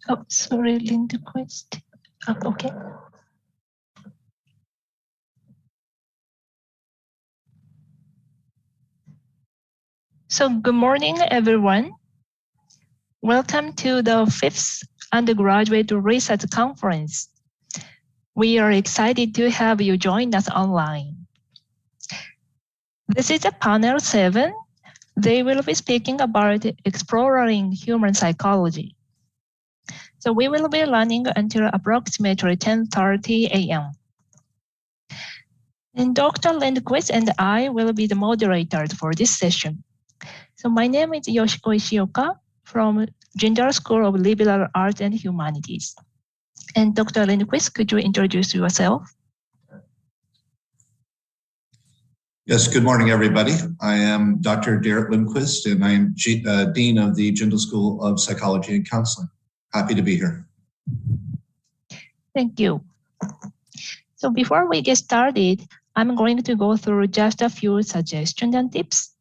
Oh, sorry, linguist. Okay. So good morning, everyone. Welcome to the 5th Undergraduate Research Conference. We are excited to have you join us online. This is a panel 7. They will be speaking about exploring human psychology. So we will be running until approximately 10:30 a.m. And Dr. Lindquist and I will be the moderators for this session. So my name is Yoshiko from Gender School of Liberal Arts and Humanities. And Dr. Lindquist, could you introduce yourself? Yes, good morning, everybody. I am Dr. Dara Lindquist, and I am Dean of the Gender School of Psychology and Counseling. Happy to be here. Thank you. So before we get started, I'm going to go through just a few suggestions and tips.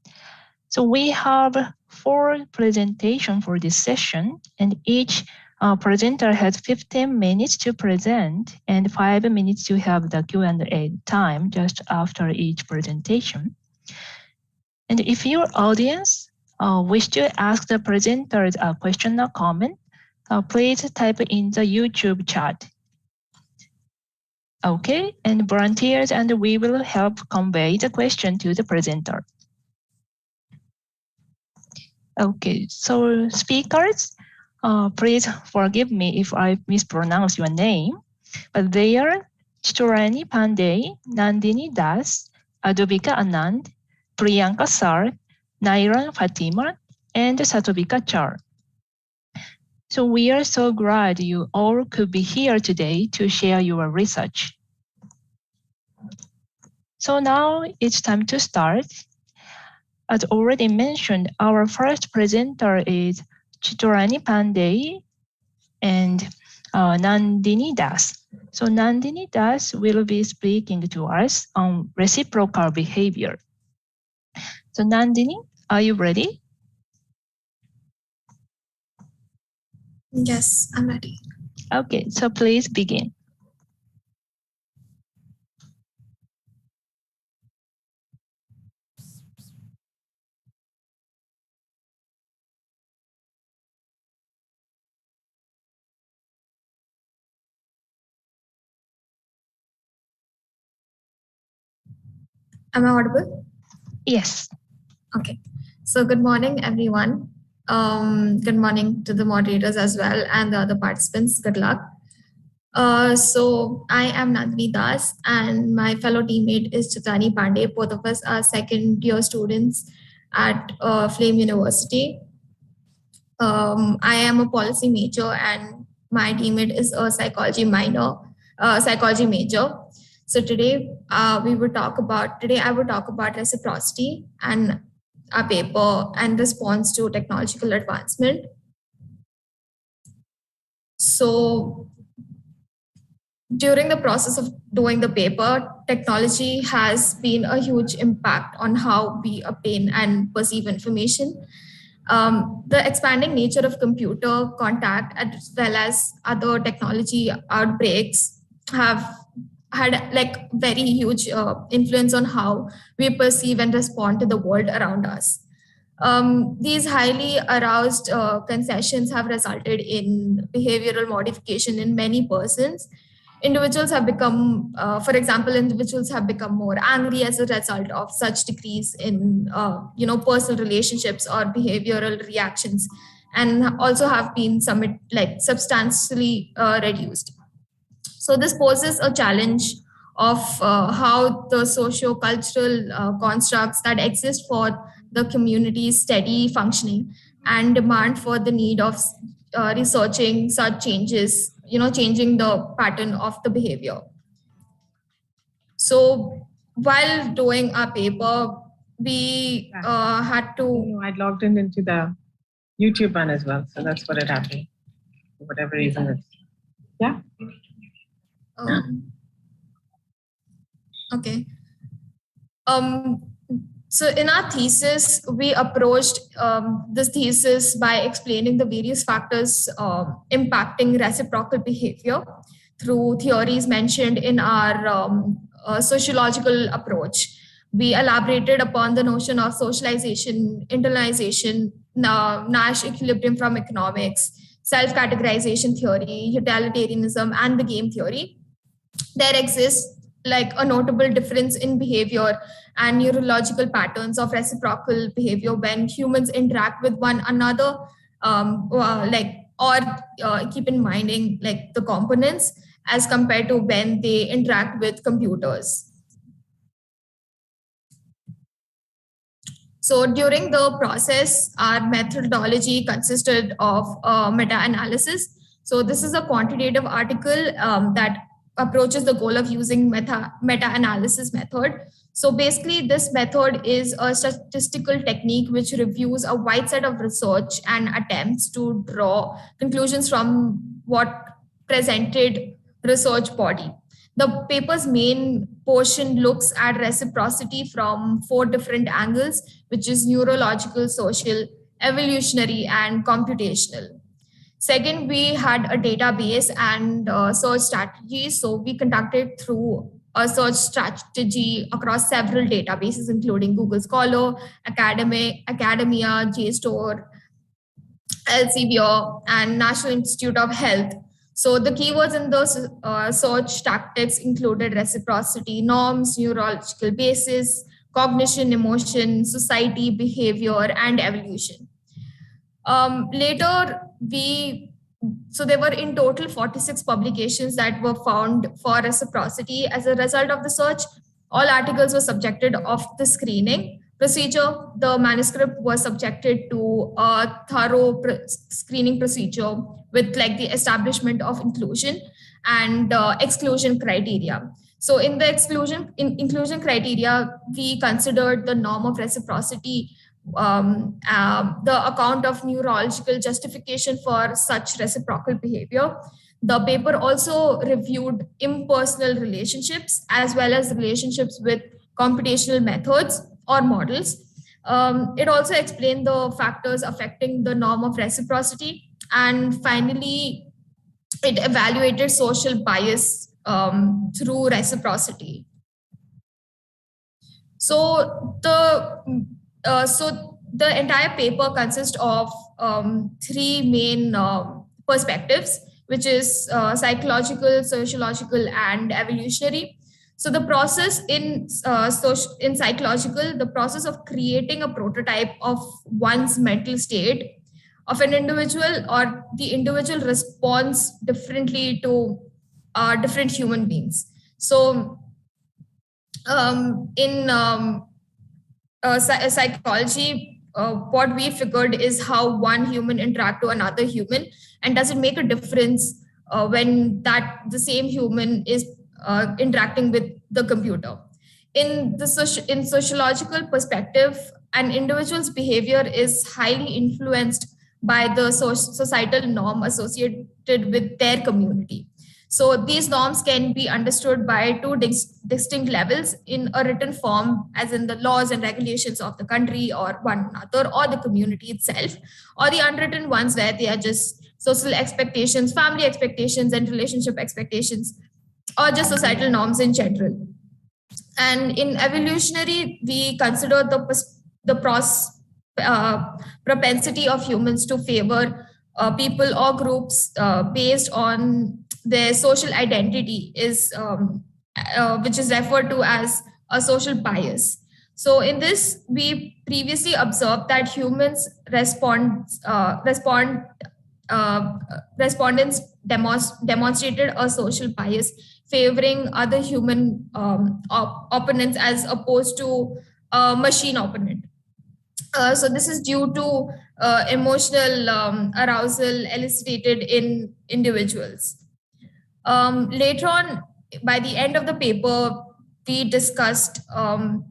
So we have 4 presentations for this session, and each presenter has 15 minutes to present and 5 minutes to have the Q&A time just after each presentation. And if your audience wish to ask the presenters a question or comment, please type in the YouTube chat. Okay, and volunteers and we will help convey the question to the presenter. Okay, so speakers, please forgive me if I mispronounce your name, but they are Chitorani Pandey, Nandini Das, Adobika Anand, Priyanka Sar, Nairan Fatima, and Satobika Char. So we are so glad you all could be here today to share your research. So now it's time to start. As already mentioned, our first presenter is Chitorani Pandey and Nandini Das. So Nandini Das will be speaking to us on reciprocal behavior. So Nandini, are you ready? Yes, I'm ready. Okay, so please begin. Am I audible? Yes. Okay. So good morning, everyone. Good morning to the moderators as well and the other participants. Good luck. So I am Nandini Das and my fellow teammate is Chitorani Pandey. Both of us are second-year students at Flame University. I am a policy major and my teammate is a psychology major. So today I would talk about reciprocity and our paper and response to technological advancement. So during the process of doing the paper, technology has been a huge impact on how we obtain and perceive information. The expanding nature of computer contact as well as other technology outbreaks have had like very huge influence on how we perceive and respond to the world around us. These highly aroused concessions have resulted in behavioral modification in many persons. Individuals have become, for example, individuals have become more angry as a result of such decrease in, personal relationships or behavioral reactions, and also have been substantially reduced. So this poses a challenge of how the socio-cultural constructs that exist for the community's steady functioning and demand for the need of researching such changes, changing the pattern of the behavior. So while doing our paper, we had to... I'd logged into the YouTube one as well, so that's what it happened. For whatever reason it's... Yeah? Okay. So in our thesis, we approached this thesis by explaining the various factors impacting reciprocal behavior through theories mentioned in our sociological approach. We elaborated upon the notion of socialization, internalization, Nash equilibrium from economics, self-categorization theory, utilitarianism, and the game theory. There exists like a notable difference in behavior and neurological patterns of reciprocal behavior when humans interact with one another, keep in minding like the components as compared to when they interact with computers. So during the process, our methodology consisted of meta-analysis. So this is a quantitative article that approaches the goal of using meta-analysis method. So basically, this method is a statistical technique which reviews a wide set of research and attempts to draw conclusions from what presented research body. The paper's main portion looks at reciprocity from 4 different angles, which is neurological, social, evolutionary, and computational. Second, we had a database and search strategy. So we conducted through a search strategy across several databases, including Google Scholar, Academia, JSTOR, Elsevier, and National Institute of Health. So the keywords in those search tactics included reciprocity, norms, neurological basis, cognition, emotion, society, behavior, and evolution. Later, so there were in total 46 publications that were found for reciprocity. As a result of the search, all articles were subjected of the screening procedure. The manuscript was subjected to a thorough screening procedure with like the establishment of inclusion and exclusion criteria. So in the inclusion criteria, we considered the norm of reciprocity, the account of neurological justification for such reciprocal behavior. The paper also reviewed impersonal relationships as well as relationships with computational methods or models. It also explained the factors affecting the norm of reciprocity. And finally, it evaluated social bias through reciprocity. So the entire paper consists of 3 main perspectives, which is psychological, sociological, and evolutionary. So the process in psychological, the process of creating a prototype of one's mental state of an individual, or the individual responds differently to different human beings. So in psychology, what we figured is how one human interact to another human, and does it make a difference when the same human is interacting with the computer. In sociological perspective, an individual's behavior is highly influenced by the societal norm associated with their community. So these norms can be understood by 2 distinct levels: in a written form, as in the laws and regulations of the country or one another or the community itself, or the unwritten ones where they are just social expectations, family expectations, and relationship expectations, or just societal norms in general. And in evolutionary, we consider the propensity of humans to favor people or groups based on their social identity, which is referred to as a social bias. So in this, we previously observed that humans respondents demonstrated a social bias favoring other human opponents as opposed to a machine opponent. So this is due to emotional arousal elicited in individuals. Later on, by the end of the paper, we discussed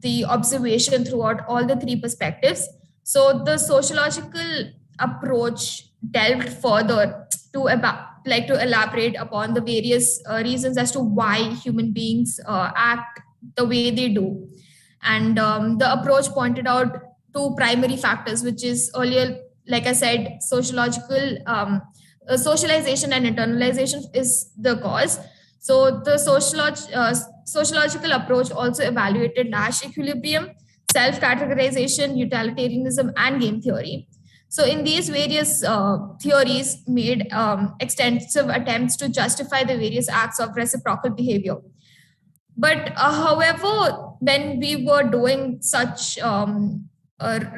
the observation throughout all the 3 perspectives. So the sociological approach delved further to elaborate upon the various reasons as to why human beings act the way they do. And the approach pointed out two primary factors, which is earlier, like I said, socialization and internalization is the cause. So the sociological approach also evaluated Nash equilibrium, self-categorization, utilitarianism, and game theory. So in these various theories made extensive attempts to justify the various acts of reciprocal behavior. But however, when we were doing such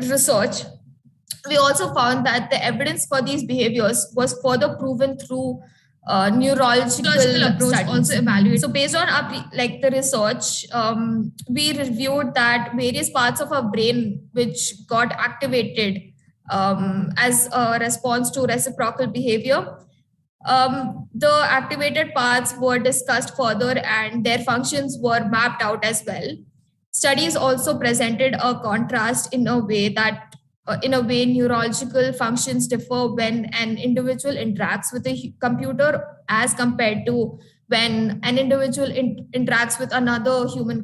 research, we also found that the evidence for these behaviors was further proven through neurological approach studies. Also evaluated. So based on our the research, we reviewed that various parts of our brain which got activated as a response to reciprocal behavior. The activated parts were discussed further and their functions were mapped out as well. Studies also presented a contrast in a way neurological functions differ when an individual interacts with a computer as compared to when an individual interacts with another human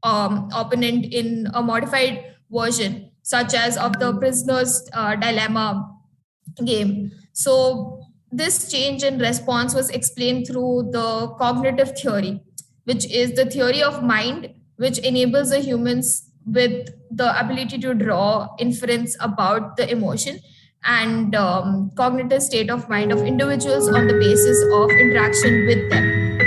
opponent in a modified version, such as of the prisoner's dilemma game. So this change in response was explained through the cognitive theory, which is the theory of mind, which enables the humans with the ability to draw inference about the emotion and cognitive state of mind of individuals on the basis of interaction with them.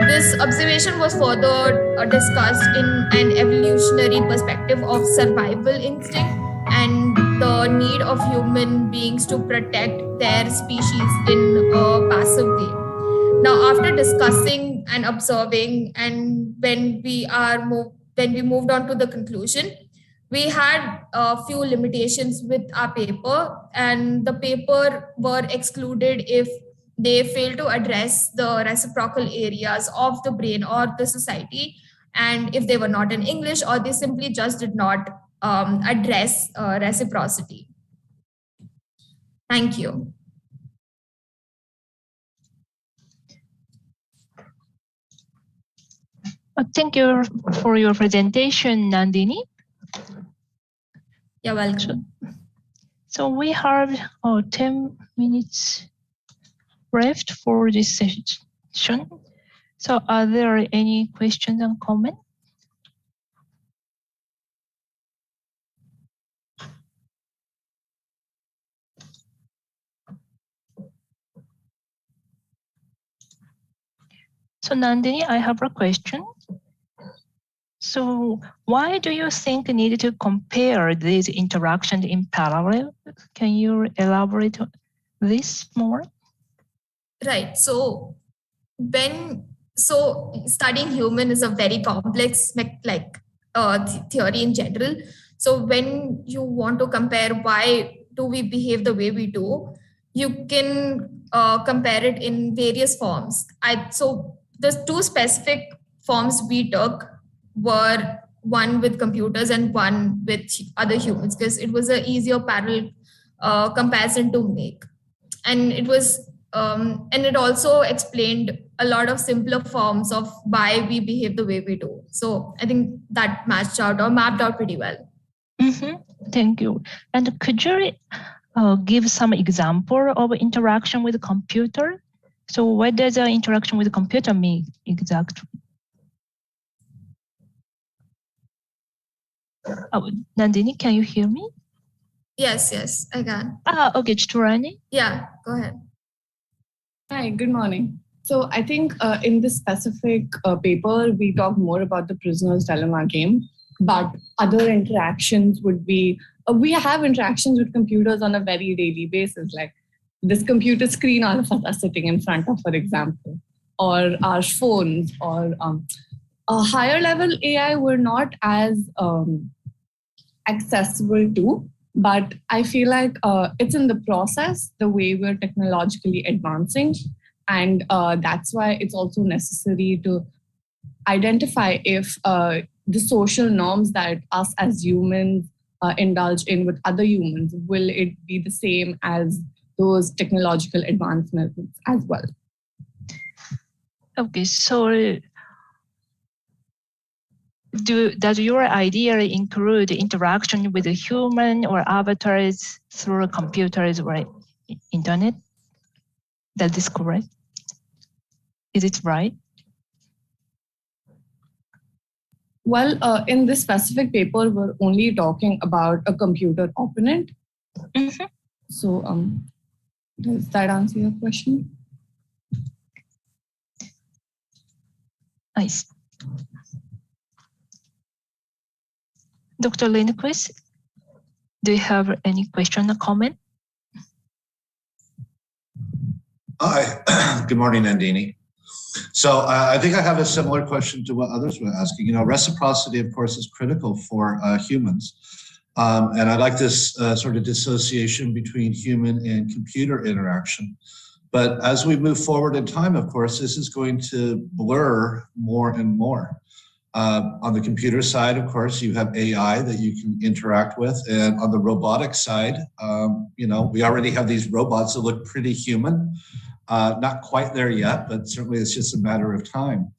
This observation was further discussed in an evolutionary perspective of survival instinct and the need of human beings to protect their species in a passive way. Now, after discussing and observing, and when we moved on to the conclusion, we had a few limitations with our paper, and the paper were excluded if they fail to address the reciprocal areas of the brain or the society, and if they were not in English, or they simply just did not address reciprocity. Thank you. Thank you for your presentation, Nandini. You're welcome. So we have 10 minutes left for this session. So are there any questions and comments? So Nandini, I have a question. So why do you think you need to compare these interactions in parallel? Can you elaborate on this more? Right. So studying human is a very complex theory in general. So when you want to compare why do we behave the way we do, you can compare it in various forms. So the two specific forms we took were one with computers and one with other humans, because it was an easier parallel comparison to make. And it was and it also explained a lot of simpler forms of why we behave the way we do. So I think that mapped out pretty well. Mm-hmm. Thank you. And could you give some example of interaction with a computer? So what does an interaction with a computer mean exactly? Nandini, can you hear me? Yes, I can. Okay, Chiturani. Yeah, go ahead. Hi, good morning. So I think in this specific paper, we talk more about the prisoner's dilemma game, but other interactions would be, we have interactions with computers on a very daily basis, like this computer screen all of us are sitting in front of, for example, or our phones, or a higher level AI we're not as accessible to, but I feel like it's in the process, the way we're technologically advancing. And that's why it's also necessary to identify if the social norms that us as humans indulge in with other humans, will it be the same as those technological advancements as well? Okay, so does your idea include interaction with a human or avatars through computers or internet? That is correct? Is it right? Well, in this specific paper, we're only talking about a computer opponent. Mm-hmm. So does that answer your question? Nice. Dr. Lindquist, do you have any question or comment? Hi, good morning, Nandini. So I think I have a similar question to what others were asking. You know, reciprocity, of course, is critical for humans. And I like this sort of dissociation between human and computer interaction. But as we move forward in time, of course, this is going to blur more and more. On the computer side, of course, you have AI that you can interact with. And on the robotic side, you know, we already have these robots that look pretty human. Not quite there yet, but certainly it's just a matter of time.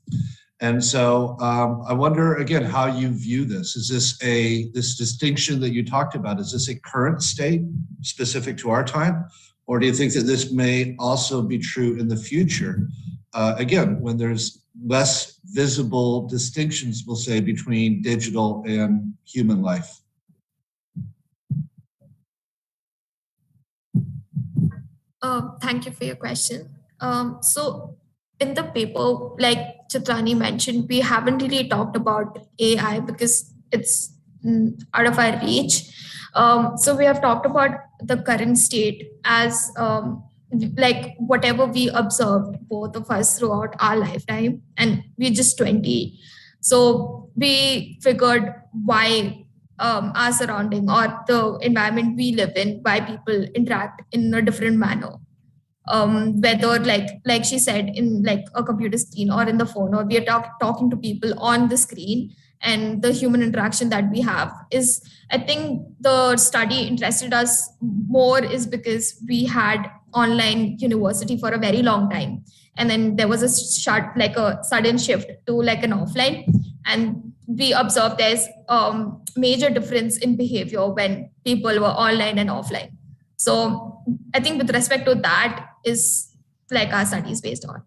And so I wonder, again, how you view this. Is this distinction that you talked about, is this a current state specific to our time? Or do you think that this may also be true in the future? Again, when there's less visible distinctions, we'll say, between digital and human life. Thank you for your question. So in the paper, like Chitrani mentioned, we haven't really talked about AI because it's out of our reach. So we have talked about the current state as like whatever we observed, both of us, throughout our lifetime, and we're just 20. So we figured why our surrounding or the environment we live in, why people interact in a different manner. Whether like she said, in like a computer screen or in the phone, or we are talking to people on the screen, and the human interaction that we have is, I think the study interested us more is because we had online university for a very long time, and then there was a sudden shift to like an offline, and we observed there's major difference in behavior when people were online and offline. So I think with respect to that is like our studies based on.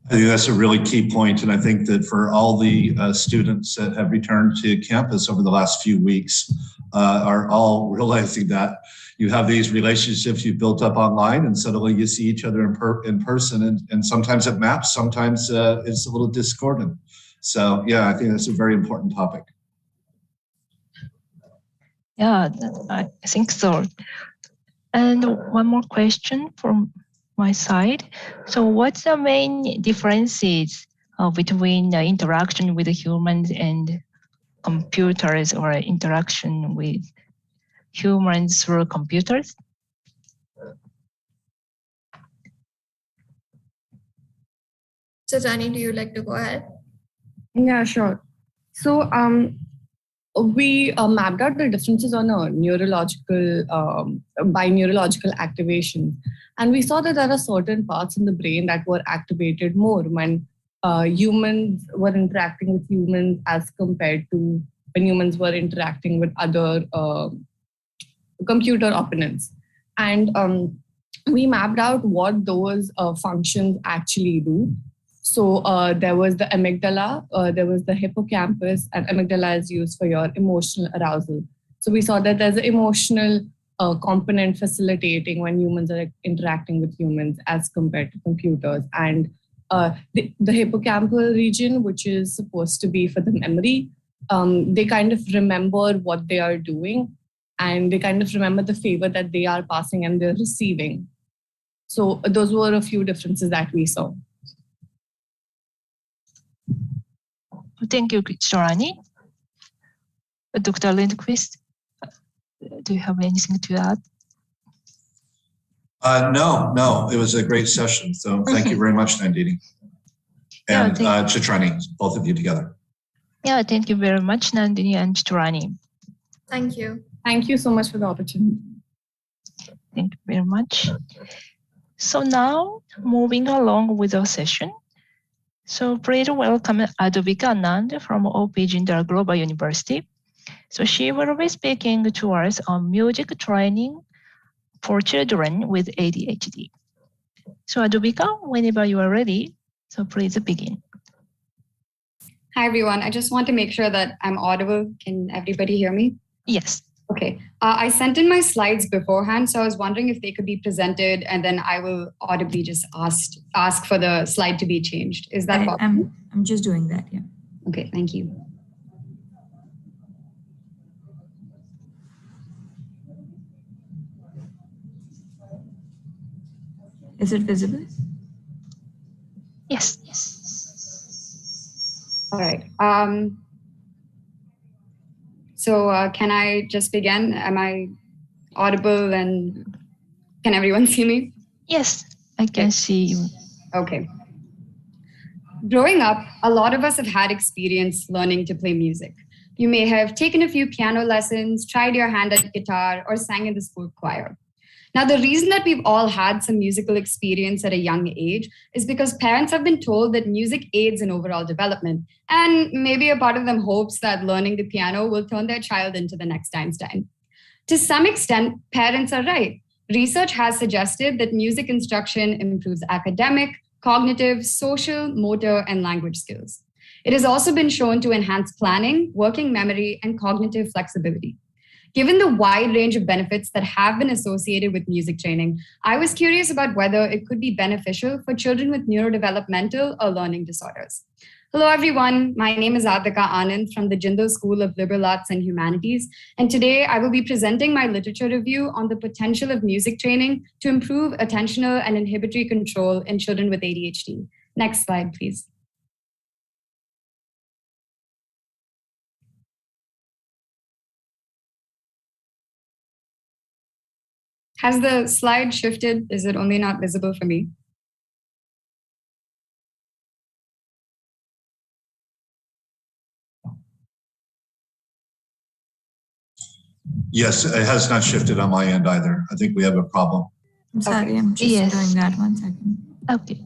I think that's a really key point, and I think that for all the students that have returned to campus over the last few weeks are all realizing that you have these relationships you've built up online, and suddenly you see each other in person, and sometimes it maps, sometimes it's a little discordant. So yeah, I think that's a very important topic. Yeah, I think so. And one more question from my side. So what's the main differences between the interaction with the humans and computers, or interaction with humans through computers? So Jani, do you like to go ahead? Yeah, sure. So we mapped out the differences on a neurological, by neurological activation. And we saw that there are certain parts in the brain that were activated more when humans were interacting with humans as compared to when humans were interacting with other computer opponents. And we mapped out what those functions actually do. So there was the amygdala, there was the hippocampus, and amygdala is used for your emotional arousal. So we saw that there's an emotional component facilitating when humans are interacting with humans as compared to computers. And the hippocampal region, which is supposed to be for the memory, they kind of remember what they are doing, and they kind of remember the favor that they are passing and they're receiving. So those were a few differences that we saw. Thank you, Sharani. Dr. Lindquist, do you have anything to add? No, it was a great session. So thank you very much, Nandini. And Chitrani, both of you together. Yeah, thank you very much, Nandini and Chitrani. Thank you. Thank you so much for the opportunity. Thank you very much. So now, moving along with our session. So please welcome Advika Anand from OP Jindal Global University. So she will be speaking to us on music training for children with ADHD. So Advika, whenever you are ready, so please begin. Hi, everyone. I just want to make sure that I'm audible. Can everybody hear me? Yes. Okay. I sent in my slides beforehand, so I was wondering if they could be presented, and then I will audibly just ask for the slide to be changed. Is that possible? I'm just doing that, yeah. Okay, thank you. Is it visible? Yes. All right. So can I just begin? Am I audible and can everyone see me? Yes, I can see you. Okay. Growing up, a lot of us have had experience learning to play music. You may have taken a few piano lessons, tried your hand at guitar, or sang in the school choir. Now, the reason that we've all had some musical experience at a young age is because parents have been told that music aids in overall development. And maybe a part of them hopes that learning the piano will turn their child into the next Einstein. To some extent, parents are right. Research has suggested that music instruction improves academic, cognitive, social, motor, and language skills. It has also been shown to enhance planning, working memory, and cognitive flexibility. Given the wide range of benefits that have been associated with music training, I was curious about whether it could be beneficial for children with neurodevelopmental or learning disorders. Hello, everyone. My name is Advika Anand from the Jindal School of Liberal Arts and Humanities, and today I will be presenting my literature review on the potential of music training to improve attentional and inhibitory control in children with ADHD. Next slide, please. Has the slide shifted? Is it only not visible for me? Yes, it has not shifted on my end either. I think we have a problem. I'm sorry, okay. I'm just doing that 1 second. Okay.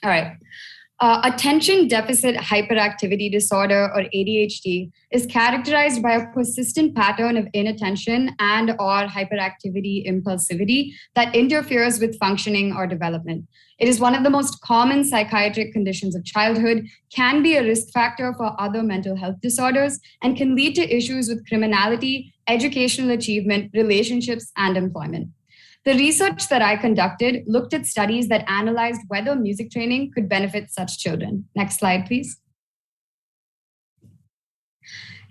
All right. Attention deficit hyperactivity disorder, or ADHD, is characterized by a persistent pattern of inattention and or hyperactivity impulsivity that interferes with functioning or development. It is one of the most common psychiatric conditions of childhood, can be a risk factor for other mental health disorders, and can lead to issues with criminality, educational achievement, relationships, and employment. The research that I conducted looked at studies that analyzed whether music training could benefit such children. Next slide, please.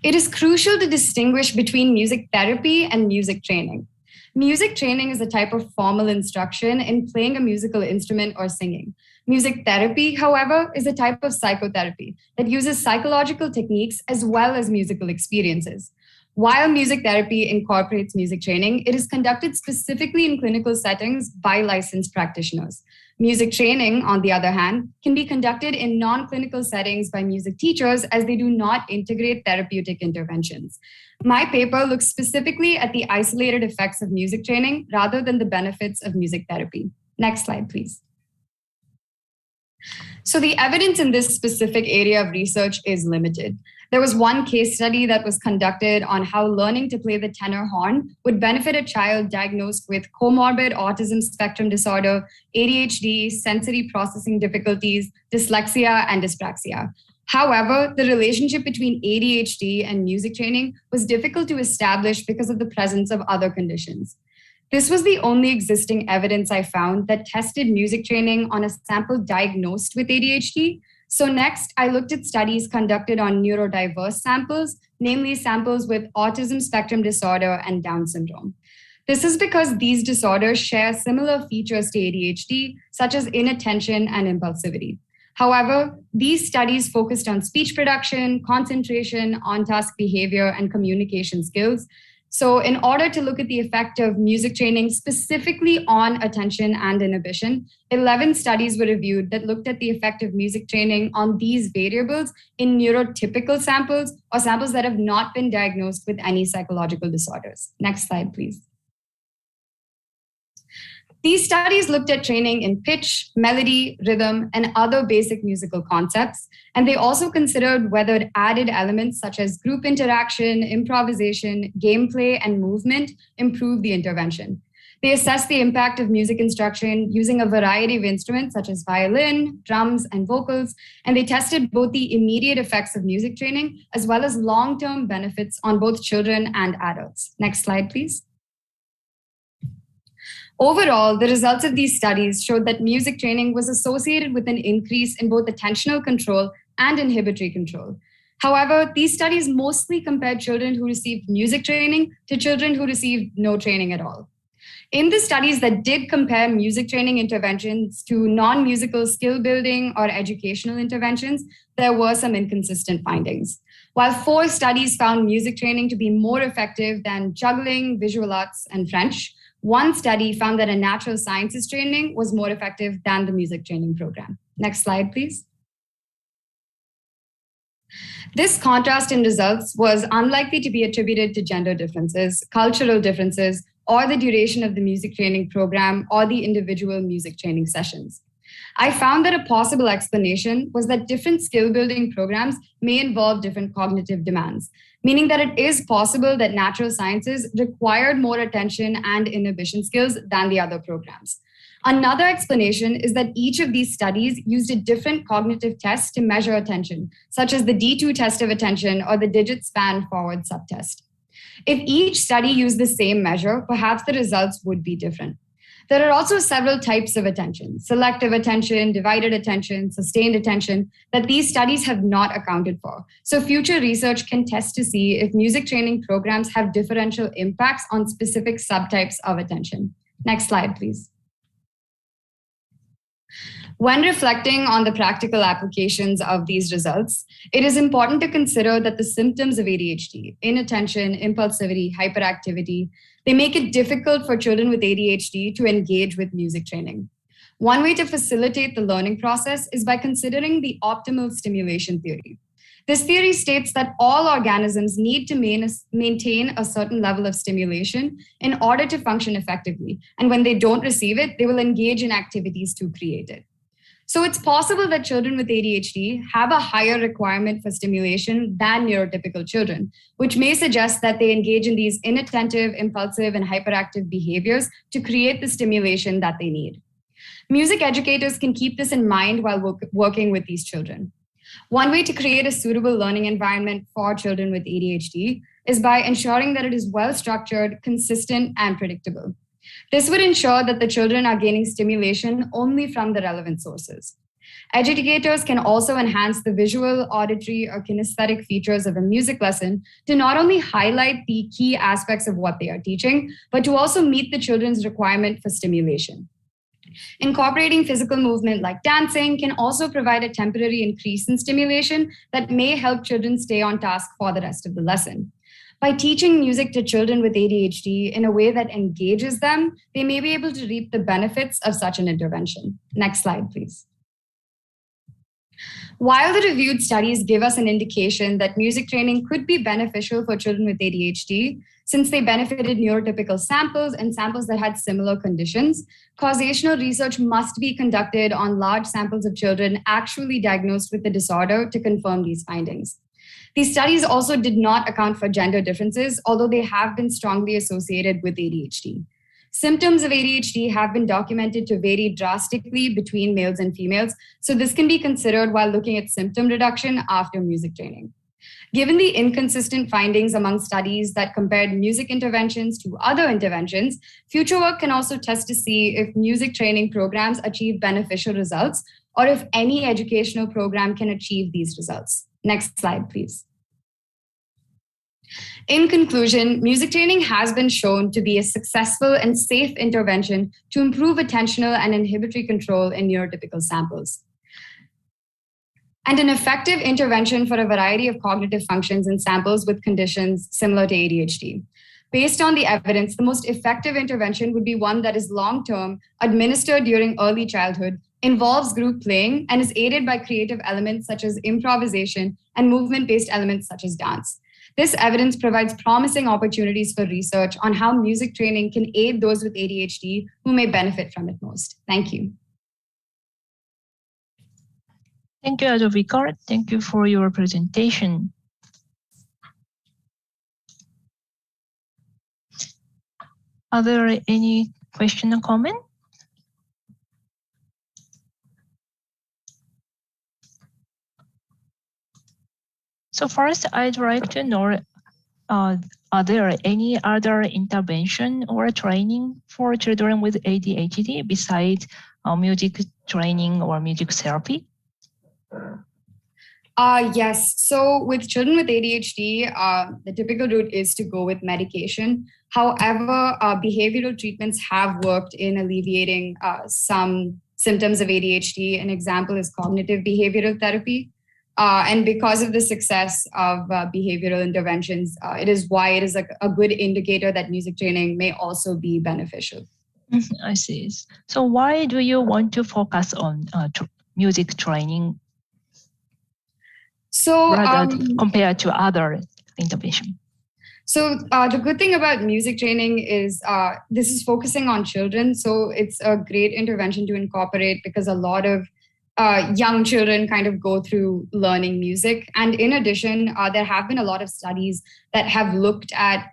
It is crucial to distinguish between music therapy and music training. Music training is a type of formal instruction in playing a musical instrument or singing. Music therapy, however, is a type of psychotherapy that uses psychological techniques as well as musical experiences. While music therapy incorporates music training, it is conducted specifically in clinical settings by licensed practitioners. Music training, on the other hand, can be conducted in non-clinical settings by music teachers as they do not integrate therapeutic interventions. My paper looks specifically at the isolated effects of music training rather than the benefits of music therapy. Next slide, please. So the evidence in this specific area of research is limited. There was one case study that was conducted on how learning to play the tenor horn would benefit a child diagnosed with comorbid autism spectrum disorder, ADHD, sensory processing difficulties, dyslexia, and dyspraxia. However, the relationship between ADHD and music training was difficult to establish because of the presence of other conditions. This was the only existing evidence I found that tested music training on a sample diagnosed with ADHD. So next, I looked at studies conducted on neurodiverse samples, namely samples with autism spectrum disorder and Down syndrome. This is because these disorders share similar features to ADHD, such as inattention and impulsivity. However, these studies focused on speech production, concentration, on-task behavior, and communication skills. So in order to look at the effect of music training specifically on attention and inhibition, 11 studies were reviewed that looked at the effect of music training on these variables in neurotypical samples or samples that have not been diagnosed with any psychological disorders. Next slide, please. These studies looked at training in pitch, melody, rhythm, and other basic musical concepts. And they also considered whether added elements such as group interaction, improvisation, gameplay, and movement improve the intervention. They assessed the impact of music instruction using a variety of instruments such as violin, drums, and vocals. And they tested both the immediate effects of music training as well as long-term benefits on both children and adults. Next slide, please. Overall, the results of these studies showed that music training was associated with an increase in both attentional control and inhibitory control. However, these studies mostly compared children who received music training to children who received no training at all. In the studies that did compare music training interventions to non-musical skill building or educational interventions, there were some inconsistent findings. While 4 studies found music training to be more effective than juggling, visual arts, and French, 1 study found that a natural sciences training was more effective than the music training program. Next slide, please. This contrast in results was unlikely to be attributed to gender differences, cultural differences, or the duration of the music training program or the individual music training sessions. I found that a possible explanation was that different skill building programs may involve different cognitive demands, meaning that it is possible that natural sciences required more attention and inhibition skills than the other programs. Another explanation is that each of these studies used a different cognitive test to measure attention, such as the D2 test of attention or the digit span forward subtest. If each study used the same measure, perhaps the results would be different. There are also several types of attention, selective attention, divided attention, sustained attention, that these studies have not accounted for. So future research can test to see if music training programs have differential impacts on specific subtypes of attention. Next slide, please. When reflecting on the practical applications of these results, it is important to consider that the symptoms of ADHD, inattention, impulsivity, hyperactivity, they make it difficult for children with ADHD to engage with music training. One way to facilitate the learning process is by considering the optimal stimulation theory. This theory states that all organisms need to maintain a certain level of stimulation in order to function effectively. And when they don't receive it, they will engage in activities to create it. So it's possible that children with ADHD have a higher requirement for stimulation than neurotypical children, which may suggest that they engage in these inattentive, impulsive, and hyperactive behaviors to create the stimulation that they need. Music educators can keep this in mind while working with these children. One way to create a suitable learning environment for children with ADHD is by ensuring that it is well-structured, consistent, and predictable. This would ensure that the children are gaining stimulation only from the relevant sources. Educators can also enhance the visual, auditory, or kinesthetic features of a music lesson to not only highlight the key aspects of what they are teaching, but to also meet the children's requirement for stimulation. Incorporating physical movement like dancing can also provide a temporary increase in stimulation that may help children stay on task for the rest of the lesson. By teaching music to children with ADHD in a way that engages them, they may be able to reap the benefits of such an intervention. Next slide, please. While the reviewed studies give us an indication that music training could be beneficial for children with ADHD, since they benefited neurotypical samples and samples that had similar conditions, causational research must be conducted on large samples of children actually diagnosed with the disorder to confirm these findings. These studies also did not account for gender differences, although they have been strongly associated with ADHD. Symptoms of ADHD have been documented to vary drastically between males and females, so this can be considered while looking at symptom reduction after music training. Given the inconsistent findings among studies that compared music interventions to other interventions, future work can also test to see if music training programs achieve beneficial results or if any educational program can achieve these results. Next slide, please. In conclusion, music training has been shown to be a successful and safe intervention to improve attentional and inhibitory control in neurotypical samples, and an effective intervention for a variety of cognitive functions in samples with conditions similar to ADHD. Based on the evidence, the most effective intervention would be one that is long-term, administered during early childhood, involves group playing, and is aided by creative elements such as improvisation and movement-based elements such as dance. This evidence provides promising opportunities for research on how music training can aid those with ADHD who may benefit from it most. Thank you. Thank you, Adovika. Thank you for your presentation. Are there any question or comment? So first, I'd like to know, are there any other intervention or training for children with ADHD besides music training or music therapy? Yes. So with children with ADHD, the typical route is to go with medication. However, behavioral treatments have worked in alleviating some symptoms of ADHD. An example is cognitive behavioral therapy. And because of the success of behavioral interventions, it is why it is a good indicator that music training may also be beneficial. I see. So why do you want to focus on music training compared to other intervention? So the good thing about music training is this is focusing on children. So it's a great intervention to incorporate because a lot of young children kind of go through learning music. And in addition, there have been a lot of studies that have looked at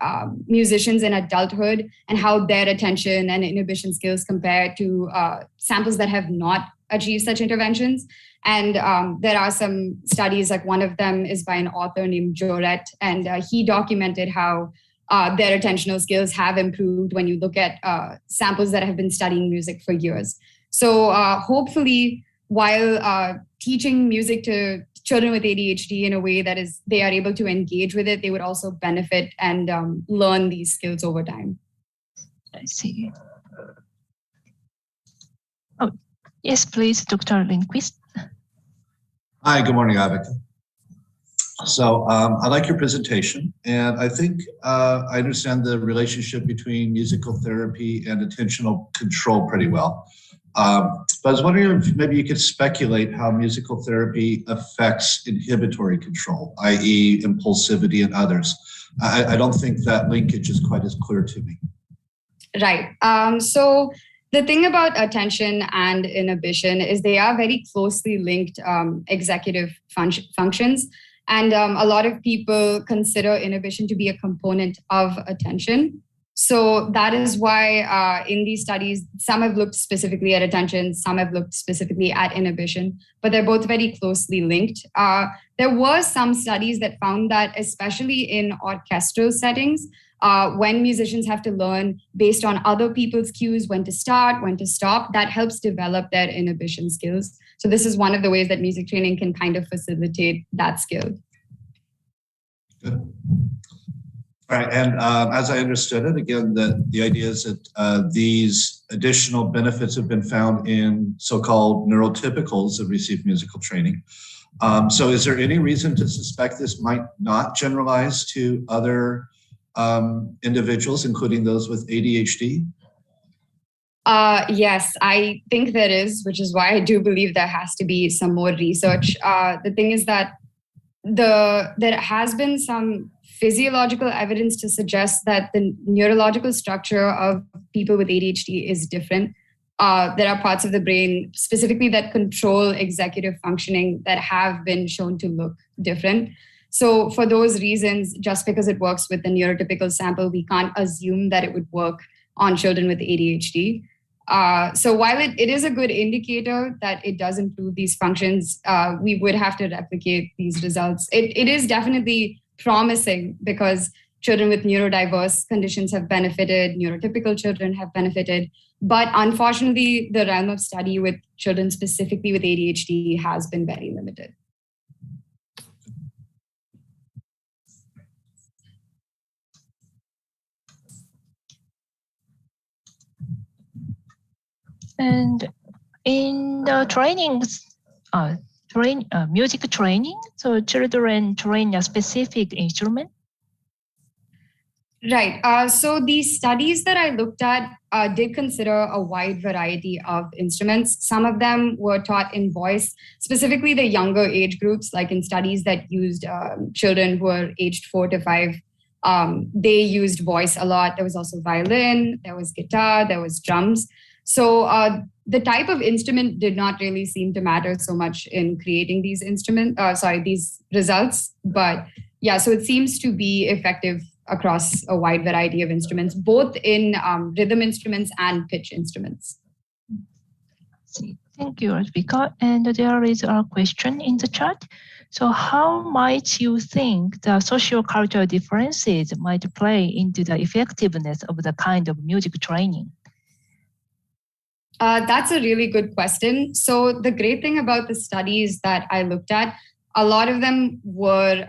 musicians in adulthood and how their attention and inhibition skills compare to samples that have not achieved such interventions. And there are some studies, like one of them is by an author named Joret, and he documented how their attentional skills have improved when you look at samples that have been studying music for years. So hopefully, while teaching music to children with ADHD in a way that is they are able to engage with it, they would also benefit and learn these skills over time. I see. Oh, yes, please, Dr. Lindquist. Hi, good morning, Avika. So I like your presentation, and I think I understand the relationship between musical therapy and attentional control pretty well. But I was wondering if maybe you could speculate how musical therapy affects inhibitory control, i.e. impulsivity and others. I don't think that linkage is quite as clear to me. Right. So the thing about attention and inhibition is they are very closely linked executive functions. And a lot of people consider inhibition to be a component of attention. So that is why in these studies, some have looked specifically at attention, some have looked specifically at inhibition, but they're both very closely linked. There were some studies that found that, especially in orchestral settings, when musicians have to learn based on other people's cues, when to start, when to stop, that helps develop their inhibition skills. So this is one of the ways that music training can kind of facilitate that skill. Good. All right, and as I understood it, again, the idea is that these additional benefits have been found in so-called neurotypicals that receive musical training. So is there any reason to suspect this might not generalize to other individuals, including those with ADHD? Yes, I think there is, which is why I do believe there has to be some more research. The thing is that there has been some physiological evidence to suggest that the neurological structure of people with ADHD is different. There are parts of the brain specifically that control executive functioning that have been shown to look different. So for those reasons, just because it works with the neurotypical sample, we can't assume that it would work on children with ADHD. So while it is a good indicator that it does improve these functions, we would have to replicate these results. It is definitely promising because children with neurodiverse conditions have benefited, neurotypical children have benefited, but unfortunately, the realm of study with children specifically with ADHD has been very limited. And in the trainings, music training, so children train a specific instrument? Right. So the studies that I looked at did consider a wide variety of instruments. Some of them were taught in voice, specifically the younger age groups, like in studies that used children who are aged 4 to 5. They used voice a lot. There was also violin, there was guitar, there was drums. So the type of instrument did not really seem to matter so much in creating these these results. But yeah, so it seems to be effective across a wide variety of instruments, both in rhythm instruments and pitch instruments. Thank you, Advika. And there is a question in the chat. So how might you think the socio-cultural differences might play into the effectiveness of the kind of music training? That's a really good question. So the great thing about the studies that I looked at, a lot of them were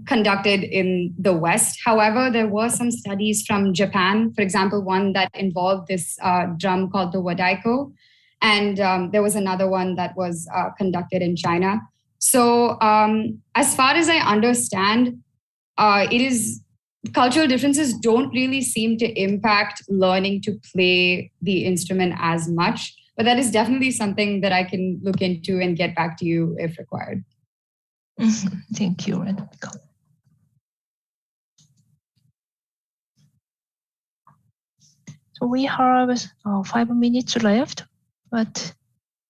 conducted in the West. However, there were some studies from Japan, for example, one that involved this drum called the wadaiko. And there was another one that was conducted in China. So as far as I understand, cultural differences don't really seem to impact learning to play the instrument as much. But that is definitely something that I can look into and get back to you if required. Thank you, Radhika. So we have 5 minutes left, but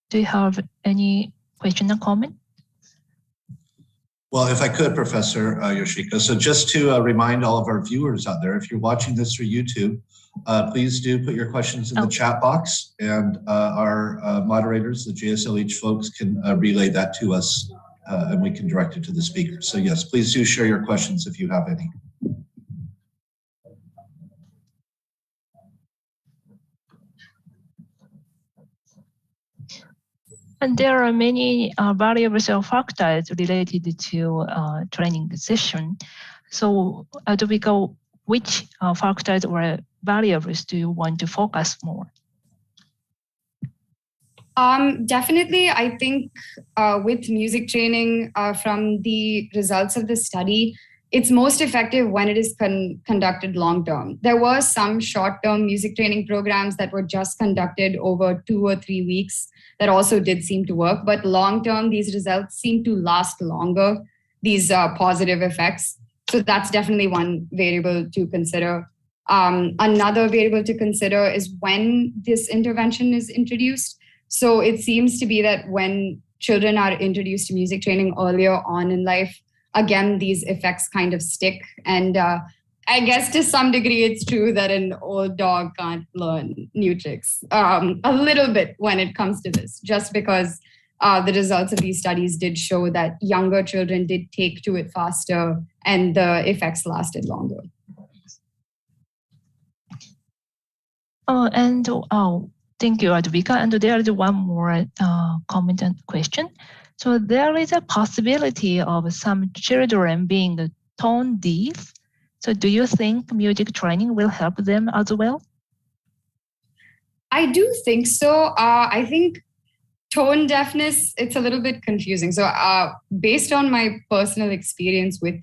do you have any question or comment? Well, if I could, Professor Yoshiko. So just to remind all of our viewers out there, if you're watching this through YouTube, please do put your questions in the chat box, and our moderators, the JSLH folks, can relay that to us, and we can direct it to the speaker. So yes, please do share your questions if you have any. And there are many variables or factors related to training session. So Advika, which factors or variables do you want to focus more? Definitely, I think with music training, from the results of the study, it's most effective when it is conducted long-term. There were some short-term music training programs that were just conducted over 2 or 3 weeks that also did seem to work, but long-term, these results seem to last longer, these positive effects. So that's definitely one variable to consider. Another variable to consider is when this intervention is introduced. So it seems to be that when children are introduced to music training earlier on in life, again, these effects kind of stick. And I guess to some degree, it's true that an old dog can't learn new tricks a little bit when it comes to this, just because the results of these studies did show that younger children did take to it faster and the effects lasted longer. Thank you, Advika. And there is one more comment and question. So there is a possibility of some children being tone deaf. So do you think music training will help them as well? I do think so. I think tone deafness, it's a little bit confusing. So based on my personal experience with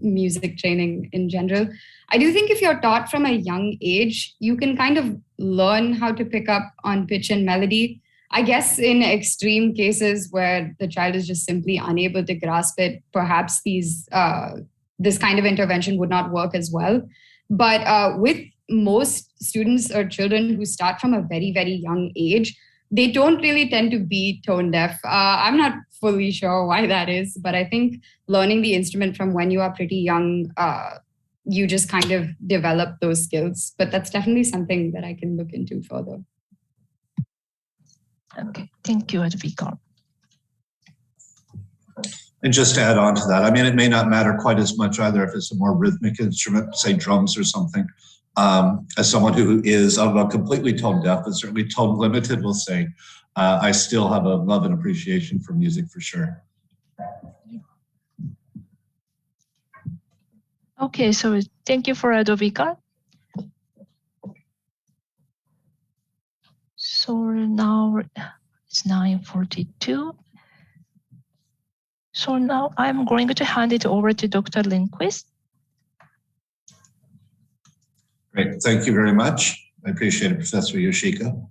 music training in general, I do think if you're taught from a young age, you can kind of learn how to pick up on pitch and melody. I guess in extreme cases where the child is just simply unable to grasp it, perhaps this kind of intervention would not work as well. But with most students or children who start from a very, very young age, they don't really tend to be tone deaf. I'm not fully sure why that is, but I think learning the instrument from when you are pretty young, you just kind of develop those skills. But that's definitely something that I can look into further. Okay, thank you, Advika. And just to add on to that, I mean, it may not matter quite as much either if it's a more rhythmic instrument, say drums or something. As someone who is, I'm not completely tone deaf, but certainly tone limited, will say, I still have a love and appreciation for music for sure. Okay, so thank you for Advika. So now it's 9:42. So now I'm going to hand it over to Dr. Lindquist. Great, thank you very much. I appreciate it, Professor Yoshiko.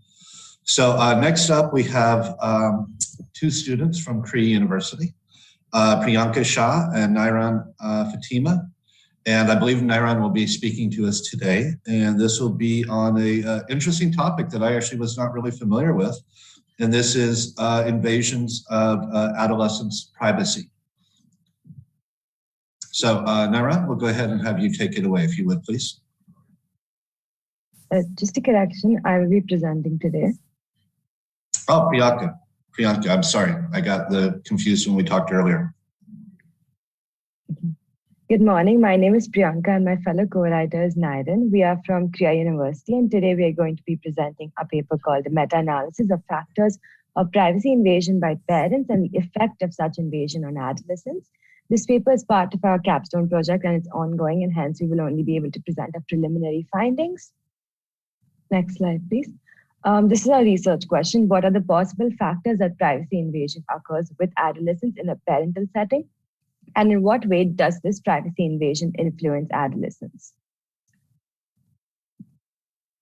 So next up, we have two students from Cree University, Priyanka Shah and Nairan Fatima. And I believe Nairan will be speaking to us today. And this will be on an interesting topic that I actually was not really familiar with. And this is invasions of adolescents' privacy. So Nairan, we'll go ahead and have you take it away, if you would, please. Just a correction, I will be presenting today. Oh, Priyanka, I'm sorry. I got confused when we talked earlier. Good morning. My name is Priyanka and my fellow co-writer is Nairan. We are from Kriya University and today we are going to be presenting a paper called Meta-Analysis of Factors of Privacy Invasion by Parents and the Effect of Such Invasion on Adolescents. This paper is part of our capstone project and it's ongoing and hence we will only be able to present our preliminary findings. Next slide, please. This is our research question. What are the possible factors that privacy invasion occurs with adolescents in a parental setting? And in what way does this privacy invasion influence adolescents?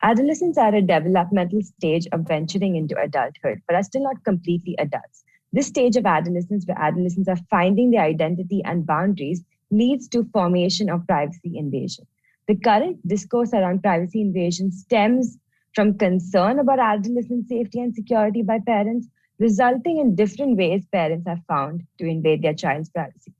Adolescents are at a developmental stage of venturing into adulthood, but are still not completely adults. This stage of adolescence, where adolescents are finding their identity and boundaries, leads to formation of privacy invasion. The current discourse around privacy invasion stems from concern about adolescent safety and security by parents, resulting in different ways parents have found to invade their child's privacy.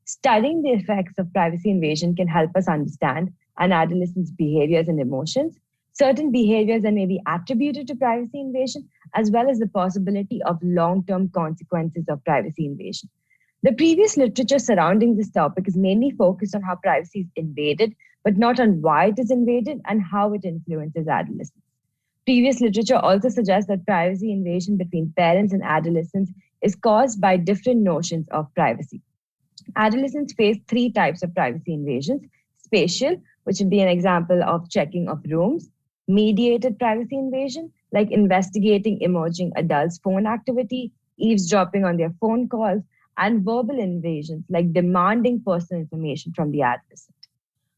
Studying the effects of privacy invasion can help us understand an adolescent's behaviors and emotions, certain behaviors that may be attributed to privacy invasion, as well as the possibility of long-term consequences of privacy invasion. The previous literature surrounding this topic is mainly focused on how privacy is invaded, but not on why it is invaded and how it influences adolescents. Previous literature also suggests that privacy invasion between parents and adolescents is caused by different notions of privacy. Adolescents face three types of privacy invasions: spatial, which would be an example of checking of rooms; mediated privacy invasion, like investigating emerging adults' phone activity, eavesdropping on their phone calls; and verbal invasions, like demanding personal information from the adolescent.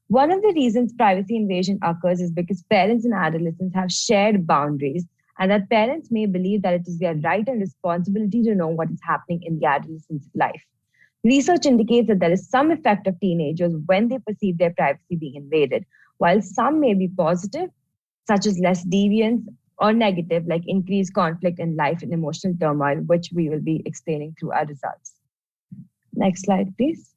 One of the reasons privacy invasion occurs is because parents and adolescents have shared boundaries, and that parents may believe that it is their right and responsibility to know what is happening in the adolescent's life. Research indicates that there is some effect of teenagers when they perceive their privacy being invaded, while some may be positive, such as less deviance, or negative, like increased conflict in life and emotional turmoil, which we will be explaining through our results. Next slide, please.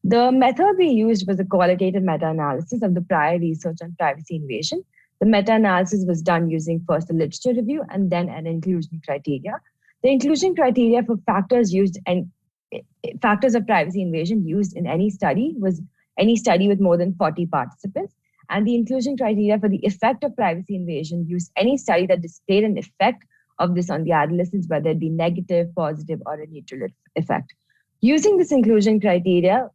The method we used was a qualitative meta-analysis of the prior research on privacy invasion. The meta-analysis was done using first a literature review and then an inclusion criteria. The inclusion criteria for factors of privacy invasion used in any study was any study with more than 40 participants. And the inclusion criteria for the effect of privacy invasion used any study that displayed an effect of this on the adolescents, whether it be negative, positive, or a neutral effect. Using this inclusion criteria,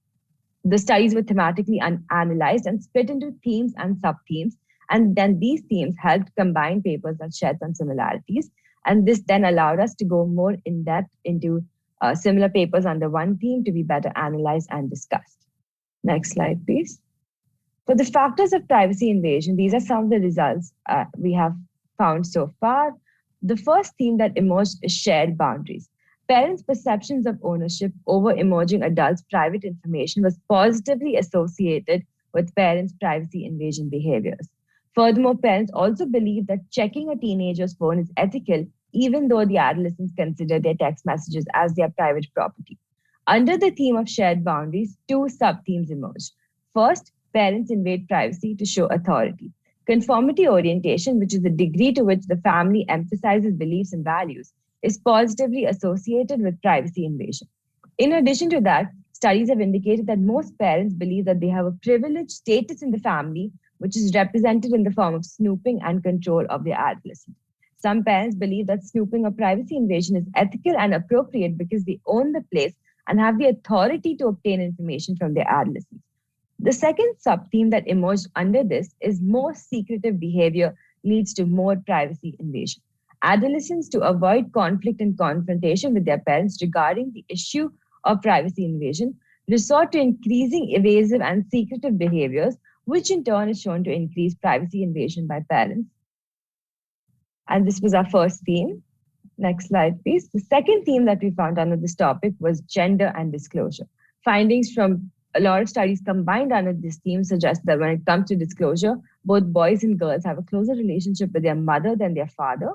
the studies were thematically analyzed and split into themes and sub-themes. And then these themes helped combine papers that shared some similarities. And this then allowed us to go more in depth into similar papers under one theme to be better analyzed and discussed. Next slide, please. For the factors of privacy invasion, these are some of the results we have found so far. The first theme that emerged is shared boundaries. Parents' perceptions of ownership over emerging adults' private information was positively associated with parents' privacy invasion behaviors. Furthermore, parents also believe that checking a teenager's phone is ethical, even though the adolescents consider their text messages as their private property. Under the theme of shared boundaries, two sub-themes emerged. First, parents invade privacy to show authority. Conformity orientation, which is the degree to which the family emphasizes beliefs and values, is positively associated with privacy invasion. In addition to that, studies have indicated that most parents believe that they have a privileged status in the family, which is represented in the form of snooping and control of their adolescent. Some parents believe that snooping or privacy invasion is ethical and appropriate because they own the place and have the authority to obtain information from their adolescents. The second sub-theme that emerged under this is more secretive behavior leads to more privacy invasion. Adolescents, to avoid conflict and confrontation with their parents regarding the issue of privacy invasion, resort to increasing evasive and secretive behaviors, which in turn is shown to increase privacy invasion by parents. And this was our first theme. Next slide, please. The second theme that we found under this topic was gender and disclosure. Findings from a lot of studies combined under this theme suggest that when it comes to disclosure, both boys and girls have a closer relationship with their mother than their father.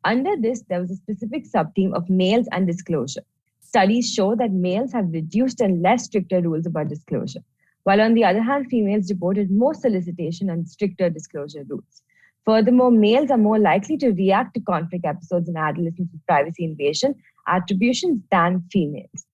Under this, there was a specific sub-theme of males and disclosure. Studies show that males have reduced and less stricter rules about disclosure, while on the other hand, females reported more solicitation and stricter disclosure rules. Furthermore, males are more likely to react to conflict episodes in adolescence with privacy invasion attributions than females.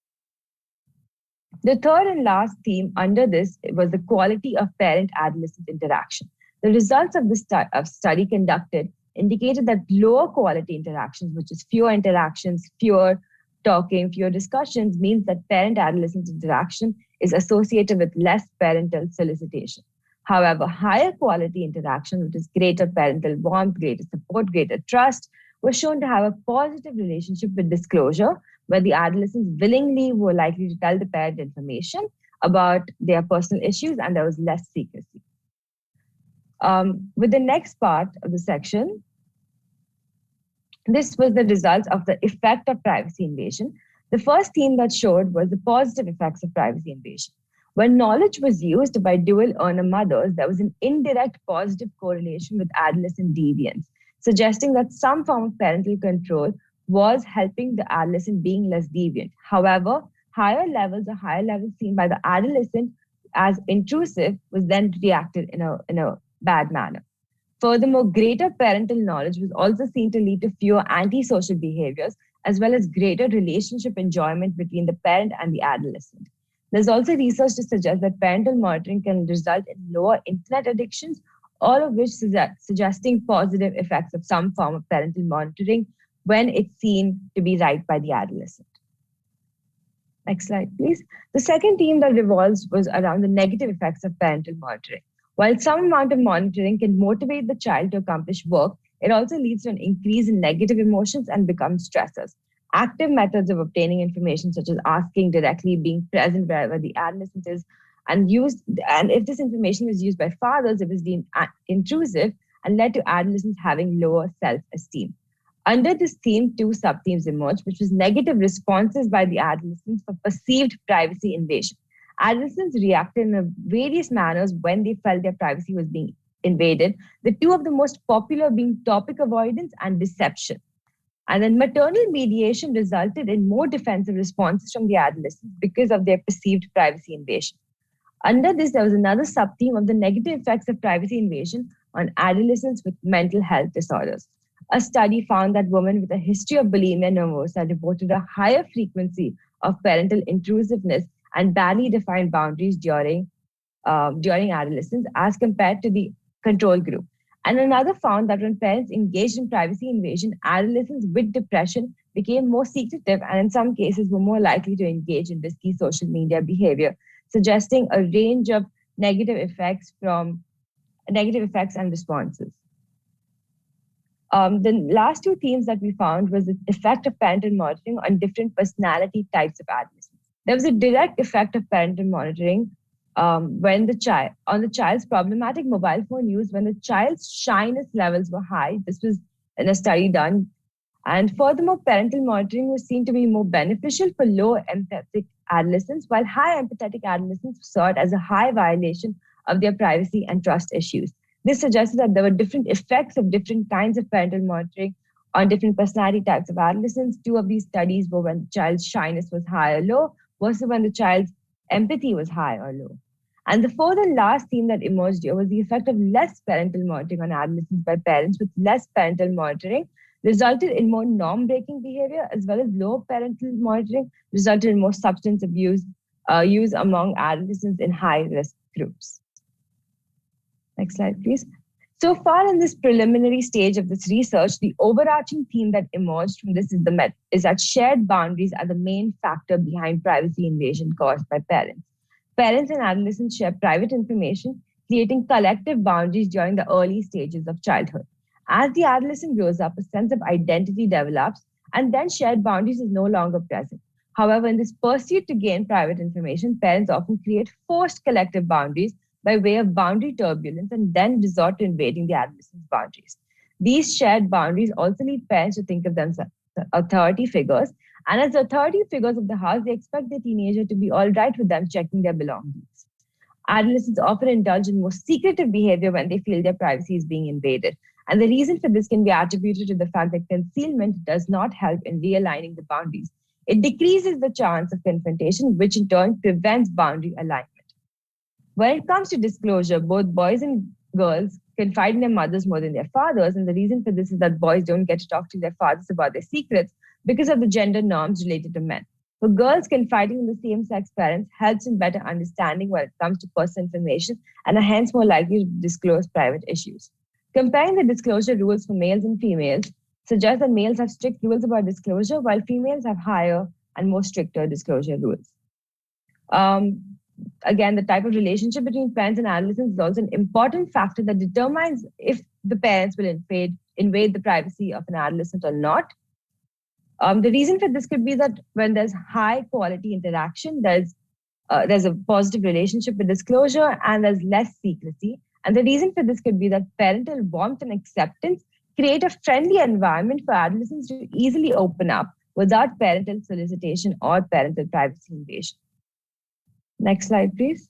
The third and last theme under this was the quality of parent-adolescent interaction. The results of this study conducted indicated that lower quality interactions, which is fewer interactions, fewer talking, fewer discussions, means that parent-adolescent interaction is associated with less parental solicitation. However, higher quality interaction, which is greater parental warmth, greater support, greater trust, was shown to have a positive relationship with disclosure, where the adolescents willingly were likely to tell the parent information about their personal issues, and there was less secrecy. With the next part of the section, this was the result of the effect of privacy invasion. The first theme that showed was the positive effects of privacy invasion. When knowledge was used by dual earner mothers, there was an indirect positive correlation with adolescent deviance, suggesting that some form of parental control was helping the adolescent being less deviant. However, higher levels seen by the adolescent as intrusive was then reacted in a bad manner. Furthermore, greater parental knowledge was also seen to lead to fewer antisocial behaviors, as well as greater relationship enjoyment between the parent and the adolescent. There's also research to suggest that parental monitoring can result in lower internet addictions, all of which suggesting positive effects of some form of parental monitoring when it's seen to be right by the adolescent. Next slide, please. The second theme that revolves was around the negative effects of parental monitoring. While some amount of monitoring can motivate the child to accomplish work, it also leads to an increase in negative emotions and becomes stressors. Active methods of obtaining information, such as asking directly, being present wherever the adolescent is, and if this information was used by fathers, it was deemed intrusive and led to adolescents having lower self-esteem. Under this theme, two sub-themes emerged, which was negative responses by the adolescents for perceived privacy invasion. Adolescents reacted in various manners when they felt their privacy was being invaded, the two of the most popular being topic avoidance and deception. And then maternal mediation resulted in more defensive responses from the adolescents because of their perceived privacy invasion. Under this, there was another sub-theme of the negative effects of privacy invasion on adolescents with mental health disorders. A study found that women with a history of bulimia nervosa reported a higher frequency of parental intrusiveness and badly defined boundaries during adolescence as compared to the control group. And another found that when parents engaged in privacy invasion, adolescents with depression became more secretive and in some cases were more likely to engage in risky social media behavior, suggesting a range of negative effects and responses. The last two themes that we found was the effect of parental monitoring on different personality types of adolescents. There was a direct effect of parental monitoring on the child's problematic mobile phone use when the child's shyness levels were high. This was in a study done. And furthermore, parental monitoring was seen to be more beneficial for low empathetic adolescents, while high empathetic adolescents saw it as a high violation of their privacy and trust issues. This suggested that there were different effects of different kinds of parental monitoring on different personality types of adolescents. Two of these studies were when the child's shyness was high or low, versus when the child's empathy was high or low. And the fourth and last theme that emerged here was the effect of less parental monitoring on adolescents by parents with less parental monitoring resulted in more norm-breaking behavior, as well as low parental monitoring resulted in more substance abuse use among adolescents in high-risk groups. Next slide, please. So far in this preliminary stage of this research, the overarching theme that emerged from this is that shared boundaries are the main factor behind privacy invasion caused by parents. Parents and adolescents share private information, creating collective boundaries during the early stages of childhood. As the adolescent grows up, a sense of identity develops, and then shared boundaries is no longer present. However, in this pursuit to gain private information, parents often create forced collective boundaries by way of boundary turbulence and then resort to invading the adolescent's boundaries. These shared boundaries also lead parents to think of themselves as authority figures, and as authority figures of the house, they expect their teenager to be all right with them checking their belongings. Adolescents often indulge in more secretive behavior when they feel their privacy is being invaded. And the reason for this can be attributed to the fact that concealment does not help in realigning the boundaries. It decreases the chance of confrontation, which in turn prevents boundary alignment. When it comes to disclosure, both boys and girls confide in their mothers more than their fathers. And the reason for this is that boys don't get to talk to their fathers about their secrets because of the gender norms related to men. For girls, confiding in the same-sex parents helps in better understanding when it comes to personal information and are hence more likely to disclose private issues. Comparing the disclosure rules for males and females suggests that males have strict rules about disclosure, while females have higher and more stricter disclosure rules. Again, the type of relationship between parents and adolescents is also an important factor that determines if the parents will invade the privacy of an adolescent or not. The reason for this could be that when there's high quality interaction, there's a positive relationship with disclosure and there's less secrecy. And the reason for this could be that parental warmth and acceptance create a friendly environment for adolescents to easily open up without parental solicitation or parental privacy invasion. Next slide, please.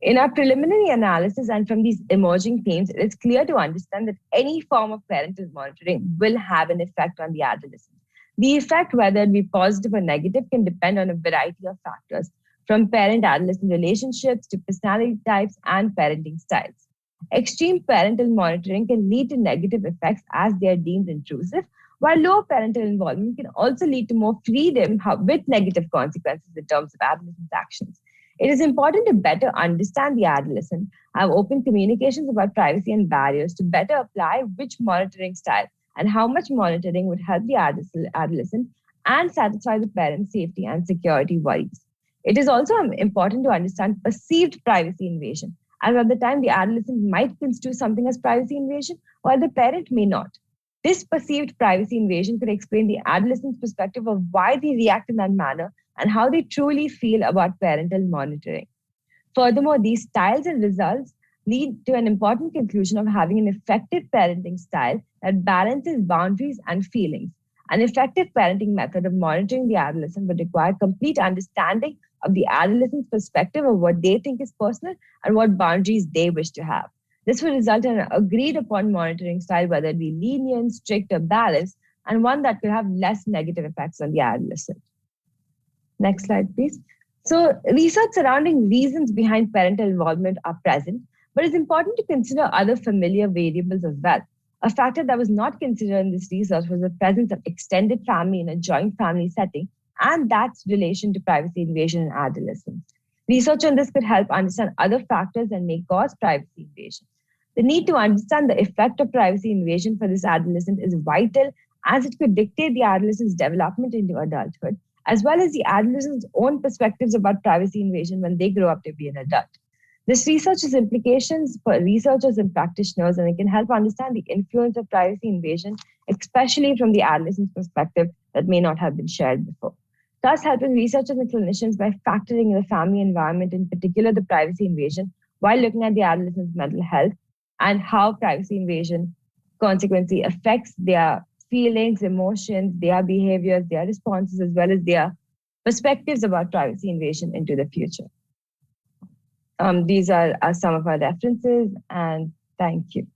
In our preliminary analysis and from these emerging themes, it is clear to understand that any form of parental monitoring will have an effect on the adolescent. The effect, whether it be positive or negative, can depend on a variety of factors, from parent-adolescent relationships to personality types and parenting styles. Extreme parental monitoring can lead to negative effects as they are deemed intrusive, while low parental involvement can also lead to more freedom with negative consequences in terms of adolescent actions. It is important to better understand the adolescent, have open communications about privacy and barriers to better apply which monitoring style and how much monitoring would help the adolescent and satisfy the parent's safety and security worries. It is also important to understand perceived privacy invasion, as at the time the adolescent might construe something as privacy invasion, while the parent may not. This perceived privacy invasion could explain the adolescent's perspective of why they react in that manner and how they truly feel about parental monitoring. Furthermore, these styles and results lead to an important conclusion of having an effective parenting style that balances boundaries and feelings. An effective parenting method of monitoring the adolescent would require complete understanding of the adolescent's perspective of what they think is personal and what boundaries they wish to have. This will result in an agreed upon monitoring style, whether it be lenient, strict, or balanced, and one that could have less negative effects on the adolescent. Next slide, please. So research surrounding reasons behind parental involvement are present, but it's important to consider other familiar variables as well. A factor that was not considered in this research was the presence of extended family in a joint family setting, and that's relation to privacy invasion in adolescents. Research on this could help understand other factors that may cause privacy invasion. The need to understand the effect of privacy invasion for this adolescent is vital, as it could dictate the adolescent's development into adulthood, as well as the adolescent's own perspectives about privacy invasion when they grow up to be an adult. This research has implications for researchers and practitioners, and it can help understand the influence of privacy invasion, especially from the adolescent's perspective that may not have been shared before. Thus, helping researchers and clinicians by factoring in the family environment, in particular the privacy invasion, while looking at the adolescent's mental health and how privacy invasion consequently affects their feelings, emotions, their behaviors, their responses, as well as their perspectives about privacy invasion into the future. These are some of our references, and thank you.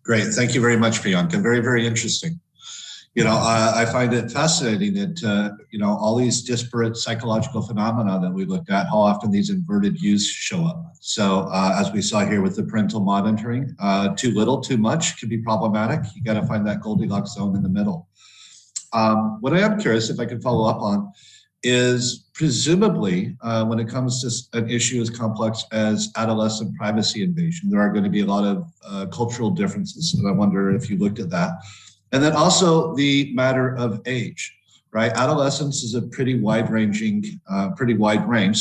Great, thank you very much, Priyanka. Very, very interesting. I find it fascinating that, all these disparate psychological phenomena that we looked at, how often these inverted views show up. So as we saw here with the parental monitoring, too little, too much can be problematic. You got to find that Goldilocks zone in the middle. What I am curious, if I could follow up on, is presumably when it comes to an issue as complex as adolescent privacy invasion, there are going to be a lot of cultural differences. And I wonder if you looked at that. And then also the matter of age, right? Adolescence is a pretty wide range.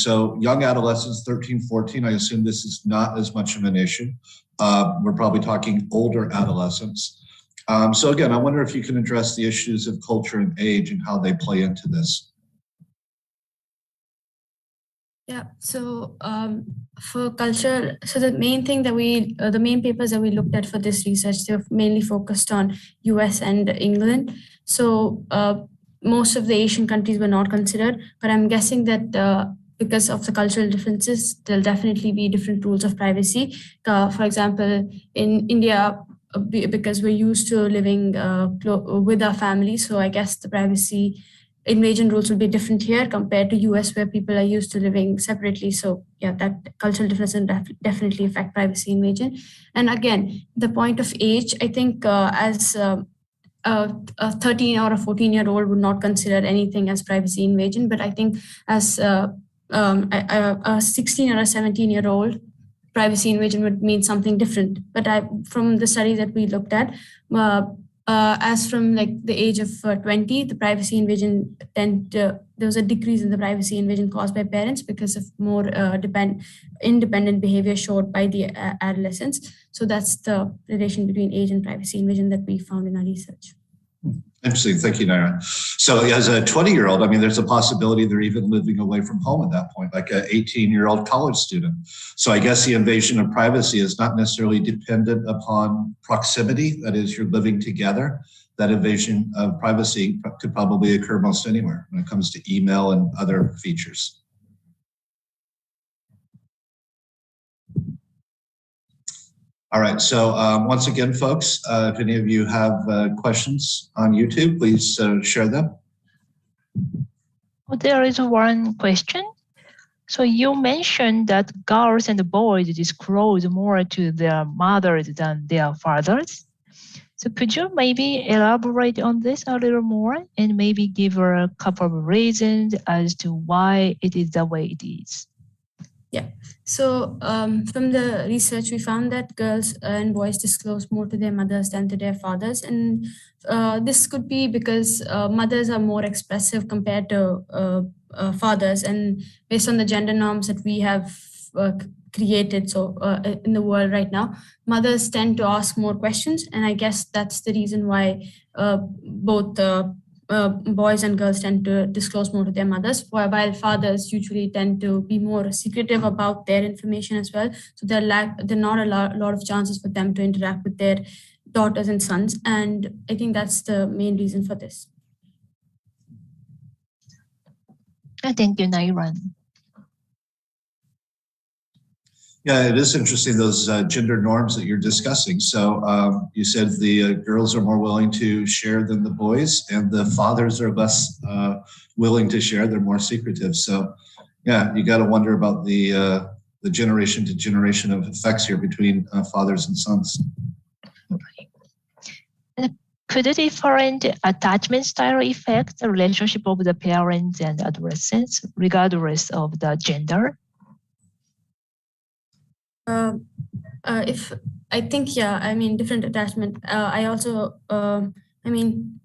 So young adolescents, 13, 14, I assume this is not as much of an issue. We're probably talking older adolescents. So again, I wonder if you can address the issues of culture and age and how they play into this. Yeah, so for culture, so the main thing that the main papers that we looked at for this research, they're mainly focused on US and England. So most of the Asian countries were not considered, but I'm guessing that because of the cultural differences, there'll definitely be different rules of privacy. For example, in India, because we're used to living with our family, so I guess the privacy invasion rules will be different here compared to US, where people are used to living separately. So yeah, that cultural difference will definitely affect privacy invasion. And again, the point of age, I think as a 13 or a 14-year-old would not consider anything as privacy invasion, but I think as a 16 or a 17-year-old, privacy invasion would mean something different. But from the study that we looked at, as from like the age of 20, the privacy invasion there was a decrease in the privacy invasion caused by parents because of more independent behavior showed by the adolescents. So that's the relation between age and privacy invasion that we found in our research. Interesting. Thank you, Naira. So as a 20-year-old, I mean, there's a possibility they're even living away from home at that point, like an 18-year-old college student. So I guess the invasion of privacy is not necessarily dependent upon proximity. That is, you're living together. That invasion of privacy could probably occur most anywhere when it comes to email and other features. All right, so once again, folks, if any of you have questions on YouTube, please share them. There is one question. So you mentioned that girls and boys disclose more to their mothers than their fathers. So could you maybe elaborate on this a little more and maybe give a couple of reasons as to why it is the way it is? Yeah, so from the research, we found that girls and boys disclose more to their mothers than to their fathers. And this could be because mothers are more expressive compared to fathers. And based on the gender norms that we have created in the world right now, mothers tend to ask more questions. And I guess that's the reason why both boys and girls tend to disclose more to their mothers, while fathers usually tend to be more secretive about their information as well. So there are not a lot of chances for them to interact with their daughters and sons. And I think that's the main reason for this. Thank you, Naira. Yeah, it is interesting, those gender norms that you're discussing. So you said the girls are more willing to share than the boys, and the fathers are less willing to share. They're more secretive. So yeah, you got to wonder about the generation to generation of effects here between fathers and sons. Could a different attachment style affect the relationship of the parents and adolescents, regardless of the gender? If I think, yeah, I mean, different attachment. I also, I mean,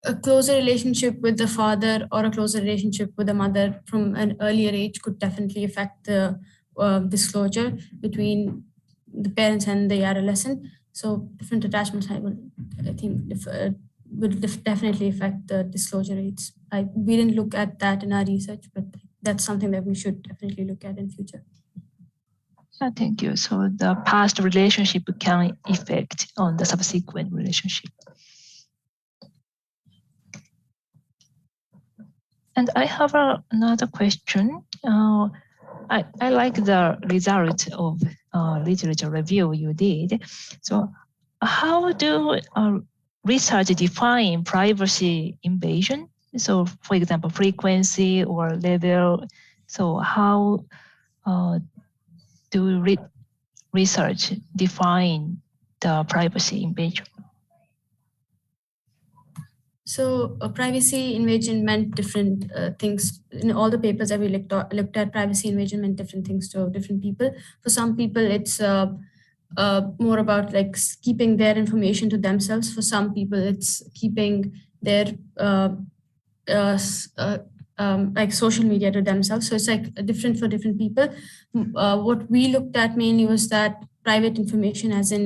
a closer relationship with the father or a closer relationship with the mother from an earlier age could definitely affect the disclosure between the parents and the adolescent. So different attachments, I think, would definitely affect the disclosure rates. We didn't look at that in our research, but that's something that we should definitely look at in future. Thank you. So the past relationship can affect on the subsequent relationship. And I have another question. I like the result of literature review you did. So how do research define privacy invasion? So for example, frequency or level. So how do research define the privacy invasion? So privacy invasion meant different things. In all the papers that we looked at, privacy invasion meant different things to different people. For some people, it's more about like keeping their information to themselves. For some people, it's keeping their like social media to themselves. So it's like different for different people. What we looked at mainly was that private information, as in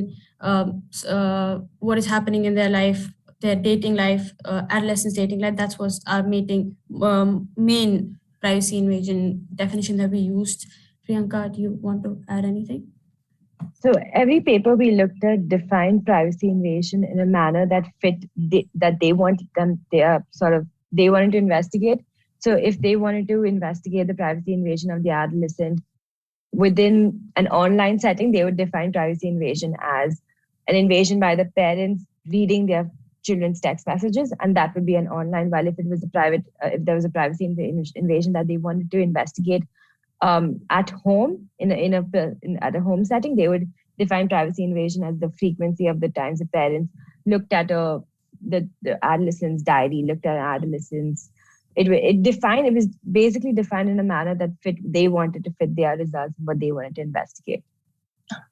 what is happening in their life, their dating life, adolescents' dating life. That was our main privacy invasion definition that we used. Priyanka, do you want to add anything? So every paper we looked at defined privacy invasion in a manner that fit that they wanted they wanted to investigate. So if they wanted to investigate the privacy invasion of the adolescent within an online setting, they would define privacy invasion as an invasion by the parents reading their children's text messages, and that would be an online. While if it was if there was a privacy invasion that they wanted to investigate at home at a home setting, they would define privacy invasion as the frequency of the times the parents looked at the adolescent's diary, looked at adolescents. It was basically defined in a manner that they wanted to fit their results and what they wanted to investigate.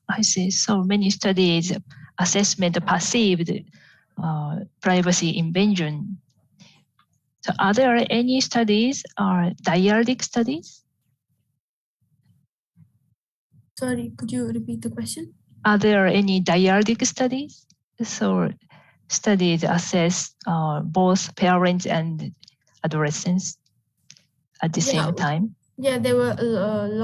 I see. So many studies assessment perceived privacy invasion. So are there any studies or dyadic studies? Sorry, could you repeat the question? Are there any dyadic studies? So studies assess both parents and adolescents at the same time? Yeah, there were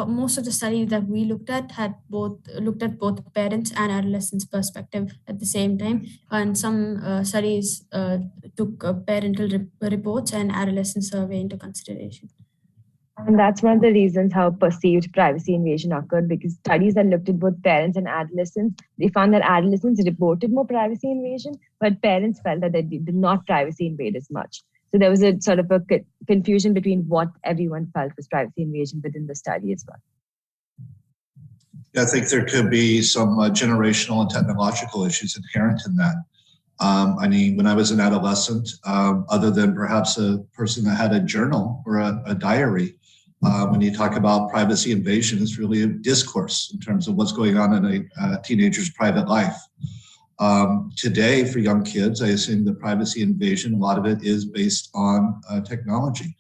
most of the studies that we looked at looked at both parents and adolescents' perspective at the same time, and some studies took parental reports and adolescent survey into consideration. And that's one of the reasons how perceived privacy invasion occurred, because studies that looked at both parents and adolescents, they found that adolescents reported more privacy invasion, but parents felt that they did not privacy invade as much. So there was a sort of a confusion between what everyone felt was privacy invasion within the study as well. Yeah, I think there could be some generational and technological issues inherent in that. I mean, when I was an adolescent, other than perhaps a person that had a journal or a diary, when you talk about privacy invasion, it's really a discourse in terms of what's going on in a teenager's private life. Today, for young kids, I assume the privacy invasion, a lot of it is based on technology.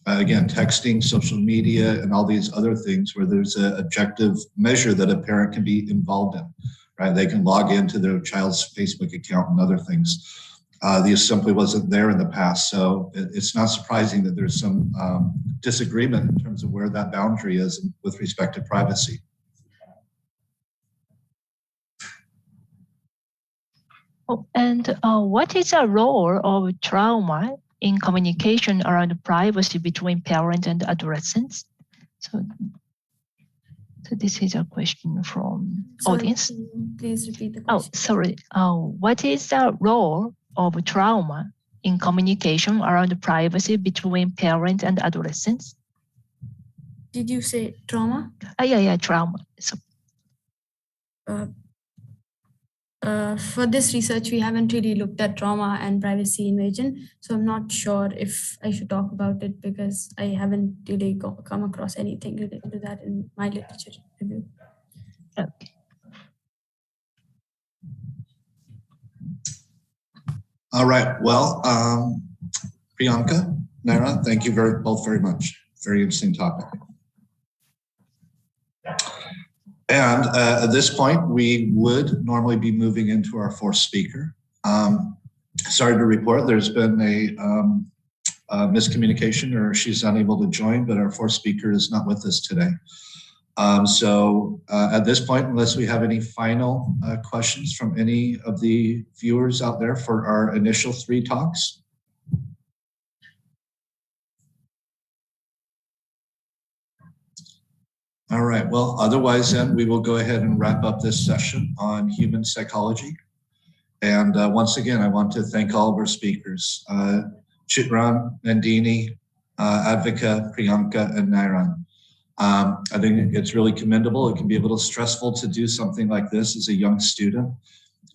Again, texting, social media, and all these other things where there's an objective measure that a parent can be involved in, right? They can log into their child's Facebook account and other things. This simply wasn't there in the past. So it's not surprising that there's some disagreement in terms of where that boundary is with respect to privacy. Oh, and what is the role of trauma in communication around privacy between parents and adolescents? So this is a question from audience. Please repeat the question. Oh, sorry. What is the role of trauma in communication around privacy between parents and adolescents? Did you say trauma? Yeah, trauma. So, for this research, we haven't really looked at trauma and privacy invasion, so I'm not sure if I should talk about it because I haven't really come across anything related to that in my literature review. Okay. All right. Well, Priyanka, Nara, thank you both very much. Very interesting topic. And at this point, we would normally be moving into our fourth speaker. Sorry to report, there's been a miscommunication, or she's unable to join, but our fourth speaker is not with us today. So at this point, unless we have any final questions from any of the viewers out there for our initial three talks. All right, well, otherwise then we will go ahead and wrap up this session on human psychology. And once again, I want to thank all of our speakers, Chitran, Nandini, Advika, Priyanka, and Nairan. I think it's really commendable. It can be a little stressful to do something like this as a young student.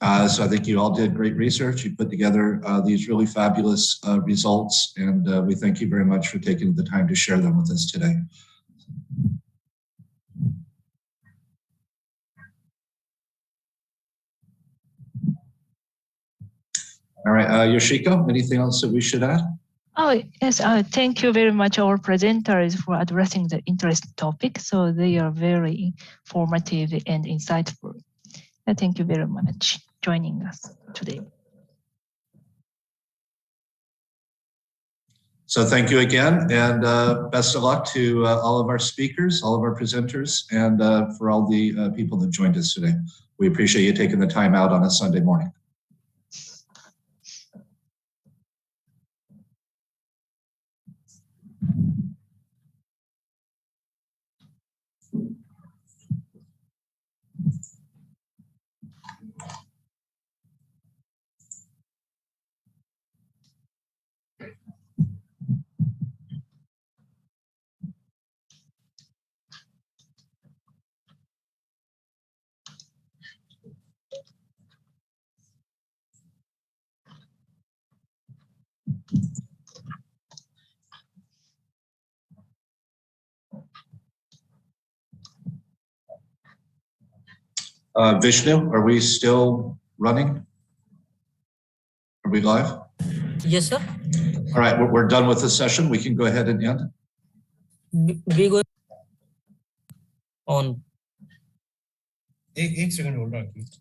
So I think you all did great research. You put together these really fabulous results, and we thank you very much for taking the time to share them with us today. All right, Yoshiko, anything else that we should add? Oh, yes, thank you very much, our presenters, for addressing the interesting topic. So they are very informative and insightful. Thank you very much joining us today. So thank you again, and best of luck to all of our speakers, all of our presenters, and for all the people that joined us today. We appreciate you taking the time out on a Sunday morning. Vishnu, are we still running? Are we live? Yes, sir. All right, we're done with the session. We can go ahead and end. We go on. एक second hold on, please.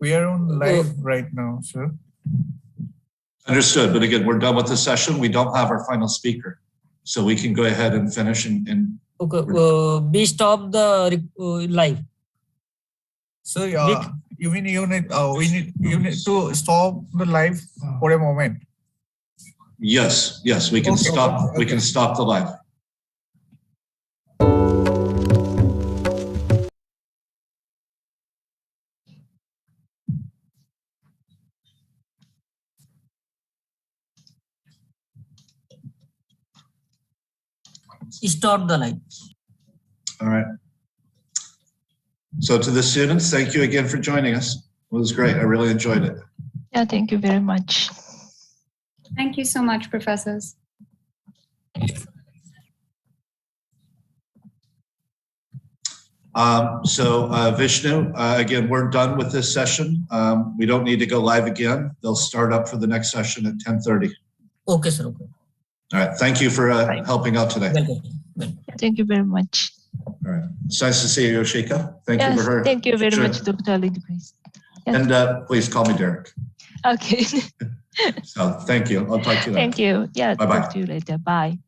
We are on live right now, sir. Understood, but again, we're done with the session. We don't have our final speaker, so we can go ahead and finish and Okay, we stop the live. So you mean you need to stop the live for a moment? Yes, we can stop. We can stop the live. Stop the live. All right. So to the students, thank you again for joining us. It was great. I really enjoyed it. Yeah, thank you very much. Thank you so much, professors. Vishnu, again, we're done with this session. We don't need to go live again. They'll start up for the next session at 10:30. Okay, sir. Okay. All right. Thank you for helping out today. Welcome. Thank you very much. All right. It's nice to see you, Yoshika. Thank you for her. Thank you very much, Dr. Lindquist. Yes. And please call me Derek. Okay. So thank you. I'll talk to you later. Thank you. Yeah, Bye-bye. talk to you later. Bye.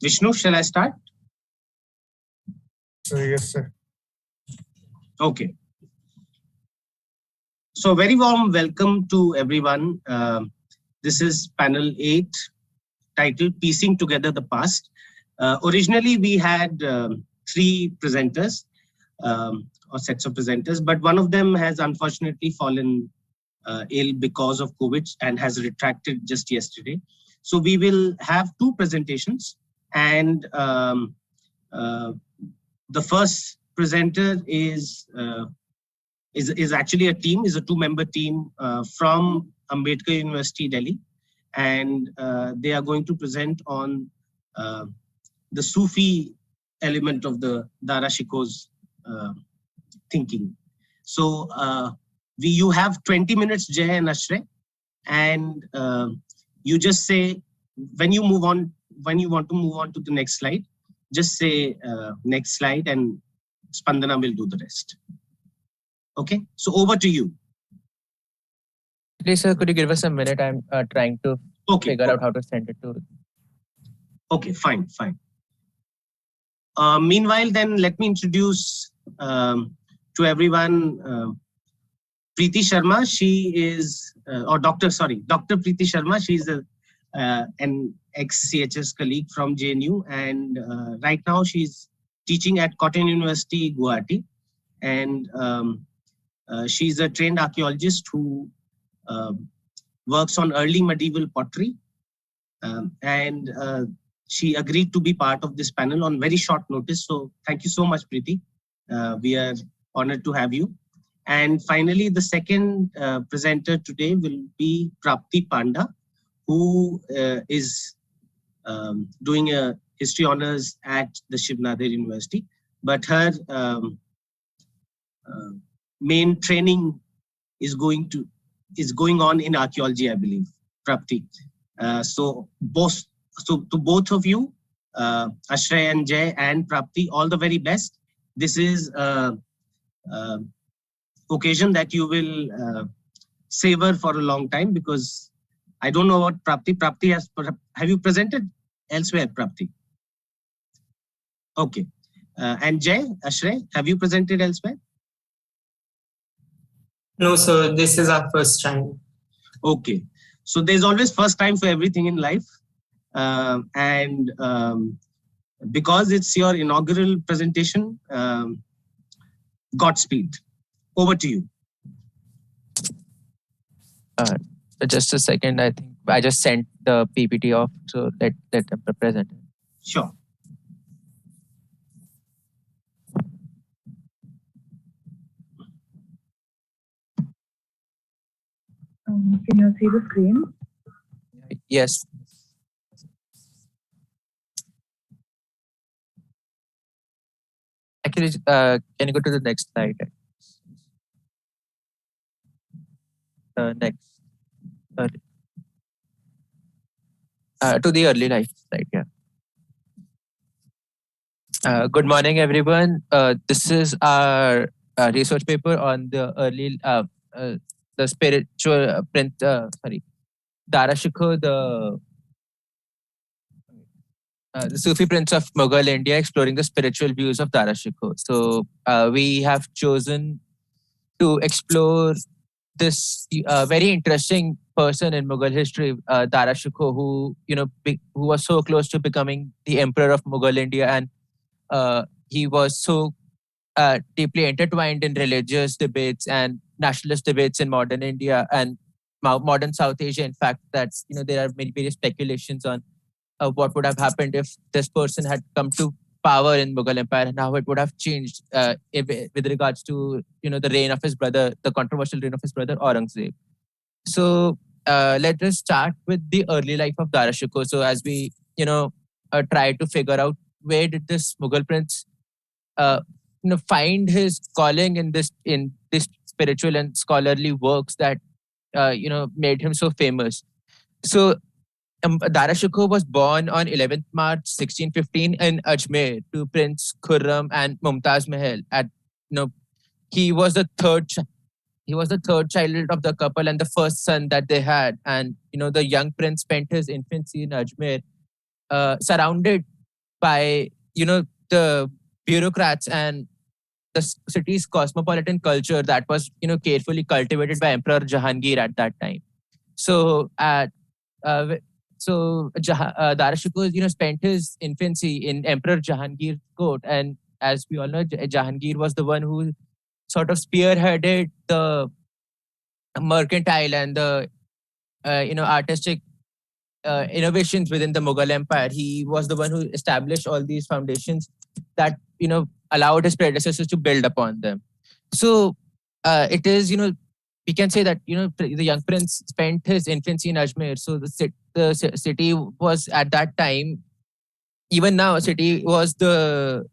Vishnu, shall I start? Yes, sir. Okay. So very warm welcome to everyone. This is panel 8, titled Piecing Together the Past. Originally, we had 3 presenters or sets of presenters, but one of them has unfortunately fallen ill because of COVID and has retracted just yesterday. So we will have 2 presentations, and the first presenter is actually a 2-member team from Ambedkar University, Delhi, and they are going to present on the Sufi element of the Dara Shikoh's thinking. So you have 20 minutes, Jay and Ashray, and you just say when you want to move on to the next slide, just say next slide, and Spandana will do the rest. Okay, so over to you. Please, sir, could you give us a minute? I'm trying to figure out how to send it to. Okay, fine. Meanwhile, then let me introduce to everyone Preeti Sharma. She is, Dr. Preeti Sharma. She's an ex-CHS colleague from JNU, and right now she's teaching at Cotton University, Guwahati, and she's a trained archaeologist who works on early medieval pottery, and she agreed to be part of this panel on very short notice. So thank you so much, Preeti. We are honored to have you. And finally, the second presenter today will be Prapti Panda, who is doing a history honors at the Shiv Nadir University. But her main training is going on in archaeology, I believe, Prapti. So to both of you, Ashray and Jay and Prapti, all the very best. This is occasion that you will savor for a long time, because I don't know what Prapti has. Have you presented elsewhere, Prapti? Okay. And Jay, Ashray, have you presented elsewhere? No, sir, this is our first time. Okay. So there's always first time for everything in life. And because it's your inaugural presentation, Godspeed. Over to you. Just a second. I think I just sent the PPT off, so let them present. Sure. Can you see the screen? Yes. Actually, can you go to the next slide? Next. To the early life slide, yeah. Good morning, everyone. This is our research paper on the early, the spiritual print, Dara Shikoh, the Sufi prince of Mughal India, exploring the spiritual views of Dara Shikoh. So we have chosen to explore this very interesting person in Mughal history, Dara Shikoh, who who was so close to becoming the emperor of Mughal India, and he was so deeply intertwined in religious debates and nationalist debates in modern India and modern South Asia. In fact, that there are many various speculations on what would have happened if this person had come to power in Mughal Empire, and how it would have changed with regards to the reign of his brother, the controversial reign of his brother Aurangzeb. So let us start with the early life of Dara Shikoh. So as we try to figure out where did this Mughal prince find his calling in this spiritual and scholarly works that made him so famous. So Dara Shikoh was born on 11th March 1615 in Ajmer to Prince Khurram and Mumtaz Mahal. He was the third child of the couple and the first son that they had. And the young prince spent his infancy in Ajmer, surrounded by the bureaucrats and the city's cosmopolitan culture that was carefully cultivated by Emperor Jahangir at that time. So Dara Shikoh spent his infancy in Emperor Jahangir's court, and as we all know, Jahangir was the one who sort of spearheaded the mercantile and the artistic innovations within the Mughal Empire. He was the one who established all these foundations that allowed his predecessors to build upon them. So it is we can say that the young prince spent his infancy in Ajmer. So the city was at that time, even now, city was the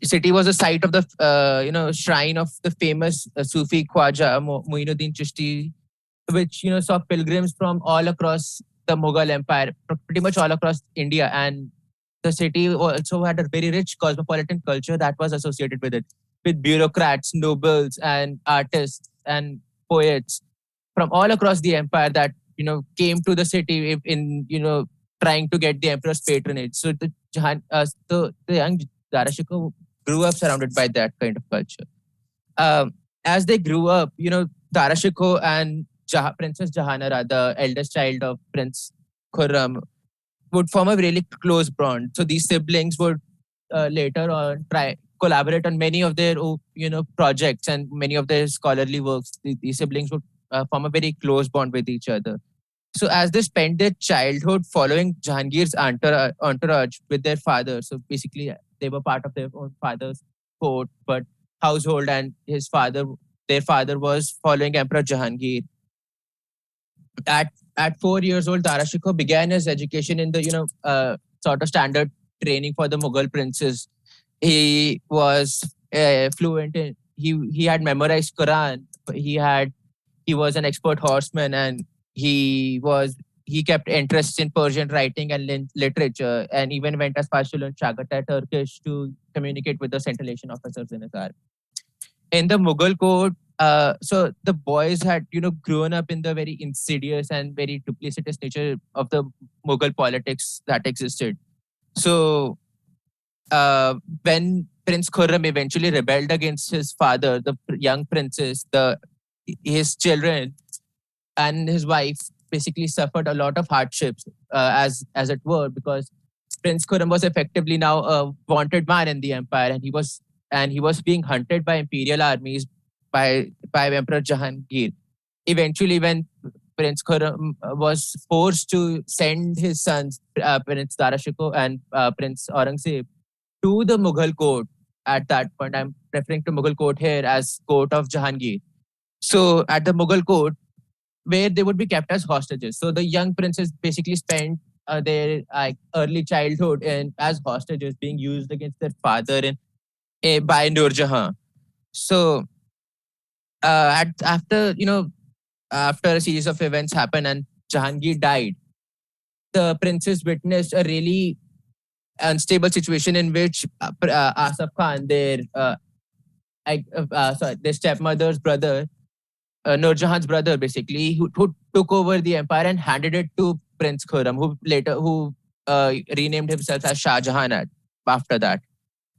site of the shrine of the famous Sufi Khwaja Muinuddin Chishti, which saw pilgrims from all across the Mughal Empire, pretty much all across India. And the city also had a very rich cosmopolitan culture that was associated with it, with bureaucrats, nobles, and artists and poets from all across the empire that came to the city in trying to get the emperor's patronage. So the young Dara Shikoh grew up surrounded by that kind of culture. As they grew up, Dara Shikoh and Princess Jahanara, the eldest child of Prince Khurram, would form a really close bond. So these siblings would later on collaborate on many of their projects and many of their scholarly works. These siblings would form a very close bond with each other. So as they spent their childhood following Jahangir's entourage with their father, so basically they were part of their own father's court, but household, and their father was following Emperor Jahangir. At 4 years old, Dara Shikoh began his education in the sort of standard training for the Mughal princes. He was fluent in. He had memorized Quran. He was an expert horseman, and he kept interest in Persian writing and literature, and even went as far as to learn Chagatai Turkish to communicate with the Central Asian officers in his army. In the Mughal court, so the boys had grown up in the very insidious and very duplicitous nature of the Mughal politics that existed. So when Prince Khurram eventually rebelled against his father, the young princes, his children and his wife basically suffered a lot of hardships, as it were, because Prince Khurram was effectively now a wanted man in the empire, and he was being hunted by imperial armies by Emperor Jahangir. Eventually, when Prince Khurram was forced to send his sons, Prince Dara Shikoh and Prince Aurangzeb, to the Mughal court. At that point, I'm referring to Mughal court here as court of Jahangir. So at the Mughal court, where they would be kept as hostages. So the young princes basically spent their early childhood as hostages, being used against their father by Nur Jahan. So after a series of events happened and Jahangir died, the princes witnessed a really unstable situation in which Asaf Khan, their stepmother's brother, Nur Jahan's brother, basically, who took over the empire and handed it to Prince Khurram, who renamed himself as Shah Jahan after that.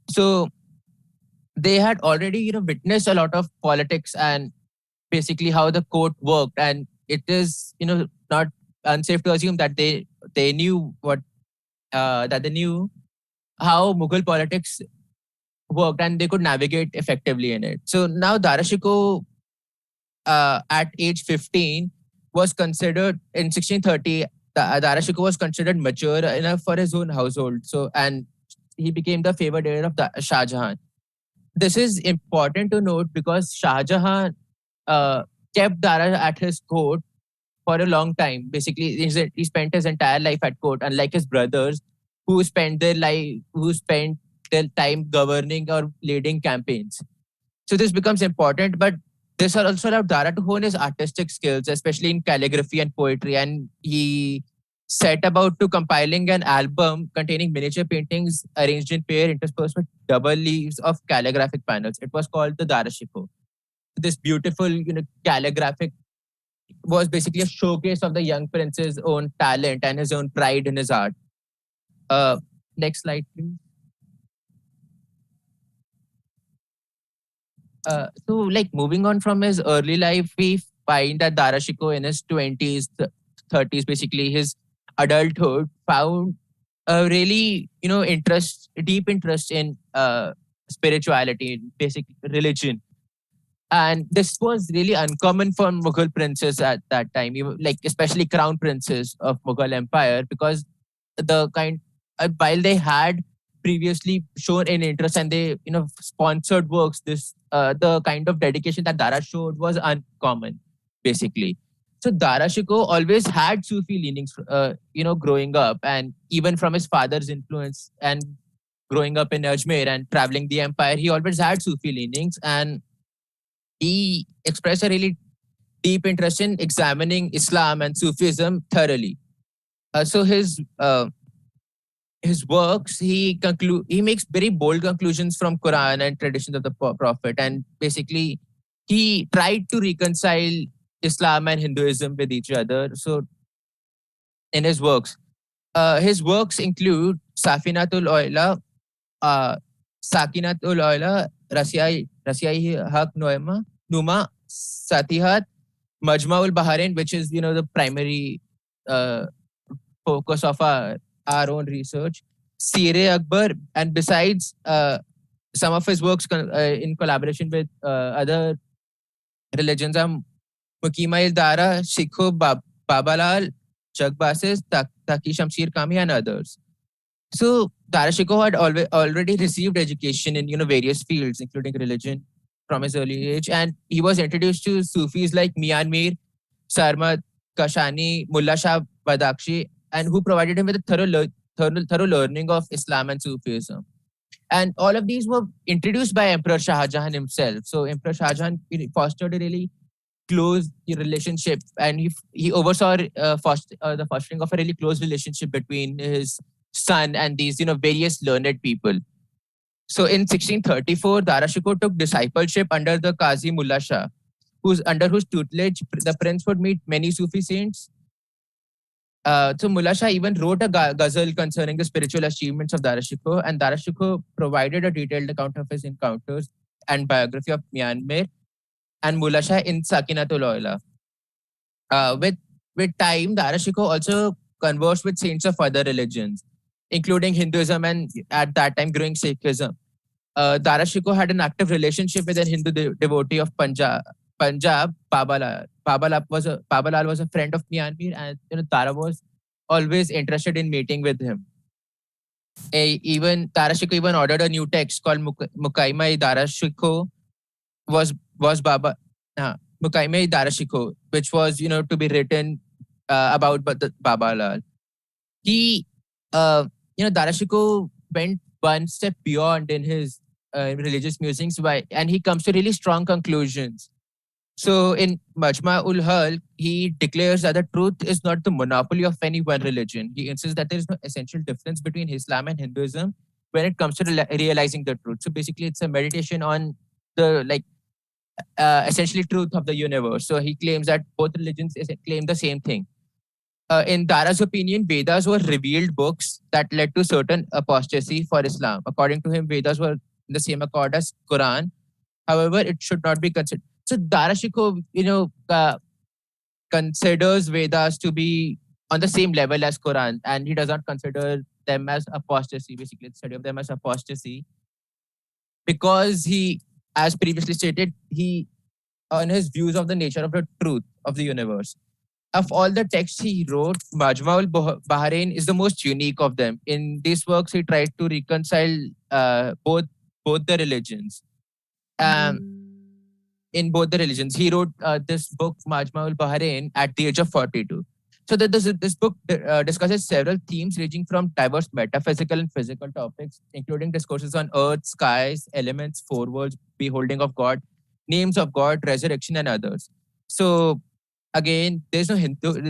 So they had already witnessed a lot of politics and basically how the court worked, and it is not unsafe to assume that they knew how Mughal politics worked and they could navigate effectively in it. So now Dara Shikoh, at age 15, was considered in 1630. Dara Shikoh was considered mature enough for his own household. So, and he became the favored heir of Shah Jahan. This is important to note because Shah Jahan kept Dara at his court for a long time. Basically, he spent his entire life at court, unlike his brothers who spent their time governing or leading campaigns. So this becomes important, but this also allowed Dara to hone his artistic skills, especially in calligraphy and poetry. And he set about to compiling an album containing miniature paintings arranged in pair interspersed with double leaves of calligraphic panels. It was called the Dara Shikoh. This beautiful, calligraphic was basically a showcase of the young prince's own talent and his own pride in his art. Next slide, please. So, like, moving on from his early life, we find that Dara Shikoh in his 20s, 30s, basically his adulthood, found a really, deep interest in spirituality, basic religion. And this was really uncommon for Mughal princes at that time, especially crown princes of Mughal Empire, because while they had previously shown an interest and they sponsored works, the kind of dedication that Dara showed was uncommon, basically. So Dara Shikoh always had Sufi leanings, growing up, and even from his father's influence and growing up in Ajmer and traveling the empire, he always had Sufi leanings, and he expressed a really deep interest in examining Islam and Sufism thoroughly. So his works, he makes very bold conclusions from Quran and traditions of the Prophet, and basically he tried to reconcile Islam and Hinduism with each other. So in his works include Safinatul Oila, Sakinatul Oila, Rasiyai Haq Numa, Satihat, Majmaul Bahrain, which is the primary focus of our own research, Sire Akbar, and besides some of his works in collaboration with other religions are Mukima Dara Shikoh, Babalal, Jagbasis, Taki Shamsir Kami, and others. So Dara Shikoh had already received education in various fields, including religion, from his early age, and he was introduced to Sufis like Mian Mir, Sarmad Kashani, Mullah Shah Badakshi, and who provided him with a thorough learning of Islam and Sufism. And all of these were introduced by Emperor Shah Jahan himself. So Emperor Shah Jahan fostered a really close relationship, and he oversaw the fostering of a really close relationship between his son and these various learned people. So in 1634, Dara Shikoh took discipleship under the Qazi Mullah Shah, under whose tutelage the prince would meet many Sufi saints. So Mullah Shah even wrote a ghazal concerning the spiritual achievements of Dara Shikoh, and Dara Shikoh provided a detailed account of his encounters and biography of Myanmar and Mullah Shah in Sakinatul Oila. With time, Dara Shikoh also conversed with saints of other religions, including Hinduism and at that time growing Sikhism. Dara Shikoh had an active relationship with a Hindu devotee of Punjab, Babalal. Babalal was a friend of Myanmar, and Dara was always interested in meeting with him. Dara Shikoh even ordered a new text called Mukaima Dara Shikoh, Mukaima Dara Shikoh, which was to be written about Babalal. Dara Shikoh went one step beyond in his religious musings, and he comes to really strong conclusions. So in Majma-ul Halq, he declares that the truth is not the monopoly of any one religion. He insists that there is no essential difference between Islam and Hinduism when it comes to realizing the truth. So basically, it's a meditation on the essentially truth of the universe. So he claims that both religions claim the same thing. In Dara's opinion, Vedas were revealed books that led to certain apostasy for Islam. According to him, Vedas were in the same accord as Quran. However, it should not be considered. So Dara Shikoh, considers Vedas to be on the same level as Quran, and he does not consider them as apostasy. Basically, the study of them as apostasy, because he, as previously stated, on his views of the nature of the truth of the universe. Of all the texts he wrote, Majmaul Bahrain is the most unique of them. In these works, he tried to reconcile both the religions. in both the religions. He wrote this book, Majma Bahrain, at the age of 42. So that this book discusses several themes ranging from diverse metaphysical and physical topics, including discourses on earth, skies, elements, four worlds, beholding of God, names of God, resurrection, and others. So again, there's no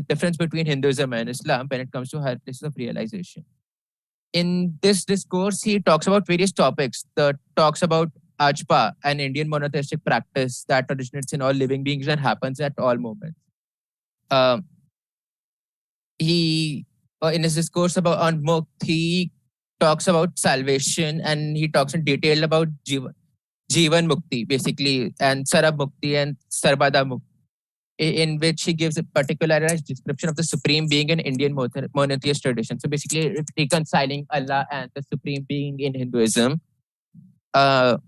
difference between Hinduism and Islam when it comes to higher places of realization. In this discourse, he talks about various topics. The talks about Ajpa, an Indian monotheistic practice that originates in all living beings and happens at all moments. He, in his discourse on Mukti, he talks about salvation, and he talks in detail about Jivan Mukti, basically, and Sarab Mukti and Sarvada Mukti, in which he gives a particularized description of the Supreme Being in Indian monotheist tradition. So basically reconciling Allah and the Supreme Being in Hinduism. And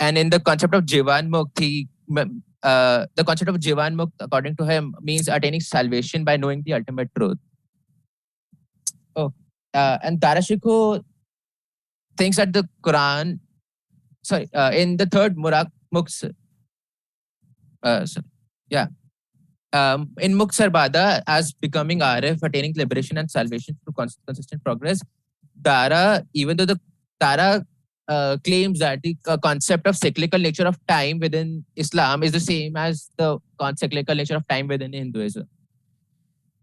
in the concept of Jivan Mukti, the concept of Jivan Mukt, according to him, means attaining salvation by knowing the ultimate truth. And Dara Shikoh thinks that the Quran, in the third Mukt, in Mukt Sarbada, as becoming Arif, attaining liberation and salvation through consistent progress, even though Dara claims that the concept of cyclical nature of time within Islam is the same as the cyclical nature of time within Hinduism.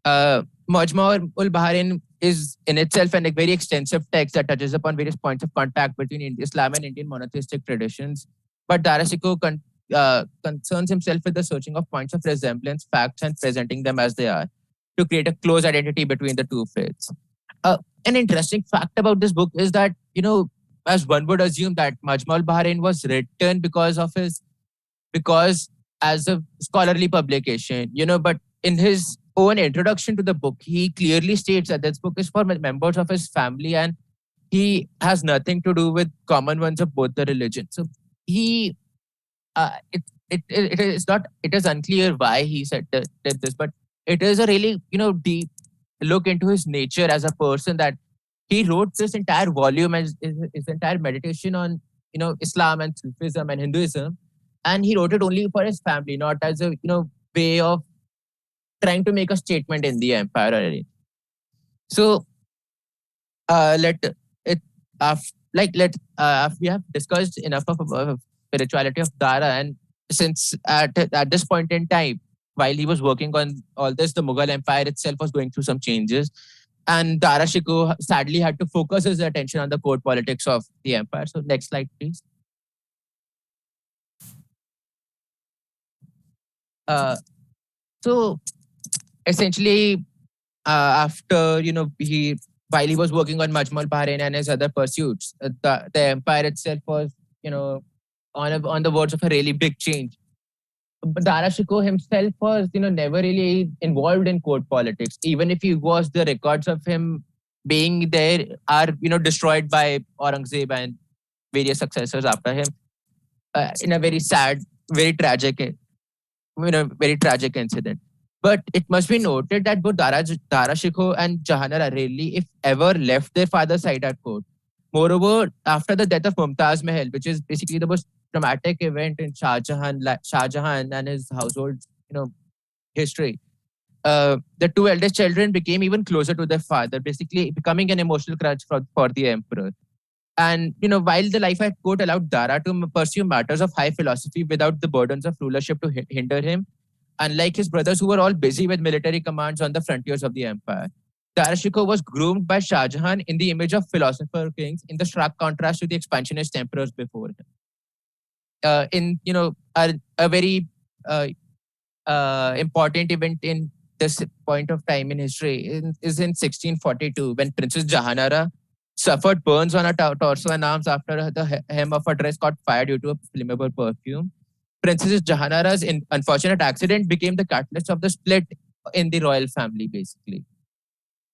Majma-ul-Bahrain is in itself a very extensive text that touches upon various points of contact between Islam and Indian monotheistic traditions. But Dara Shikoh concerns himself with the searching of points of resemblance, facts, and presenting them as they are to create a close identity between the two faiths. An interesting fact about this book is that, as one would assume, that Majma al-Bahrain was written because as a scholarly publication, but in his own introduction to the book, he clearly states that this book is for members of his family and he has nothing to do with common ones of both the religions. So it is unclear why he did this, but it is a really deep look into his nature as a person, that he wrote this entire volume as his entire meditation on Islam and Sufism and Hinduism, and he wrote it only for his family, not as a way of trying to make a statement in the empire or anything. So we have discussed enough of spirituality of Dara, and since at this point in time, while he was working on all this, the Mughal Empire itself was going through some changes, and Dara Shikoh sadly had to focus his attention on the court politics of the empire. So next slide, please. So essentially, after while he was working on Majma al-Bahrain and his other pursuits, the empire itself was on the verge of a really big change. But Dara Shikoh himself was never really involved in court politics. Even if he was, the records of him being there are destroyed by Aurangzeb and various successors after him in a very sad, very tragic incident. But it must be noted that both Dara Shikoh and Jahanara really, if ever, left their father's side at court. Moreover, after the death of Mumtaz Mahal, which is basically the most dramatic event in Shah Jahan and his household, history, the two eldest children became even closer to their father, basically becoming an emotional crutch for the emperor. And while the life at court allowed Dara to pursue matters of high philosophy without the burdens of rulership to hinder him, unlike his brothers who were all busy with military commands on the frontiers of the empire, Dara Shikoh was groomed by Shah Jahan in the image of philosopher kings, in the stark contrast to the expansionist emperors before him. A very important event in this point of time in history is in 1642, when Princess Jahanara suffered burns on her torso and arms after the hem of her dress caught fire due to a flammable perfume. Princess Jahanara's unfortunate accident became the catalyst of the split in the royal family, basically.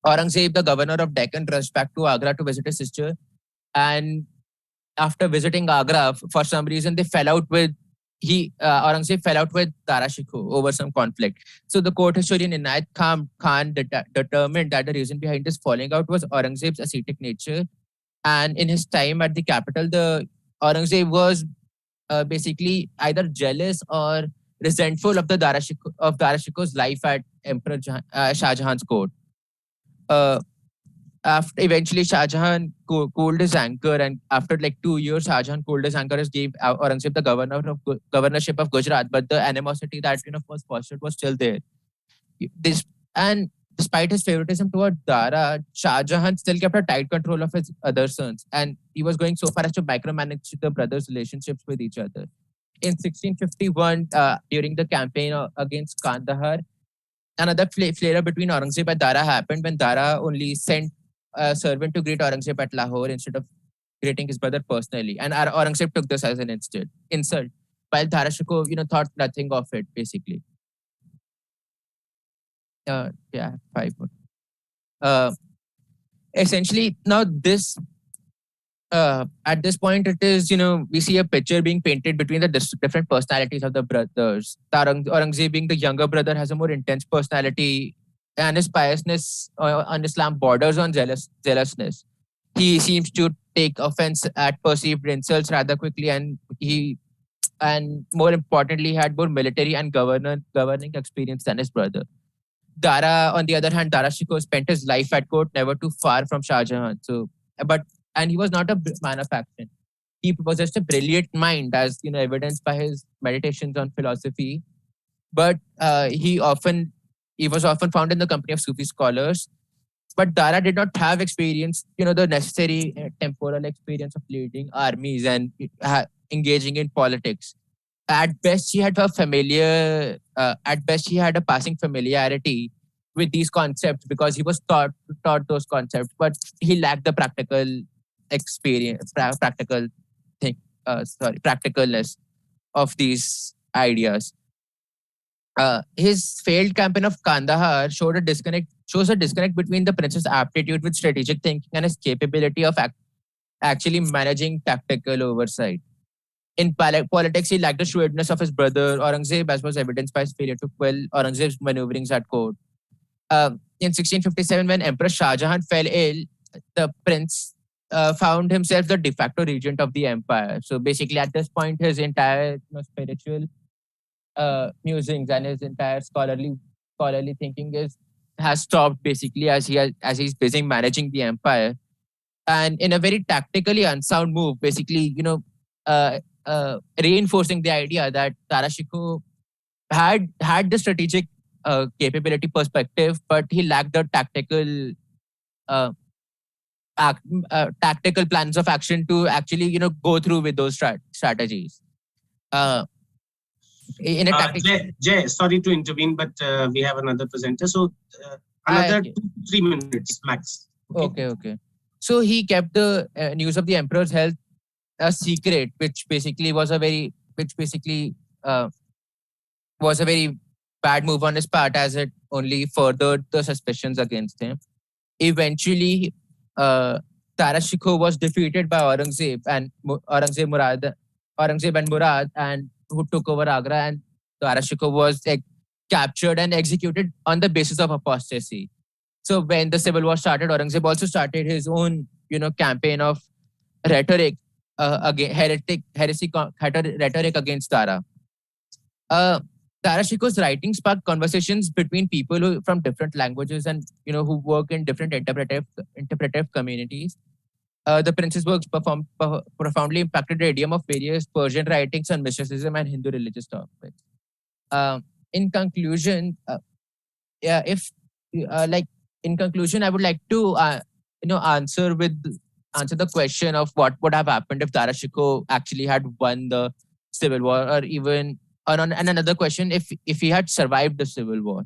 Aurangzeb, the governor of Deccan, rushed back to Agra to visit his sister. And after visiting Agra, for some reason, Aurangzeb fell out with Dara Shikoh over some conflict. So the court historian Inayat Khan determined that the reason behind this falling out was Aurangzeb's ascetic nature. And in his time at the capital, Aurangzeb was basically either jealous or resentful of the Dara Shikoh's life at Emperor Shah Jahan's court. After eventually Shah Jahan cooled his anger, and after like 2 years, Shah Jahan cooled his anger and gave Aurangzeb the governorship of Gujarat. But the animosity that was fostered was still there. Despite his favoritism toward Dara, Shah Jahan still kept a tight control of his other sons, and he was going so far as to micromanage the brothers' relationships with each other. In 1651, during the campaign against Kandahar, another flare-up between Aurangzeb and Dara happened when Dara only sent a servant to greet Aurangzeb at Lahore instead of greeting his brother personally. And Aurangzeb took this as an insult, while Dara Shikoh, thought nothing of it, basically. Yeah, 5 more. Essentially, now this, at this point, it is, we see a picture being painted between the different personalities of the brothers. Aurangzeb, being the younger brother, has a more intense personality, and his piousness on Islam borders on zealousness. He seems to take offense at perceived insults rather quickly, and more importantly, had more military and governing experience than his brother. Dara, on the other hand, Dara Shikoh spent his life at court, never too far from Shah Jahan. And he was not a man of action. He possessed a brilliant mind, as evidenced by his meditations on philosophy. But he was often found in the company of Sufi scholars. But Dara did not have experience, the necessary temporal experience of leading armies and engaging in politics. At best, he had a passing familiarity with these concepts because he was taught those concepts, but he lacked the practical experience, practicalness of these ideas. His failed campaign of Kandahar shows a disconnect between the prince's aptitude with strategic thinking and his capability of actually managing tactical oversight. In politics, he lacked the shrewdness of his brother Aurangzeb, as was evidenced by his failure to quell Aurangzeb's maneuverings at court. In 1657, when Emperor Shah Jahan fell ill, the prince found himself the de facto regent of the empire. So basically, at this point, his entire spiritual musings and his entire scholarly thinking has stopped, basically, as he's busy managing the empire. And in a very tactically unsound move, basically, reinforcing the idea that Dara Shikoh had the strategic capability perspective, but he lacked the tactical plans of action to actually go through with those strategies. In a Jay, sorry to intervene, but we have another presenter, so another 2-3 minutes max. Okay. So he kept the news of the emperor's health a secret, which basically was a very bad move on his part, as it only furthered the suspicions against him. Eventually, Dara Shikoh was defeated by Aurangzeb and Murad, and who took over Agra, and Dara Shikoh was captured and executed on the basis of apostasy. So when the civil war started, Aurangzeb also started his own campaign of rhetoric rhetoric against Dara. Dara Shikoh's writing sparked conversations between people from different languages and who work in different interpretive communities. The prince's works profoundly impacted the idiom of various Persian writings on mysticism and Hindu religious topics. In conclusion, I would like to answer the question of what would have happened if Dara Shikoh actually had won the civil war, or even and another question, if he had survived the civil war.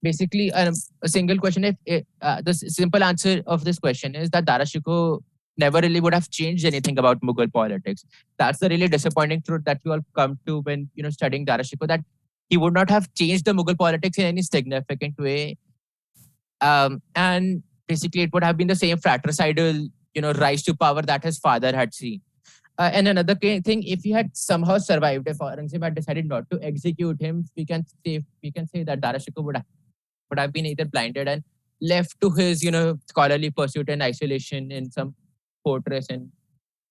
Basically, a single question. The simple answer of this question is that Dara Shikoh never really would have changed anything about Mughal politics. That's the really disappointing truth that you all come to when studying Dara Shikoh, that he would not have changed the Mughal politics in any significant way. And basically, it would have been the same fratricidal, rise to power that his father had seen. And another thing, if he had somehow survived, if Aurangzeb had decided not to execute him, we can say that Dara Shikoh would have been either blinded and left to his, scholarly pursuit and isolation in some fortress in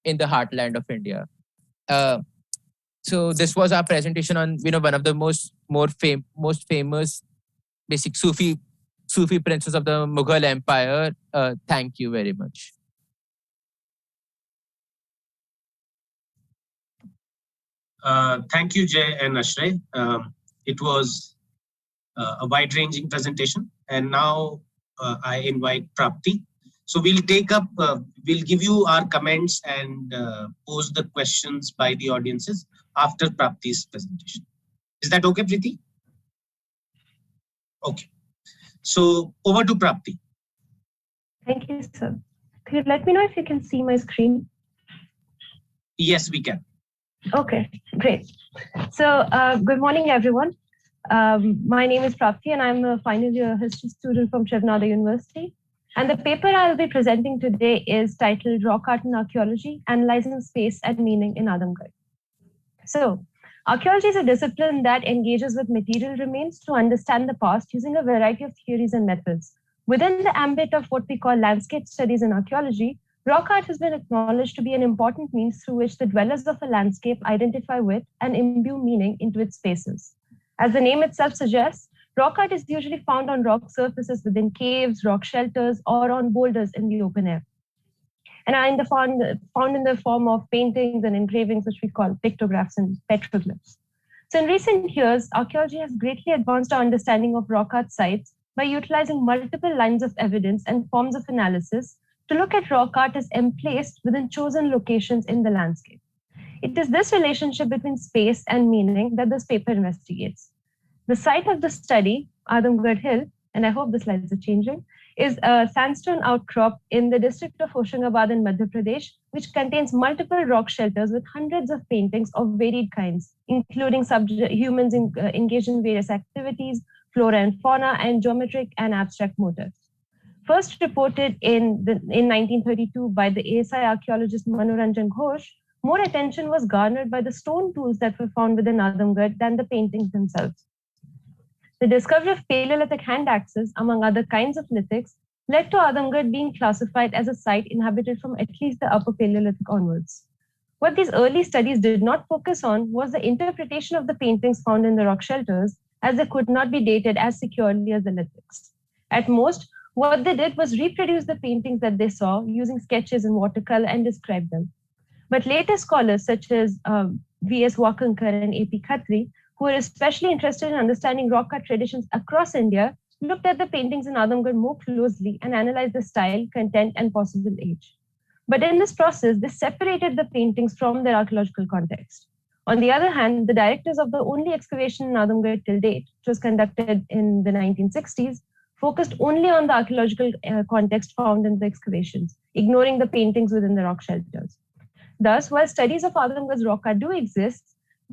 the heartland of India. So this was our presentation on one of the most famous basic Sufi princes of the Mughal Empire. Thank you very much. Thank you, Jay and Ashray. It was a wide-ranging presentation, and now I invite Prapti. So we'll take up, we'll give you our comments and pose the questions by the audiences after Prapti's presentation. Is that okay, Preeti? Okay. So over to Prapti. Thank you, sir. Could you let me know if you can see my screen? Yes, we can. Okay, great. So good morning, everyone. My name is Prapti, and I'm a final year history student from Shivnada University. And the paper I'll be presenting today is titled Rock Art and Archaeology, Analyzing Space and Meaning in Adamgarh. So archaeology is a discipline that engages with material remains to understand the past using a variety of theories and methods. Within the ambit of what we call landscape studies in archaeology, rock art has been acknowledged to be an important means through which the dwellers of a landscape identify with and imbue meaning into its spaces. As the name itself suggests, rock art is usually found on rock surfaces within caves, rock shelters, or on boulders in the open air. And are found in the form of paintings and engravings, which we call pictographs and petroglyphs. So in recent years, archaeology has greatly advanced our understanding of rock art sites by utilizing multiple lines of evidence and forms of analysis to look at rock art as emplaced within chosen locations in the landscape. It is this relationship between space and meaning that this paper investigates. The site of the study, Adamgarh Hill, and I hope the slides are changing, is a sandstone outcrop in the district of Hoshangabad in Madhya Pradesh, which contains multiple rock shelters with hundreds of paintings of varied kinds, including humans engaged in various activities, flora and fauna, and geometric and abstract motifs. First reported in 1932 by the ASI archaeologist Manoranjan Ghosh, more attention was garnered by the stone tools that were found within Adamgarh than the paintings themselves. The discovery of Paleolithic hand axes, among other kinds of lithics, led to Adamgarh being classified as a site inhabited from at least the Upper Paleolithic onwards. What these early studies did not focus on was the interpretation of the paintings found in the rock shelters, as they could not be dated as securely as the lithics. At most, what they did was reproduce the paintings that they saw using sketches in watercolor and describe them. But later scholars such as V.S. Wakankar and A.P. Khatri, who were especially interested in understanding rock art traditions across India, looked at the paintings in Adamgarh more closely and analyzed the style, content, and possible age. But in this process, they separated the paintings from their archaeological context. On the other hand, the directors of the only excavation in Adamgarh till date, which was conducted in the 1960s, focused only on the archaeological context found in the excavations, ignoring the paintings within the rock shelters. Thus, while studies of Adamgarh's rock art do exist,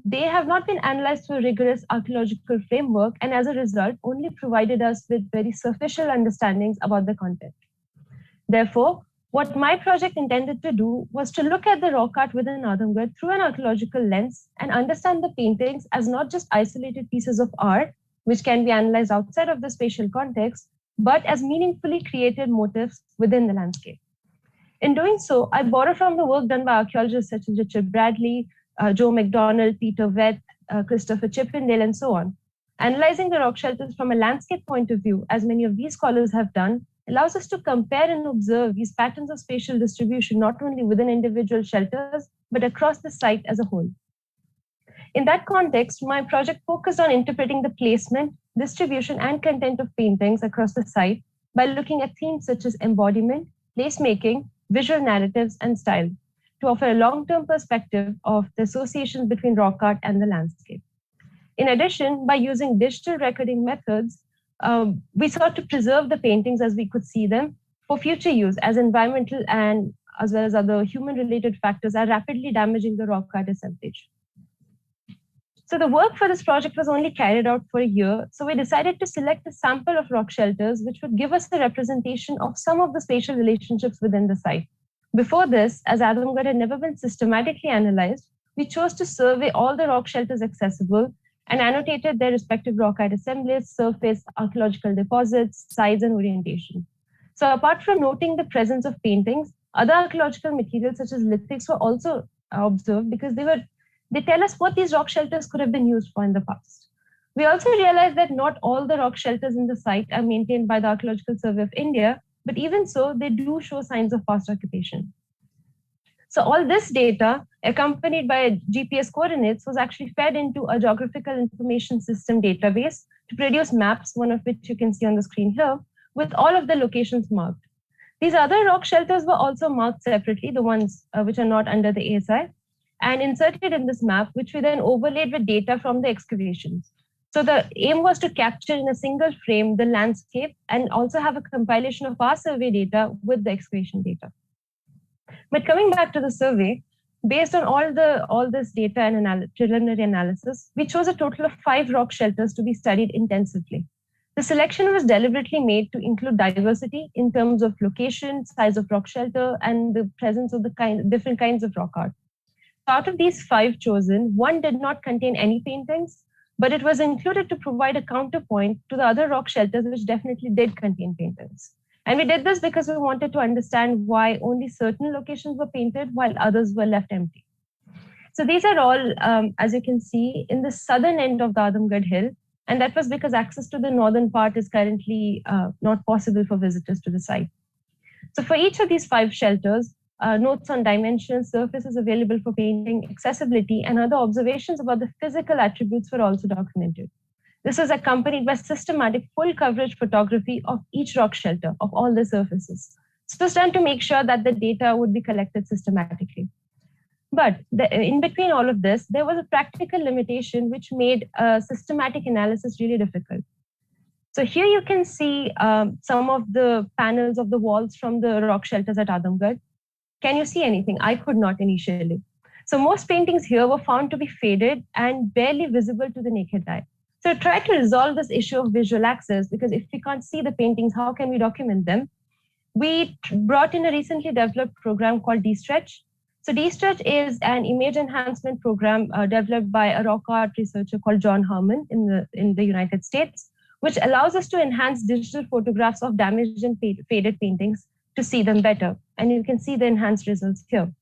they have not been analyzed through a rigorous archaeological framework, and as a result, only provided us with very superficial understandings about the content. Therefore, what my project intended to do was to look at the rock art within Adamgarh through an archaeological lens and understand the paintings as not just isolated pieces of art, which can be analyzed outside of the spatial context, but as meaningfully created motifs within the landscape. In doing so, I borrow from the work done by archaeologists such as Richard Bradley, Joe McDonald, Peter Vett, Christopher Chippendale, and so on. Analyzing the rock shelters from a landscape point of view, as many of these scholars have done, allows us to compare and observe these patterns of spatial distribution not only within individual shelters, but across the site as a whole. In that context, my project focused on interpreting the placement, distribution, and content of paintings across the site by looking at themes such as embodiment, placemaking, visual narratives, and style, to offer a long-term perspective of the associations between rock art and the landscape. In addition, by using digital recording methods, we sought to preserve the paintings as we could see them for future use, as environmental and as well as other human-related factors are rapidly damaging the rock art assemblage. So the work for this project was only carried out for a year, so we decided to select a sample of rock shelters which would give us a representation of some of the spatial relationships within the site. Before this, as Adamgarh had never been systematically analyzed, we chose to survey all the rock shelters accessible and annotated their respective rock art assemblies, surface, archaeological deposits, size, and orientation. So apart from noting the presence of paintings, other archaeological materials such as lithics were also observed because they tell us what these rock shelters could have been used for in the past. We also realized that not all the rock shelters in the site are maintained by the Archaeological Survey of India, but even so, they do show signs of past occupation. So all this data, accompanied by GPS coordinates, was actually fed into a geographical information system database to produce maps, one of which you can see on the screen here, with all of the locations marked. These other rock shelters were also marked separately, the ones which are not under the ASI, and inserted in this map, which we then overlaid with data from the excavations. So the aim was to capture in a single frame the landscape and also have a compilation of our survey data with the excavation data. But coming back to the survey, based on all this data and preliminary analysis, we chose a total of 5 rock shelters to be studied intensively. The selection was deliberately made to include diversity in terms of location, size of rock shelter, and the presence of the different kinds of rock art. Out of these 5 chosen, 1 did not contain any paintings, but it was included to provide a counterpoint to the other rock shelters which definitely did contain paintings. And we did this because we wanted to understand why only certain locations were painted while others were left empty. So these are all, as you can see, in the southern end of the Adamgarh Hill. And that was because access to the northern part is currently not possible for visitors to the site. So for each of these 5 shelters, notes on dimensions, surfaces available for painting, accessibility, and other observations about the physical attributes were also documented. This was accompanied by systematic full coverage photography of each rock shelter, of all the surfaces. So it was done to make sure that the data would be collected systematically. But in between all of this, there was a practical limitation which made systematic analysis really difficult. So here you can see some of the panels of the walls from the rock shelters at Adamgarh. Can you see anything? I could not initially. So most paintings here were found to be faded and barely visible to the naked eye. So to try to resolve this issue of visual access, because if we can't see the paintings, how can we document them? We brought in a recently developed program called D-Stretch. So D-Stretch is an image enhancement program developed by a rock art researcher called John Harmon in the United States, which allows us to enhance digital photographs of damaged and faded paintings to see them better. And you can see the enhanced results here.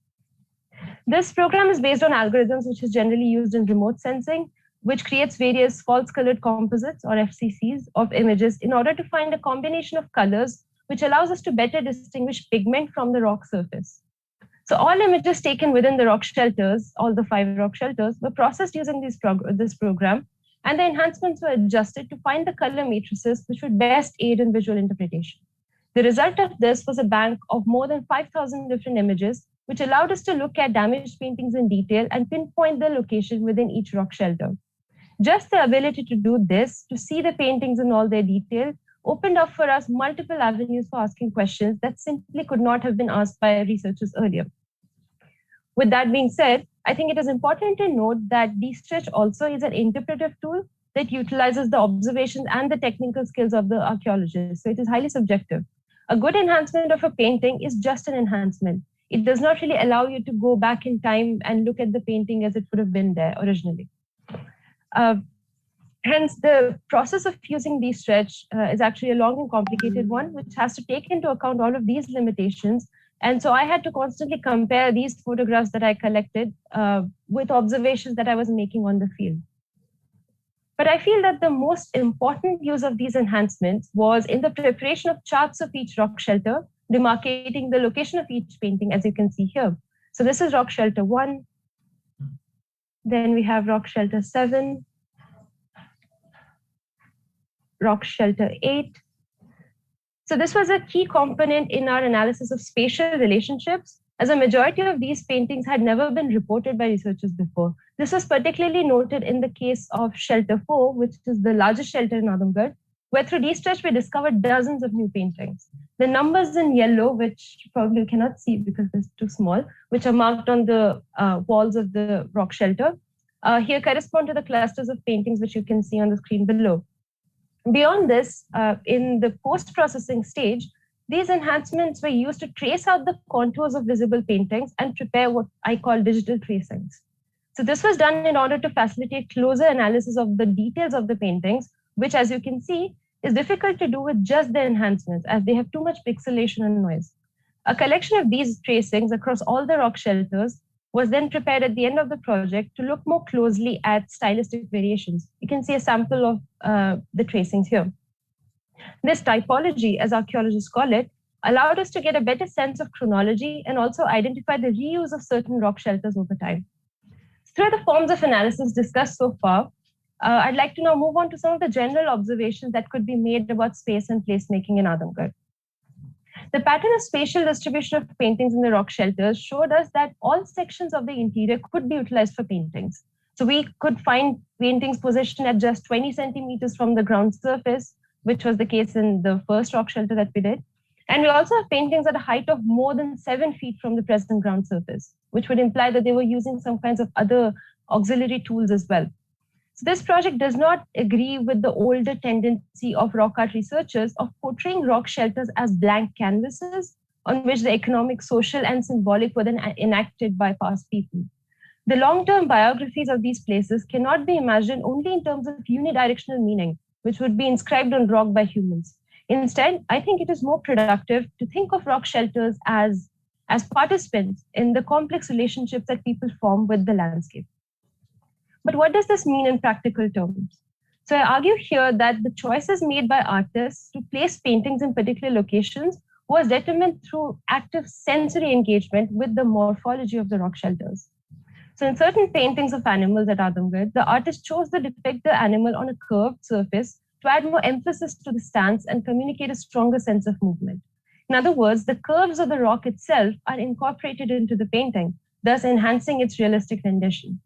This program is based on algorithms which is generally used in remote sensing, which creates various false colored composites or FCCs of images in order to find a combination of colors, which allows us to better distinguish pigment from the rock surface. So all images taken within the rock shelters, all the 5 rock shelters, were processed using this program, and the enhancements were adjusted to find the color matrices which would best aid in visual interpretation. The result of this was a bank of more than 5,000 different images, which allowed us to look at damaged paintings in detail and pinpoint the location within each rock shelter. Just the ability to do this, to see the paintings in all their detail, opened up for us multiple avenues for asking questions that simply could not have been asked by researchers earlier. With that being said, I think it is important to note that D-Stretch also is an interpretive tool that utilizes the observations and the technical skills of the archaeologist. So it is highly subjective. A good enhancement of a painting is just an enhancement. It does not really allow you to go back in time and look at the painting as it would have been there originally. Hence, the process of using D-Stretch is actually a long and complicated one, which has to take into account all of these limitations. And so I had to constantly compare these photographs that I collected with observations that I was making on the field. But I feel that the most important use of these enhancements was in the preparation of charts of each rock shelter, demarcating the location of each painting, as you can see here. So this is rock shelter 1. Then we have rock shelter 7, rock shelter 8. So this was a key component in our analysis of spatial relationships, as a majority of these paintings had never been reported by researchers before. This was particularly noted in the case of shelter 4, which is the largest shelter in Adamgarh, where through D-Stretch we discovered dozens of new paintings. The numbers in yellow, which you probably cannot see because they're too small, which are marked on the walls of the rock shelter, here correspond to the clusters of paintings which you can see on the screen below. Beyond this, in the post-processing stage, these enhancements were used to trace out the contours of visible paintings and prepare what I call digital tracings. So this was done in order to facilitate closer analysis of the details of the paintings, which, as you can see, is difficult to do with just the enhancements as they have too much pixelation and noise. A collection of these tracings across all the rock shelters was then prepared at the end of the project to look more closely at stylistic variations. You can see a sample of the tracings here. This typology, as archaeologists call it, allowed us to get a better sense of chronology and also identify the reuse of certain rock shelters over time. Through the forms of analysis discussed so far, I'd like to now move on to some of the general observations that could be made about space and placemaking in Adamgarh. The pattern of spatial distribution of paintings in the rock shelters showed us that all sections of the interior could be utilized for paintings. So we could find paintings positioned at just 20 centimeters from the ground surface, which was the case in the first rock shelter that we did. And we also have paintings at a height of more than 7 feet from the present ground surface, which would imply that they were using some kinds of other auxiliary tools as well. So this project does not agree with the older tendency of rock art researchers of portraying rock shelters as blank canvases on which the economic, social, and symbolic were then enacted by past people. The long-term biographies of these places cannot be imagined only in terms of unidirectional meaning, which would be inscribed on rock by humans. Instead, I think it is more productive to think of rock shelters as participants in the complex relationships that people form with the landscape. But what does this mean in practical terms? So I argue here that the choices made by artists to place paintings in particular locations was determined through active sensory engagement with the morphology of the rock shelters. So in certain paintings of animals at Adamgarh, the artist chose to depict the animal on a curved surface to add more emphasis to the stance and communicate a stronger sense of movement. In other words, the curves of the rock itself are incorporated into the painting, thus enhancing its realistic rendition.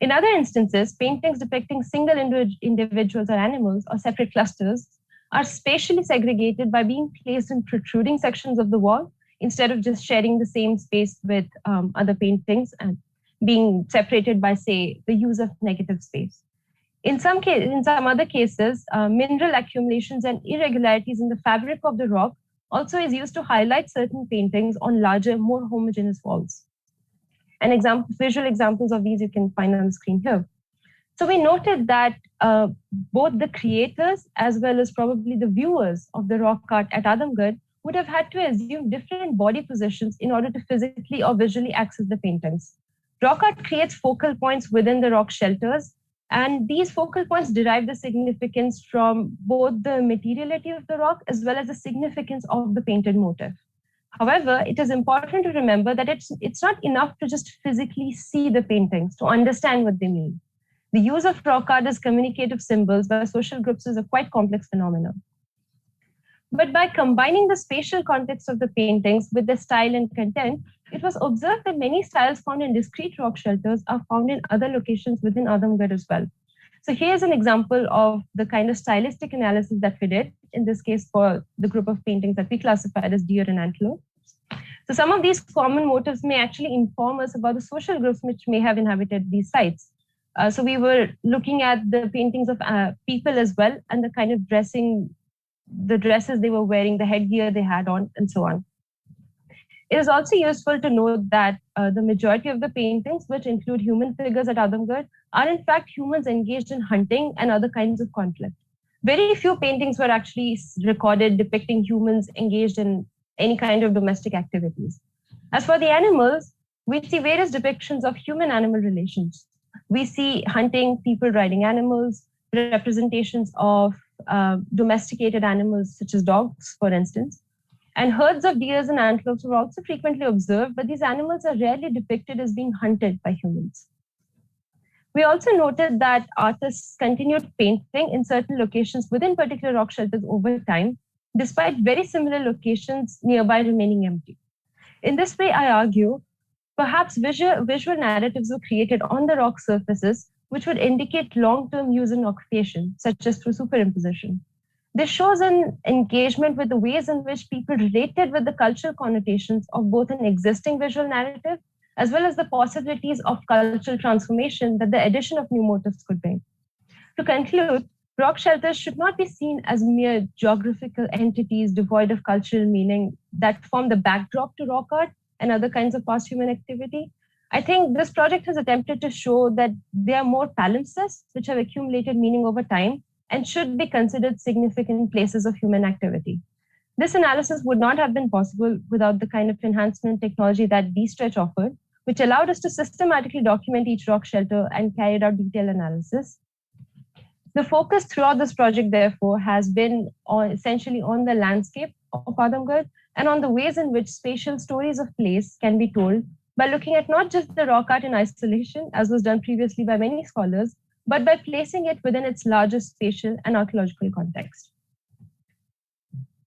In other instances, paintings depicting single individuals or animals or separate clusters are spatially segregated by being placed in protruding sections of the wall instead of just sharing the same space with other paintings and being separated by, say, the use of negative space. In some other cases, mineral accumulations and irregularities in the fabric of the rock also is used to highlight certain paintings on larger, more homogeneous walls. Visual examples of these you can find on the screen here. So we noted that both the creators as well as probably the viewers of the rock art at Adamgarh would have had to assume different body positions in order to physically or visually access the paintings. Rock art creates focal points within the rock shelters, and these focal points derive the significance from both the materiality of the rock as well as the significance of the painted motif. However, it is important to remember that it's not enough to just physically see the paintings to understand what they mean. The use of rock art as communicative symbols by social groups is a quite complex phenomenon. But by combining the spatial context of the paintings with the style and content, it was observed that many styles found in discrete rock shelters are found in other locations within Adamgarh as well. So here's an example of the kind of stylistic analysis that we did, in this case for the group of paintings that we classified as deer and antelope. So some of these common motifs may actually inform us about the social groups which may have inhabited these sites. So we were looking at the paintings of people as well, and the kind of the dresses they were wearing, the headgear they had on, and so on. It is also useful to note that the majority of the paintings, which include human figures at Adamgarh, are in fact humans engaged in hunting and other kinds of conflict. Very few paintings were actually recorded depicting humans engaged in any kind of domestic activities. As for the animals, we see various depictions of human-animal relations. We see hunting, people riding animals, representations of domesticated animals such as dogs, for instance. And herds of deers and antelopes were also frequently observed, but these animals are rarely depicted as being hunted by humans. We also noted that artists continued painting in certain locations within particular rock shelters over time, despite very similar locations nearby remaining empty. In this way, I argue, perhaps visual narratives were created on the rock surfaces, which would indicate long-term use and occupation, such as through superimposition. This shows an engagement with the ways in which people related with the cultural connotations of both an existing visual narrative as well as the possibilities of cultural transformation that the addition of new motifs could bring. To conclude, rock shelters should not be seen as mere geographical entities devoid of cultural meaning that form the backdrop to rock art and other kinds of past human activity. I think this project has attempted to show that they are more palimpsests which have accumulated meaning over time and should be considered significant places of human activity. This analysis would not have been possible without the kind of enhancement technology that D-Stretch offered, which allowed us to systematically document each rock shelter and carried out detailed analysis. The focus throughout this project, therefore, has been essentially on the landscape of Adamgarh and on the ways in which spatial stories of place can be told by looking at not just the rock art in isolation, as was done previously by many scholars, but by placing it within its larger spatial and archaeological context.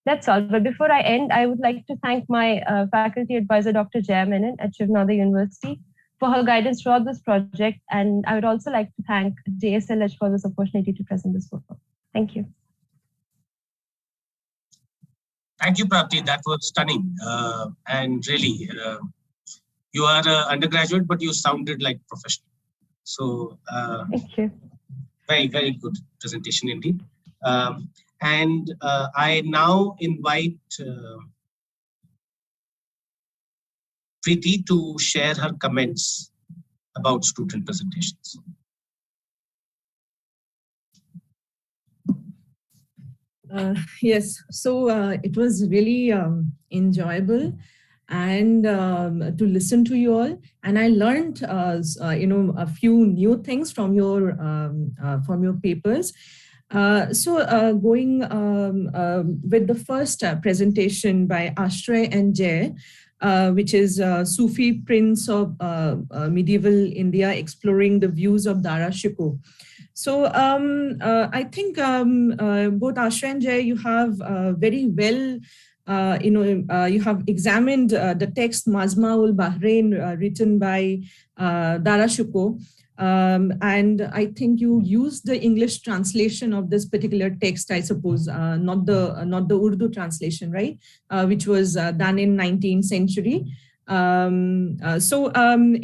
That's all. But before I end, I would like to thank my faculty advisor, Dr. Jaya Menon at Shiv Nada University, for her guidance throughout this project. And I would also like to thank JSLH for this opportunity to present this work. Thank you. Thank you, Prapti. That was stunning. And really, you are an undergraduate, but you sounded like professional. So, thank you. Very, very good presentation indeed. And I now invite Preeti to share her comments about student presentations. Yes, so it was really enjoyable and to listen to you all, and I learned a few new things from your papers. So going with the first presentation by Ashray and Jay, which is Sufi Prince of Medieval India, exploring the views of Dara Shikoh. So I think both Ashray and Jay, you have very well, you have examined the text Mazma ul Bahrain written by Dara Shikoh. And I think you used the English translation of this particular text, I suppose, not the Urdu translation, right? Which was done in 19th century.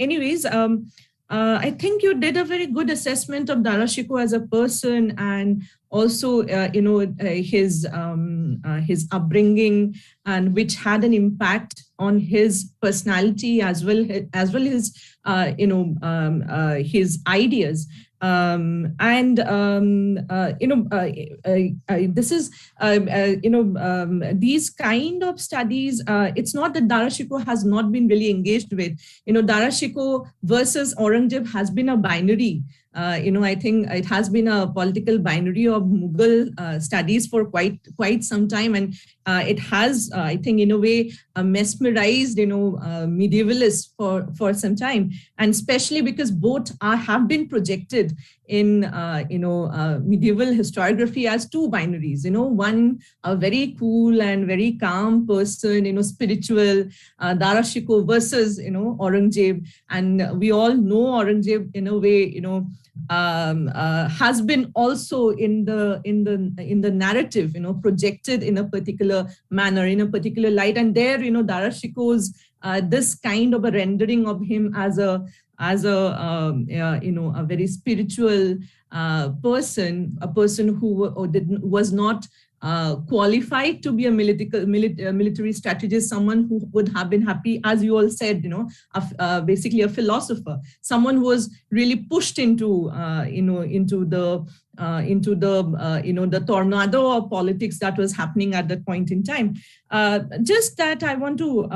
Anyways, I think you did a very good assessment of Dara Shikoh as a person, and also his upbringing, and which had an impact on his personality as well as his ideas. This is these kind of studies. It's not that Dara Shikoh has not been really engaged with. Dara Shikoh versus Aurangzeb has been a binary. I think it has been a political binary of Mughal studies for quite some time, and it has, I think, in a way, mesmerized medievalists for some time, and especially because both have been projected in medieval historiography as two binaries. One, a very cool and very calm person, spiritual, Dara Shikoh versus Aurangzeb, and we all know Aurangzeb in a way has been also in the narrative, projected in a particular manner, in a particular light, and there Dara Shikoh's this kind of a rendering of him as a very spiritual person, a person who was not qualified to be a military strategist, someone who would have been happy, as you all said, basically a philosopher, someone who was really pushed into the tornado of politics that was happening at that point in time. Just that I want to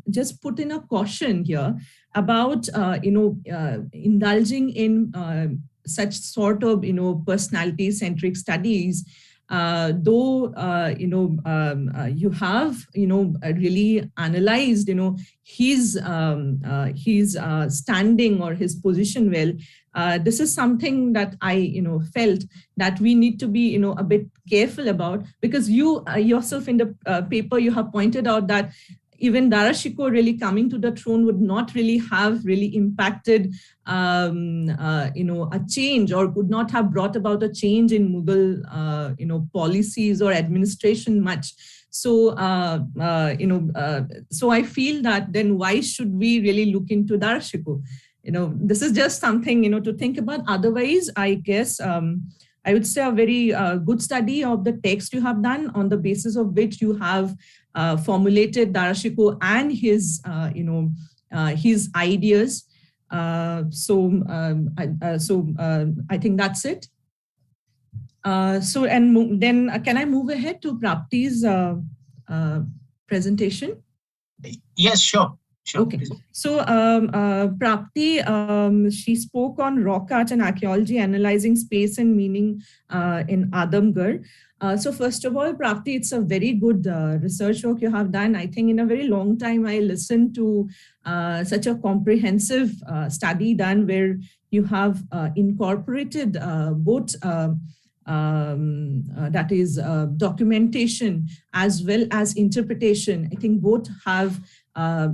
just put in a caution here about indulging in such sort of personality-centric studies, though you have really analyzed his standing or his position well. This is something that I felt that we need to be a bit careful about, because you yourself in the paper you have pointed out that even Dara Shikoh really coming to the throne would not really have really impacted a change, or could not have brought about a change in Mughal policies or administration much. So so I feel that then why should we really look into Dara Shikoh? This is just something to think about. Otherwise, I guess I would say a very good study of the text you have done, on the basis of which you have formulated Dara Shikoh and his ideas. I think that's it. Then can I move ahead to Prapti's presentation? Yes, sure. Sure. Okay. So Prapti, she spoke on rock art and archaeology, analyzing space and meaning in Adamgarh. So first of all, Prapti, it's a very good research work you have done. I think in a very long time, I listened to such a comprehensive study done where you have incorporated both that is documentation as well as interpretation. I think both have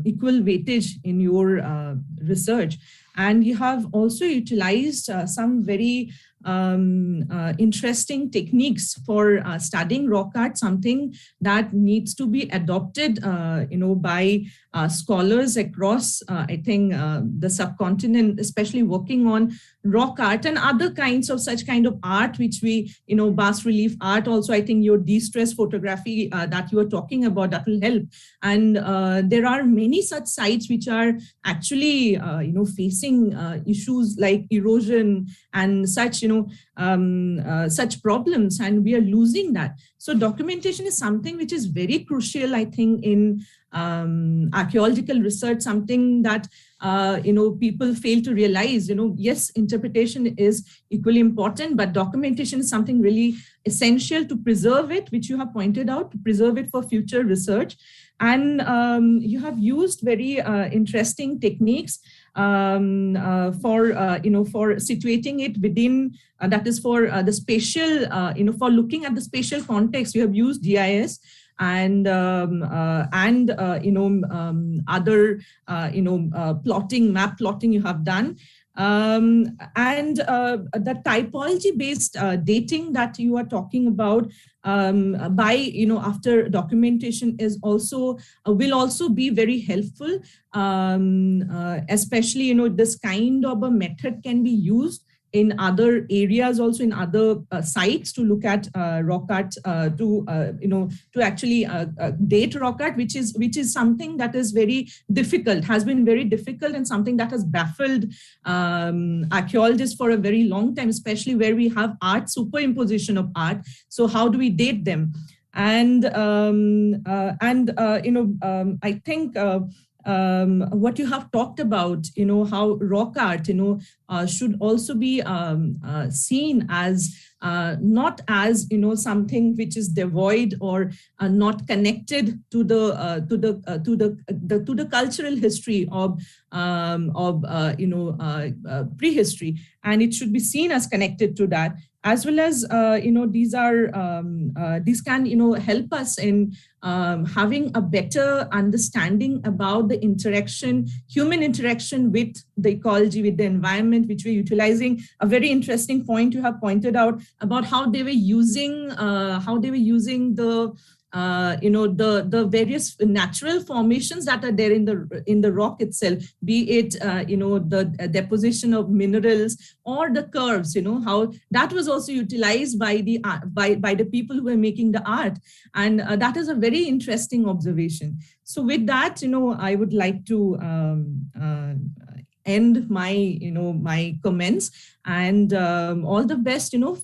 equal weightage in your research. And you have also utilized some very interesting techniques for studying rock art, something that needs to be adopted, by scholars across, I think, the subcontinent, especially working on rock art and other kinds of such kind of art, which we, bas relief art. Also, I think your de-stress photography that you were talking about, that will help. And there are many such sites which are actually, facing issues like erosion and such, such problems, and we are losing that. So documentation is something which is very crucial, I think, in archaeological research, something that, people fail to realize. Yes, interpretation is equally important, but documentation is something really essential to preserve it, which you have pointed out, to preserve it for future research. And you have used very interesting techniques for situating it within, that is for the spatial, for looking at the spatial context. You have used GIS and other plotting, map plotting you have done. And the typology based dating that you are talking about by, after documentation is also, will also be very helpful, especially, this kind of a method can be used in other areas, also in other sites, to look at rock art, to actually date rock art, which is something that is very difficult, has been very difficult, and something that has baffled archaeologists for a very long time, especially where we have art, superimposition of art. So how do we date them? And I think what you have talked about, how rock art, should also be seen as not as, something which is devoid or not connected to the cultural history of prehistory, and it should be seen as connected to that, as well as these can help us in having a better understanding about the interaction, human interaction with the ecology, with the environment, which we're utilizing. A very interesting point you have pointed out about how they were using the the various natural formations that are there in the rock itself, be it the deposition of minerals or the curves, how that was also utilized by the people who were making the art, and that is a very interesting observation. So with that, I would like to end my my comments, and all the best to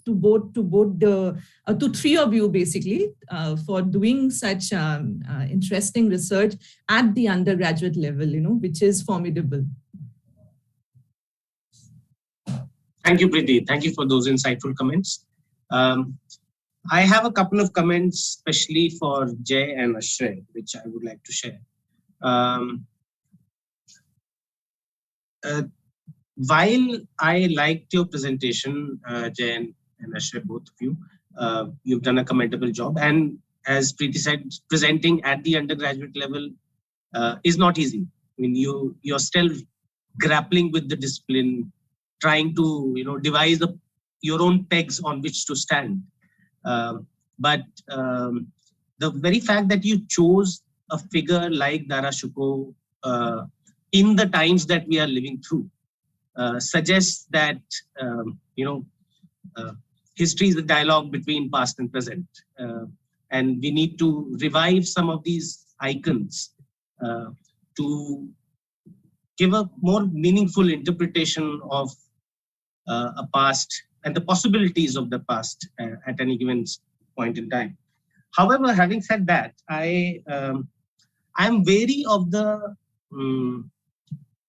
three of you basically for doing such interesting research at the undergraduate level, which is formidable. Thank you, Preeti. Thank you for those insightful comments. I have a couple of comments, especially for Jay and Ashray, which I would like to share. While I liked your presentation, Jay and Ashray, both of you, you've done a commendable job. And as Preeti said, presenting at the undergraduate level is not easy. I mean, you're still grappling with the discipline, trying to devise your own pegs on which to stand. But the very fact that you chose a figure like Dara Shikoh in the times that we are living through suggests that history is a dialogue between past and present, and we need to revive some of these icons to give a more meaningful interpretation of a past and the possibilities of the past at any given point in time. However, having said that, I am wary of the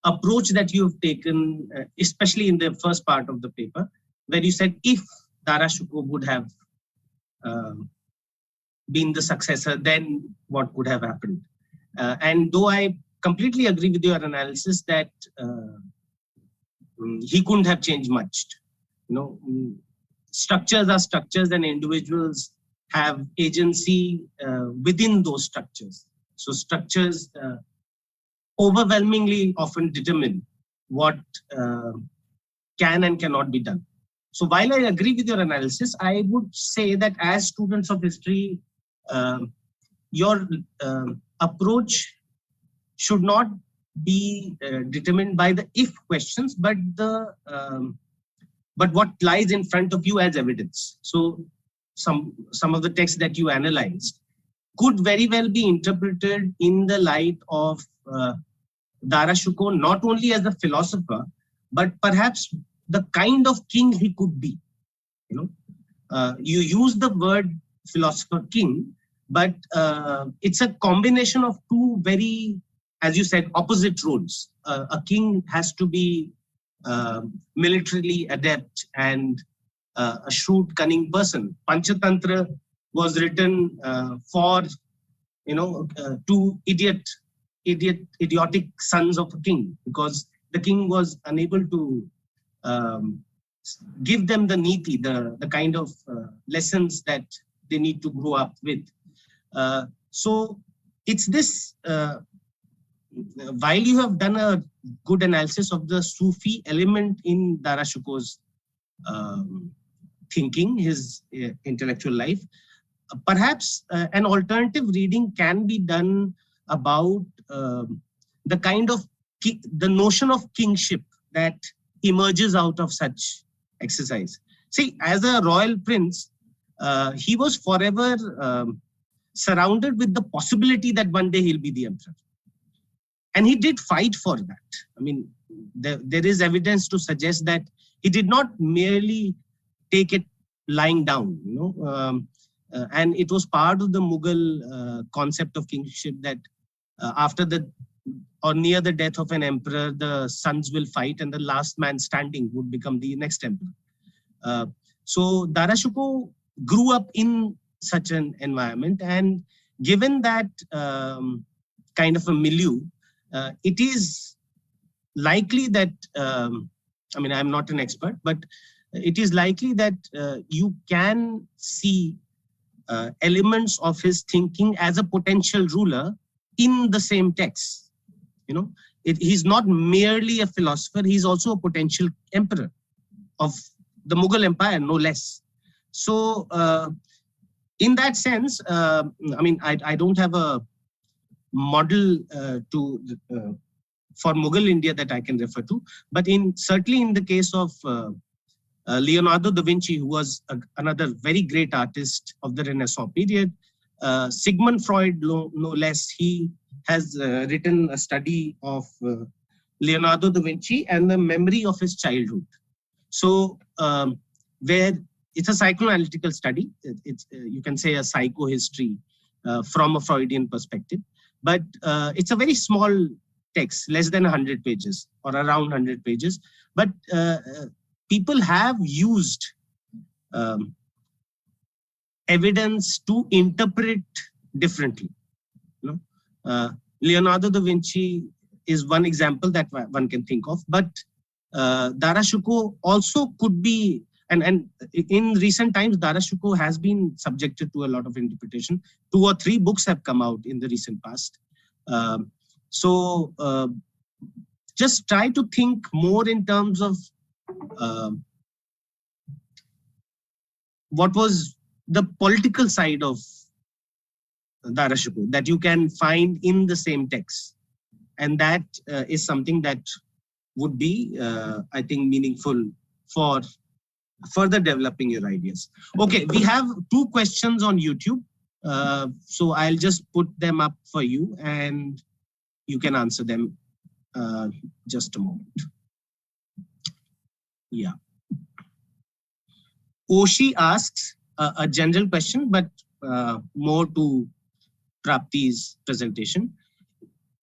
approach that you have taken, especially in the first part of the paper, where you said if Dara Shikoh would have been the successor, then what could have happened? And though I completely agree with your analysis that he couldn't have changed much. Structures are structures, and individuals have agency within those structures. So structures overwhelmingly often determine what can and cannot be done. So while I agree with your analysis, I would say that as students of history, your approach should not be determined by the if questions, but what lies in front of you as evidence. So some of the texts that you analyzed could very well be interpreted in the light of Dara Shikoh, not only as a philosopher, but perhaps the kind of king he could be. You use the word philosopher king, but it's a combination of two very, as you said, opposite roles. A king has to be militarily adept and a shrewd, cunning person. Panchatantra was written for, two idiotic sons of a king, because the king was unable to give them the niti, the kind of lessons that they need to grow up with. So it's this, while you have done a good analysis of the Sufi element in Dara Shikoh's thinking, his intellectual life, perhaps an alternative reading can be done about the kind of the notion of kingship that emerges out of such exercise. See, as a royal prince, he was forever surrounded with the possibility that one day he'll be the emperor. And he did fight for that. I mean, there is evidence to suggest that he did not merely take it lying down, and it was part of the Mughal concept of kingship that after the or near the death of an emperor, the sons will fight and the last man standing would become the next emperor. So Dara Shikoh grew up in such an environment, and given that kind of a milieu, it is likely that, I mean, I'm not an expert, but it is likely that you can see elements of his thinking as a potential ruler in the same text. He's not merely a philosopher, he's also a potential emperor of the Mughal Empire, no less. So in that sense, I mean, I don't have a model for Mughal India that I can refer to, but certainly in the case of Leonardo da Vinci, who was another very great artist of the Renaissance period, Sigmund Freud, no less, he has written a study of Leonardo da Vinci and the memory of his childhood. So where it's a psychoanalytical study, it's you can say a psychohistory from a Freudian perspective, but it's a very small text, less than 100 pages or around 100 pages, but people have used evidence to interpret differently. Leonardo da Vinci is one example that one can think of, but Dara Shikoh also could be, and in recent times, Dara Shikoh has been subjected to a lot of interpretation. 2 or 3 books have come out in the recent past. So just try to think more in terms of what was the political side of Dara Shikoh that you can find in the same text. And that is something that would be, I think, meaningful for further developing your ideas. Okay, we have 2 questions on YouTube. So I'll just put them up for you and you can answer them just a moment. Yeah. Oshi asks a general question, but more to Prapti's presentation.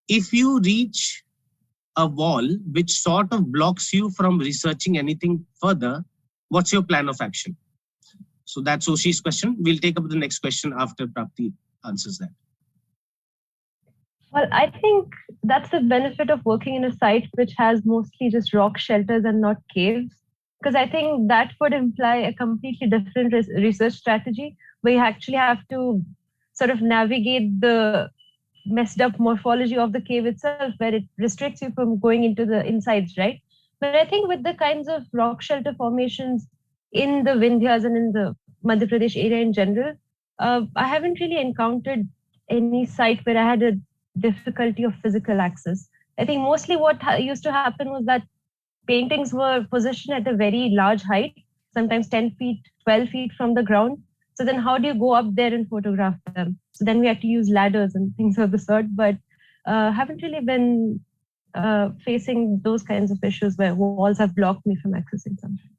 if you reach a wall which sort of blocks you from researching anything further, what's your plan of action? So that's Oshi's question. We'll take up the next question after Prapti answers that. Well, I think that's the benefit of working in a site which has mostly just rock shelters and not caves. Because I think that would imply a completely different research strategy where you actually have to sort of navigate the messed up morphology of the cave itself, where it restricts you from going into the insides, right? But I think with the kinds of rock shelter formations in the Vindhyas and in the Madhya Pradesh area in general, I haven't really encountered any site where I had a difficulty of physical access. I think mostly what used to happen was that paintings were positioned at a very large height, sometimes 10 feet, 12 feet from the ground. So then how do you go up there and photograph them? So then we had to use ladders and things of the sort, but haven't really been facing those kinds of issues where walls have blocked me from accessing something.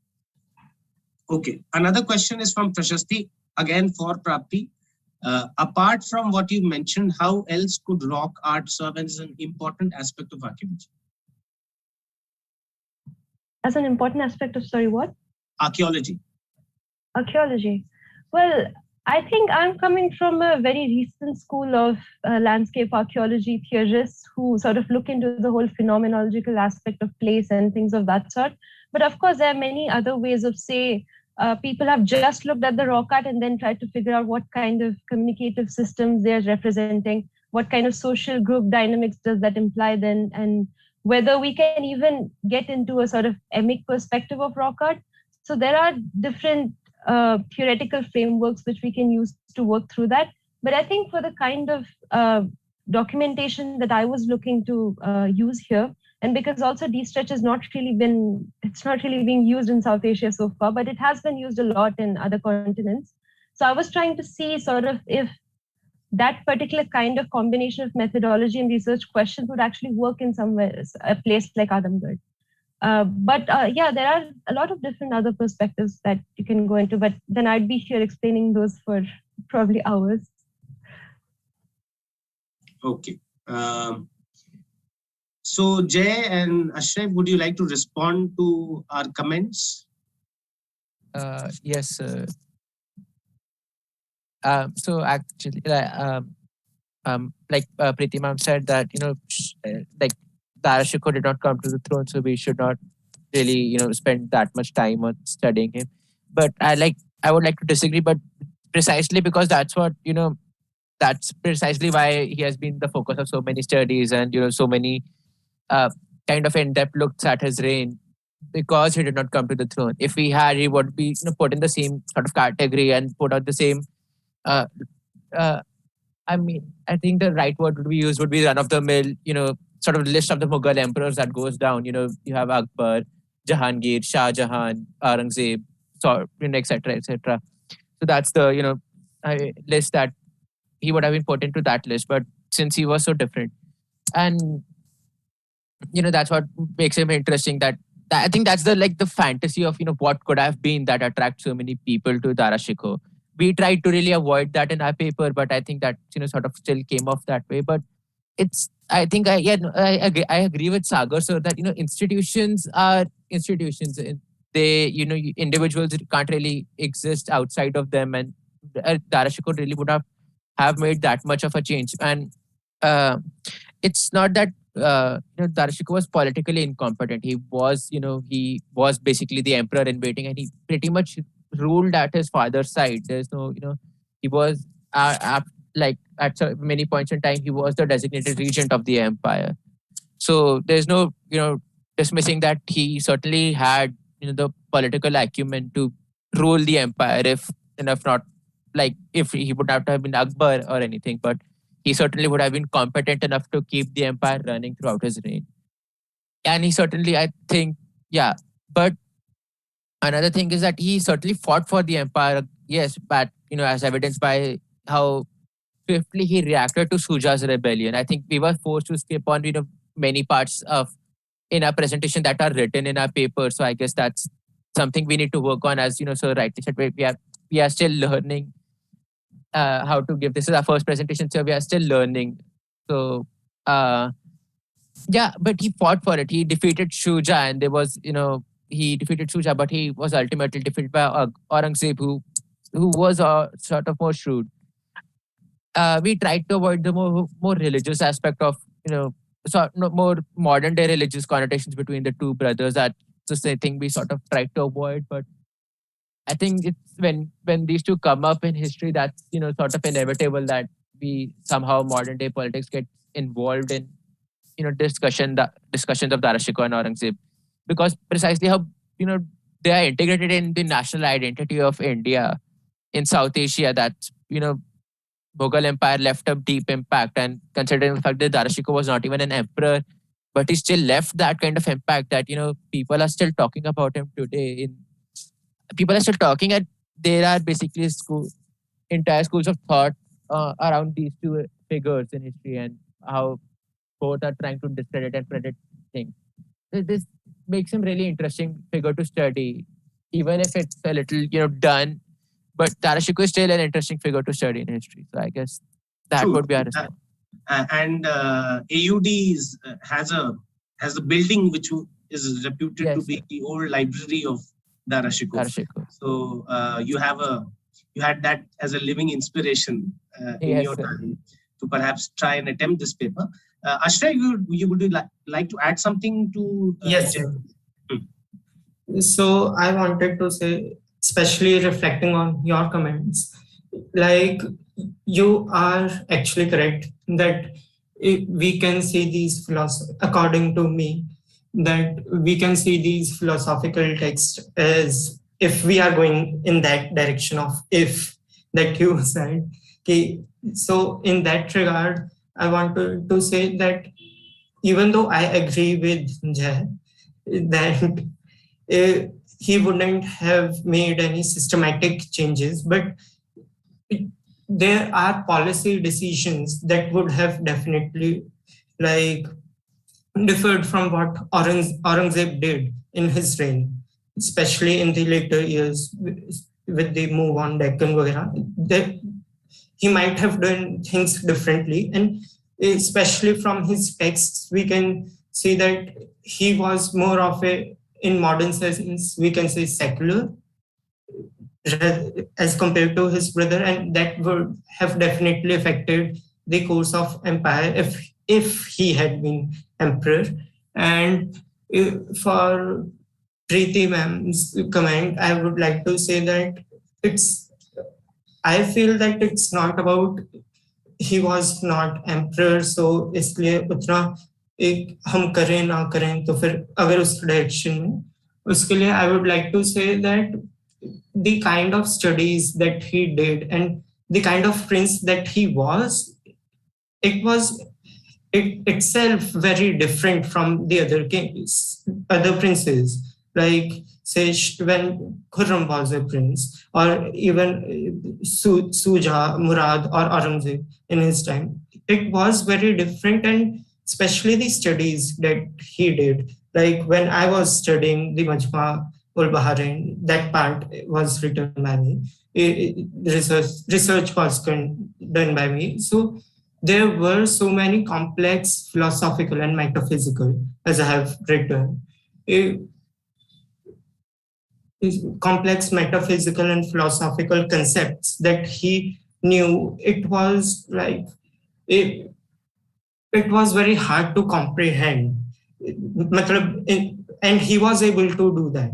Okay, another question is from Prashasti, again for Prapti. Apart from what you mentioned, how else could rock art serve as an important aspect of archaeology? As an important aspect of, sorry, what? Archaeology. Archaeology. Well, I think I'm coming from a very recent school of landscape archaeology theorists who sort of look into the whole phenomenological aspect of place and things of that sort. But of course, there are many other ways of, say, people have just looked at the rock art and then tried to figure out what kind of communicative systems they're representing, what kind of social group dynamics does that imply then, and whether we can even get into a sort of emic perspective of rock art. So there are different theoretical frameworks which we can use to work through that. But I think for the kind of documentation that I was looking to use here, and because also D-Stretch has not really been, it's not really being used in South Asia so far, but it has been used a lot in other continents. So I was trying to see sort of if that particular kind of combination of methodology and research questions would actually work in somewhere, a place like Adamgarh. But yeah, there are a lot of different other perspectives that you can go into, but then I'd be here explaining those for probably hours. Okay. So Jay and Ashraf, would you like to respond to our comments? Yes. So actually, like Preeti ma'am said that, like Dara Shikoh did not come to the throne, so we should not really, spend that much time on studying him. But I would like to disagree, but precisely because that's what, that's precisely why he has been the focus of so many studies and, so many kind of in-depth looks at his reign, because he did not come to the throne. If he had, he would be put in the same sort of category and put out the same, I mean, I think the right word would be used would be run-of-the-mill, sort of list of the Mughal emperors that goes down. You have Akbar, Jahangir, Shah Jahan, Aurangzeb, so, etc., etc. So that's the, list that he would have been put into that list. But since he was so different, and that's what makes him interesting. That I think that's the fantasy of what could have been that attracts so many people to Dara Shikoh. We tried to really avoid that in our paper, but I think that sort of still came off that way. But it's, I think I agree with Sagar, so that institutions are institutions. They individuals can't really exist outside of them, and Dara Shikoh really would have made that much of a change. And it's not that Dara Shikoh was politically incompetent. He was basically the emperor in waiting, and he pretty much ruled at his father's side. There's no, he was like at many points in time, he was the designated regent of the empire. So there's no, dismissing that he certainly had, the political acumen to rule the empire, if not, like if he would not have been Akbar or anything, but he certainly would have been competent enough to keep the empire running throughout his reign. And he certainly, I think, yeah. But another thing is that he certainly fought for the empire, yes, but, as evidenced by how swiftly he reacted to Shuja's rebellion. I think we were forced to skip on, many parts of in our presentation that are written in our paper. So I guess that's something we need to work on, as so rightly said, we are still learning how to give. This is our first presentation, so we are still learning. So Yeah, but he fought for it. He defeated Shuja, and there was, he defeated Shuja, but he was ultimately defeated by Aurangzeb, who was sort of more shrewd. We tried to avoid the more religious aspect of, more modern day religious connotations between the two brothers. That's the same thing we sort of tried to avoid. But I think it's when these two come up in history, that's, sort of inevitable that we somehow modern day politics get involved in, discussions of Dara Shikoh and Aurangzeb, because precisely how, they are integrated in the national identity of India in South Asia. That, Mughal Empire left a deep impact, and considering the fact that Dara Shikoh was not even an emperor, but he still left that kind of impact that, people are still talking about him today. People are still talking, and there are basically entire schools of thought around these two figures in history, and how both are trying to discredit and credit things. This makes him really interesting figure to study, even if it's a little, done. But Dara Shikoh is still an interesting figure to study in history. So I guess that would be our response. And AUD has a building which is reputed to be the old library of Dara Shikoh. So you had that as a living inspiration in your time to perhaps try and attempt this paper. Ashray, you would like to add something to? Yes. So I wanted to say, especially reflecting on your comments, like you are actually correct that we can see these according to me, that we can see these philosophical texts as, if we are going in that direction of if that you said. Okay. So in that regard, I want to say that even though I agree with Jay that he wouldn't have made any systematic changes, but there are policy decisions that would have definitely differed from what Aurangzeb did in his reign, especially in the later years with the move on Deccan, that he might have done things differently. And especially from his texts, we can see that he was more of in modern sense, we can say secular as compared to his brother, and that would have definitely affected the course of empire if he had been emperor. And for Preeti ma'am's comment, I would like to say that I feel that it's not about he was not emperor, so इसलिए उतना हम करें ना करें, तो फिर अगर उस डायरेक्शन में उसके लिए I would like to say that the kind of studies that he did and the kind of prince that he was, it was itself very different from the other princes. Like say when Khurram was a prince, or even Suja, Murad, or Aurangzeb in his time, it was very different. And especially the studies that he did, like when I was studying the Majma ul Bahrain, that part was written by me. Research was done by me. So there were so many complex philosophical and metaphysical, as I have written, complex metaphysical and philosophical concepts that he knew. It was like it was very hard to comprehend, and he was able to do that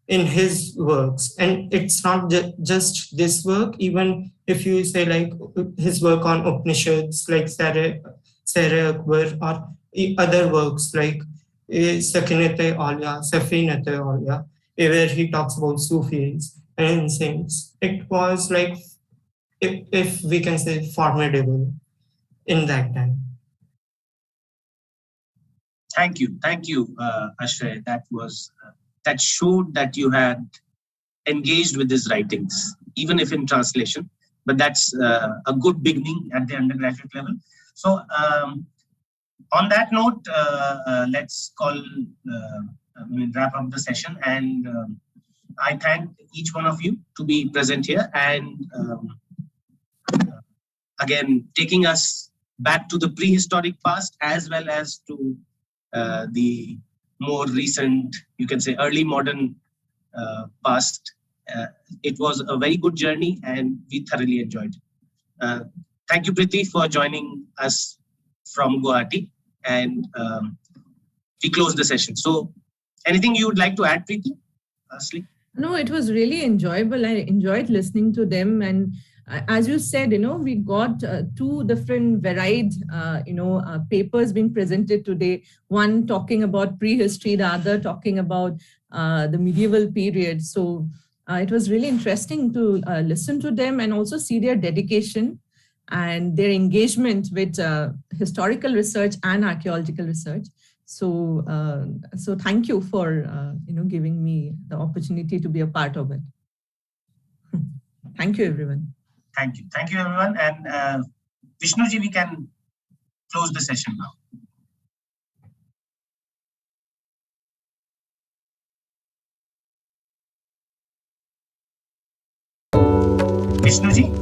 in his works. And it's not just this work, even if you say like his work on Upanishads, like Sare Akbar, or other works like Safinat-e-Auliya, Safinat-e-Auliya, where he talks about Sufis and saints. It was like, if we can say, formidable in that time. Thank you, Ashray. That showed that you had engaged with his writings, even if in translation. But that's a good beginning at the undergraduate level. So on that note, let's wrap up the session. And I thank each one of you to be present here, and again taking us back to the prehistoric past as well as to the more recent, you can say early modern past. It was a very good journey and we thoroughly enjoyed it. Thank you, Priti, for joining us from Guwahati, and we close the session. So anything you would like to add, Priti? Lastly? No, it was really enjoyable. I enjoyed listening to them. And as you said, we got two different varied, papers being presented today. One talking about prehistory, the other talking about the medieval period. So it was really interesting to listen to them and also see their dedication and their engagement with historical research and archaeological research. So, so thank you for giving me the opportunity to be a part of it. Thank you, everyone. Thank you, everyone. And Vishnuji, we can close the session now. Vishnuji.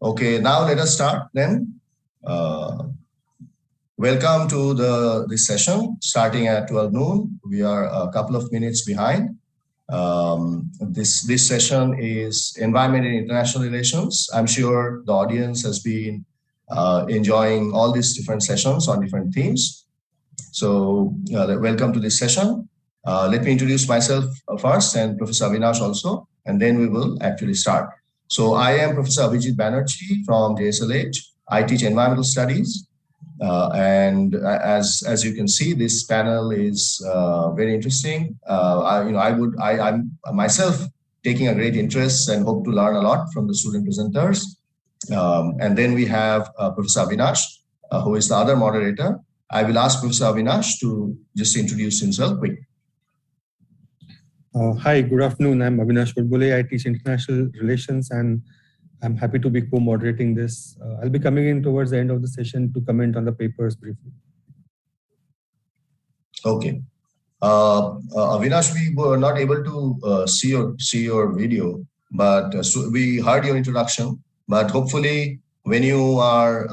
Okay, now let us start then. Welcome to this session starting at 12 noon. We are a couple of minutes behind. This session is Environment and International Relations. I'm sure the audience has been enjoying all these different sessions on different themes. So welcome to this session. Let me introduce myself first and Professor Avinash also, and then we will actually start. So I am Professor Abhijit Banerjee from JSLH. I teach environmental studies. And as you can see, this panel is very interesting. I'm myself taking a great interest and hope to learn a lot from the student presenters. And then we have Professor Avinash, who is the other moderator. I will ask Professor Avinash to just introduce himself quickly. Hi, good afternoon. I'm Avinash Gurgule. I teach international relations and I'm happy to be co-moderating this. I'll be coming in towards the end of the session to comment on the papers briefly. Okay. Avinash, we were not able to see your video, but so we heard your introduction. But hopefully, when you are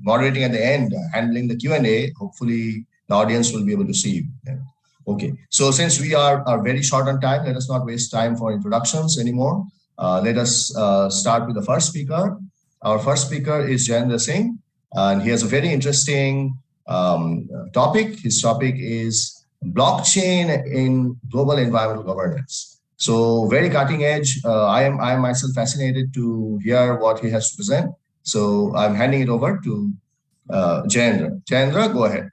moderating at the end, handling the Q&A, hopefully the audience will be able to see you. Yeah. Okay. So since we are very short on time, let us not waste time for introductions anymore. Let us start with the first speaker. Our first speaker is Jayendra Singh, and he has a very interesting topic. His topic is blockchain in global environmental governance. So very cutting edge. I am myself fascinated to hear what he has to present. So I'm handing it over to Jayendra. Jayendra, go ahead.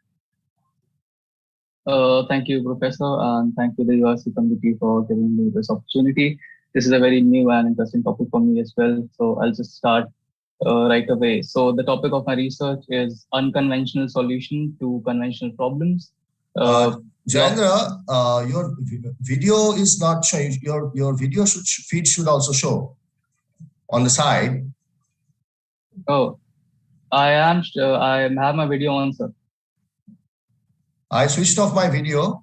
Thank you, Professor, and thank you, the URC committee, for giving me this opportunity. This is a very new and interesting topic for me as well. So I'll just start right away. So the topic of my research is unconventional solution to conventional problems. Jayendra, your video is not showing. Your video feed should also show on the side. Oh, I have my video on, sir. I switched off my video.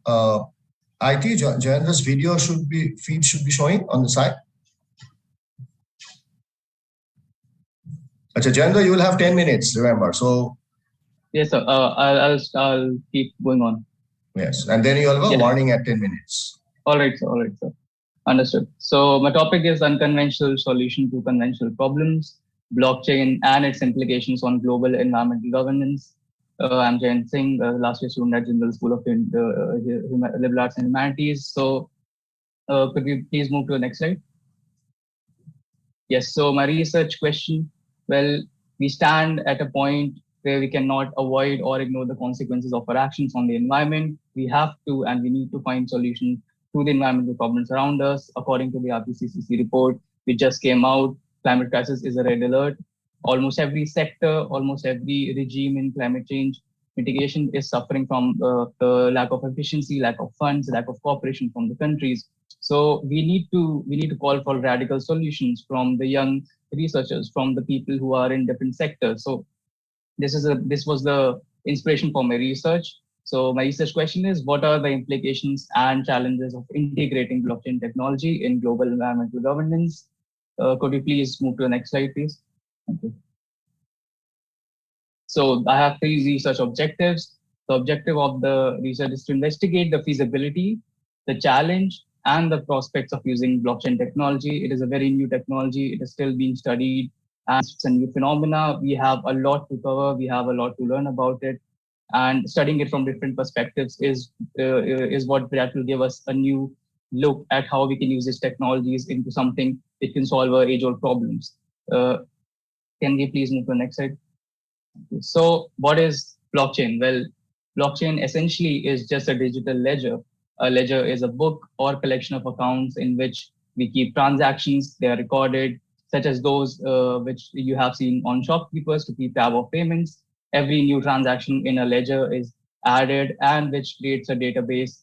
I think Jayendra's video feed should be showing on the side. Achha, Jayendra, you will have 10 minutes, remember. So yes, sir. I'll keep going on. Yes, and then you will have a warning at 10 minutes. All right, sir. Understood. So my topic is unconventional solution to conventional problems, blockchain and its implications on global environmental governance. I'm Jayendra Singh, last year student at General School of Liberal Arts and Humanities. So could we please move to the next slide? Yes, so my research question, well, we stand at a point where we cannot avoid or ignore the consequences of our actions on the environment. We have to and we need to find solutions to the environmental problems around us. According to the RPCCC report, which just came out, climate crisis is a red alert. Almost every sector, almost every regime in climate change mitigation is suffering from the lack of efficiency, lack of funds, lack of cooperation from the countries. So we need to call for radical solutions from the young researchers, from the people who are in different sectors. So this was the inspiration for my research. So my research question is, what are the implications and challenges of integrating blockchain technology in global environmental governance? Could you please move to the next slide, please? Thank you. So I have 3 research objectives. The objective of the research is to investigate the feasibility, the challenge, and the prospects of using blockchain technology. It is a very new technology. It is still being studied, and it's a new phenomena. We have a lot to cover. We have a lot to learn about it, and studying it from different perspectives is what will give us a new look at how we can use these technologies into something that can solve our age-old problems. Can we please move to the next slide? So what is blockchain? Well, blockchain essentially is just a digital ledger. A ledger is a book or collection of accounts in which we keep transactions. They are recorded, such as those which you have seen on shopkeepers to keep tab of payments. Every new transaction in a ledger is added, and which creates a database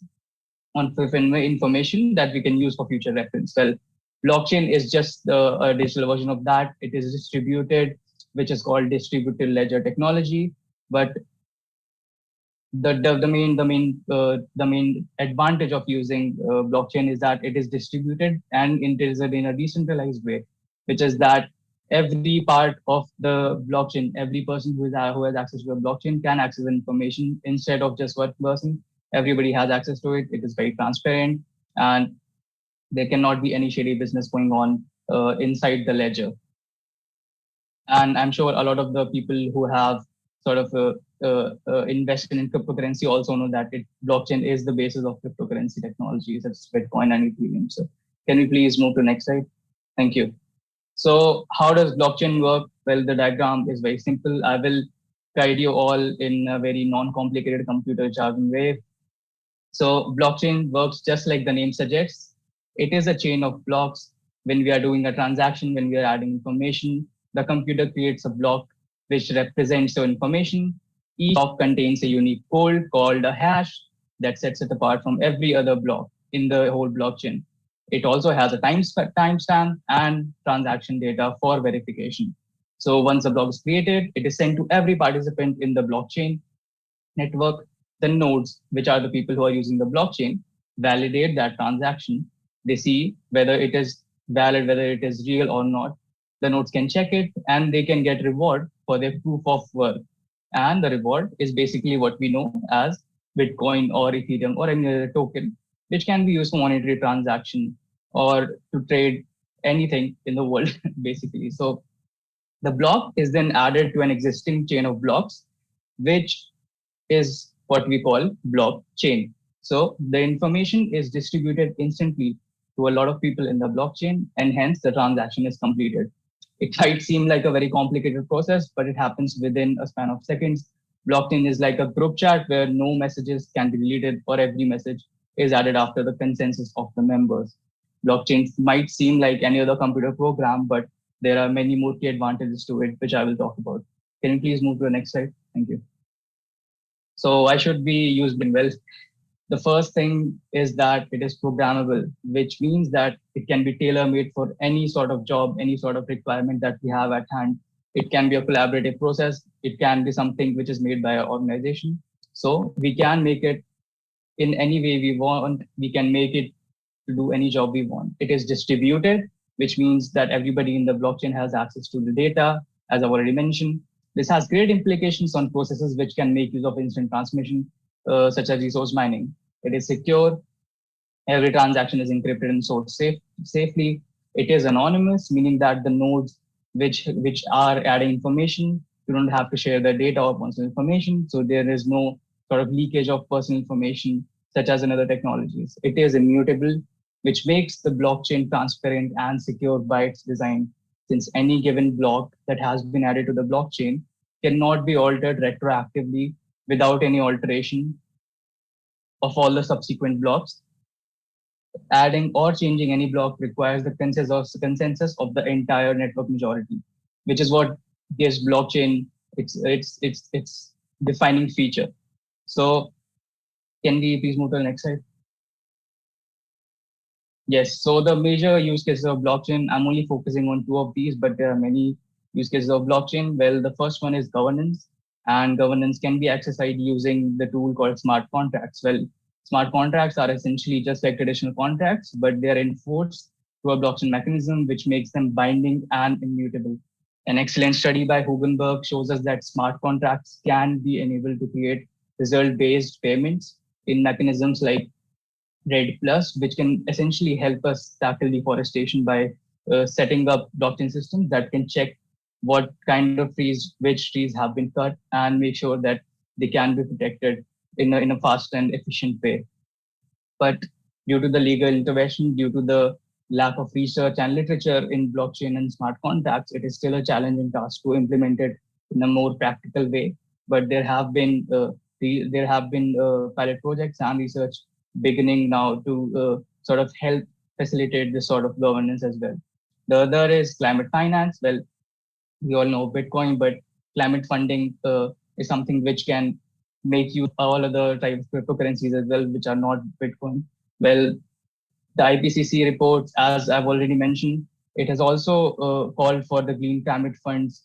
on information that we can use for future reference. Well, blockchain is just a digital version of that. It is distributed, which is called distributed ledger technology. But the main advantage of using blockchain is that it is distributed and it is in a decentralized way, which is that every part of the blockchain, every person who has access to the blockchain can access information instead of just one person. Everybody has access to it. It is very transparent, and there cannot be any shady business going on inside the ledger. And I'm sure a lot of the people who have sort of invested in cryptocurrency also know that blockchain is the basis of cryptocurrency technologies, such as Bitcoin and Ethereum. So can we please move to the next slide? Thank you. So how does blockchain work? Well, the diagram is very simple. I will guide you all in a very non-complicated computer jargon way. So blockchain works just like the name suggests. It is a chain of blocks. When we are doing a transaction, when we are adding information, the computer creates a block which represents the information. Each block contains a unique code called a hash that sets it apart from every other block in the whole blockchain. It also has a timestamp and transaction data for verification. So once a block is created, it is sent to every participant in the blockchain network. The nodes, which are the people who are using the blockchain, validate that transaction. They see whether it is valid, whether it is real or not. The nodes can check it and they can get reward for their proof of work. And the reward is basically what we know as Bitcoin or Ethereum or any other token, which can be used for monetary transaction or to trade anything in the world, basically. So the block is then added to an existing chain of blocks, which is what we call blockchain. So the information is distributed instantly to a lot of people in the blockchain, and hence the transaction is completed. It might seem like a very complicated process, but it happens within a span of seconds. Blockchain is like a group chat where no messages can be deleted or every message is added after the consensus of the members. Blockchain might seem like any other computer program, but there are many more key advantages to it, which I will talk about. Can you please move to the next slide? Thank you. So I should be used well. The first thing is that it is programmable, which means that it can be tailor-made for any sort of job, any sort of requirement that we have at hand. It can be a collaborative process. It can be something which is made by an organization. So we can make it in any way we want. We can make it to do any job we want. It is distributed, which means that everybody in the blockchain has access to the data, as I've already mentioned. This has great implications on processes which can make use of instant transmission, such as resource mining. It is secure. Every transaction is encrypted and stored safely. It is anonymous, meaning that the nodes which are adding information, you don't have to share the data or personal information. So there is no sort of leakage of personal information, such as in other technologies. It is immutable, which makes the blockchain transparent and secure by its design, since any given block that has been added to the blockchain cannot be altered retroactively without any alteration of all the subsequent blocks. Adding or changing any block requires the consensus of the entire network majority, which is what gives blockchain its defining feature. So can we please move to the next slide? Yes, so the major use cases of blockchain, I'm only focusing on 2 of these, but there are many use cases of blockchain. Well, the first one is governance, and governance can be accessed using the tool called smart contracts. Well, smart contracts are essentially just like traditional contracts, but they are enforced through a blockchain mechanism, which makes them binding and immutable. An excellent study by Hugenberg shows us that smart contracts can be enabled to create result-based payments in mechanisms like RED+, which can essentially help us tackle deforestation by setting up blockchain systems that can check what kind of trees, which trees have been cut, and make sure that they can be protected in a fast and efficient way. But due to the legal intervention, due to the lack of research and literature in blockchain and smart contracts, it is still a challenging task to implement it in a more practical way. But there have been pilot projects and research beginning now to sort of help facilitate this sort of governance as well. The other is climate finance. Well, we all know Bitcoin, but climate funding is something which can make use all other types of cryptocurrencies as well, which are not Bitcoin. Well, the IPCC reports, as I've already mentioned, it has also called for the green climate funds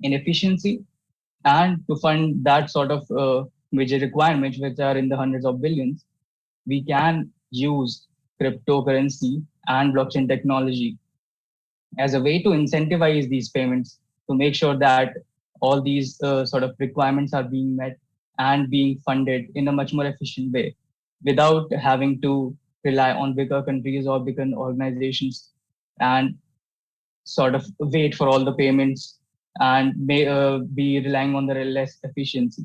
in efficiency and to fund that sort of major requirements, which are in the hundreds of billions. We can use cryptocurrency and blockchain technology as a way to incentivize these payments to make sure that all these sort of requirements are being met and being funded in a much more efficient way without having to rely on bigger countries or bigger organizations and sort of wait for all the payments and may be relying on the less efficiency.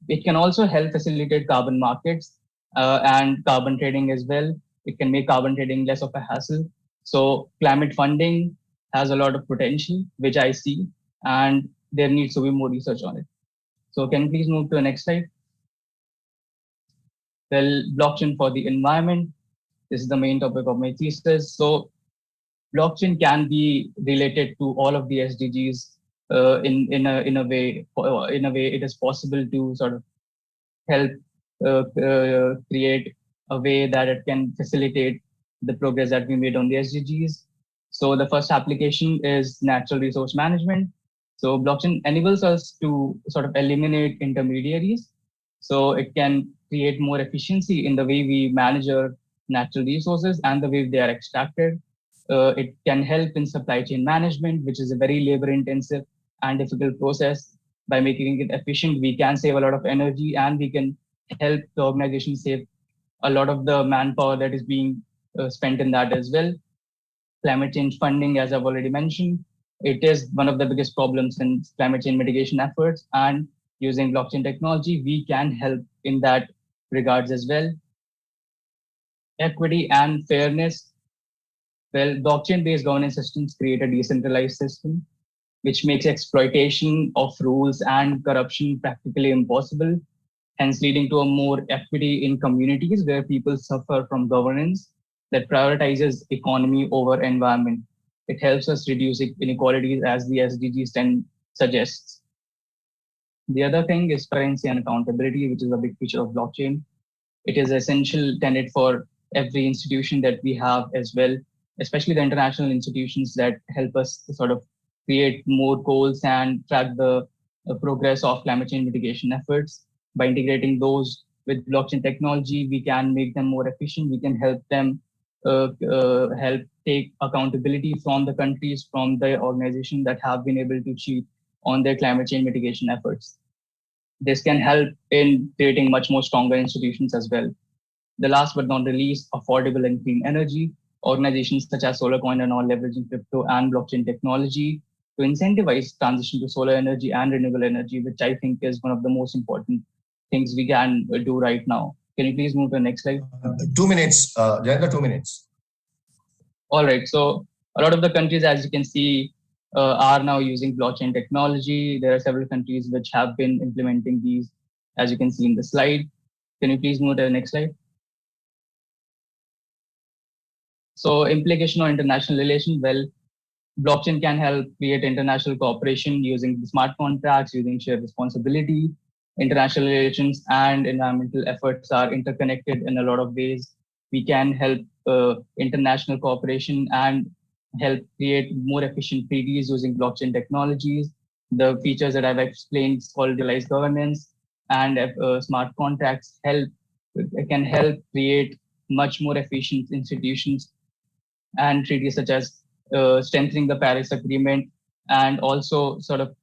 It can also help facilitate carbon markets and carbon trading as well. It can make carbon trading less of a hassle. So climate funding has a lot of potential, which I see, and there needs to be more research on it. So can you please move to the next slide? Well, blockchain for the environment. This is the main topic of my thesis. So blockchain can be related to all of the SDGs in a way. It is possible to sort of help create a way that it can facilitate the progress that we made on the SDGs. So the first application is natural resource management. So blockchain enables us to sort of eliminate intermediaries. So it can create more efficiency in the way we manage our natural resources and the way they are extracted. It can help in supply chain management, which is a very labor intensive and difficult process. By making it efficient, we can save a lot of energy and we can help the organization save a lot of the manpower that is being spent in that as well. Climate change funding, as I've already mentioned, it is one of the biggest problems in climate change mitigation efforts, and using blockchain technology, we can help in that regards as well. Equity and fairness. Well, blockchain-based governance systems create a decentralized system, which makes exploitation of rules and corruption practically impossible, hence leading to a more equity in communities where people suffer from governance that prioritizes economy over environment. It helps us reduce inequalities as the SDGs 10 suggests. The other thing is transparency and accountability, which is a big feature of blockchain. It is an essential tenet for every institution that we have as well, especially the international institutions that help us to sort of create more goals and track the progress of climate change mitigation efforts. By integrating those with blockchain technology, we can make them more efficient. We can help them help take accountability from the countries, from the organizations that have been able to achieve on their climate change mitigation efforts. This can help in creating much more stronger institutions as well. The last but not the least, affordable and clean energy. Organizations such as SolarCoin are now leveraging crypto and blockchain technology to incentivize transition to solar energy and renewable energy, which I think is one of the most important things we can do right now. Can you please move to the next slide? 2 minutes, Jayendra, 2 minutes. All right, so a lot of the countries, as you can see, are now using blockchain technology. There are several countries which have been implementing these, as you can see in the slide. Can you please move to the next slide? So implication on international relations, well, blockchain can help create international cooperation using the smart contracts, using shared responsibility. International relations and environmental efforts are interconnected in a lot of ways. We can help international cooperation and help create more efficient treaties using blockchain technologies. The features that I've explained called decentralized governance and smart contracts can help create much more efficient institutions and treaties such as strengthening the Paris Agreement and also sort of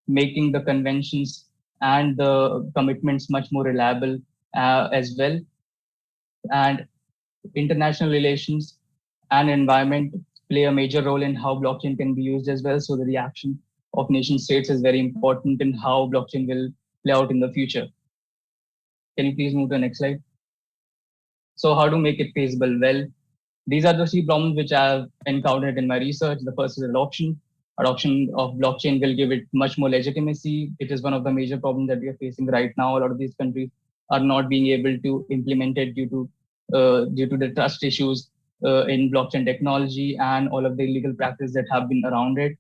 making the conventions and the commitments much more reliable as well. And international relations and environment play a major role in how blockchain can be used as well. So the reaction of nation states is very important in how blockchain will play out in the future. Can you please move to the next slide? So how to make it feasible? Well, these are the 3 problems which I've encountered in my research. The first is adoption. Adoption of blockchain will give it much more legitimacy. It is one of the major problems that we are facing right now. A lot of these countries are not being able to implement it due to the trust issues in blockchain technology and all of the illegal practices that have been around it.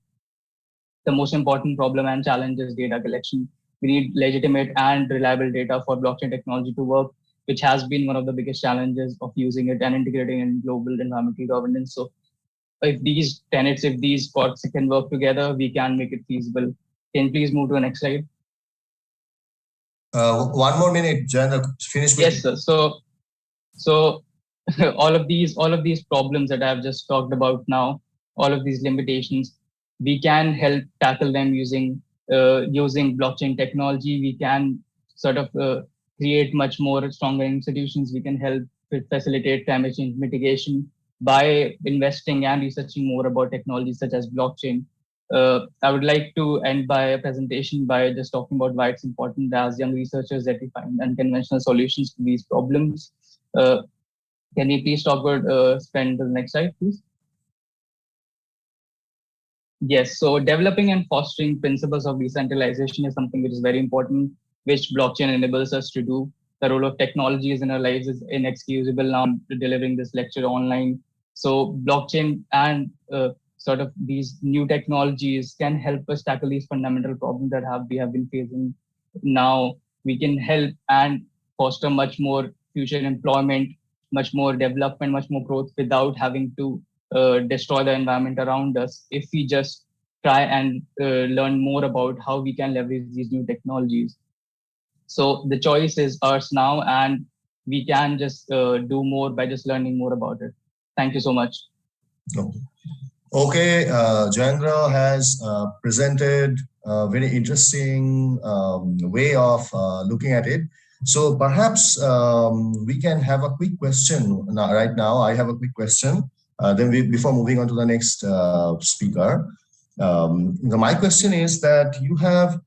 The most important problem and challenge is data collection. We need legitimate and reliable data for blockchain technology to work, which has been one of the biggest challenges of using it and integrating in global environmental governance. So if these tenets, if these parts can work together, we can make it feasible. Can you please move to the next slide? 1 more minute, Jayendra, finish. Yes, sir. So all of these problems that I've just talked about now, all of these limitations. We can help tackle them using blockchain technology. We can sort of create much more stronger institutions. We can help facilitate climate change mitigation by investing and researching more about technologies such as blockchain. I would like to end by a presentation by just talking about why it's important as young researchers that we find unconventional solutions to these problems. Can you please talk about, spend the next slide, please? Yes, so developing and fostering principles of decentralization is something which is very important, which blockchain enables us to do. The role of technologies in our lives is inexcusable now. Delivering this lecture online. So blockchain and sort of these new technologies can help us tackle these fundamental problems that we have been facing. Now we can help and foster much more future employment, much more development, much more growth without having to destroy the environment around us if we just try and learn more about how we can leverage these new technologies. So the choice is ours now, and we can just do more by just learning more about it. Thank you so much. Okay, Jayendra has presented a very interesting way of looking at it. So perhaps we can have a quick question now. Right now, I have a quick question. Then before moving on to the next speaker, my question is that you have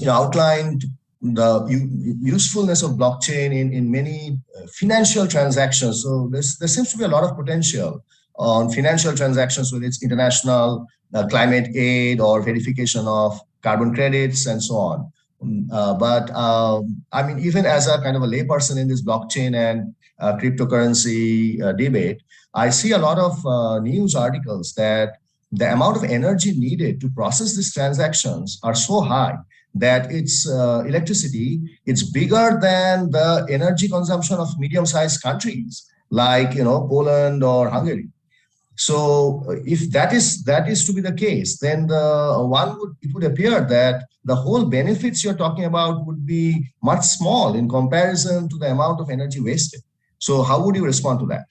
outlined the usefulness of blockchain in many financial transactions. So there seems to be a lot of potential on financial transactions, whether it's international climate aid or verification of carbon credits and so on. But I mean, even as a kind of a layperson in this blockchain and cryptocurrency debate, I see a lot of news articles that the amount of energy needed to process these transactions are so high that its electricity, it's bigger than the energy consumption of medium-sized countries like Poland or Hungary. So if that is to be the case, then it would appear that the whole benefits you're talking about would be much small in comparison to the amount of energy wasted. So how would you respond to that?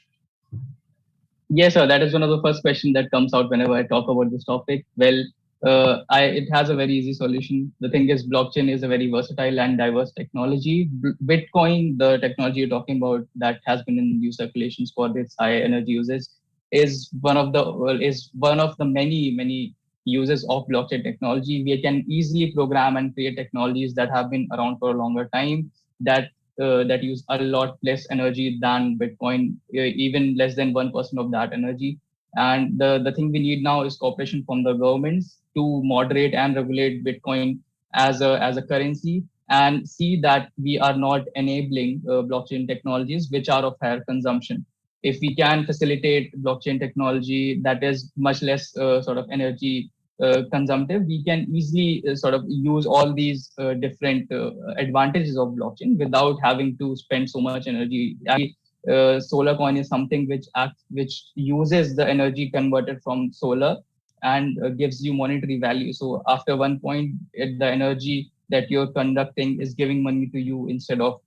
Yes, sir. That is one of the first questions that comes out whenever I talk about this topic. Well, it has a very easy solution. The thing is, blockchain is a very versatile and diverse technology. Bitcoin, the technology you're talking about that has been in use circulations for its high energy uses, is one of the many uses of blockchain technology. We can easily program and create technologies that have been around for a longer time that use a lot less energy than Bitcoin, even less than 1% of that energy. And the thing we need now is cooperation from the governments to moderate and regulate Bitcoin as a currency, and see that we are not enabling blockchain technologies which are of higher consumption. If we can facilitate blockchain technology that is much less sort of energy consumptive, we can easily sort of use all these different advantages of blockchain without having to spend so much energy. Solar coin is something which uses the energy converted from solar and gives you monetary value. So after one point, the energy that you're conducting is giving money to you instead of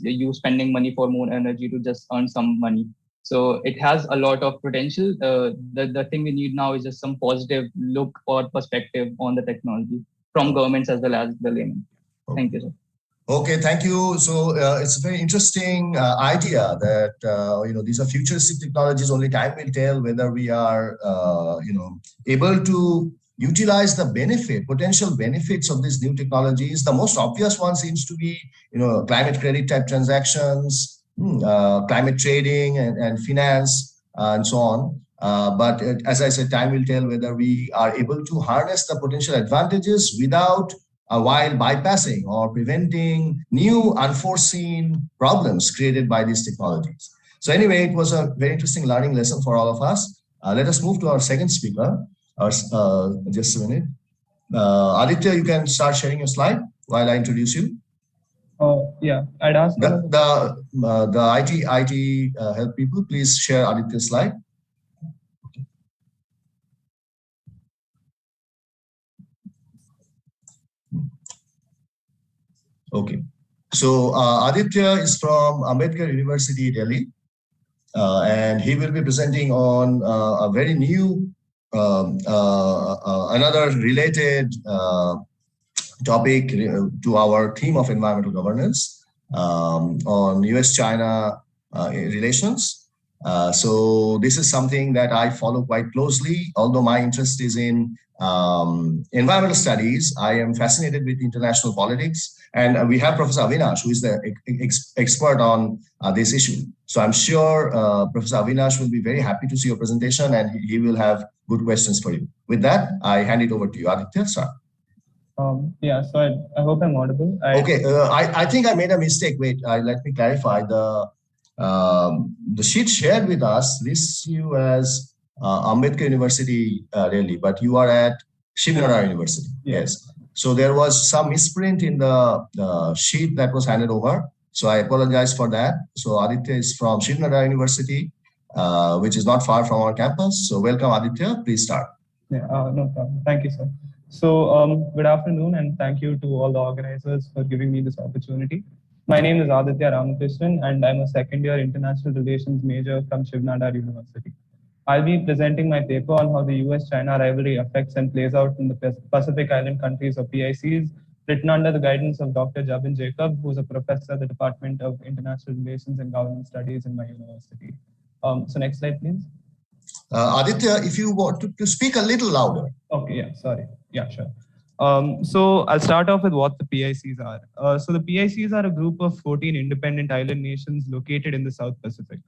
you spending money for more energy to just earn some money. So it has a lot of potential. The thing we need now is just some positive look or perspective on the technology from governments as well as the laymen. Thank you, sir. Okay, thank you. So it's a very interesting idea that these are futuristic technologies. Only time will tell whether we are able to utilize the potential benefits of these new technologies. The most obvious one seems to be climate credit type transactions, climate trading and finance and so on. But as I said, time will tell whether we are able to harness the potential advantages without while bypassing or preventing new unforeseen problems created by these technologies. So anyway, it was a very interesting learning lesson for all of us. Let us move to our second speaker. Just a minute. Aditya, you can start sharing your slide while I introduce you. Yeah, I'd ask the IT help people, please share Aditya's slide. Okay, so Aditya is from Ambedkar University, Delhi. and he will be presenting on a very new, another related topic to our theme of environmental governance on US-China relations. So this is something that I follow quite closely. Although my interest is in environmental studies, I am fascinated with international politics. And we have Professor Avinash, who is the expert on this issue. So I'm sure Professor Avinash will be very happy to see your presentation, and he will have good questions for you. With that, I hand it over to you, Aditya, sir. Yeah, so I hope I'm audible. Okay, I think I made a mistake. Wait, let me clarify. The sheet shared with us lists you as Ambedkar University, really, but you are at Shiv Nara University. Yes. So there was some misprint in the sheet that was handed over. So I apologize for that. So Aditya is from Shiv Nara University, which is not far from our campus. So welcome, Aditya. Please start. Yeah, no problem. Thank you, sir. So good afternoon, and thank you to all the organizers for giving me this opportunity. My name is Aditya Ramakrishnan, and I'm a second-year international relations major from Shiv Nara University. I'll be presenting my paper on how the US-China rivalry affects and plays out in the Pacific Island countries or PICs, written under the guidance of Dr. Jabin Jacob, who's a professor at the Department of International Relations and Government Studies in my university. So next slide, please. Aditya, if you want to speak a little louder. Okay, yeah, sorry. Yeah, sure. So I'll start off with what the PICs are. So the PICs are a group of 14 independent island nations located in the South Pacific.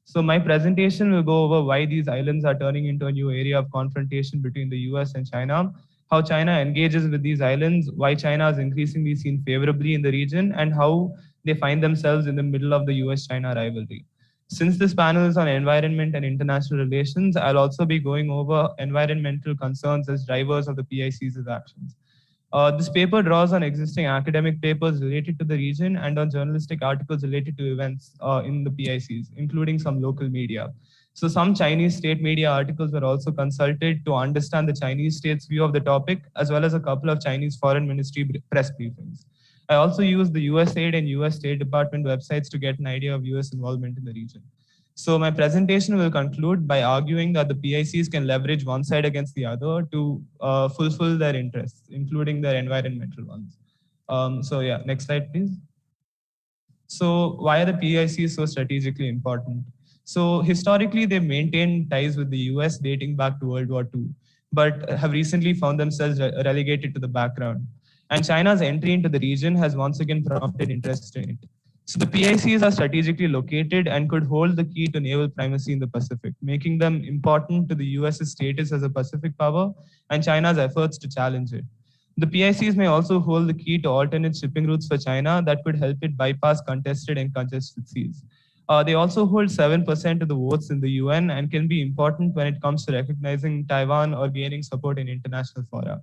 So my presentation will go over why these islands are turning into a new area of confrontation between the US and China, how China engages with these islands, why China is increasingly seen favorably in the region, and how they find themselves in the middle of the US-China rivalry. Since this panel is on environment and international relations, I'll also be going over environmental concerns as drivers of the PIC's actions. This paper draws on existing academic papers related to the region and on journalistic articles related to events in the PICs, including some local media. So some Chinese state media articles were also consulted to understand the Chinese state's view of the topic, as well as a couple of Chinese Foreign Ministry press briefings. I also used the USAID and US State Department websites to get an idea of US involvement in the region. So my presentation will conclude by arguing that the PICs can leverage one side against the other to fulfill their interests, including their environmental ones. So yeah, next slide, please. So why are the PICs so strategically important? So historically, they've maintained ties with the US dating back to World War II, but have recently found themselves relegated to the background. And China's entry into the region has once again prompted interest in it. So the PICs are strategically located and could hold the key to naval primacy in the Pacific, making them important to the US's status as a Pacific power and China's efforts to challenge it. The PICs may also hold the key to alternate shipping routes for China that could help it bypass contested and congested seas. They also hold 7% of the votes in the UN and can be important when it comes to recognizing Taiwan or gaining support in international fora.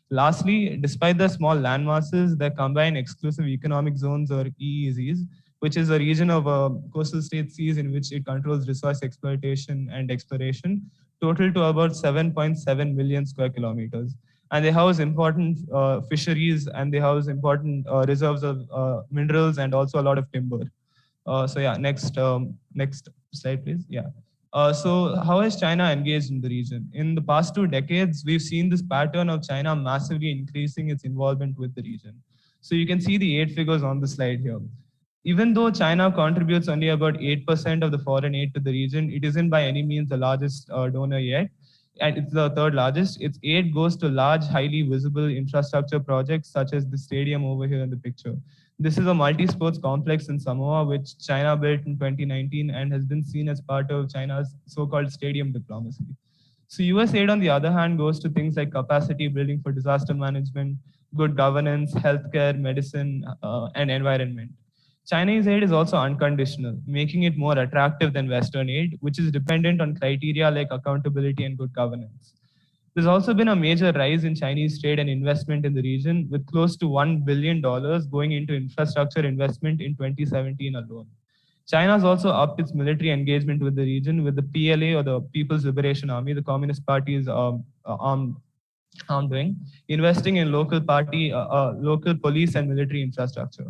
Lastly, despite the small land masses, their combined exclusive economic zones or EEZs, which is a region of coastal state seas in which it controls resource exploitation and exploration, total to about 7.7 million square kilometers. And they house important fisheries, and they house important reserves of minerals and also a lot of timber. So yeah, next slide, please. Yeah. So how has China engaged in the region? In the past 2 decades, we've seen this pattern of China massively increasing its involvement with the region. So you can see the 8 figures on the slide here. Even though China contributes only about 8% of the foreign aid to the region, it isn't by any means the largest donor yet, and it's the 3rd largest. Its aid goes to large, highly visible infrastructure projects such as the stadium over here in the picture. This is a multi-sports complex in Samoa, which China built in 2019 and has been seen as part of China's so-called stadium diplomacy. So US aid, on the other hand, goes to things like capacity building for disaster management, good governance, healthcare, medicine, and environment. Chinese aid is also unconditional, making it more attractive than Western aid, which is dependent on criteria like accountability and good governance. There's also been a major rise in Chinese trade and investment in the region, with close to $1 billion going into infrastructure investment in 2017 alone. China's also upped its military engagement with the region, with the PLA, or the People's Liberation Army, the Communist Party's armed wing, investing in local police and military infrastructure.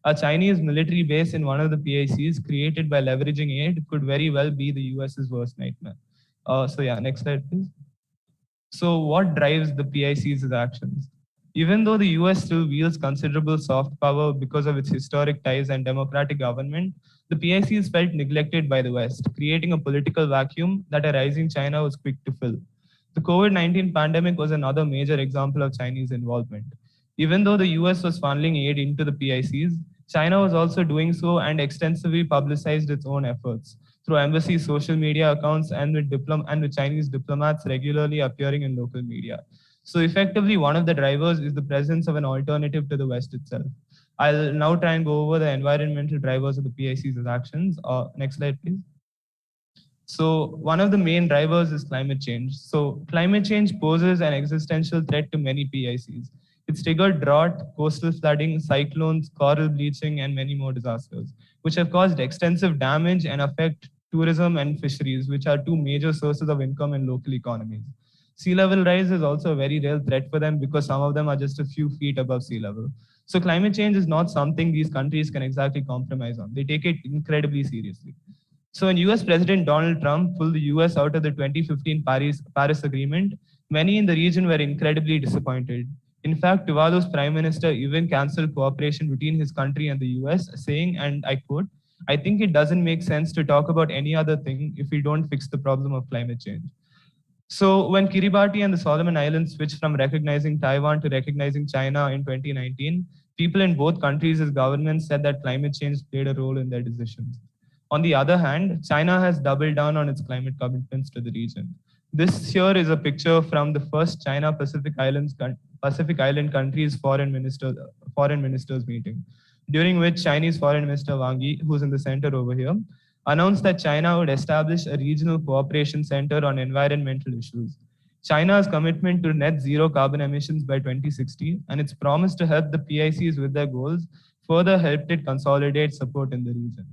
A Chinese military base in one of the PICs created by leveraging aid could very well be the US's worst nightmare. So yeah, next slide, please. So what drives the PIC's actions? Even though the US still wields considerable soft power because of its historic ties and democratic government, the PICs felt neglected by the West, creating a political vacuum that a rising China was quick to fill. The COVID-19 pandemic was another major example of Chinese involvement. Even though the US was funneling aid into the PICs, China was also doing so and extensively publicized its own efforts through embassy social media accounts and with Chinese diplomats regularly appearing in local media. So effectively, one of the drivers is the presence of an alternative to the West itself. I'll now try and go over the environmental drivers of the PIC's actions. Next slide, please. So one of the main drivers is climate change. So climate change poses an existential threat to many PICs. It's triggered drought, coastal flooding, cyclones, coral bleaching, and many more disasters, which have caused extensive damage and affect tourism and fisheries, which are two major sources of income in local economies. Sea level rise is also a very real threat for them because some of them are just a few feet above sea level. So climate change is not something these countries can exactly compromise on. They take it incredibly seriously. So when US President Donald Trump pulled the US out of the 2015 Paris Agreement, many in the region were incredibly disappointed. In fact, Tuvalu's prime minister even canceled cooperation between his country and the US, saying, and I quote, "I think it doesn't make sense to talk about any other thing if we don't fix the problem of climate change." So when Kiribati and the Solomon Islands switched from recognizing Taiwan to recognizing China in 2019, people in both countries' governments said that climate change played a role in their decisions. On the other hand, China has doubled down on its climate commitments to the region. This here is a picture from the first China Pacific Island countries foreign ministers meeting, during which Chinese Foreign Minister Wang Yi, who's in the center over here, announced that China would establish a regional cooperation center on environmental issues. China's commitment to net zero carbon emissions by 2060 and its promise to help the PICs with their goals further helped it consolidate support in the region.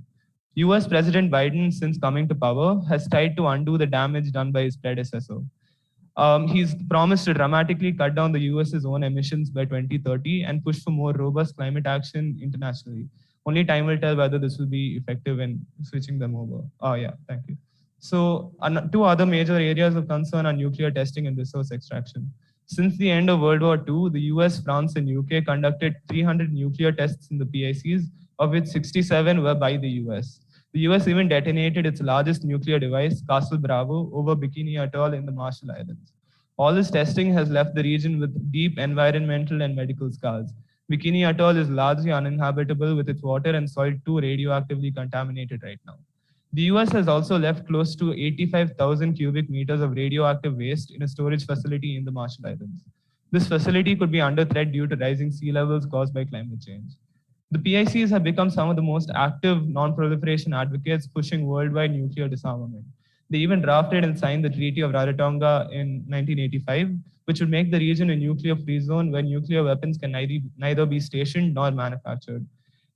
US President Biden, since coming to power, has tried to undo the damage done by his predecessor. He's promised to dramatically cut down the US's own emissions by 2030 and push for more robust climate action internationally. Only time will tell whether this will be effective in switching them over. Yeah, thank you. So two other major areas of concern are nuclear testing and resource extraction. Since the end of World War II, the US, France, and UK conducted 300 nuclear tests in the PICs, of which 67 were by the US. The US even detonated its largest nuclear device, Castle Bravo, over Bikini Atoll in the Marshall Islands. All this testing has left the region with deep environmental and medical scars. Bikini Atoll is largely uninhabitable, with its water and soil too radioactively contaminated right now. The US has also left close to 85,000 cubic meters of radioactive waste in a storage facility in the Marshall Islands. This facility could be under threat due to rising sea levels caused by climate change. The PICs have become some of the most active non-proliferation advocates pushing worldwide nuclear disarmament. They even drafted and signed the Treaty of Rarotonga in 1985, which would make the region a nuclear-free zone where nuclear weapons can neither be stationed nor manufactured.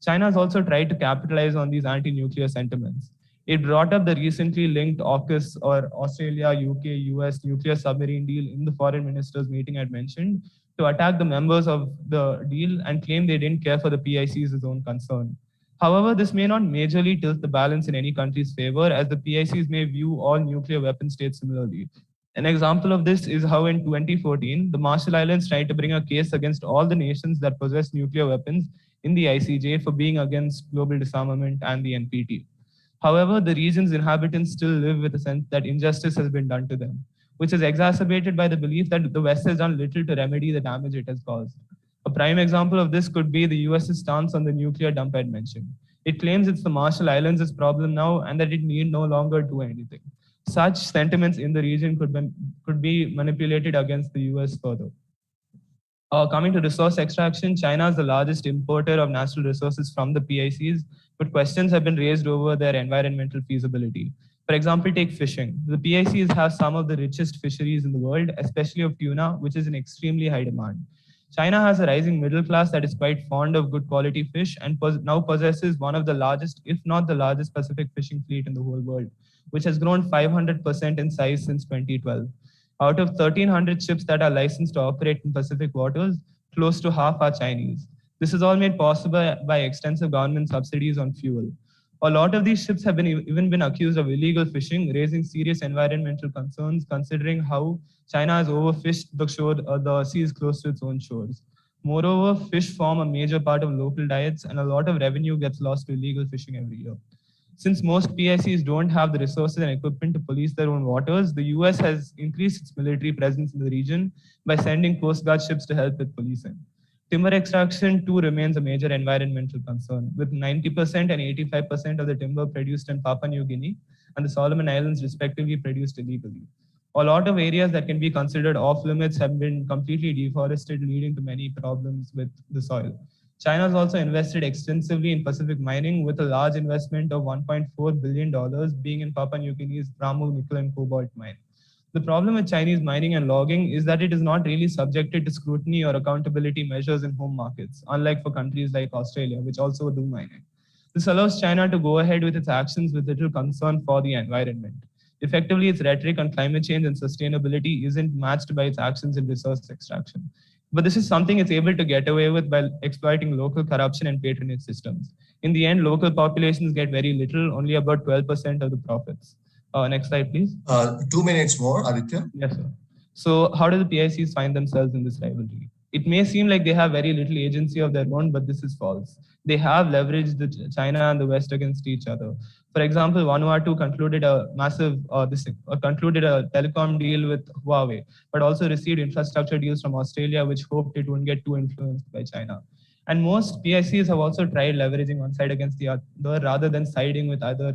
China has also tried to capitalize on these anti-nuclear sentiments. It brought up the recently linked AUKUS, or Australia, UK, US nuclear submarine deal, in the foreign ministers meeting I mentioned, to attack the members of the deal and claim they didn't care for the PIC's own concern. However, this may not majorly tilt the balance in any country's favor, as the PICs may view all nuclear weapon states similarly. An example of this is how in 2014, the Marshall Islands tried to bring a case against all the nations that possess nuclear weapons in the ICJ for being against global disarmament and the NPT. However, the region's inhabitants still live with a sense that injustice has been done to them, which is exacerbated by the belief that the West has done little to remedy the damage it has caused. A prime example of this could be the US's stance on the nuclear dump I'd mentioned. It claims it's the Marshall Islands' problem now and that it need no longer do anything. Such sentiments in the region could be manipulated against the US further. Coming to resource extraction, China is the largest importer of natural resources from the PICs, but questions have been raised over their environmental feasibility. For example, take fishing. The PICs have some of the richest fisheries in the world, especially of tuna, which is in extremely high demand. China has a rising middle class that is quite fond of good quality fish and now possesses one of the largest, if not the largest, Pacific fishing fleet in the whole world, which has grown 500% in size since 2012. Out of 1,300 ships that are licensed to operate in Pacific waters, close to half are Chinese. This is all made possible by extensive government subsidies on fuel. A lot of these ships have even been accused of illegal fishing, raising serious environmental concerns considering how China has overfished the seas close to its own shores. Moreover, fish form a major part of local diets, and a lot of revenue gets lost to illegal fishing every year. Since most PICs don't have the resources and equipment to police their own waters, the US has increased its military presence in the region by sending Coast Guard ships to help with policing. Timber extraction too remains a major environmental concern, with 90% and 85% of the timber produced in Papua New Guinea and the Solomon Islands respectively produced illegally. A lot of areas that can be considered off limits have been completely deforested, leading to many problems with the soil. China has also invested extensively in Pacific mining, with a large investment of $1.4 billion being in Papua New Guinea's Ramu nickel and cobalt mine. The problem with Chinese mining and logging is that it is not really subjected to scrutiny or accountability measures in home markets, unlike for countries like Australia, which also do mining. This allows China to go ahead with its actions with little concern for the environment. Effectively, its rhetoric on climate change and sustainability isn't matched by its actions in resource extraction. But this is something it's able to get away with by exploiting local corruption and patronage systems. In the end, local populations get very little, only about 12% of the profits. Next slide, please. 2 minutes more, Aditya. Yes, sir. So how do the PICs find themselves in this rivalry? It may seem like they have very little agency of their own, but this is false. They have leveraged China and the West against each other. For example, Vanuatu concluded a concluded a telecom deal with Huawei, but also received infrastructure deals from Australia, which hoped it wouldn't get too influenced by China. And most PICs have also tried leveraging one side against the other rather than siding with either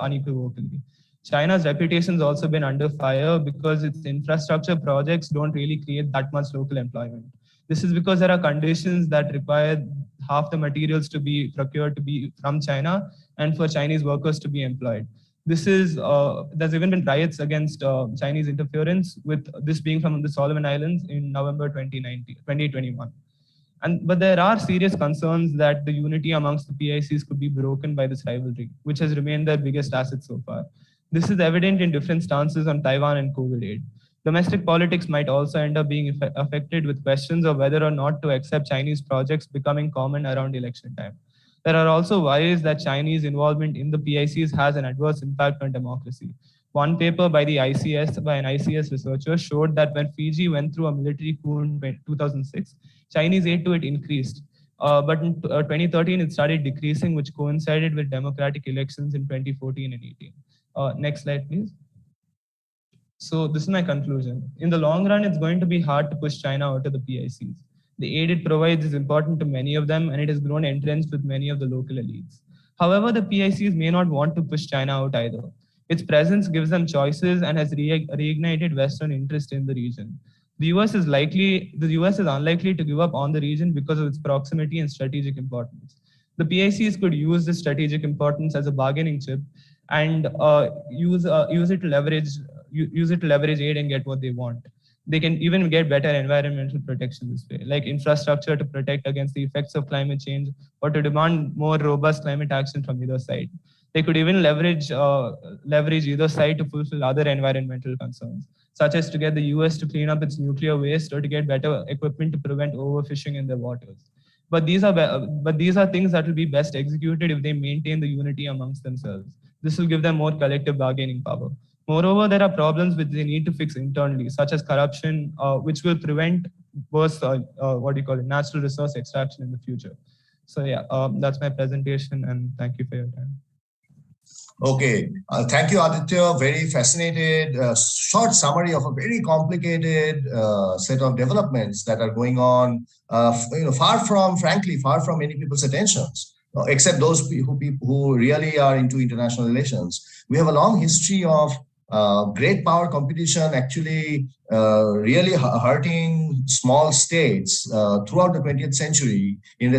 unequivocally. China's reputation has also been under fire because its infrastructure projects don't really create that much local employment. This is because there are conditions that require half the materials to be procured to be from China and for Chinese workers to be employed. This is, there's even been riots against Chinese interference, with this being from the Solomon Islands in November 2021. But there are serious concerns that the unity amongst the PICs could be broken by this rivalry, which has remained their biggest asset so far. This is evident in different stances on Taiwan and COVID aid. Domestic politics might also end up being affected with questions of whether or not to accept Chinese projects becoming common around election time. There are also worries that Chinese involvement in the PICs has an adverse impact on democracy. One paper by an ICS researcher showed that when Fiji went through a military coup in 2006, Chinese aid to it increased. But in 2013, it started decreasing, which coincided with democratic elections in 2014 and 18. Next slide, please. So this is my conclusion. In the long run, it's going to be hard to push China out of the PICs. The aid it provides is important to many of them, and it has grown entrenched with many of the local elites. However, the PICs may not want to push China out either. Its presence gives them choices and has reignited Western interest in the region. The US is unlikely to give up on the region because of its proximity and strategic importance. The PICs could use this strategic importance as a bargaining chip and use it to leverage aid and get what they want. They can even get better environmental protection this way, like infrastructure to protect against the effects of climate change or to demand more robust climate action from either side. They could even leverage either side to fulfill other environmental concerns, such as to get the US to clean up its nuclear waste or to get better equipment to prevent overfishing in their waters. But these are things that will be best executed if they maintain the unity amongst themselves. This will give them more collective bargaining power. Moreover, there are problems which they need to fix internally, such as corruption, which will prevent worse, natural resource extraction in the future. So yeah, that's my presentation, and thank you for your time. Okay, thank you, Aditya. Very fascinated, short summary of a very complicated set of developments that are going on, far from many people's attentions, except those who really are into international relations. We have a long history of great power competition actually really hurting small states throughout the 20th century with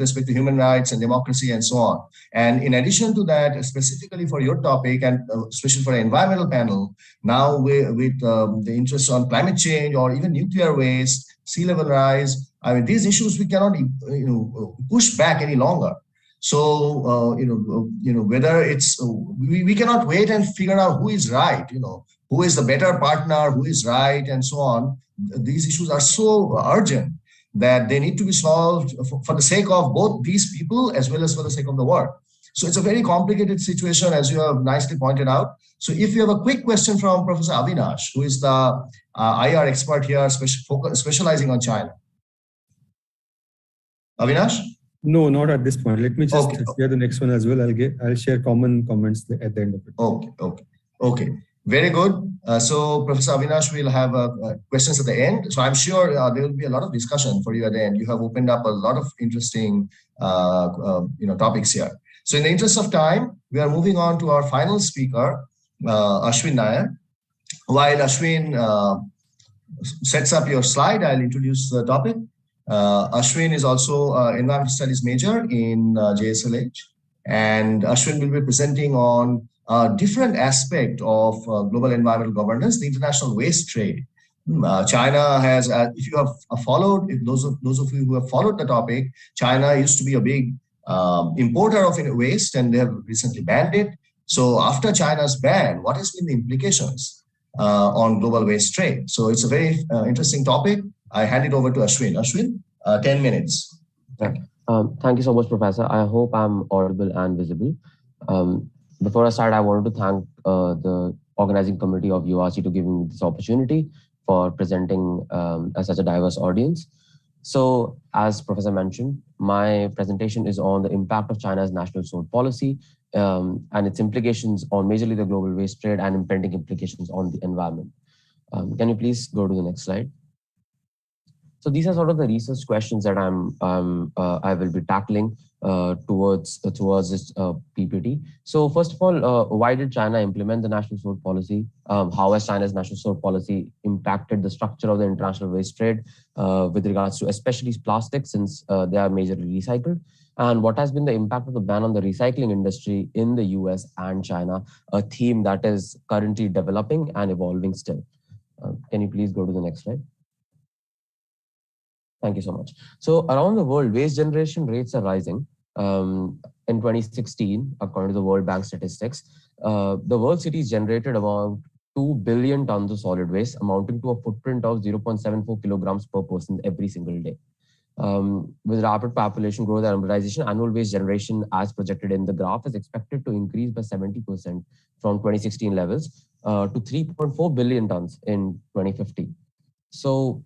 respect to human rights and democracy and so on. And in addition to that, specifically for your topic and especially for an environmental panel, now with the interest on climate change or even nuclear waste, sea level rise, I mean, these issues we cannot push back any longer. So, whether it's, we cannot wait and figure out who is right, who is the better partner, who is right, and so on. These issues are so urgent. that they need to be solved for the sake of both these people as well as for the sake of the world. So it's a very complicated situation, as you have nicely pointed out. So if you have a quick question from Professor Avinash, who is the IR expert here, specializing on China. Avinash? No, not at this point. Let me just share the next one as well. I'll share common comments at the end of it. Okay. Very good. So Professor Avinash will have questions at the end. So I'm sure there will be a lot of discussion for you at the end. You have opened up a lot of interesting topics here. So in the interest of time, we are moving on to our final speaker, Ashwin Nair. While Ashwin sets up your slide, I'll introduce the topic. Ashwin is also an environmental studies major in JSLH, and Ashwin will be presenting on a different aspect of global environmental governance, the international waste trade. China has, if you have followed, those of you who have followed the topic, China used to be a big importer of waste, and they have recently banned it. So after China's ban, what has been the implications on global waste trade? So it's a very interesting topic. I hand it over to Ashwin. Ashwin, 10 minutes. Thank you so much, Professor. I hope I'm audible and visible. Before I start, I wanted to thank the organizing committee of URC to giving me this opportunity for presenting as such a diverse audience. So, as Professor mentioned, my presentation is on the impact of China's national sword policy and its implications on majorly the global waste trade and impending implications on the environment. Can you please go to the next slide? So these are sort of the research questions that I will be tackling towards this PPT. So first of all, why did China implement the national sword policy? How has China's national sword policy impacted the structure of the international waste trade with regards to especially plastics, since they are majorly recycled? And what has been the impact of the ban on the recycling industry in the US and China, a theme that is currently developing and evolving still? Can you please go to the next slide? Thank you so much. So around the world, waste generation rates are rising. In 2016, according to the World Bank statistics, the world cities generated about 2 billion tons of solid waste, amounting to a footprint of 0.74 kilograms per person every single day. With rapid population growth and urbanization, annual waste generation, as projected in the graph, is expected to increase by 70% from 2016 levels to 3.4 billion tons in 2050. So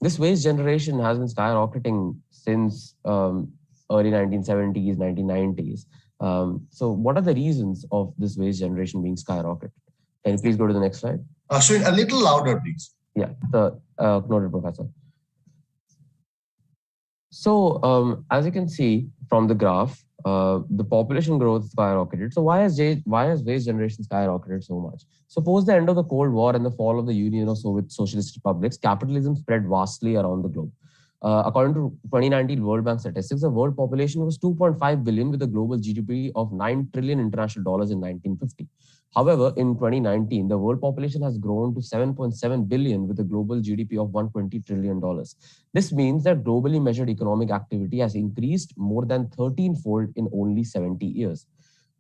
this waste generation has been skyrocketing since early 1970s, 1990s. So what are the reasons of this waste generation being skyrocketed? Can you please go to the next slide? Ashwin, a little louder, please. Yeah, noted, Professor. So as you can see from the graph, the population growth skyrocketed. So why has waste generation skyrocketed so much? Suppose the end of the Cold War and the fall of the Union of Soviet Socialist Republics, capitalism spread vastly around the globe. According to 2019 World Bank statistics, the world population was 2.5 billion with a global GDP of $9 trillion international dollars in 1950. However, in 2019, the world population has grown to 7.7 billion with a global GDP of $120 trillion. This means that globally measured economic activity has increased more than 13-fold in only 70 years.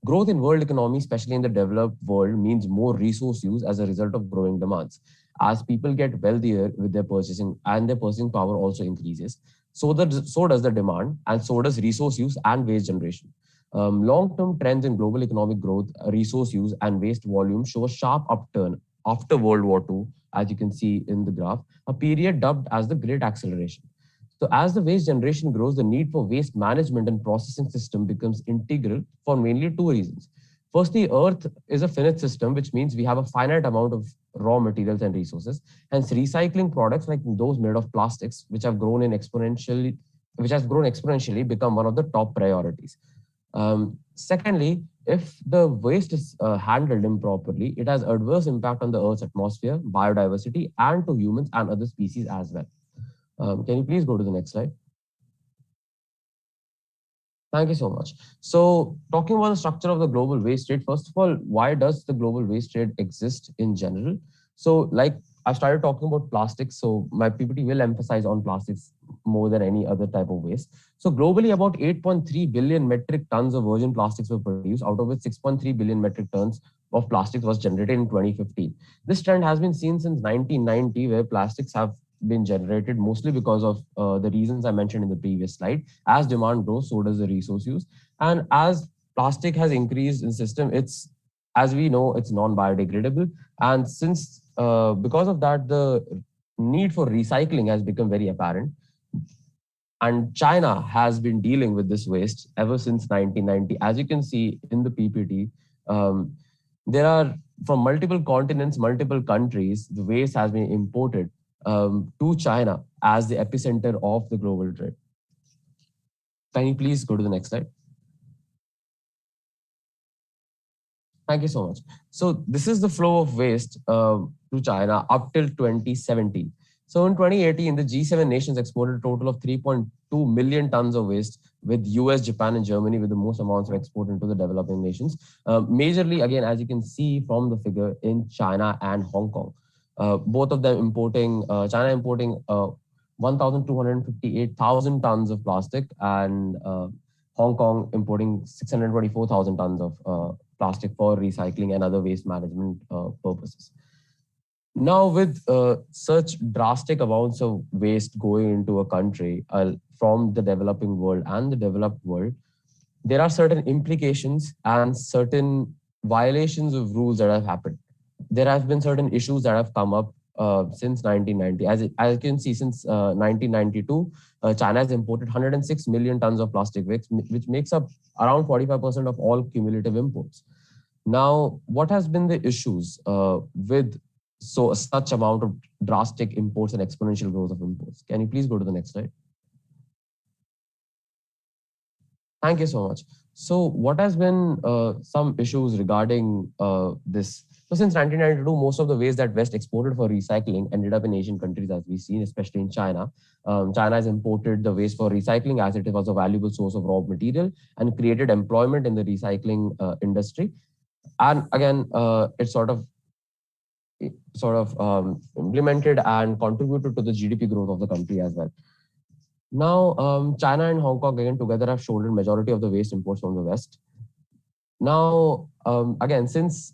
Growth in world economy, especially in the developed world, means more resource use as a result of growing demands. As people get wealthier with their purchasing, and their purchasing power also increases, so does the demand, and so does resource use and waste generation. Long-term trends in global economic growth, resource use, and waste volume show a sharp upturn after World War II, as you can see in the graph, a period dubbed as the Great Acceleration. So as the waste generation grows, the need for waste management and processing system becomes integral for mainly two reasons. Firstly, Earth is a finite system, which means we have a finite amount of raw materials and resources. Hence, recycling products like those made of plastics, which have grown exponentially, become one of the top priorities. Secondly, if the waste is handled improperly, it has adverse impact on the Earth's atmosphere, biodiversity, and to humans and other species as well. Can you please go to the next slide? Thank you so much. So talking about the structure of the global waste trade, first of all, why does the global waste trade exist in general? So like I started talking about plastics, so my PPT will emphasize on plastics more than any other type of waste. So globally, about 8.3 billion metric tons of virgin plastics were produced, out of which 6.3 billion metric tons of plastics was generated in 2015. This trend has been seen since 1990, where plastics have been generated mostly because of the reasons I mentioned in the previous slide. As demand grows, so does the resource use. And as plastic has increased in system, as we know, it's non-biodegradable. And since, because of that, the need for recycling has become very apparent. And China has been dealing with this waste ever since 1990. As you can see in the PPT, there are, from multiple continents, multiple countries, the waste has been imported to China as the epicenter of the global trade. Can you please go to the next slide? Thank you so much. So this is the flow of waste to China up till 2017. So in 2018, the G7 nations exported a total of 3.2 million tons of waste, with US, Japan, and Germany with the most amounts of export into the developing nations. Majorly, again, as you can see from the figure, in China and Hong Kong. Both of them importing, China importing 1,258,000 tons of plastic, and Hong Kong importing 624,000 tons of plastic for recycling and other waste management purposes. Now, with such drastic amounts of waste going into a country from the developing world and the developed world, there are certain implications and certain violations of rules that have happened. There have been certain issues that have come up since 1990. As you can see, since 1992, China has imported 106 million tons of plastic waste, which makes up around 45% of all cumulative imports. Now, what has been the issues with such amount of drastic imports and exponential growth of imports? Can you please go to the next slide? Thank you so much. So what has been some issues regarding this? So since 1992, most of the waste that West exported for recycling ended up in Asian countries, as we've seen, especially in China. China has imported the waste for recycling as it was a valuable source of raw material and created employment in the recycling industry. And again, it sort of implemented and contributed to the GDP growth of the country as well. Now, China and Hong Kong again together have shouldered majority of the waste imports from the West. Now, again, since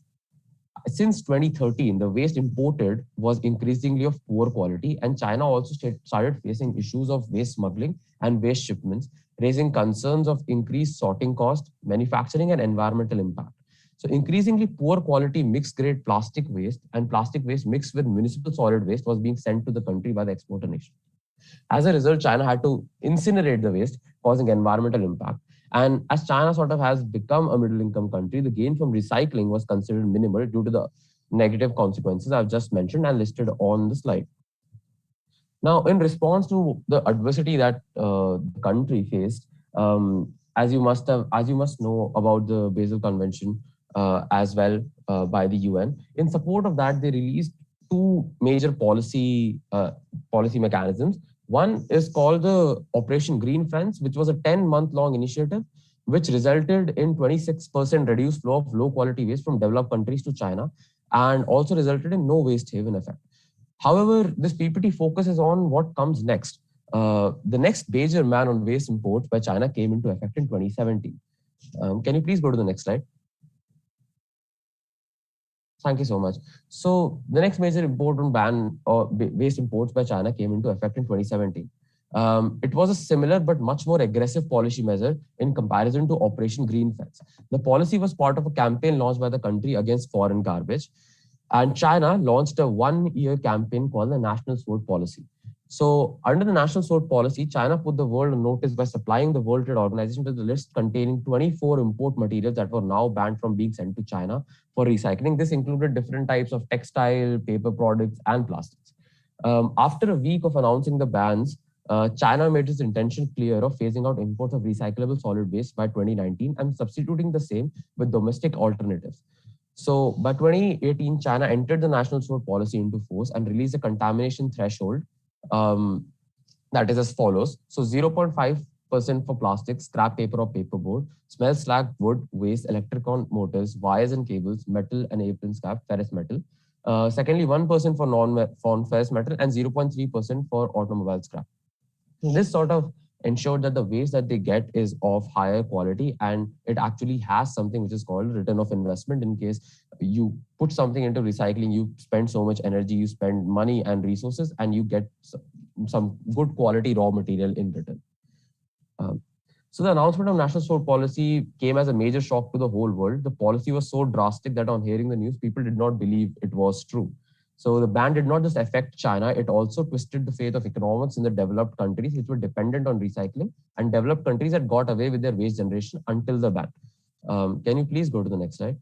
2013, the waste imported was increasingly of poor quality, and China also started facing issues of waste smuggling and waste shipments, raising concerns of increased sorting cost, manufacturing, and environmental impact. So increasingly poor quality mixed grade plastic waste and plastic waste mixed with municipal solid waste was being sent to the country by the exporter nation. As a result, China had to incinerate the waste, causing environmental impact. And as China sort of has become a middle income country, the gain from recycling was considered minimal due to the negative consequences I've just mentioned and listed on the slide. Now, in response to the adversity that the country faced, as you must know about the Basel Convention, as well by the UN. In support of that, they released two major policy mechanisms. One is called the Operation Green Fence, which was a 10-month-long initiative, which resulted in 26% reduced flow of low-quality waste from developed countries to China, and also resulted in no waste haven effect. However, this PPT focuses on what comes next. The next major ban on waste imports by China came into effect in 2017. Can you please go to the next slide? Thank you so much. So the next major important ban or waste imports by China came into effect in 2017. It was a similar but much more aggressive policy measure in comparison to Operation Green Fence. The policy was part of a campaign launched by the country against foreign garbage, and China launched a one-year campaign called the National Sword Policy. So under the National Sword Policy, China put the world on notice by supplying the World Trade Organization with a list containing 24 import materials that were now banned from being sent to China for recycling. This included different types of textile, paper products, and plastics. After a week of announcing the bans, China made its intention clear of phasing out imports of recyclable solid waste by 2019 and substituting the same with domestic alternatives. So by 2018, China entered the National Sword Policy into force and released a contamination threshold that is as follows. So 0.5% for plastic, scrap paper or paperboard, smell slag, wood, waste, electrical motors, wires and cables, metal and apron scrap, ferrous metal. Secondly, 1% for non-ferrous metal and 0.3% for automobile scrap. This sort of ensured that the waste that they get is of higher quality, and it actually has something which is called return of investment. In case you put something into recycling, you spend so much energy, you spend money and resources, and you get some good quality raw material in return. So the announcement of national sword policy came as a major shock to the whole world. The policy was so drastic that on hearing the news, people did not believe it was true. So the ban did not just affect China, it also twisted the fate of economics in the developed countries, which were dependent on recycling, and developed countries that got away with their waste generation until the ban. Can you please go to the next slide?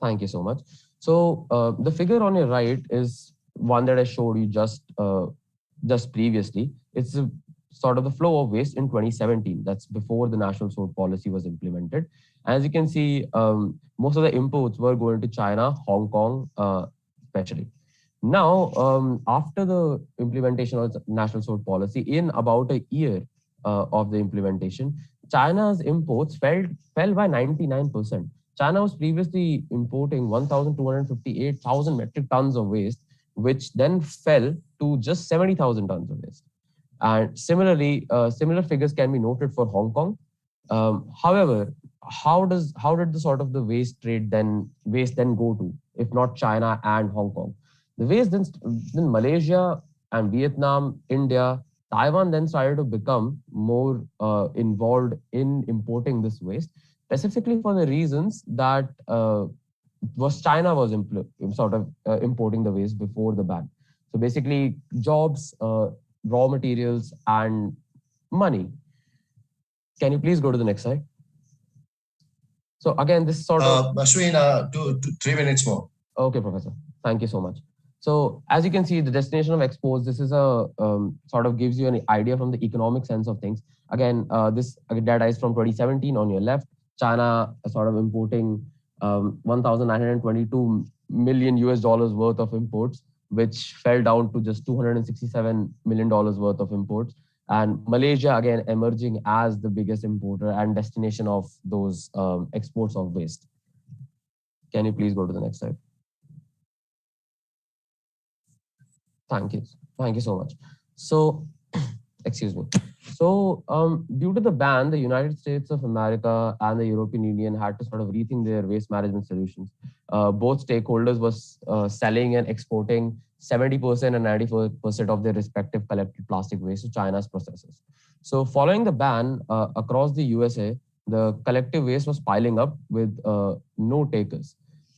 Thank you so much. So the figure on your right is one that I showed you just previously. It's a sort of the flow of waste in 2017. That's before the national sword policy was implemented. As you can see, most of the imports were going to China, Hong Kong, especially. Now, after the implementation of the national sword policy, in about a year of the implementation, China's imports fell by 99%. China was previously importing 1,258,000 metric tons of waste, which then fell to just 70,000 tons of waste. And similarly, similar figures can be noted for Hong Kong. However, how did the sort of the waste then go to, if not China and Hong Kong? The waste then Malaysia and Vietnam, India, Taiwan then started to become more involved in importing this waste, specifically for the reasons that China was importing the waste before the ban. So basically, jobs, raw materials, and money. Can you please go to the next slide? So again, this sort of... Ashwin, 3 minutes more. Okay, Professor. Thank you so much. So as you can see, the destination of exports, this is a sort of gives you an idea from the economic sense of things. Again, this data is from 2017 on your left. China sort of importing 1,922 million US dollars worth of imports, which fell down to just $267 million worth of imports. And Malaysia, again, emerging as the biggest importer and destination of those exports of waste. Can you please go to the next slide? Thank you. Thank you so much. So, excuse me. So, due to the ban, the United States of America and the European Union had to sort of rethink their waste management solutions. Both stakeholders was selling and exporting 70% and 94% of their respective collected plastic waste to China's processors. So, following the ban across the USA, the collective waste was piling up with no takers.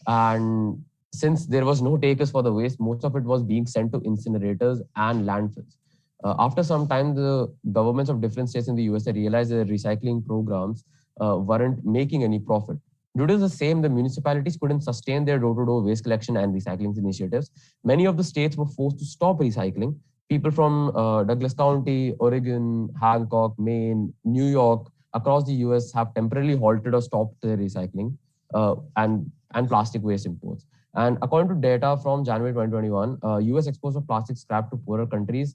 And since there was no takers for the waste, most of it was being sent to incinerators and landfills. After some time, the governments of different states in the USA realized that recycling programs weren't making any profit. Due to the same, the municipalities couldn't sustain their door-to-door waste collection and recycling initiatives. Many of the states were forced to stop recycling. People from Douglas County, Oregon, Hancock, Maine, New York, across the US have temporarily halted or stopped their recycling and plastic waste imports. And according to data from January 2021, US exports of plastic scrap to poorer countries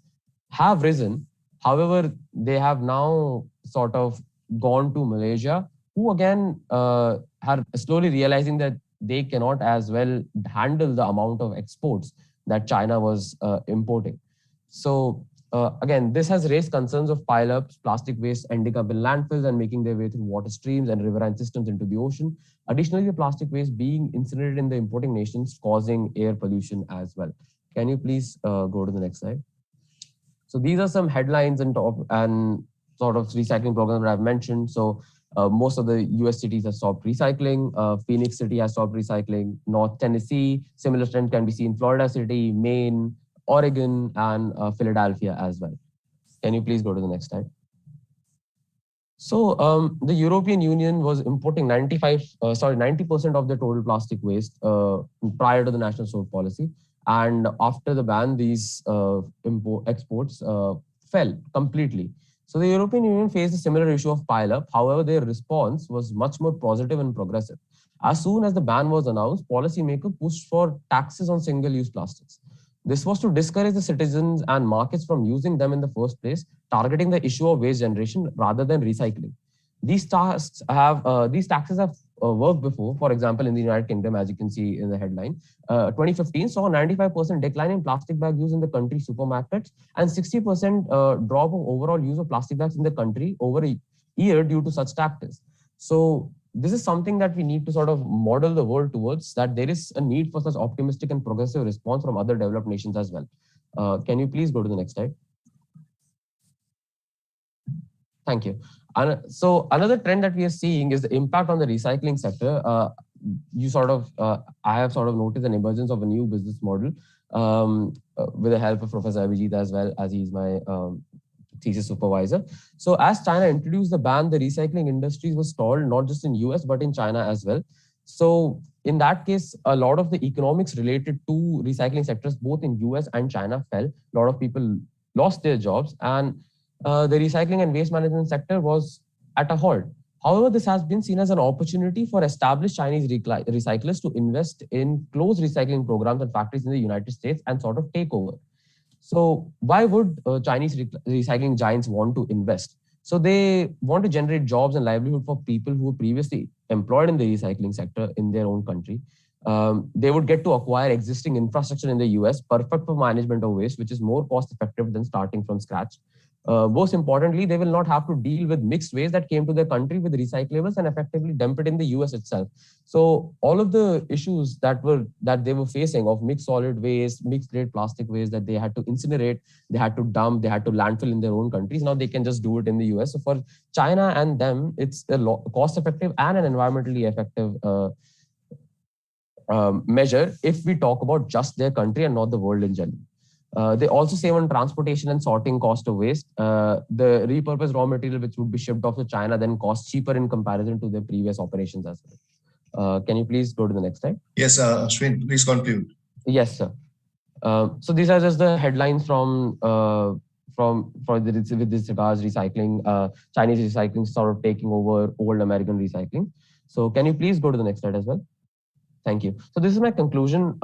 have risen. However, they have now sort of gone to Malaysia, who again are slowly realizing that they cannot as well handle the amount of exports that China was importing. So again, this has raised concerns of pile-ups, plastic waste ending up in landfills and making their way through water streams and riverine systems into the ocean. Additionally, the plastic waste being incinerated in the importing nations, causing air pollution as well. Can you please go to the next slide? So these are some headlines and sort of recycling programs that I've mentioned. So most of the US cities have stopped recycling. Phoenix City has stopped recycling. North Tennessee, similar trend can be seen in Florida City, Maine, Oregon, and Philadelphia as well. Can you please go to the next slide? So the European Union was importing 90% of the total plastic waste prior to the national sword policy. And after the ban, these exports fell completely. So the European Union faced a similar issue of pile-up. However, their response was much more positive and progressive. As soon as the ban was announced, policymakers pushed for taxes on single-use plastics. This was to discourage the citizens and markets from using them in the first place, targeting the issue of waste generation rather than recycling. These taxes have worked before. For example, in the United Kingdom, as you can see in the headline, 2015 saw a 95% decline in plastic bag use in the country supermarkets and 60% drop of overall use of plastic bags in the country over a year due to such tactics. So this is something that we need to sort of model the world towards, that there is a need for such optimistic and progressive response from other developed nations as well. Can you please go to the next slide? Thank you. So another trend that we are seeing is the impact on the recycling sector. I have sort of noticed an emergence of a new business model with the help of Professor Abhijit as well, as he's my thesis supervisor. So as China introduced the ban, the recycling industries was stalled, not just in US, but in China as well. So in that case, a lot of the economics related to recycling sectors, both in US and China, fell. A lot of people lost their jobs, and the recycling and waste management sector was at a halt. However, this has been seen as an opportunity for established Chinese recyclers to invest in closed recycling programs and factories in the United States and sort of take over. So why would Chinese recycling giants want to invest? So they want to generate jobs and livelihood for people who were previously employed in the recycling sector in their own country. They would get to acquire existing infrastructure in the US, perfect for management of waste, which is more cost effective than starting from scratch. Most importantly, they will not have to deal with mixed waste that came to their country with recyclables and effectively dump it in the US itself. So all of the issues that they were facing of mixed solid waste, mixed grade plastic waste that they had to incinerate, they had to dump, they had to landfill in their own countries. Now they can just do it in the US. So for China and them, it's a cost effective and an environmentally effective measure if we talk about just their country and not the world in general. They also save on transportation and sorting cost of waste. The repurposed raw material which would be shipped off to China then costs cheaper in comparison to their previous operations as well. Can you please go to the next slide? Yes, Ashwin, please conclude. Yes, sir. So these are just the headlines with this regards recycling, Chinese recycling sort of taking over old American recycling. So can you please go to the next slide as well? Thank you. So this is my conclusion.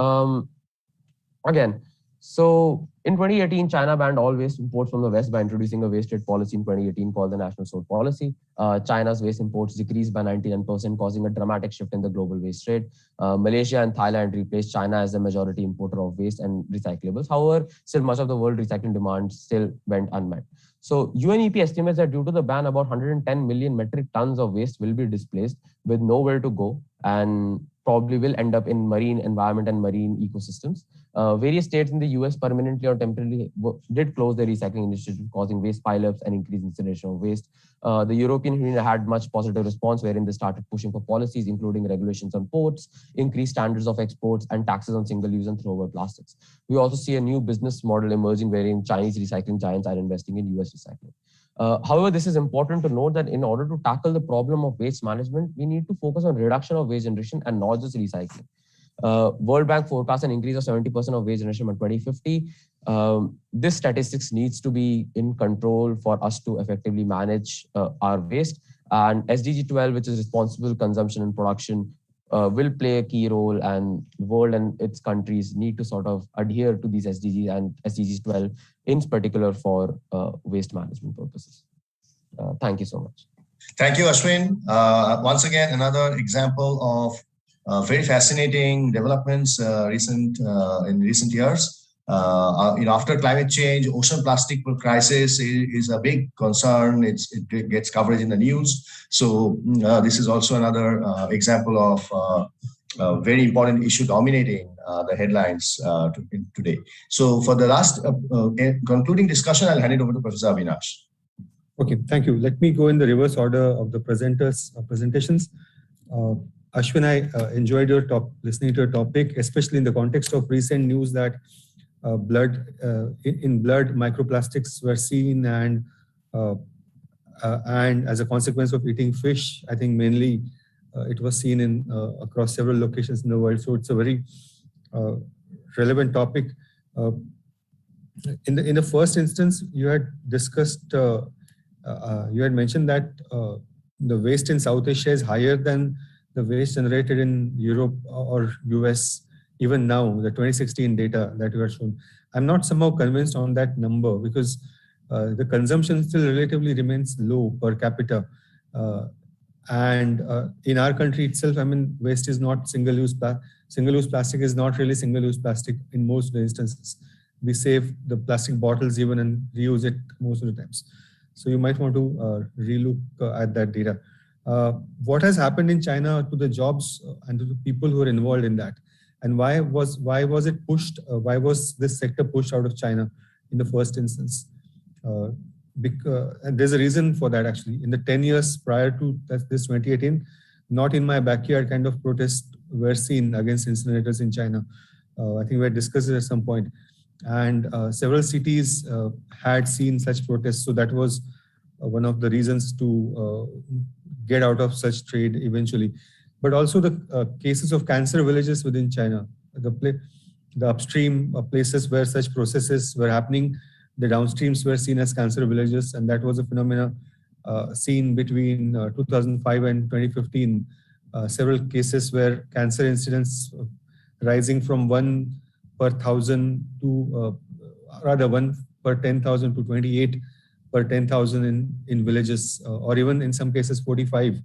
Again, so in 2018, China banned all waste imports from the West by introducing a waste trade policy in 2018 called the National Sword Policy. China's waste imports decreased by 99%, causing a dramatic shift in the global waste trade. Malaysia and Thailand replaced China as the majority importer of waste and recyclables. However, still much of the world recycling demand still went unmet. So UNEP estimates that due to the ban, about 110 million metric tons of waste will be displaced with nowhere to go and probably will end up in marine environment and marine ecosystems. Various states in the US permanently or temporarily did close their recycling initiative, causing waste pileups and increased incineration of waste. The European Union had much positive response, wherein they started pushing for policies, including regulations on ports, increased standards of exports, and taxes on single-use and throwaway plastics. We also see a new business model emerging, wherein Chinese recycling giants are investing in US recycling. However, this is important to note that in order to tackle the problem of waste management, we need to focus on reduction of waste generation and not just recycling. World Bank forecasts an increase of 70% of waste generation by 2050. This statistics needs to be in control for us to effectively manage our waste. And SDG 12, which is responsible consumption and production, will play a key role, and the world and its countries need to sort of adhere to these SDGs and SDG 12 in particular for waste management purposes. Thank you so much. Thank you, Ashwin. Once again, another example of very fascinating developments in recent years. After climate change, ocean plastic crisis is a big concern. It gets coverage in the news. So this is also another example of a very important issue dominating the headlines today. So for the last concluding discussion, I'll hand it over to Professor Avinash. Okay, thank you. Let me go in the reverse order of the presenters' presentations. Ashwin, I enjoyed your listening to your topic, especially in the context of recent news that blood microplastics were seen, and as a consequence of eating fish, I think mainly it was seen in across several locations in the world. So it's a very relevant topic. In the first instance, you had discussed, you had mentioned that the waste in South Asia is higher than the waste generated in Europe or US. Even now, the 2016 data that you are shown, I'm not somehow convinced on that number, because the consumption still relatively remains low per capita. And in our country itself, I mean, waste is not single-use. Single-use plastic is not really single-use plastic in most of the instances. We save the plastic bottles even and reuse it most of the times. So you might want to relook at that data. What has happened in China to the jobs and to the people who are involved in that? And why was it pushed? Why was this sector pushed out of China in the first instance? And there's a reason for that actually. In the 10 years prior to this 2018, not in my backyard kind of protests were seen against incinerators in China. I think we had discussed it at some point. And several cities had seen such protests. So that was one of the reasons to get out of such trade eventually. But also the cases of cancer villages within China, the upstream places where such processes were happening, the downstreams were seen as cancer villages, and that was a phenomena seen between 2005 and 2015. Several cases where cancer incidents rising from 1 per 1,000 to rather 1 per 10,000 to 28 per 10,000 in villages, or even in some cases 45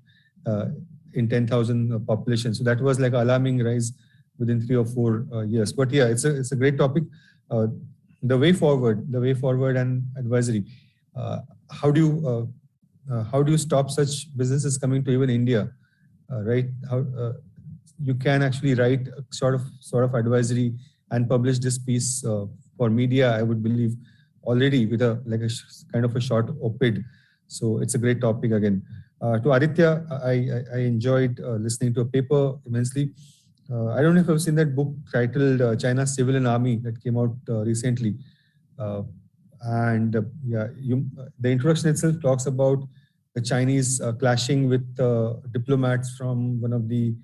in 10,000 population. So that was like an alarming rise within 3 or 4 years. But yeah, it's a great topic. The way forward and advisory. How do you stop such businesses coming to even India, right? How you can actually write a sort of advisory and publish this piece for media, I would believe, already with a kind of a short op-ed. So it's a great topic again. To Aditya, I enjoyed listening to a paper immensely. I don't know if you've seen that book titled China's Civil and Army that came out recently. The introduction itself talks about the Chinese clashing with diplomats from one of the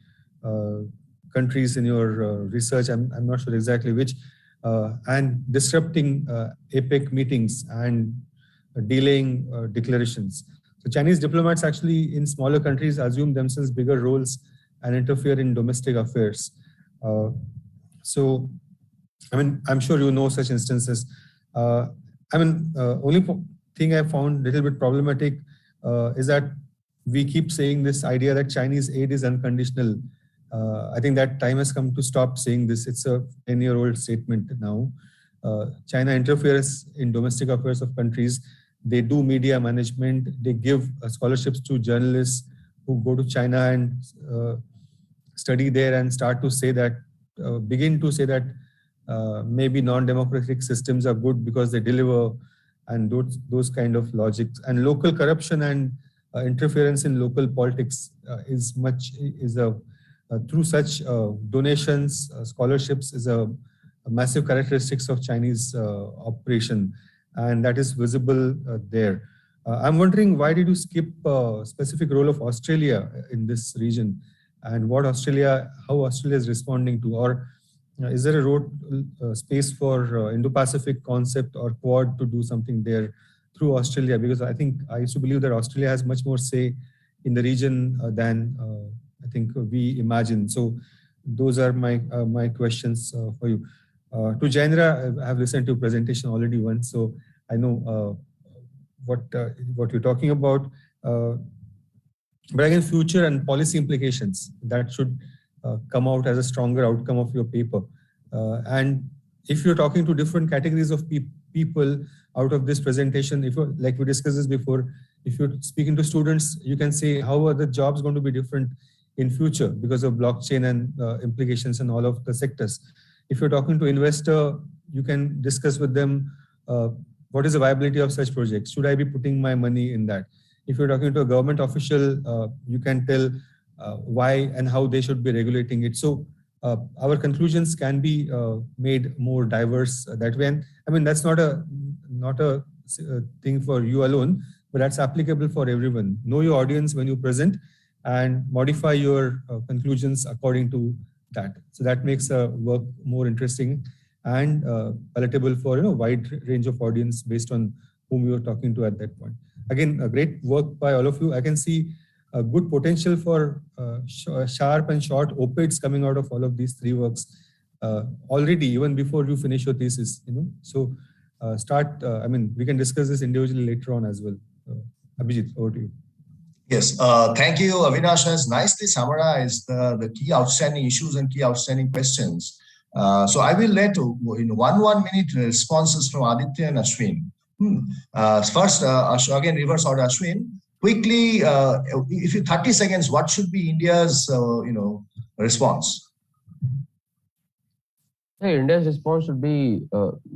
countries in your research. I'm not sure exactly which, and disrupting APEC meetings and delaying declarations. So Chinese diplomats actually in smaller countries assume themselves bigger roles and interfere in domestic affairs. So, I mean, I'm sure you know such instances. Only thing I found a little bit problematic is that we keep saying this idea that Chinese aid is unconditional. I think that time has come to stop saying this. It's a 10-year-old statement now. China interferes in domestic affairs of countries. They do media management. They give scholarships to journalists who go to China and study there and start to say that, begin to say that maybe non-democratic systems are good because they deliver, and those kind of logics. And local corruption and interference in local politics through such donations, scholarships is a massive characteristics of Chinese operation, and that is visible there. I'm wondering, why did you skip specific role of Australia in this region, and how Australia is responding to, or is there a space for Indo-Pacific concept or Quad to do something there through Australia? Because I used to believe that Australia has much more say in the region than I think we imagine. So those are my questions for you. To Jainra, I have listened to your presentation already once, so I know what you're talking about. But again, future and policy implications that should come out as a stronger outcome of your paper. And if you're talking to different categories of people out of this presentation, like we discussed this before, if you're speaking to students, you can say, how are the jobs going to be different in future because of blockchain and implications in all of the sectors. If you're talking to investor, you can discuss with them, what is the viability of such projects? Should I be putting my money in that? If you're talking to a government official, you can tell why and how they should be regulating it. So our conclusions can be made more diverse that way. And I mean, that's not a thing for you alone, but that's applicable for everyone. Know your audience when you present and modify your conclusions according to that. So that makes work more interesting and palatable for a wide range of audience based on whom you're talking to at that point. Again, a great work by all of you. I can see a good potential for sharp and short op-eds coming out of all of these three works already, even before you finish your thesis. So start. I mean, we can discuss this individually later on as well. Abhijit, over to you. Yes, thank you. Avinash has nicely summarized the key outstanding issues and key outstanding questions. So I will let in 1 minute responses from Aditya and Ashwin. First, again, reverse order, Ashwin. Quickly, if you 30 seconds, what should be India's response? Hey, India's response should be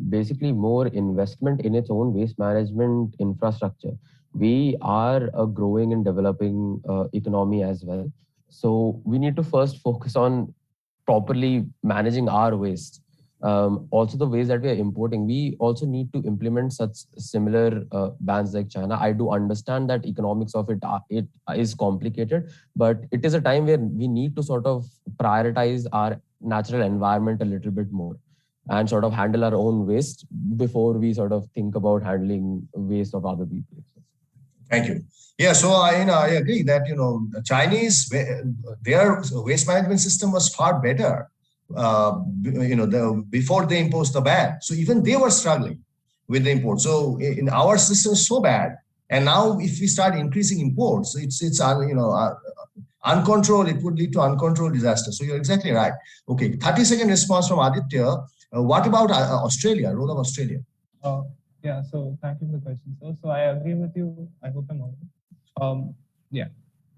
basically more investment in its own waste management infrastructure. We are a growing and developing economy as well. So we need to first focus on properly managing our waste. Also, the ways that we are importing, we also need to implement such similar bans like China. I do understand that economics of it is complicated, but it is a time where we need to sort of prioritize our natural environment a little bit more and sort of handle our own waste before we sort of think about handling waste of other people. Thank you. Yeah, so I agree that the Chinese, their waste management system was far better. Before they imposed the ban, so even they were struggling with the import. So in our system is so bad, and now if we start increasing imports, it's uncontrolled. It would lead to uncontrolled disaster. So you're exactly right. Okay, 30-second response from Aditya. What about Australia? Role of Australia? Yeah. So thank you for the question. So I agree with you. I hope I'm audible. Yeah.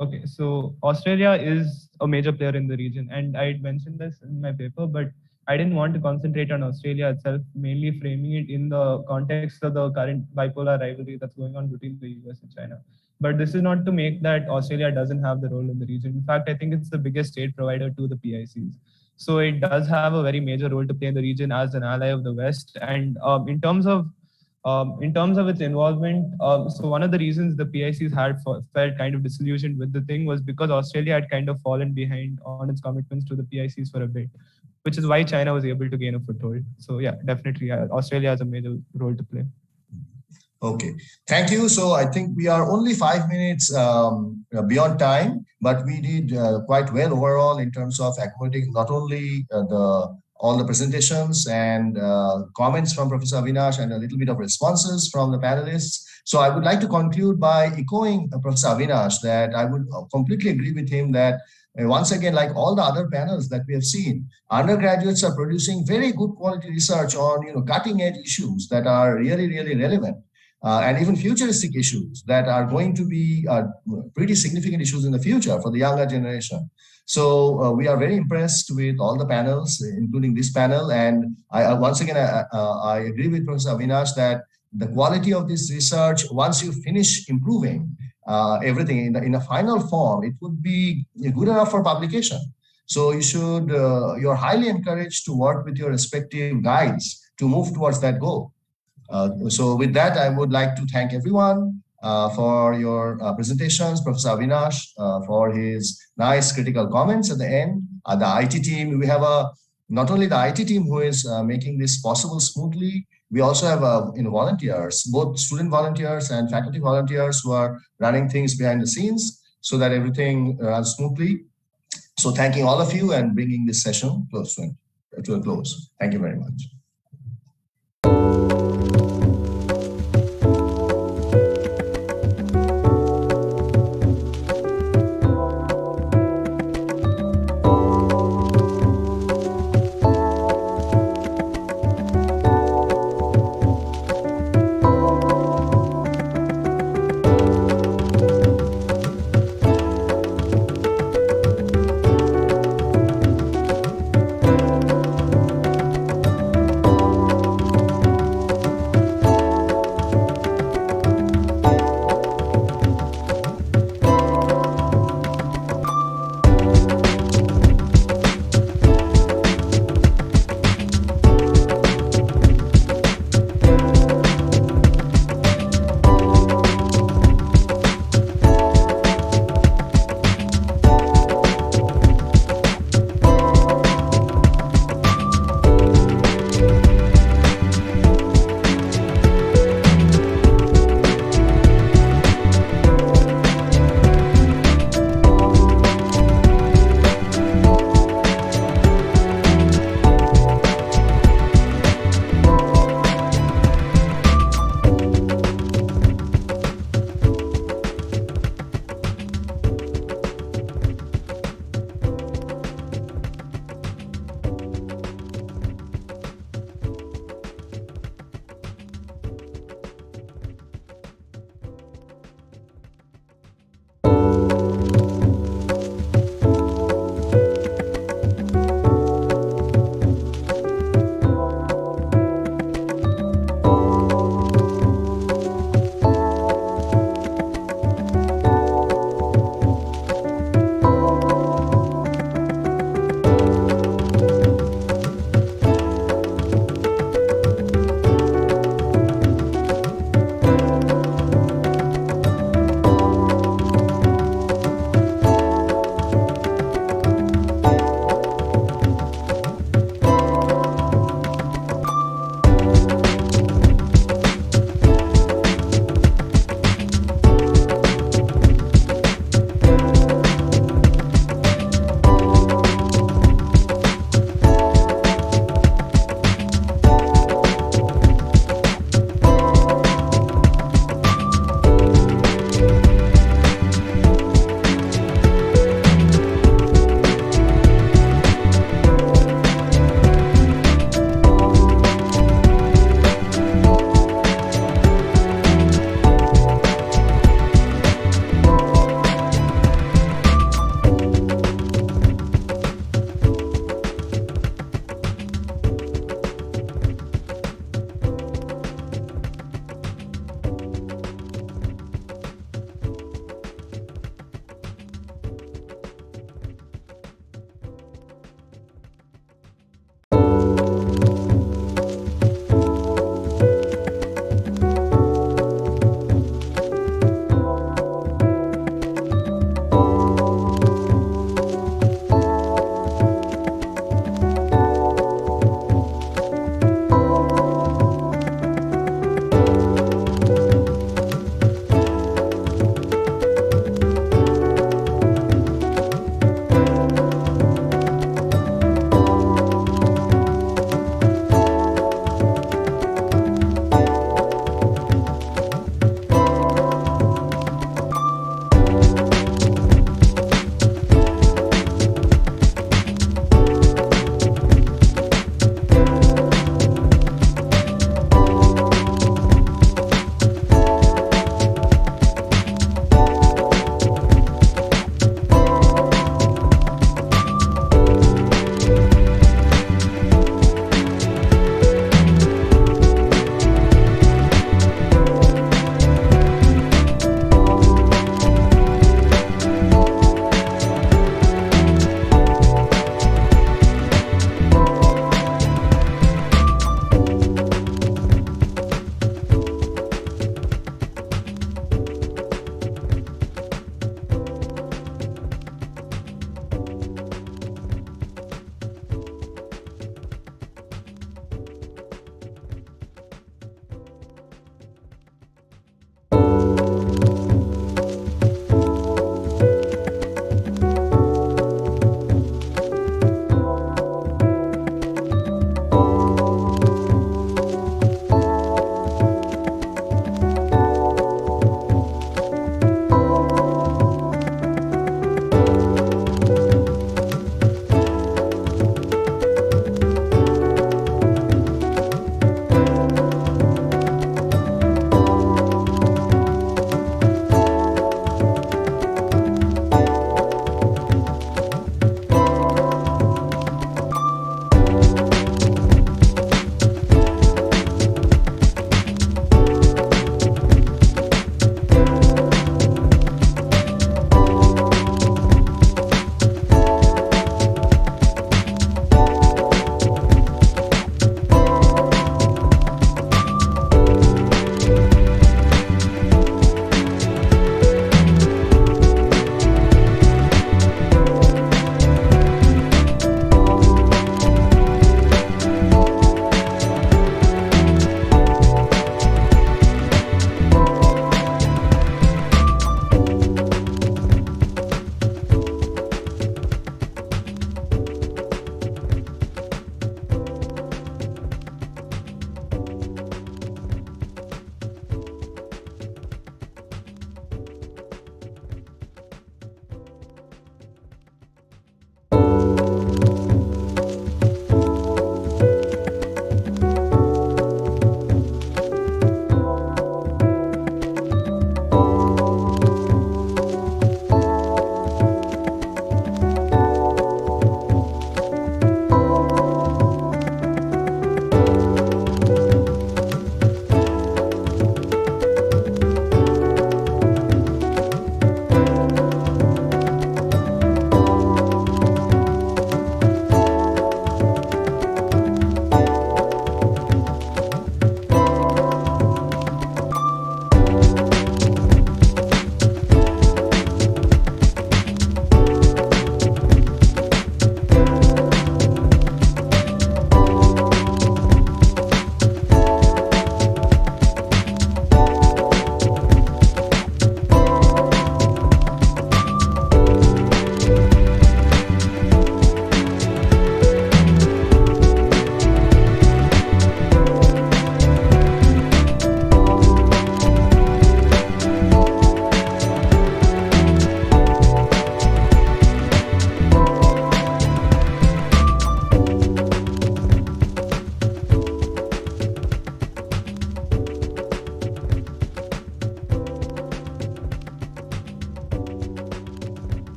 Okay, so Australia is a major player in the region, and I mentioned this in my paper, but I didn't want to concentrate on Australia itself, mainly framing it in the context of the current bipolar rivalry that's going on between the US and China. But this is not to make that Australia doesn't have the role in the region. In fact, I think it's the biggest aid provider to the PICs. So it does have a very major role to play in the region as an ally of the West. And in terms of its involvement, so one of the reasons the PICs had felt kind of disillusioned with the thing was because Australia had kind of fallen behind on its commitments to the PICs for a bit, which is why China was able to gain a foothold. So yeah, definitely Australia has a major role to play. Okay, thank you. So I think we are only 5 minutes beyond time, but we did quite well overall in terms of accommodating not only all the presentations and comments from Professor Avinash and a little bit of responses from the panelists. So I would like to conclude by echoing Professor Avinash that I would completely agree with him that once again, like all the other panels that we have seen, undergraduates are producing very good quality research on cutting edge issues that are really, really relevant. And even futuristic issues that are going to be pretty significant issues in the future for the younger generation. So we are very impressed with all the panels, including this panel. And once again, I agree with Professor Avinash that the quality of this research, once you finish improving everything in a final form, it would be good enough for publication. So you're highly encouraged to work with your respective guides to move towards that goal. So with that, I would like to thank everyone for your presentations, Professor Avinash for his nice critical comments at the end. The IT team, we have not only the IT team who is making this possible smoothly, we also have volunteers, both student volunteers and faculty volunteers who are running things behind the scenes so that everything runs smoothly. So thanking all of you and bringing this session close to a close. Thank you very much.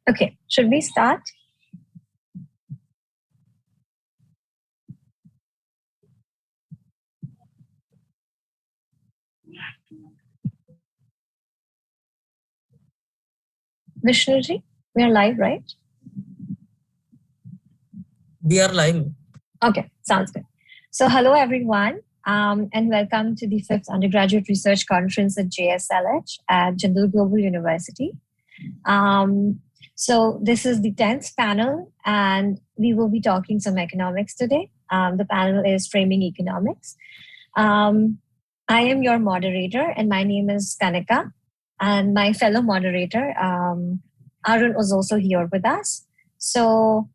Okay, should we start? Vishnuji, we are live, right? We are live. Okay, sounds good. So hello, everyone, and welcome to the 5th Undergraduate Research Conference at JSLH at Jindal Global University. So this is the 10th panel, and we will be talking some economics today. The panel is Framing Economics. I am your moderator, and my name is Kanika, and my fellow moderator, Arun, is also here with us. So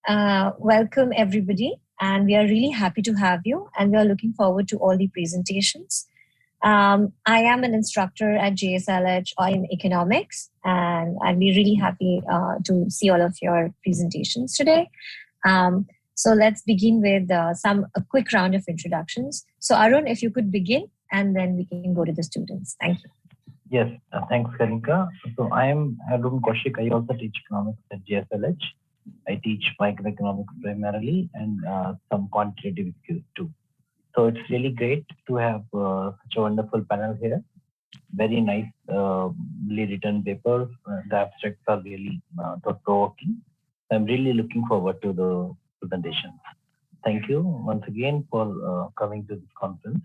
welcome, everybody. And we are really happy to have you, and we are looking forward to all the presentations. I am an instructor at JSLH in economics, and I'd be really happy to see all of your presentations today. So let's begin with a quick round of introductions. So Arun, if you could begin, and then we can go to the students. Thank you. Yes, thanks, Karinka. So I am Arun Kaushik. I also teach economics at JSLH. I teach microeconomics primarily and some quantitative skills too. So it's really great to have such a wonderful panel here. Very nice, written papers. The abstracts are really thought-provoking. I'm really looking forward to the presentations. Thank you once again for coming to this conference.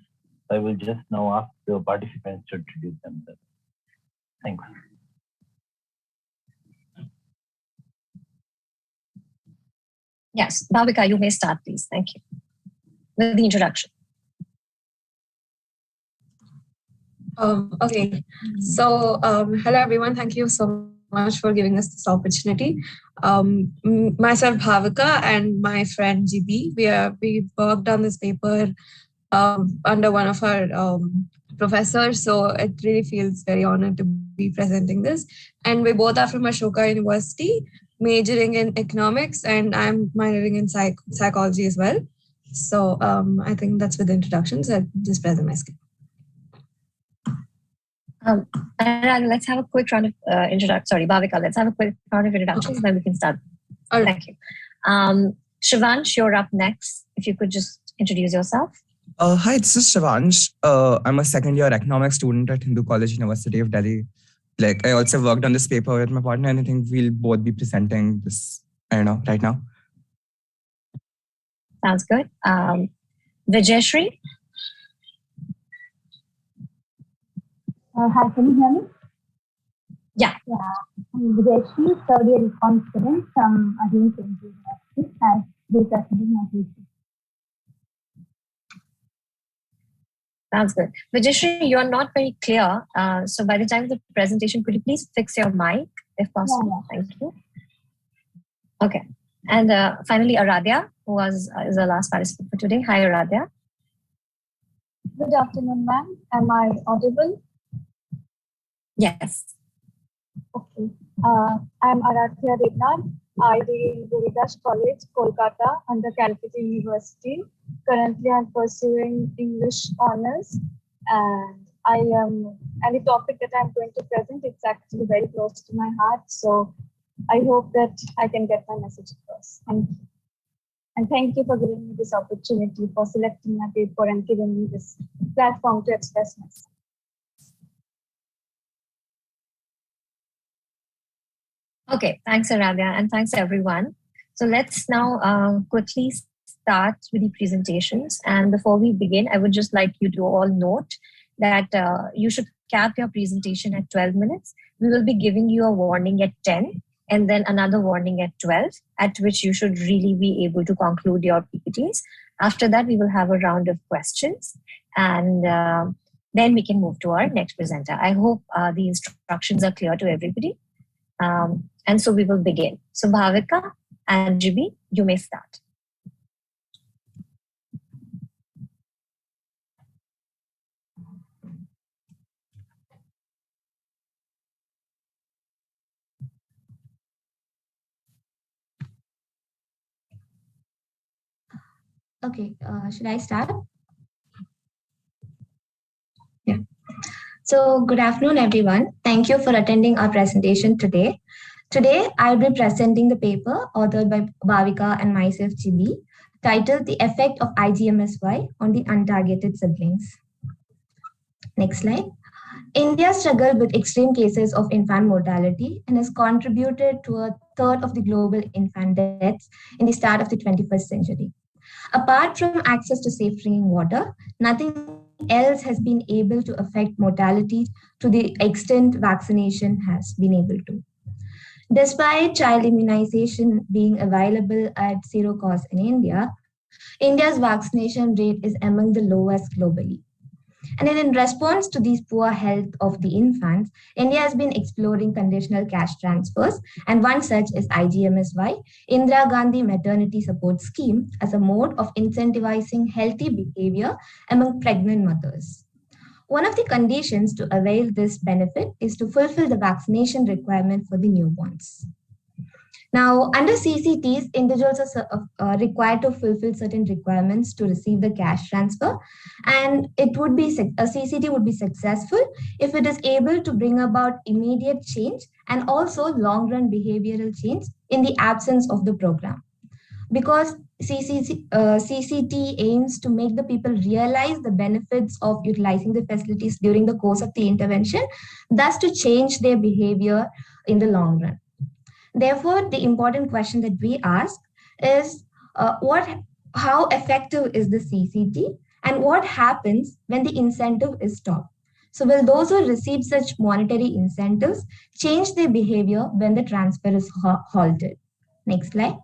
I will just now ask the participants to introduce themselves. Thanks. Yes, Bhavika, you may start, please. Thank you. With the introduction. Okay, so hello everyone. Thank you so much for giving us this opportunity. Myself, Bhavika, and my friend GB, we worked on this paper under one of our professors. So it really feels very honored to be presenting this. And we both are from Ashoka University, majoring in economics, and I'm minoring in psychology as well. So I think that's with the introductions. I just present my screen. And let's have a quick round of introductions. Sorry, Bhavika, let's have a quick round of introductions, and then we can start. All right. Thank you. Shivansh, you're up next. If you could just introduce yourself. Hi, this is Shivansh. I'm a second-year economics student at Hindu College, University of Delhi. Like, I also worked on this paper with my partner, and I think we'll both be presenting this, right now. Sounds good. Vijayashree? Hi, can you hear me? Yeah. I'm Vijayashree, third-year econ student from Adolescent University. I've been presenting my thesis. Sounds good. Vijayashree, you're not very clear. So by the time of the presentation, could you please fix your mic if possible? Yeah. Thank you. Okay. And finally, Aradhya, who is the last participant for today. Hi, Aradhya. Good afternoon, ma'am. Am I audible? Yes. Okay. I'm Aradhya Degnad. I read in Guridas College, Kolkata, under Calcutta University. Currently, I'm pursuing English honors, and the topic that I'm going to present, it's actually very close to my heart. So I hope that I can get my message across. Thank you. And thank you for giving me this opportunity, for selecting my paper and giving me this platform to express myself. Okay, thanks, Aradhya, and thanks, everyone. So let's now quickly start with the presentations. And before we begin, I would just like you to all note that you should cap your presentation at 12 minutes. We will be giving you a warning at 10, and then another warning at 12, at which you should really be able to conclude your PPTs. After that, we will have a round of questions, and then we can move to our next presenter. I hope the instructions are clear to everybody. And so we will begin. So Bhavika and GB, you may start. Okay, should I start? Yeah. So good afternoon, everyone. Thank you for attending our presentation today. Today, I'll be presenting the paper authored by Bhavika and myself, Chibi, titled The Effect of IGMSY on the Untargeted Siblings. Next slide. India struggled with extreme cases of infant mortality and has contributed to a third of the global infant deaths in the start of the 21st century. Apart from access to safe drinking water, nothing else has been able to affect mortality to the extent vaccination has been able to. Despite child immunization being available at zero cost in India, India's vaccination rate is among the lowest globally. And in response to these poor health of the infants, India has been exploring conditional cash transfers, and one such is IGMSY, Indira Gandhi Maternity Support Scheme, as a mode of incentivizing healthy behavior among pregnant mothers. One of the conditions to avail this benefit is to fulfill the vaccination requirement for the newborns. Now, under CCTs, individuals are required to fulfill certain requirements to receive the cash transfer, and it would be a CCT would be successful if it is able to bring about immediate change and also long-run behavioral change in the absence of the program. Because CCT aims to make the people realize the benefits of utilizing the facilities during the course of the intervention, thus to change their behavior in the long run. Therefore, the important question that we ask is how effective is the CCT and what happens when the incentive is stopped? So will those who receive such monetary incentives change their behavior when the transfer is halted? Next slide.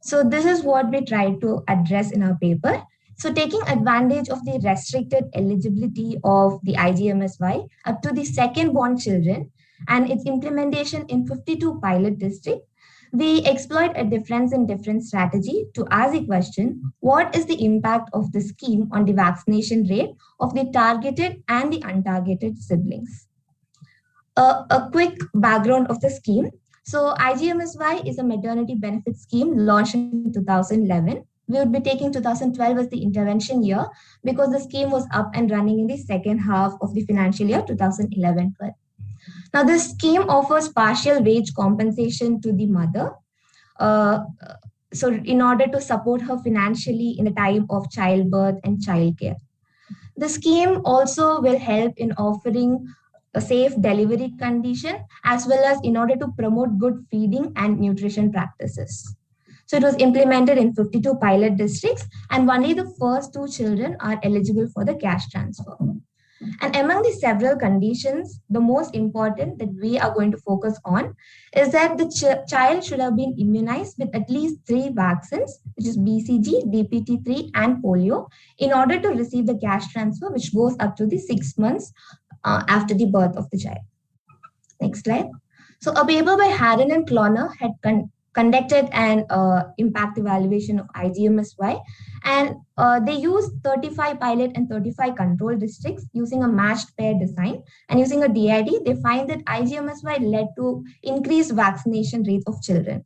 So this is what we try to address in our paper. So taking advantage of the restricted eligibility of the IGMSY up to the second born children and its implementation in 52 pilot districts, we exploit a difference in different strategy to ask the question, what is the impact of the scheme on the vaccination rate of the targeted and the untargeted siblings? A quick background of the scheme. So IGMSY is a maternity benefit scheme launched in 2011. We would be taking 2012 as the intervention year because the scheme was up and running in the second half of the financial year 2011-12. Now, this scheme offers partial wage compensation to the mother. So in order to support her financially in the time of childbirth and childcare. The scheme also will help in offering a safe delivery condition as well as in order to promote good feeding and nutrition practices. So it was implemented in 52 pilot districts and only the first 2 children are eligible for the cash transfer. And among the several conditions, the most important that we are going to focus on is that the child should have been immunized with at least 3 vaccines, which is BCG, DPT3, and polio, in order to receive the cash transfer, which goes up to the 6 months after the birth of the child. Next slide. So a paper by Harren and Cloner had conducted an impact evaluation of IGMSY, and they used 35 pilot and 35 control districts using a matched pair design, and using a DID, they find that IGMSY led to increased vaccination rates of children.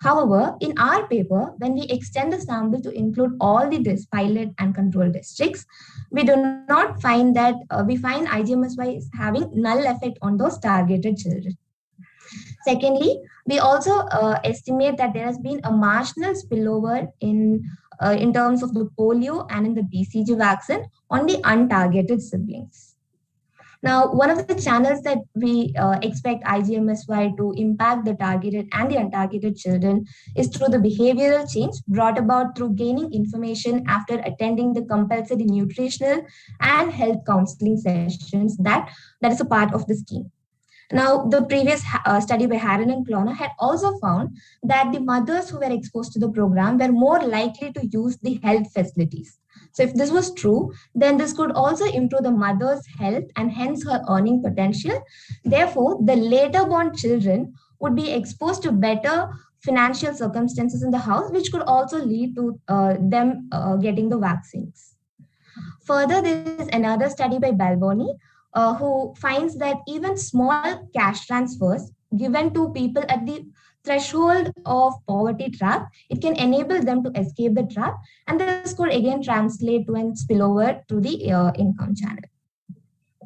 However, in our paper, when we extend the sample to include all the pilot and control districts, we do not find that, we find IGMSY is having null effect on those targeted children. Secondly, we also estimate that there has been a marginal spillover in terms of the polio and in the BCG vaccine on the untargeted siblings. Now, one of the channels that we expect IGMSY to impact the targeted and the untargeted children is through the behavioral change brought about through gaining information after attending the compulsory nutritional and health counseling sessions that is a part of the scheme. Now, the previous study by Harren and Cloner had also found that the mothers who were exposed to the program were more likely to use the health facilities. So if this was true, then this could also improve the mother's health and hence her earning potential. Therefore, the later born children would be exposed to better financial circumstances in the house, which could also lead to them getting the vaccines. Further, there is another study by Balboni, who finds that even small cash transfers given to people at the threshold of poverty trap, it can enable them to escape the trap, and this could again translate to and spill over to the income channel.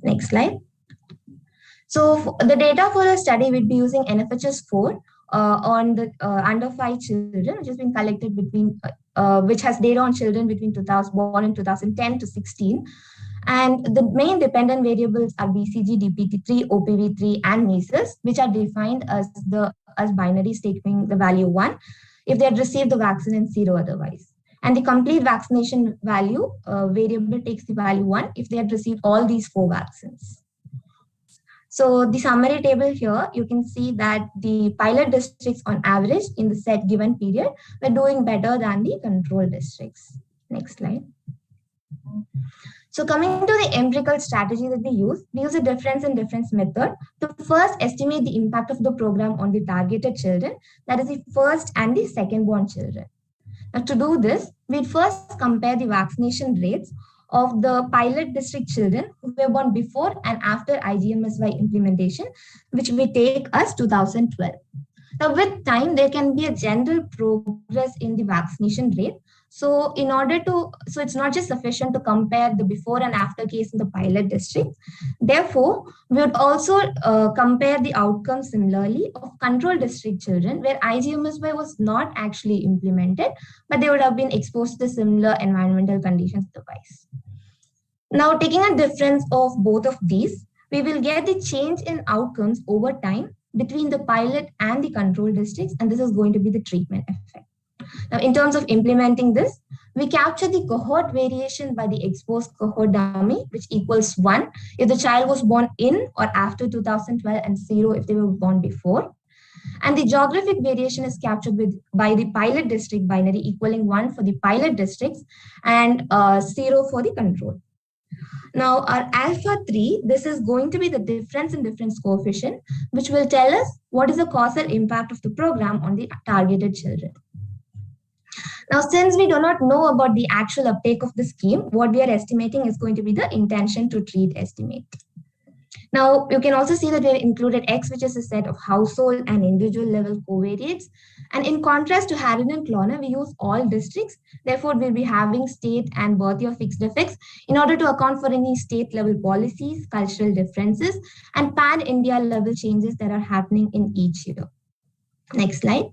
Next slide. So the data for a study would be using NFHS 4 on the under 5 children, which has been collected between, which has data on children between 2000, born in 2010 to 16. And the main dependent variables are BCG, DPT3, OPV3, and measles, which are defined as binaries taking the value 1 if they had received the vaccine and 0 otherwise. And the complete vaccination value variable takes the value 1 if they had received all these 4 vaccines. So the summary table here, you can see that the pilot districts on average in the set given period were doing better than the control districts. Next slide. So coming to the empirical strategy that we use a difference in difference method to first estimate the impact of the program on the targeted children, that is the first and the second born children. Now to do this, we'd first compare the vaccination rates of the pilot district children who were born before and after IGMSY implementation, which we take as 2012. Now with time, there can be a general progress in the vaccination rate. So it's not just sufficient to compare the before and after case in the pilot district. Therefore, we would also compare the outcomes similarly of control district children where IGMSY was not actually implemented, but they would have been exposed to similar environmental conditions otherwise. Now, taking a difference of both of these, we will get the change in outcomes over time between the pilot and the control districts, and this is going to be the treatment effect. Now, in terms of implementing this, we capture the cohort variation by the exposed cohort dummy, which equals 1 if the child was born in or after 2012 and 0 if they were born before. And the geographic variation is captured by the pilot district binary equaling 1 for the pilot districts and 0 for the control. Now, our alpha 3, this is going to be the difference in difference coefficient, which will tell us what is the causal impact of the program on the targeted children. Now, since we do not know about the actual uptake of the scheme, what we are estimating is going to be the intention to treat estimate. Now, you can also see that we have included X, which is a set of household and individual level covariates. And in contrast to Harris and Cloner, we use all districts. Therefore, we'll be having state and birth year fixed effects in order to account for any state level policies, cultural differences, and pan-India level changes that are happening in each year. Next slide.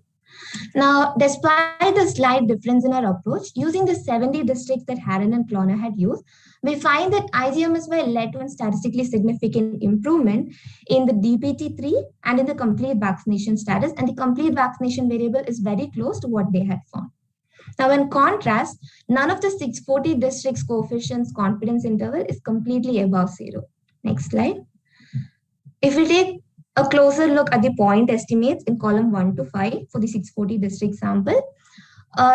Now, despite the slight difference in our approach, using the 70 districts that Harris and Cloner had used, we find that IGMSY led to a statistically significant improvement in the DPT3 and in the complete vaccination status, and the complete vaccination variable is very close to what they had found. Now, in contrast, none of the 640 districts coefficients confidence interval is completely above 0. Next slide. If we take a closer look at the point estimates in column 1 to 5 for the 640 district sample,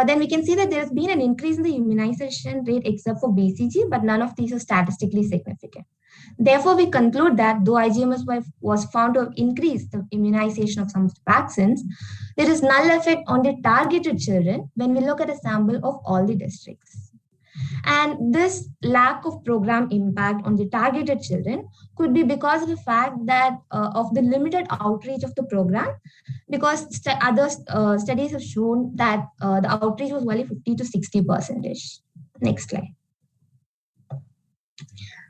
then we can see that there has been an increase in the immunization rate except for BCG, but none of these are statistically significant. Therefore, we conclude that though IGMSY was found to have increased the immunization of some vaccines, there is null effect on the targeted children when we look at a sample of all the districts. And this lack of program impact on the targeted children could be because of the fact that of the limited outreach of the program, because other studies have shown that the outreach was only 50 to 60%. Next slide.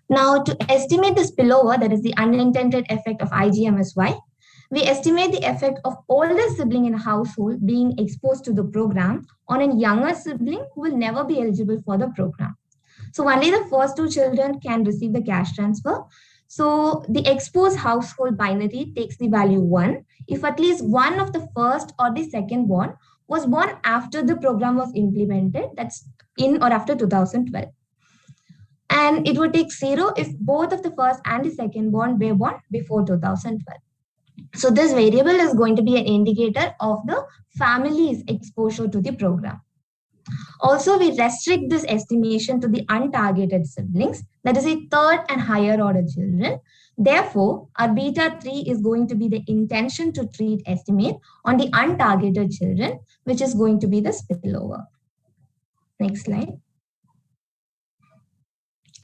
Now, to estimate the spillover, that is the unintended effect of IGMSY, we estimate the effect of older sibling in a household being exposed to the program on a younger sibling who will never be eligible for the program. So only the first 2 children can receive the cash transfer. So the exposed household binary takes the value 1 if at least one of the first or the second born was born after the program was implemented, that's in or after 2012. And it would take 0 if both of the first and the second born were born before 2012. So this variable is going to be an indicator of the family's exposure to the program. Also, we restrict this estimation to the untargeted siblings, that is a third and higher order children. Therefore, our beta 3 is going to be the intention to treat estimate on the untargeted children, which is going to be the spillover. Next slide.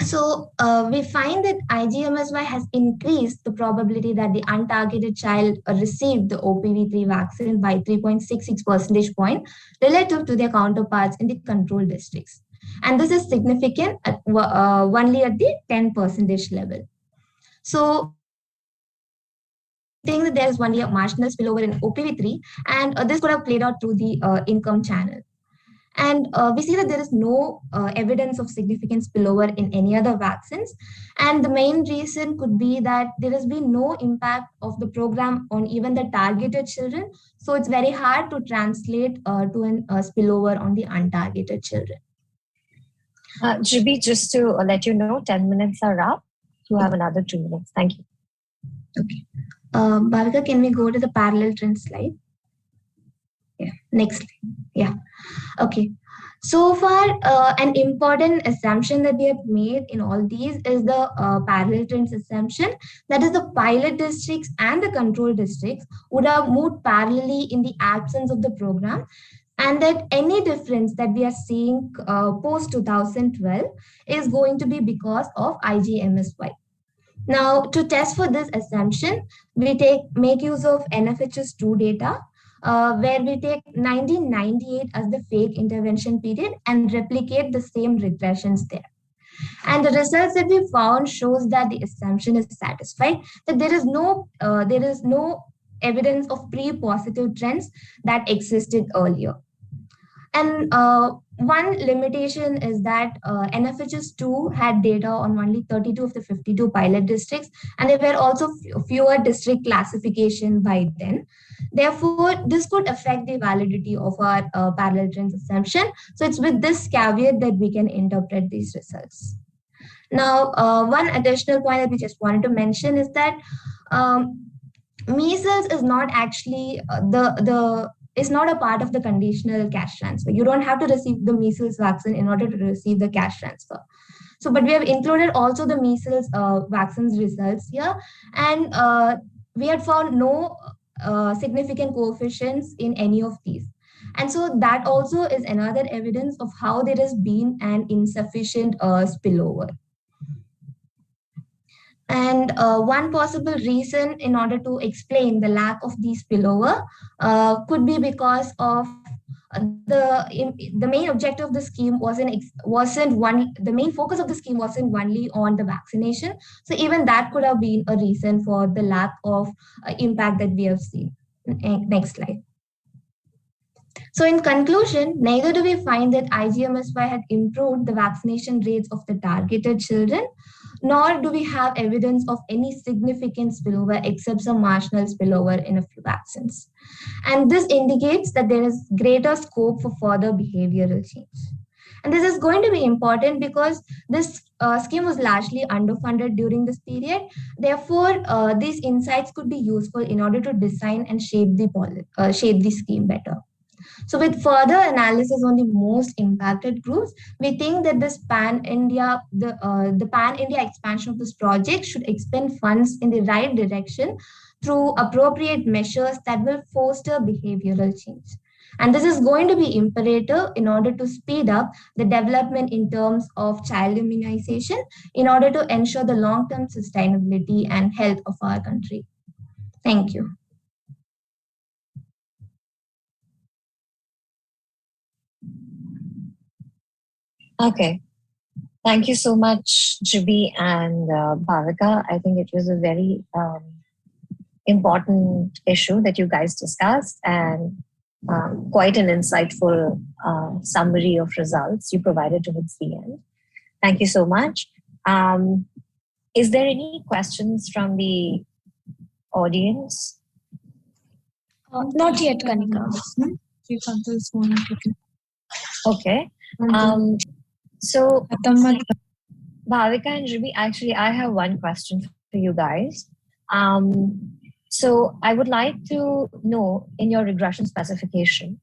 So we find that IGMSY has increased the probability that the untargeted child received the OPV3 vaccine by 3.66 percentage point relative to their counterparts in the control districts. And this is significant at, only at the 10% level. So think that there is only a marginal spillover in OPV3, and this could have played out through the income channel. And we see that there is no evidence of significant spillover in any other vaccines. And the main reason could be that there has been no impact of the program on even the targeted children. So it's very hard to translate to a spillover on the untargeted children. Jibi, just to let you know, 10 minutes are up. You have another 2 minutes. Thank you. Okay. Bhavika, can we go to the parallel trend slide? Yeah, next slide. Yeah. Okay. So far, an important assumption that we have made in all these is the parallel trends assumption. That is, the pilot districts and the control districts would have moved parallelly in the absence of the program, and that any difference that we are seeing post 2012 is going to be because of IGMSY. Now, to test for this assumption, we make use of NFHS2 data, where we take 1998 as the fake intervention period and replicate the same regressions there. And the results that we found shows that the assumption is satisfied, that there is no evidence of pre-positive trends that existed earlier. And one limitation is that NFHS2 had data on only 32 of the 52 pilot districts, and there were also fewer district classification by then. Therefore, this could affect the validity of our parallel trends assumption. So it's with this caveat that we can interpret these results. Now, one additional point that we just wanted to mention is that measles is not actually is not a part of the conditional cash transfer. You don't have to receive the measles vaccine in order to receive the cash transfer. So, but we have included also the measles vaccines results here, and we had found no significant coefficients in any of these. And so that also is another evidence of how there has been an insufficient spillover. And one possible reason in order to explain the lack of the spillover could be because of the main objective of the scheme the main focus of the scheme wasn't only on the vaccination. So even that could have been a reason for the lack of impact that we have seen. Next slide. So in conclusion, neither do we find that IGMSY had improved the vaccination rates of the targeted children, nor do we have evidence of any significant spillover except some marginal spillover in a few vaccines. And this indicates that there is greater scope for further behavioral change. And this is going to be important because this scheme was largely underfunded during this period. Therefore, these insights could be useful in order to design and shape the scheme better. So with further analysis on the most impacted groups, we think that this pan-India expansion of this project should expend funds in the right direction through appropriate measures that will foster behavioral change. And this is going to be imperative in order to speed up the development in terms of child immunization in order to ensure the long-term sustainability and health of our country. Thank you. Okay. Thank you so much, Jibi and Bhavika. I think it was a very important issue that you guys discussed, and quite an insightful summary of results you provided towards the end. Thank you so much. Is there any questions from the audience? Not yet, Kanika. Okay. So, Bhavika and Jibi, actually, I have one question for you guys. So I would like to know in your regression specification,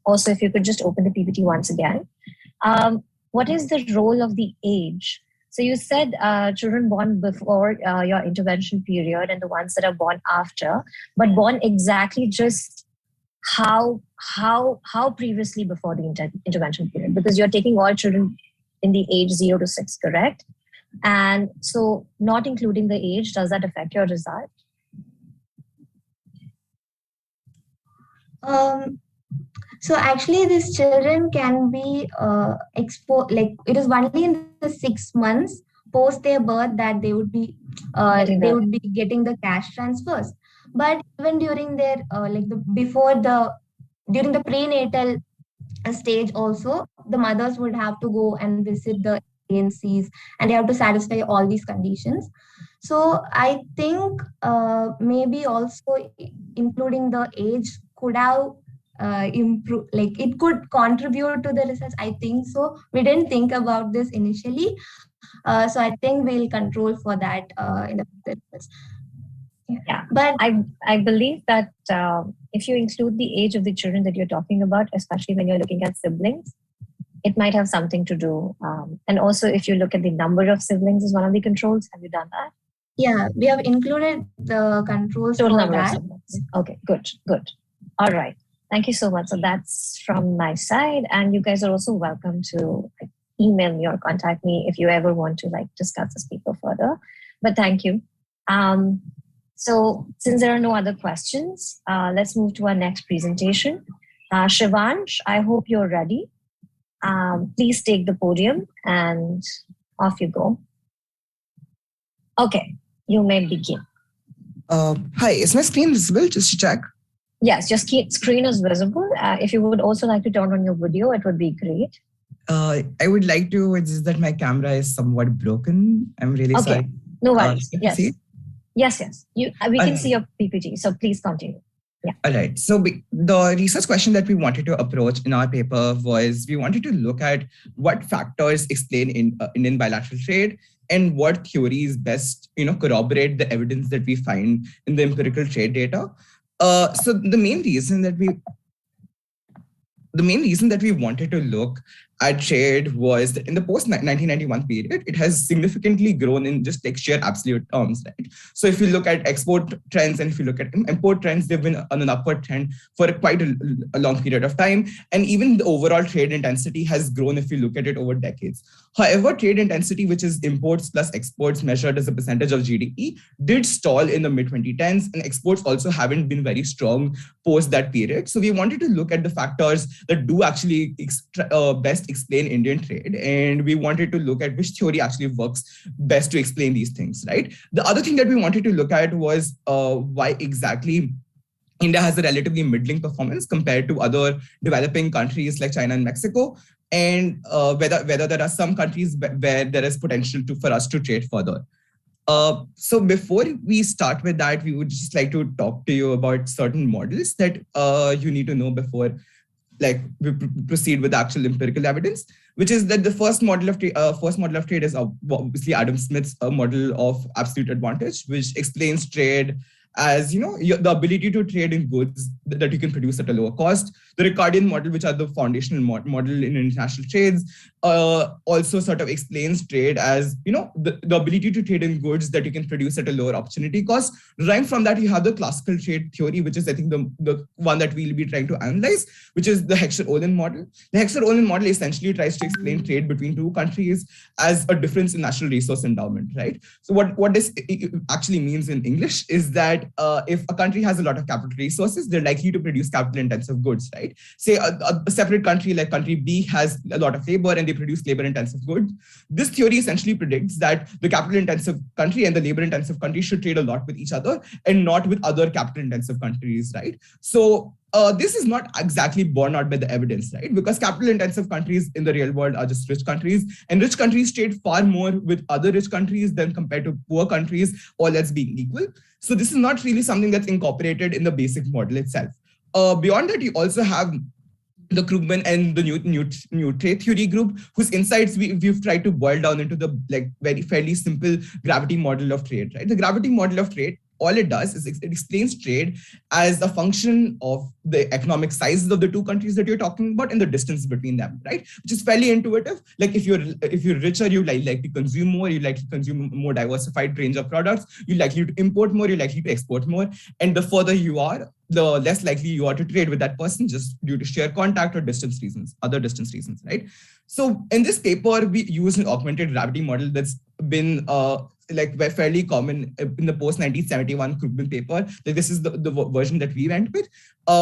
also if you could just open the PPT once again, what is the role of the age? So you said children born before your intervention period and the ones that are born after, but born exactly just how previously before the intervention period? Because you're taking all children in the age 0 to 6, correct? And so not including the age, does that affect your result? So actually these children can be exposed, like it is only in the 6 months post their birth that they would be getting the cash transfers. But even during their during the prenatal stage also, the mothers would have to go and visit the agencies, and they have to satisfy all these conditions. So I think maybe also including the age could have improve, like it could contribute to the research. I think so. We didn't think about this initially, so I think we'll control for that in the research. Yeah, but I believe that if you include the age of the children that you're talking about, especially when you're looking at siblings, it might have something to do. And also, if you look at the number of siblings is one of the controls. Have you done that? Yeah, we have included the controls Total for number that. of siblings. Okay, good. All right. Thank you so much. So that's from my side. And you guys are also welcome to email me or contact me if you ever want to discuss this paper further. But thank you. So since there are no other questions, let's move to our next presentation. Shivansh, I hope you're ready. Please take the podium and off you go. Okay, you may begin. Hi, is my screen visible? Just to check. Yes, your screen is visible. If you would also like to turn on your video, it would be great. I would like to, it's just that my camera is somewhat broken. I'm really sorry. No worries. Yes. See? Yes. We can see your PPT, so please continue. Yeah. All right. So the research question that we wanted to approach in our paper was we wanted to look at what factors explain Indian bilateral trade and what theories best corroborate the evidence that we find in the empirical trade data. So the main reason that we wanted to look at trade was that in the post-1991 period, it has significantly grown in just sheer absolute terms, right? So if you look at export trends and if you look at import trends, they've been on an upward trend for quite a long period of time. And even the overall trade intensity has grown if you look at it over decades. However, trade intensity, which is imports plus exports measured as a percentage of GDP, did stall in the mid-2010s, and exports also haven't been very strong post that period. So we wanted to look at the factors that do actually best explain Indian trade, and we wanted to look at which theory actually works best to explain these things, right? The other thing that we wanted to look at was why exactly India has a relatively middling performance compared to other developing countries like China and Mexico, and whether there are some countries where there is potential for us to trade further. So before we start with that, we would just like to talk to you about certain models that you need to know before we proceed with the actual empirical evidence, which is that the first model of trade is obviously Adam Smith's model of absolute advantage, which explains trade as the ability to trade in goods that you can produce at a lower cost. The Ricardian model, which are the foundational model in international trades, also sort of explains trade as the ability to trade in goods that you can produce at a lower opportunity cost. Right from that, you have the classical trade theory, which is I think the one that we'll be trying to analyze, which is the Heckscher-Ohlin model. The Heckscher-Ohlin model essentially tries to explain trade between two countries as a difference in national resource endowment, right? So what this actually means in English is that if a country has a lot of capital resources, they're likely to produce capital-intensive goods, right? Say a separate country like country B has a lot of labor and they produce labor-intensive goods. This theory essentially predicts that the capital-intensive country and the labor-intensive country should trade a lot with each other and not with other capital-intensive countries, right? So this is not exactly borne out by the evidence, right? Because capital-intensive countries in the real world are just rich countries, and rich countries trade far more with other rich countries than compared to poor countries, all else being equal. So this is not really something that's incorporated in the basic model itself. Beyond that, you also have the Krugman and the new trade theory group, whose insights we've tried to boil down into the very fairly simple gravity model of trade, right? The gravity model of trade, all it does is it explains trade as a function of the economic sizes of the two countries that you're talking about and the distance between them, right? Which is fairly intuitive. Like if you're richer, you like to consume more, you like to consume a more diversified range of products, you're likely to import more, you're likely to export more. And the further you are, the less likely you are to trade with that person just due to sheer contact or other distance reasons, right? So in this paper, we use an augmented gravity model that's been like fairly common in the post 1971 Krugman paper. Like this is the version that we went with.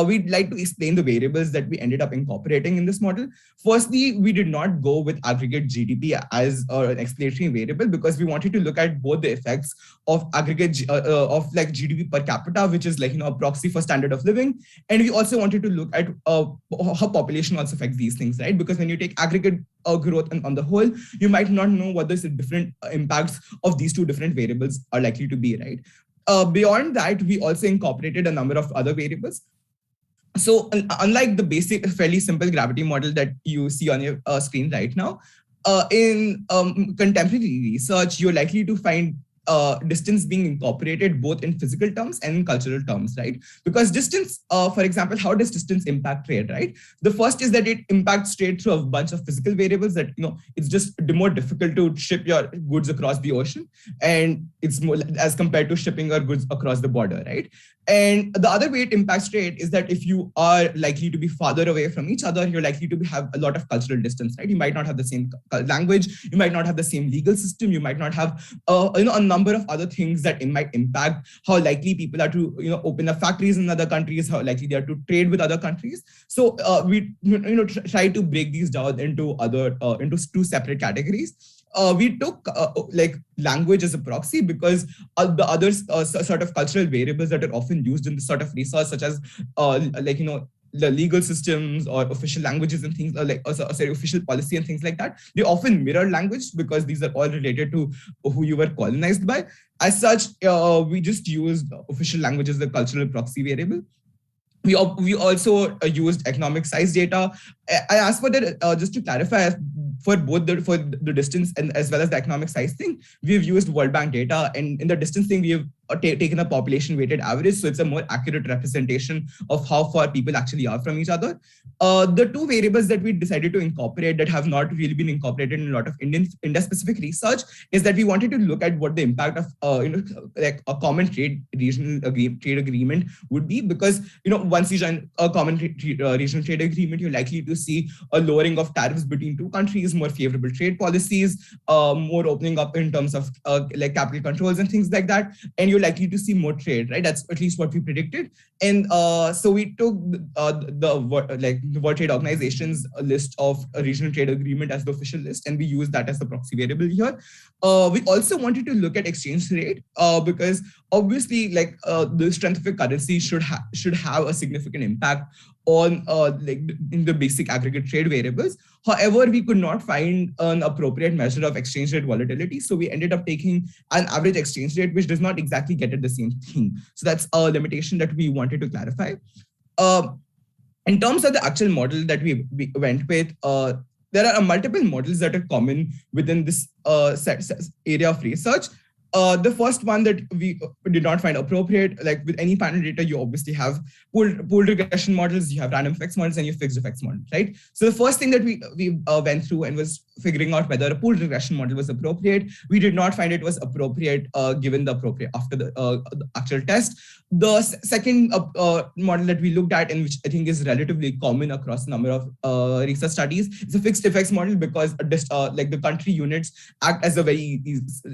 We'd like to explain the variables that we ended up incorporating in this model. Firstly, we did not go with aggregate GDP as an explanatory variable because we wanted to look at both the effects of aggregate of like GDP per capita, which is like, a proxy for standard of living. And we also wanted to look at how population also affects these things, right? Because when you take aggregate growth on the whole, you might not know what the different impacts of these two different variables are likely to be, right? Beyond that, we also incorporated a number of other variables. So unlike the basic, fairly simple gravity model that you see on your screen right now, in contemporary research, you're likely to find distance being incorporated both in physical terms and in cultural terms, right? Because distance, for example, how does distance impact trade, right? The first is that it impacts trade through a bunch of physical variables that, it's just more difficult to ship your goods across the ocean. And it's more as compared to shipping your goods across the border, right? And the other way it impacts trade is that if you are likely to be farther away from each other, you're likely to have a lot of cultural distance, right? You might not have the same language, you might not have the same legal system, you might not have a number of other things that it might impact how likely people are to open up factories in other countries, how likely they are to trade with other countries. So we try to break these down into two separate categories. We took like language as a proxy because the other sort of cultural variables that are often used in this sort of research, such as the legal systems or official languages and things official policy and things like that, they often mirror language because these are all related to who you were colonized by. As such, we just used official language as the cultural proxy variable. We also used economic size data. I asked for that just to clarify, for both the distance and as well as the economic size thing, we've used World Bank data, and in the distance thing, we have taken a population weighted average. So it's a more accurate representation of how far people actually are from each other. The two variables that we decided to incorporate that have not really been incorporated in a lot of India specific research is that we wanted to look at what the impact of like a common trade agreement would be, because once you join a common regional trade agreement, you're likely to see a lowering of tariffs between two countries, more favorable trade policies, more opening up in terms of like capital controls and things like that, and you're likely to see more trade, right? That's at least what we predicted. And so we took the World Trade Organization's list of a regional trade agreement as the official list, and we use that as the proxy variable here. We also wanted to look at exchange rate because obviously, like the strength of a currency should have a significant impact on like in the basic aggregate trade variables. However, we could not find an appropriate measure of exchange rate volatility, so we ended up taking an average exchange rate, which does not exactly get at the same thing. So that's a limitation that we wanted to clarify. In terms of the actual model that we went with, there are multiple models that are common within this area of research. The first one that we did not find appropriate, like with any panel data, you obviously have pooled regression models, you have random effects models, and you have fixed effects models, right? So the first thing that we went through and was figuring out whether a pooled regression model was appropriate. We did not find it was appropriate given the appropriate after the actual test. The second model that we looked at, and which I think is relatively common across a number of research studies, is a fixed effects model because like the country units act as a very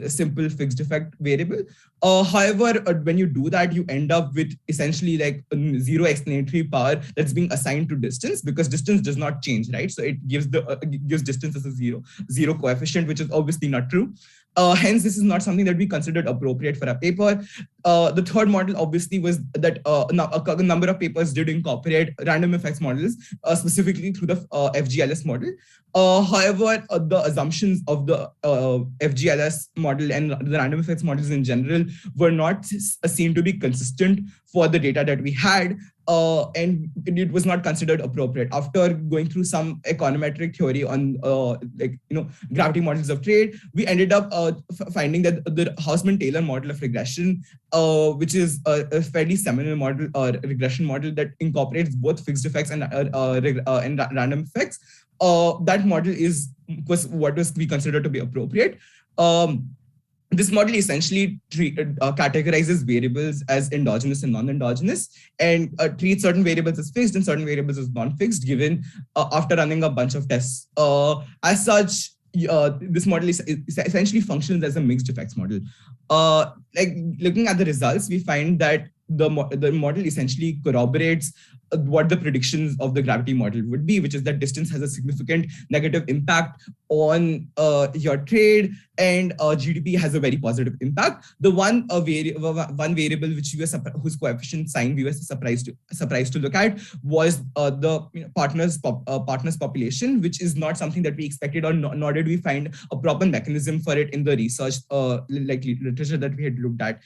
simple fixed effect variable. However, when you do that, you end up with essentially like zero explanatory power that's being assigned to distance, because distance does not change, right? So it gives gives distance as a zero coefficient, which is obviously not true. Hence, this is not something that we considered appropriate for a paper. The third model obviously was that a number of papers did incorporate random effects models, specifically through the FGLS model. However, the assumptions of the FGLS model and the random effects models in general were not seen to be consistent for the data that we had. And it was not considered appropriate. After going through some econometric theory on gravity models of trade, we ended up finding that the Hausman-Taylor model of regression, which is a fairly seminal model or regression model that incorporates both fixed effects and random effects, that model was what was we considered to be appropriate. This model essentially categorizes variables as endogenous and non-endogenous, and treats certain variables as fixed and certain variables as non-fixed, given after running a bunch of tests. As such, this model is essentially functions as a mixed effects model. Like looking at the results, we find that the model essentially corroborates what the predictions of the gravity model would be, which is that distance has a significant negative impact on your trade, and GDP has a very positive impact. The one variable which whose coefficient sign we were surprised to look at was the partners population, which is not something that we expected, or nor did we find a proper mechanism for it in the research like literature that we had looked at.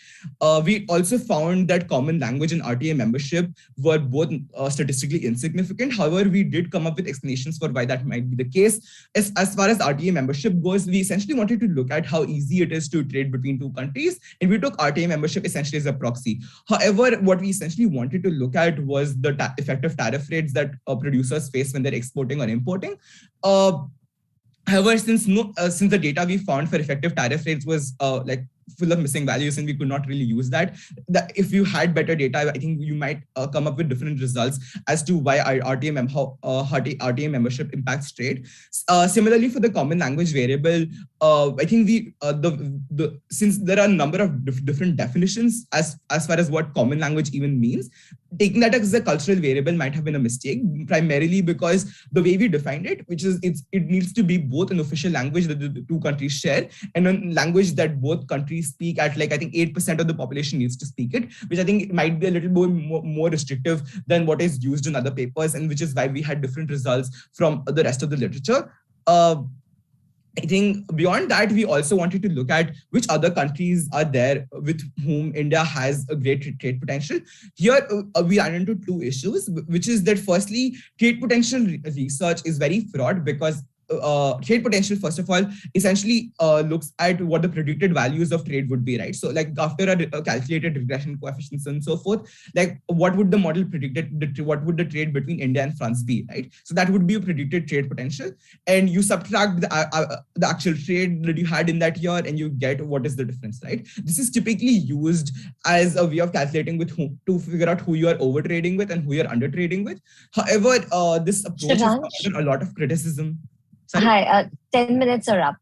We also found that common language and RTA membership were both statistically insignificant. However, we did come up with explanations for why that might be the case. As far as RTA membership goes, we essentially wanted to look at how easy it is to trade between two countries, and we took RTA membership essentially as a proxy. However, what we essentially wanted to look at was the effective tariff rates that producers face when they're exporting or importing. However, since the data we found for effective tariff rates was like full of missing values, and we could not really use that if you had better data, I think you might come up with different results as to why RTA membership impacts trade. Similarly, for the common language variable, I think since there are a number of different definitions as far as what common language even means, taking that as a cultural variable might have been a mistake, primarily because the way we defined it, which is it needs to be both an official language that the two countries share and a language that both countries speak at, like I think 8% of the population needs to speak it, which I think might be a little more restrictive than what is used in other papers, and which is why we had different results from the rest of the literature. I think beyond that, we also wanted to look at which other countries are there with whom India has a great trade potential. Here, we ran into two issues, which is that firstly, trade potential research is very fraught because trade potential, first of all, essentially looks at what the predicted values of trade would be, right? So like after a calculated regression coefficients and so forth, like what would the model predict, what would the trade between India and France be, right? So that would be a predicted trade potential. And you subtract the actual trade that you had in that year and you get what is the difference, right? This is typically used as a way of calculating with whom to figure out who you are over trading with and who you're under trading with. However, this approach is under a lot of criticism. Sorry? Hi, 10 minutes are up.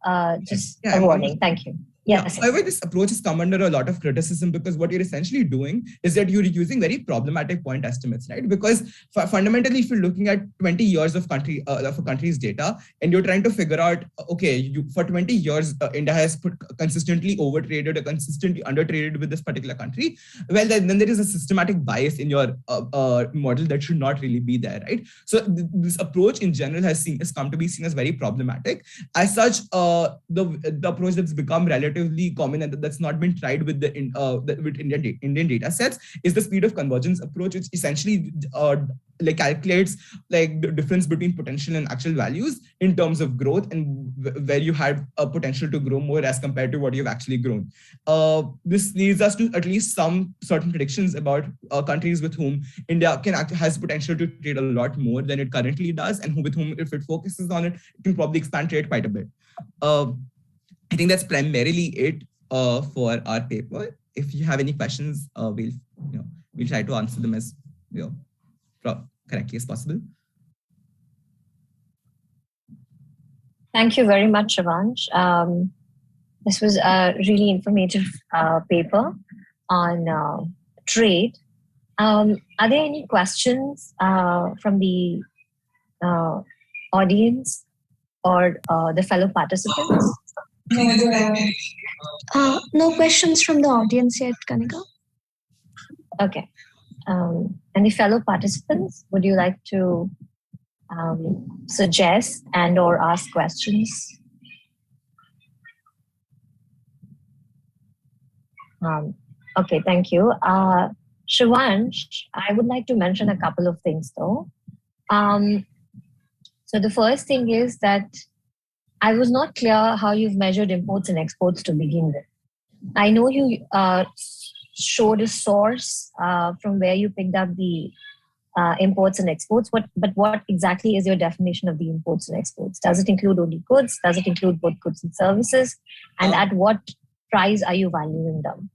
Just a warning. Thank you. Yes. However, this approach has come under a lot of criticism because what you're essentially doing is that you're using very problematic point estimates, right? Because fundamentally, if you're looking at 20 years of a country's data and you're trying to figure out, okay, for 20 years, India has consistently overtraded or consistently undertraded with this particular country, well, then there is a systematic bias in your model that should not really be there, right? So this approach in general has come to be seen as very problematic. As such, the approach that's become relatively common and that's not been tried with with Indian data sets is the speed of convergence approach, which essentially like calculates like the difference between potential and actual values in terms of growth and where you had a potential to grow more as compared to what you've actually grown. This leads us to at least some certain predictions about countries with whom India has potential to trade a lot more than it currently does, and with whom, if it focuses on it, it can probably expand trade quite a bit. I think that's primarily it for our paper. If you have any questions, we'll try to answer them as correctly as possible. Thank you very much, Shivansh. This was a really informative paper on trade. Are there any questions from the audience or the fellow participants? No questions from the audience yet, Kanika. Okay. Any fellow participants, would you like to suggest and or ask questions? Okay, thank you. Shivansh, I would like to mention a couple of things though. So the first thing is that I was not clear how you've measured imports and exports to begin with. I know you showed a source from where you picked up the imports and exports, but what exactly is your definition of the imports and exports? Does it include only goods? Does it include both goods and services? And at what price are you valuing them?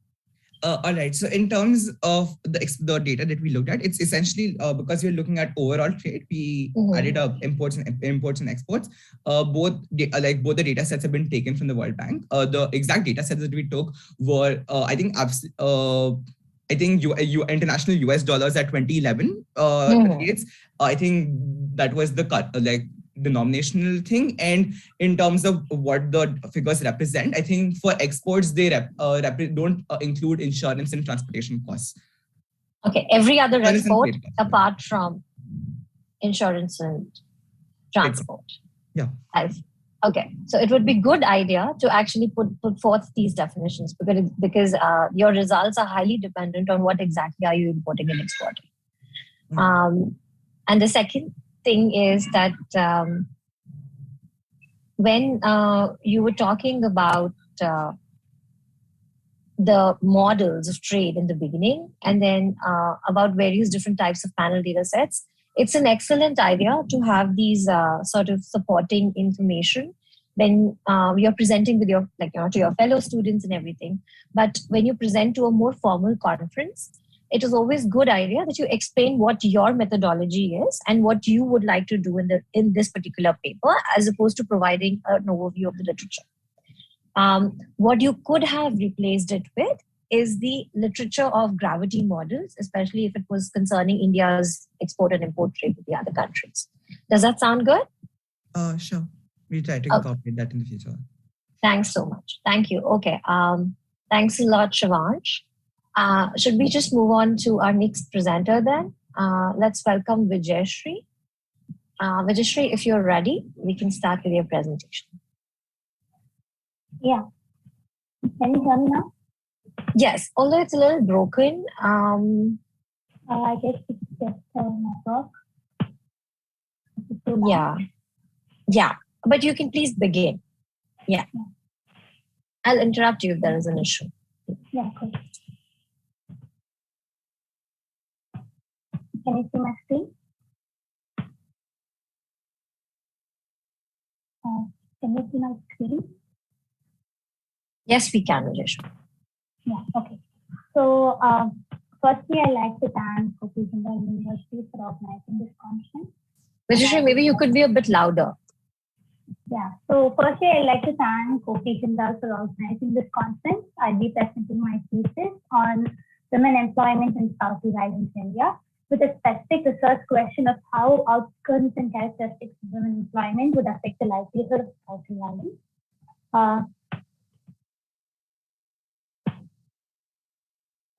All right. So in terms of the data that we looked at, it's essentially because we're looking at overall trade, we added up imports and exports. Both the data sets have been taken from the World Bank. The exact data sets that we took were, I think international US dollars at 2011 rates. I think that was the denominational thing. And in terms of what the figures represent, I think for exports, they don't include insurance and transportation costs. Okay, every other export apart from insurance and transport. Yeah. Okay, so it would be good idea to actually put forth these definitions because your results are highly dependent on what exactly are you importing and exporting. And the second thing is that when you were talking about the models of trade in the beginning and then about various different types of panel data sets, it's an excellent idea to have these sort of supporting information when you're presenting with your, to your fellow students and everything. But when you present to a more formal conference, it is always a good idea that you explain what your methodology is and what you would like to do in this particular paper, as opposed to providing an overview of the literature. What you could have replaced it with is the literature of gravity models, especially if it was concerning India's export and import trade with the other countries. Does that sound good? Sure. We'll try to incorporate that in the future. Thanks so much. Thank you. Okay. Thanks a lot, Shivansh. Should we just move on to our next presenter then? Let's welcome Vijayashree. Vijayashree, if you're ready, we can start with your presentation. Yeah. Can you hear me now? Yes, although it's a little broken. I guess it's just network. Yeah, but you can please begin. Yeah. I'll interrupt you if there is an issue. Yeah, cool. Can you see my screen? Can you see my screen? Yes, we can, Vijayashree. Yeah, okay. So, firstly, I'd like to thank Keynote University for organizing this conference. Vijayashree, maybe you could be a bit louder. Yeah, so firstly, I'd like to thank Keynote for organizing this conference. I'll be presenting my thesis on women employment in Southeast Islands, India, with a specific research question of how outcomes and characteristics of women employment would affect the livelihood of Southeast Islands.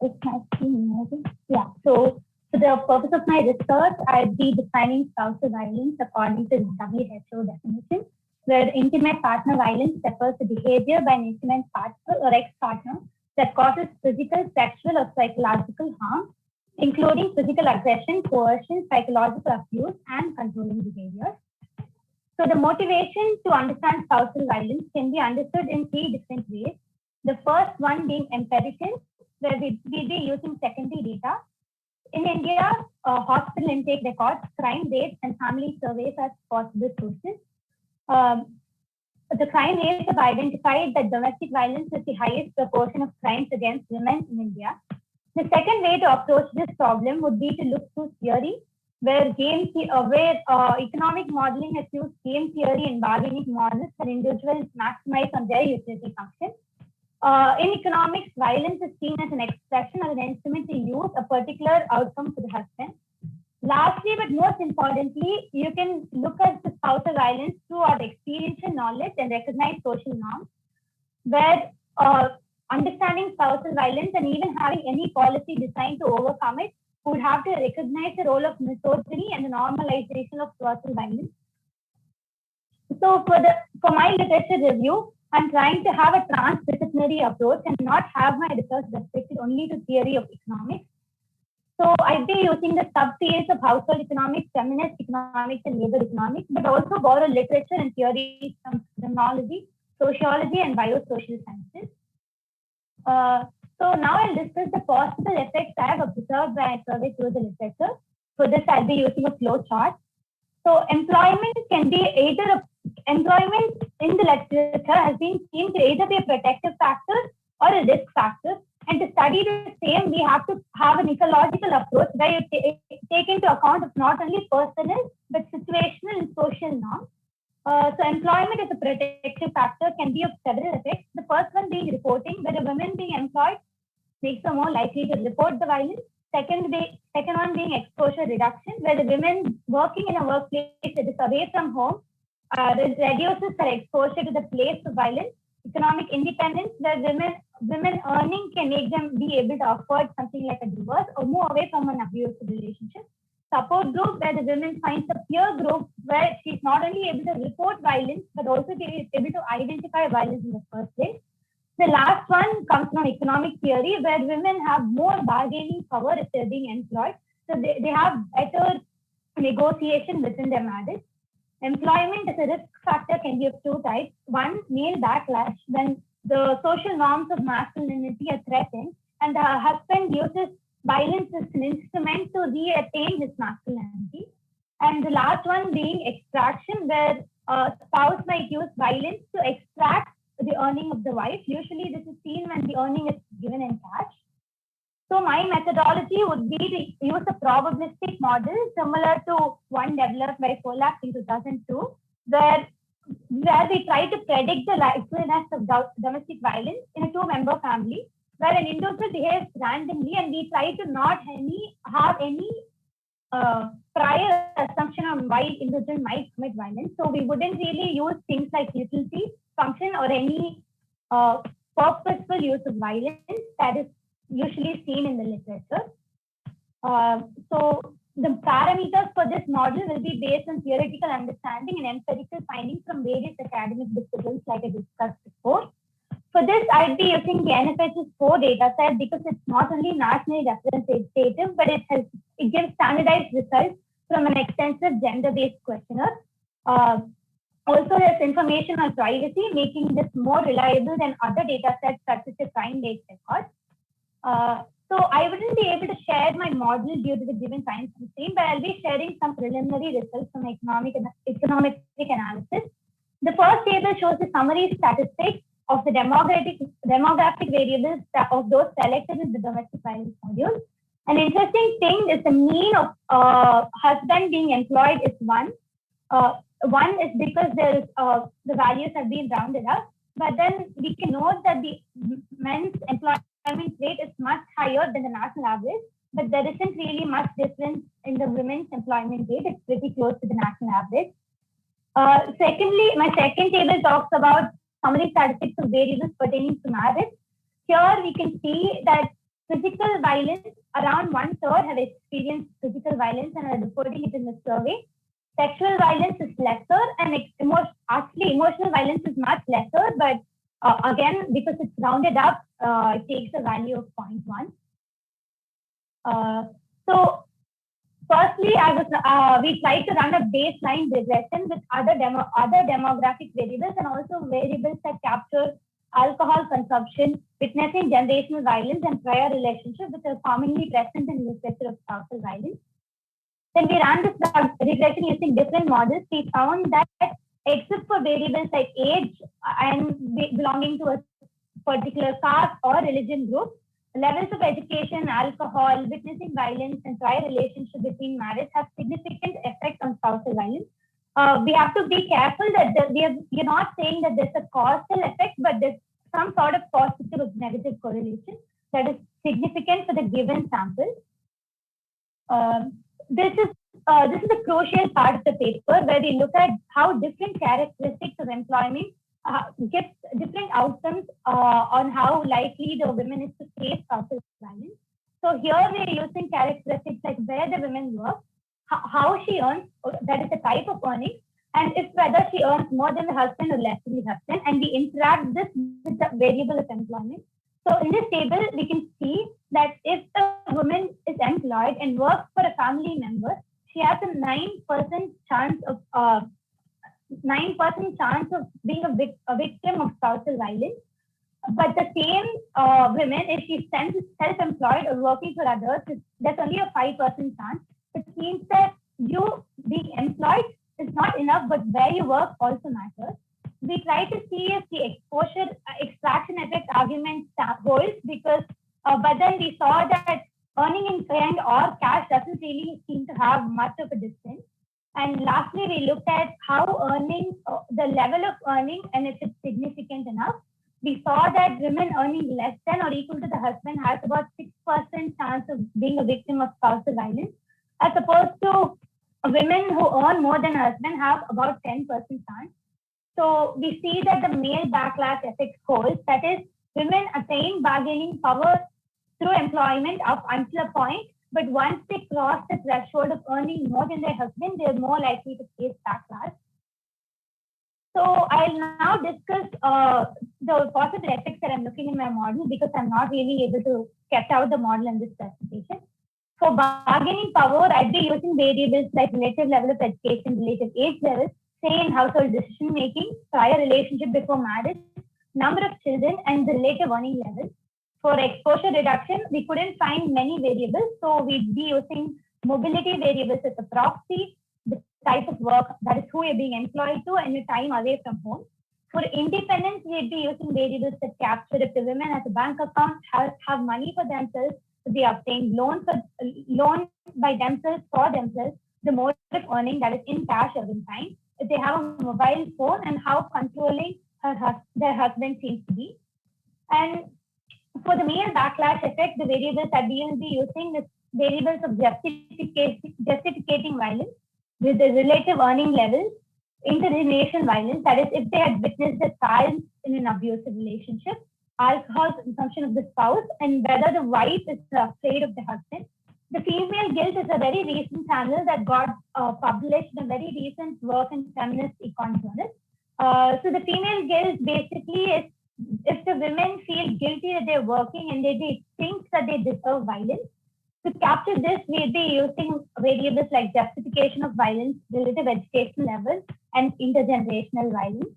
It's my screen, yeah. So for the purpose of my research, I'll be defining spousal violence according to the WHO definition, where intimate partner violence refers to behavior by an intimate partner or ex-partner that causes physical, sexual, or psychological harm, including physical aggression, coercion, psychological abuse, and controlling behavior. So the motivation to understand spousal violence can be understood in three different ways. The first one being empirical, where we'll be using secondary data. In India, hospital intake records, crime rates, and family surveys as possible sources. The crime rates have identified that domestic violence is the highest proportion of crimes against women in India. The second way to approach this problem would be to look through theory, where economic modeling has used game theory and bargaining models for individuals maximize on their utility function. In economics, violence is seen as an expression or an instrument to use a particular outcome for the husband. Lastly, but most importantly, you can look at the spousal violence through our experiential knowledge and recognize social norms, where understanding spousal violence and even having any policy designed to overcome it would have to recognize the role of misogyny and the normalization of spousal violence. So for my literature review, I'm trying to have a transdisciplinary approach and not have my research restricted only to theory of economics. So I'll be using the subfields of household economics, feminist economics, and labor economics, but also borrow literature and theories from criminology, sociology, and biosocial sciences. So now I'll discuss the possible effects I have observed when I survey through the literature. For this, I'll be using a flow chart. So employment can be employment in the literature has been seen to either be a protective factor or a risk factor And to study the same, we have to have an ecological approach where you take into account of not only personal, but situational and social norms. So employment as a protective factor can be of several effects. The first one being reporting, where a woman being employed makes her more likely to report the violence. Second one being exposure reduction, where the women working in a workplace that is away from home reduces their exposure to the place of violence. Economic independence, where women earning can make them be able to afford something like a divorce or move away from an abusive relationship. Support group, where the women finds a peer group where she's not only able to report violence, but also be able to identify violence in the first place. The last one comes from economic theory, where women have more bargaining power if they're being employed. So they have better negotiation within their marriage. Employment as a risk factor can be of two types. One, male backlash, when the social norms of masculinity are threatened and the husband uses violence as an instrument to re-attain his masculinity. And the last one being extraction, where a spouse might use violence to extract the earning of the wife. Usually this is seen when the earning is given in cash. So my methodology would be to use a probabilistic model similar to one developed by Pollack in 2002, where we try to predict the likeliness of domestic violence in a two-member family, where an individual behaves randomly and we try to not have any prior assumption on why individual might commit violence. So we wouldn't really use things like utility function or any purposeful use of violence that is usually seen in the literature. So the parameters for this model will be based on theoretical understanding and empirical findings from various academic disciplines like I discussed before. For this, I'd be using the NFH's 4 data set because it's not only nationally representative, but it gives standardized results from an extensive gender-based questionnaire. Also, there's information on privacy, making this more reliable than other data sets such as the crime-based record. So I wouldn't be able to share my model due to the given time constraint, but I'll be sharing some preliminary results from economic analysis. The first table shows the summary statistics of the demographic variables of those selected in the domestic violence module. An interesting thing is the mean of husband being employed is 1. 1 is because there is the values have been rounded up, but then we can note that the men's employment rate is much higher than the national average, but there isn't really much difference in the women's employment rate. It's pretty close to the national average. Secondly, my second table talks about summary statistics of variables pertaining to marriage. Here we can see that physical violence, around 1/3 have experienced physical violence and are reporting it in the survey. Sexual violence is lesser, and emotional violence is much lesser, but again, because it's rounded up, it takes a value of 0.1. So firstly, we tried to run a baseline regression with other demographic variables and also variables that capture alcohol consumption, witnessing generational violence, and prior relationships, which are commonly present in the literature of spousal violence. Then we ran this regression using different models. We found that except for variables like age and belonging to a particular caste or religion group, levels of education, alcohol, witnessing violence, and prior relationship between marriage have significant effect on spousal violence. We have to be careful that we're not saying that there's a causal effect, but there's some sort of positive or negative correlation that is significant for the given sample. This is a crucial part of the paper where we look at how different characteristics of employment gives different outcomes on how likely the women is to face spousal violence. So here we're using characteristics like where the women work, how she earns, that is the type of earning, and if whether she earns more than the husband or less than the husband, and we interact this with the variable of employment. So in this table, we can see that if a woman is employed and works for a family member, she has a 9% chance of being a victim of spousal violence. But the same women, if she's self-employed or working for others, there's only a 5% chance. It means that you being employed is not enough, but where you work also matters. We try to see if the extraction effect argument holds, because But then we saw that earning in kind or cash doesn't really seem to have much of a difference. And lastly, we looked at how earning, the level of earning, and if it's significant enough. We saw that women earning less than or equal to the husband has about 6% chance of being a victim of spousal violence, as opposed to women who earn more than a husband have about 10% chance. So we see that the male backlash effect holds, that is, women attain bargaining power through employment up until a point, but once they cross the threshold of earning more than their husband, they're more likely to face backlash. So I'll now discuss the possible effects that I'm looking in my model, because I'm not really able to sketch out the model in this presentation. For bargaining power, I'd be using variables like relative level of education, relative age levels, say in household decision making, prior relationship before marriage, number of children, and the relative earning level. For exposure reduction, we couldn't find many variables, so we'd be using mobility variables as a proxy, the type of work, that is who you're being employed to, and your time away from home. For independence, we'd be using variables that capture if the women has a bank account, have money for themselves, if they obtain loans by themselves for themselves, the mode of earning, that is in cash or in time, if they have a mobile phone, and how controlling their husband seems to be. And for the male backlash effect, the variables that we will be using is variables of justificating violence with the relative earning levels, intergenerational violence, that is, if they had witnessed a child in an abusive relationship, alcohol consumption of the spouse, and whether the wife is afraid of the husband. The female guilt is a very recent channel that got published in a very recent work in Feminist Econ Journal. So the female guilt basically is if the women feel guilty that they're working and they think that they deserve violence. To capture this, we'll be using variables like justification of violence, relative education levels, and intergenerational violence.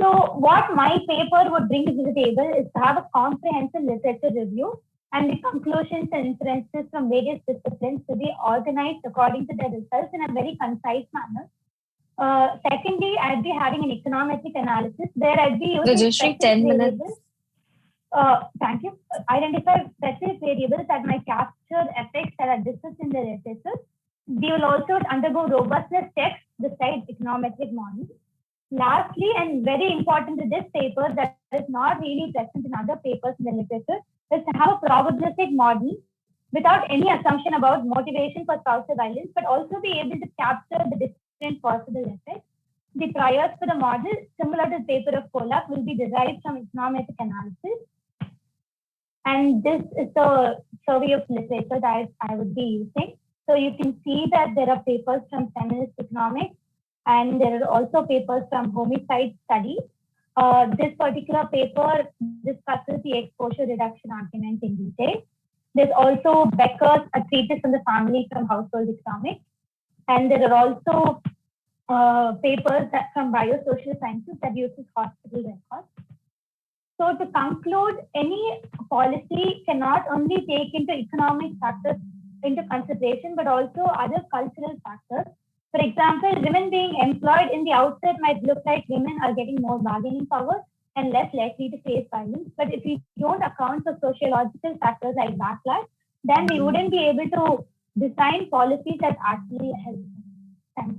So what my paper would bring to the table is to have a comprehensive literature review and the conclusions and inferences from various disciplines to be organized according to their results in a very concise manner. Secondly, I'd be having an econometric analysis where I'd be using 10 minutes. Thank you. Identify specific variables that might capture effects that are discussed in the literature. We will also undergo robustness checks beside econometric models. Lastly, and very important to this paper that is not really present in other papers in the literature, is to have a probabilistic model without any assumption about motivation for spousal violence, but also be able to capture the different possible effects. The priors for the model, similar to the paper of Polak, will be derived from econometric analysis. And this is the survey of literature that I would be using. So you can see that there are papers from feminist economics, and there are also papers from homicide studies. This particular paper discusses the exposure reduction argument in detail. There's also Becker's A Treatise on the Family from Household Economics. And there are also papers from biosocial sciences that uses hospital records. So to conclude, any policy cannot only take into economic factors into consideration, but also other cultural factors. For example, women being employed in the outset might look like women are getting more bargaining power and less likely to face violence. But if we don't account for sociological factors like backlash, then we wouldn't be able to design policies that actually help. Thanks.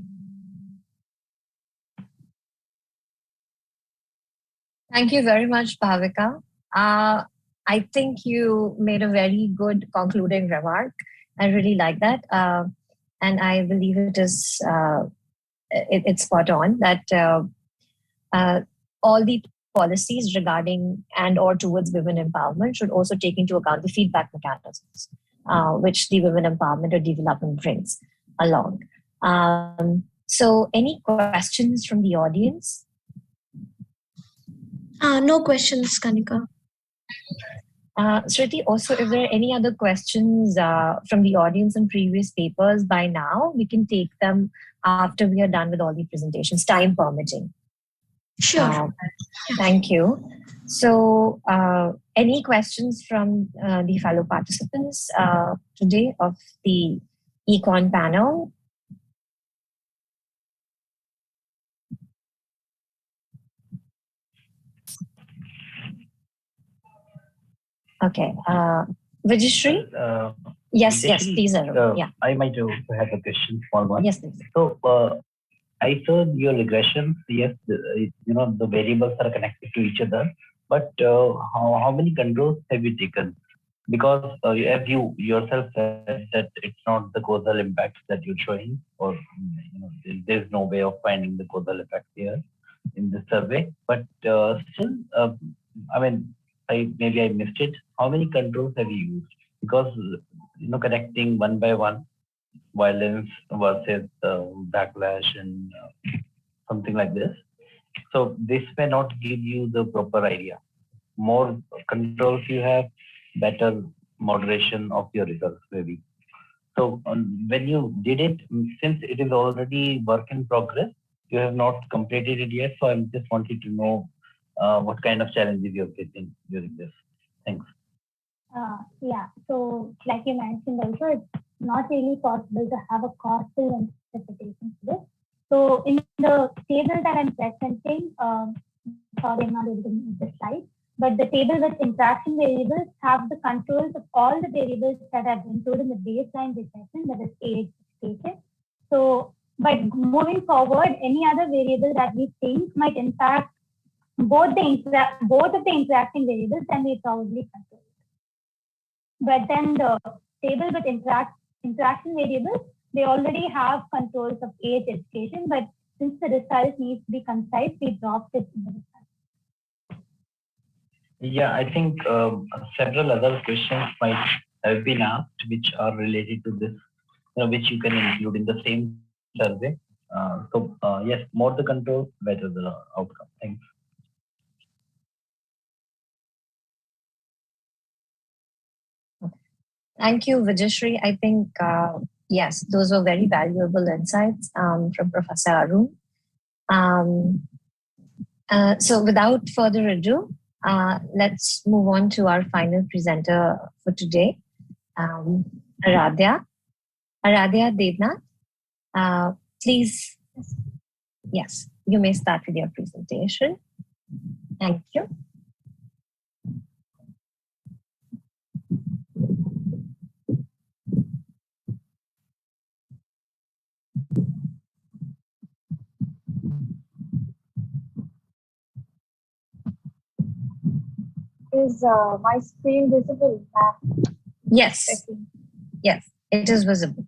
Thank you very much, Bhavika. I think you made a very good concluding remark. I really like that. And I believe it is it's spot on that all the policies regarding and or towards women empowerment should also take into account the feedback mechanisms which the women empowerment or development brings along. So any questions from the audience? No questions, Kanika. Shriti, also, if there are any other questions from the audience on previous papers by now, we can take them after we are done with all the presentations, time permitting. Sure. Thank you. So, any questions from the fellow participants today of the Econ panel? Okay. Vijayashree? Yes, please, Arun. Yeah. I might also have a question, small one. Yes, please. So, I saw your regressions. Yes, the variables are connected to each other, but how many controls have you taken? Because as you yourself said that it's not the causal impact that you're showing, or there's no way of finding the causal effect here in this survey. But still, I mean, maybe I missed it. How many controls have you used? Because connecting one by one, violence versus backlash and something like this. So this may not give you the proper idea. More controls you have, better moderation of your results maybe. So when you did it, since it is already work in progress, you have not completed it yet. So I'm just wanting to know what kind of challenges you're facing during this. Thanks. Yeah, so like you mentioned also, it's not really possible to have a causal interpretation to this. So in the table that I'm presenting, sorry, I'm not able to move the slide, but the table with interaction variables have the controls of all the variables that have been included in the baseline regression, that is age, education. So, but moving forward, any other variable that we think might impact both of the interacting variables, then we probably control it. But then the table with interaction variables, they already have controls of age, education, but since the result needs to be concise, we dropped it in the result. Yeah, I think several other questions might have been asked, which are related to this, which you can include in the same survey. Yes, more the control, better the outcome. Thanks. Thank you, Vijayashree. I think, yes, those were very valuable insights from Professor Arun. So without further ado, let's move on to our final presenter for today, Aradhya Devnath. Please, yes, you may start with your presentation. Thank you. Is my screen visible? Yes. Yes, it is visible.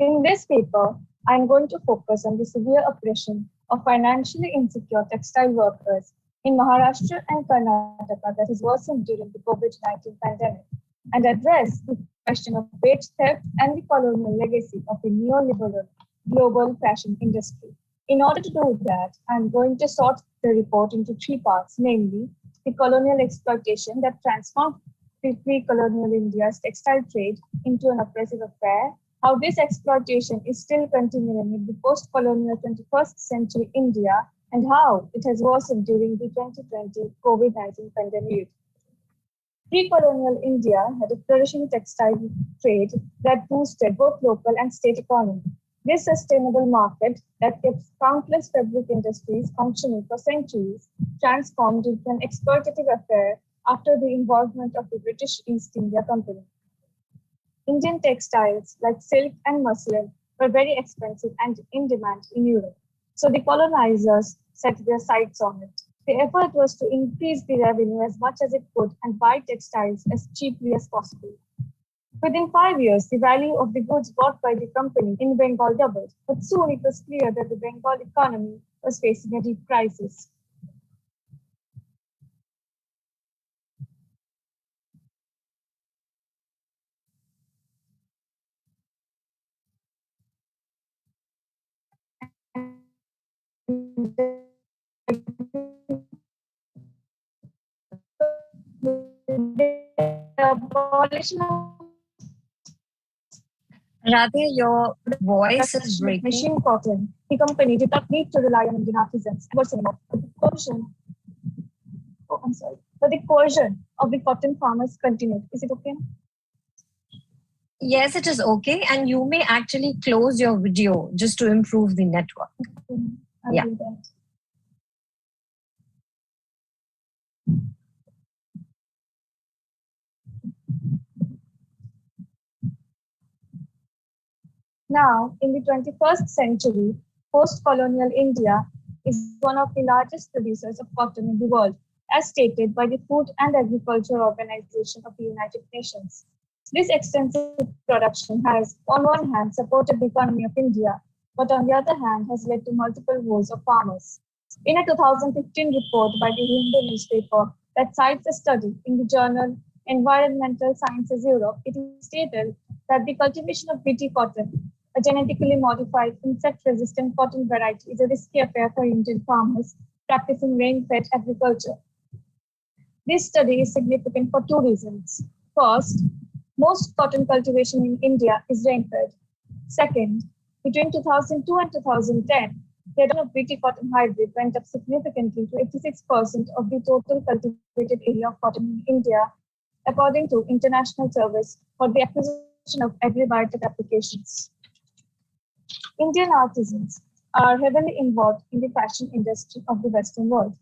In this paper, I'm going to focus on the severe oppression of financially insecure textile workers in Maharashtra and Karnataka that has worsened during the COVID-19 pandemic, and address the question of wage theft and the colonial legacy of the neoliberal global fashion industry. In order to do that, I'm going to sort the report into three parts, namely the colonial exploitation that transformed the pre-colonial India's textile trade into an oppressive affair, how this exploitation is still continuing in the post-colonial 21st century India, and how it has worsened during the 2020 COVID-19 pandemic. Pre-colonial India had a flourishing textile trade that boosted both local and state economy. This sustainable market that kept countless fabric industries functioning for centuries transformed into an exploitative affair after the involvement of the British East India Company. Indian textiles like silk and muslin were very expensive and in demand in Europe. So the colonizers set their sights on it. The effort was to increase the revenue as much as it could and buy textiles as cheaply as possible. Within 5 years, the value of the goods bought by the company in Bengal doubled, but soon it was clear that the Bengal economy was facing a deep crisis. Radhe, your voice is breaking. Machine cotton. The company did not need to rely on Indian artisans. But the coercion of the cotton farmers continued. Is it okay? Yes, it is okay. And you may actually close your video just to improve the network. I'll do that. Now, in the 21st century, post-colonial India is one of the largest producers of cotton in the world, as stated by the Food and Agriculture Organization of the United Nations. This extensive production has, on one hand, supported the economy of India, but on the other hand, has led to multiple woes of farmers. In a 2015 report by the Hindu newspaper that cites a study in the journal Environmental Sciences Europe, it is stated that the cultivation of BT cotton, a genetically modified insect-resistant cotton variety, is a risky affair for Indian farmers practicing rain-fed agriculture. This study is significant for two reasons. First, most cotton cultivation in India is rain-fed. Second, between 2002 and 2010, the adoption of BT cotton hybrid went up significantly to 86% of the total cultivated area of cotton in India, according to International Service for the Acquisition of Agribiotech Applications. Indian artisans are heavily involved in the fashion industry of the Western world.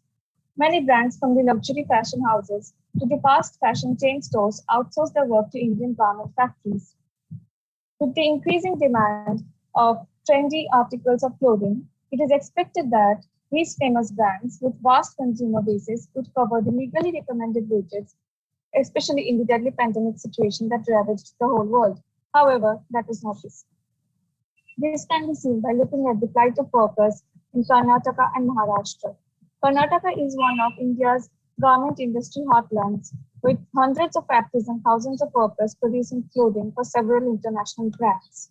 Many brands from the luxury fashion houses to the fast fashion chain stores outsource their work to Indian garment factories. With the increasing demand of trendy articles of clothing, it is expected that these famous brands with vast consumer bases would cover the legally recommended wages, especially in the deadly pandemic situation that ravaged the whole world. However, that is not this. This can be seen by looking at the plight of workers in Karnataka and Maharashtra. Karnataka is one of India's garment industry heartlands, with hundreds of factories and thousands of workers producing clothing for several international brands.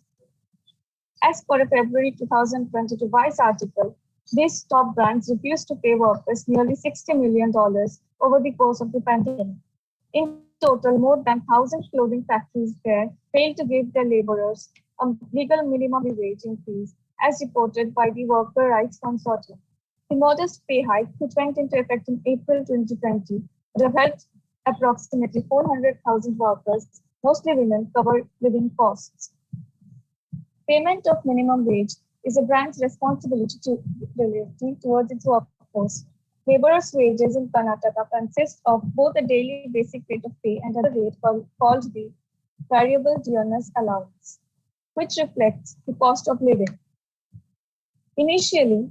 As per a February 2022 Vice article, these top brands refused to pay workers nearly $60 million over the course of the pandemic. In total, more than 1,000 clothing factories there failed to give their laborers a legal minimum wage increase, as reported by the Worker Rights Consortium. The modest pay hike, which went into effect in April 2020, would have helped approximately 400,000 workers, mostly women, cover living costs. Payment of minimum wage is a brand's responsibility towards its workforce. Laborers' wages in Karnataka consist of both a daily basic rate of pay and a rate called the variable diurnus allowance, which reflects the cost of living. Initially,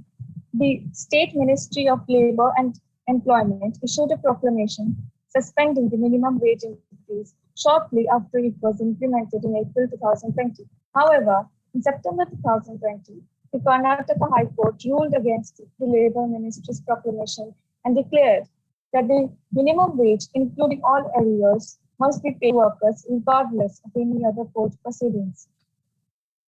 the State Ministry of Labor and Employment issued a proclamation suspending the minimum wage increase shortly after it was implemented in April 2020. However, in September 2020, the Karnataka High Court ruled against the Labour Ministry's proclamation and declared that the minimum wage, including all arrears, must be paid workers regardless of any other court proceedings.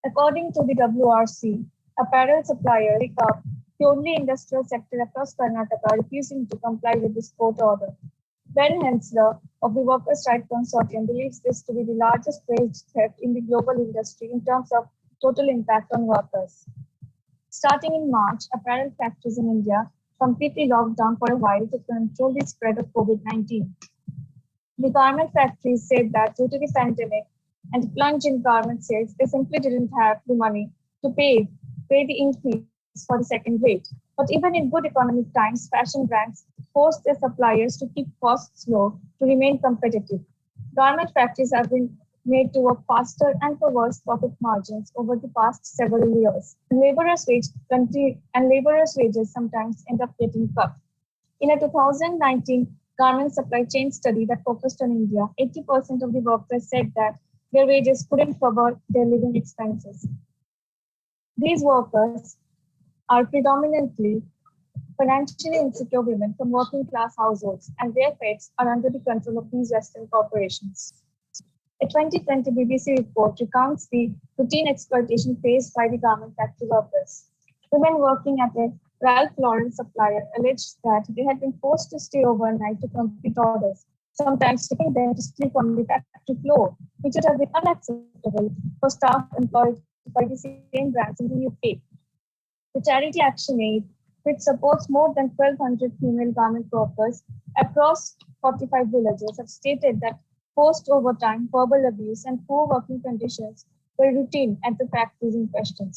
According to the WRC, apparel suppliers pick up the only industrial sector across Karnataka refusing to comply with this court order. Ben Hensler of the Workers' Rights Consortium believes this to be the largest wage theft in the global industry in terms of total impact on workers. Starting in March, apparel factories in India completely locked down for a while to control the spread of COVID-19. The garment factories said that due to the pandemic and plunge in garment sales, they simply didn't have the money to pay the increase for the second rate. But even in good economic times, fashion brands forced their suppliers to keep costs low to remain competitive. Garment factories have been made to work faster and for worse profit margins over the past several years. Laborers' wages sometimes end up getting cut. In a 2019 garment supply chain study that focused on India, 80% of the workers said that their wages couldn't cover their living expenses. These workers are predominantly financially insecure women from working class households, and their fates are under the control of these Western corporations. A 2020 BBC report recounts the routine exploitation faced by the garment factory workers. Women working at a Ralph Lauren supplier alleged that they had been forced to stay overnight to complete orders, sometimes taking them to sleep on the factory floor, which would have been unacceptable for staff employed by the same brands in the UK. The charity ActionAid, which supports more than 1,200 female garment workers across 45 villages, have stated that forced overtime, verbal abuse, and poor working conditions were routine at the factories in question.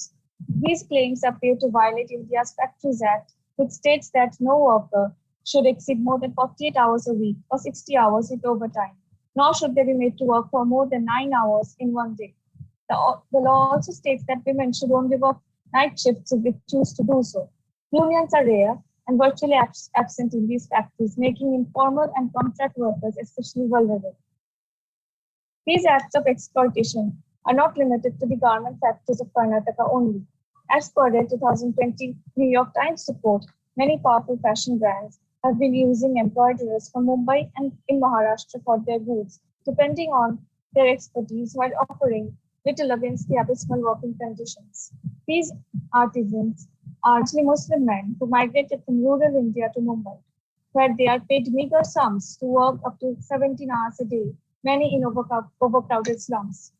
These claims appear to violate India's Factories Act, which states that no worker should exceed more than 48 hours a week or 60 hours with overtime, nor should they be made to work for more than 9 hours in one day. The law also states that women should only work night shifts if they choose to do so. Unions are rare and virtually absent in these factories, making informal and contract workers especially vulnerable. These acts of exploitation are not limited to the garment factories of Karnataka only. As per the 2020 New York Times report, many powerful fashion brands have been using embroiderers from Mumbai and in Maharashtra for their goods, depending on their expertise while offering little against the abysmal working conditions. These artisans are actually Muslim men who migrated from rural India to Mumbai, where they are paid meager sums to work up to 17 hours a day, many in overcrowded slums.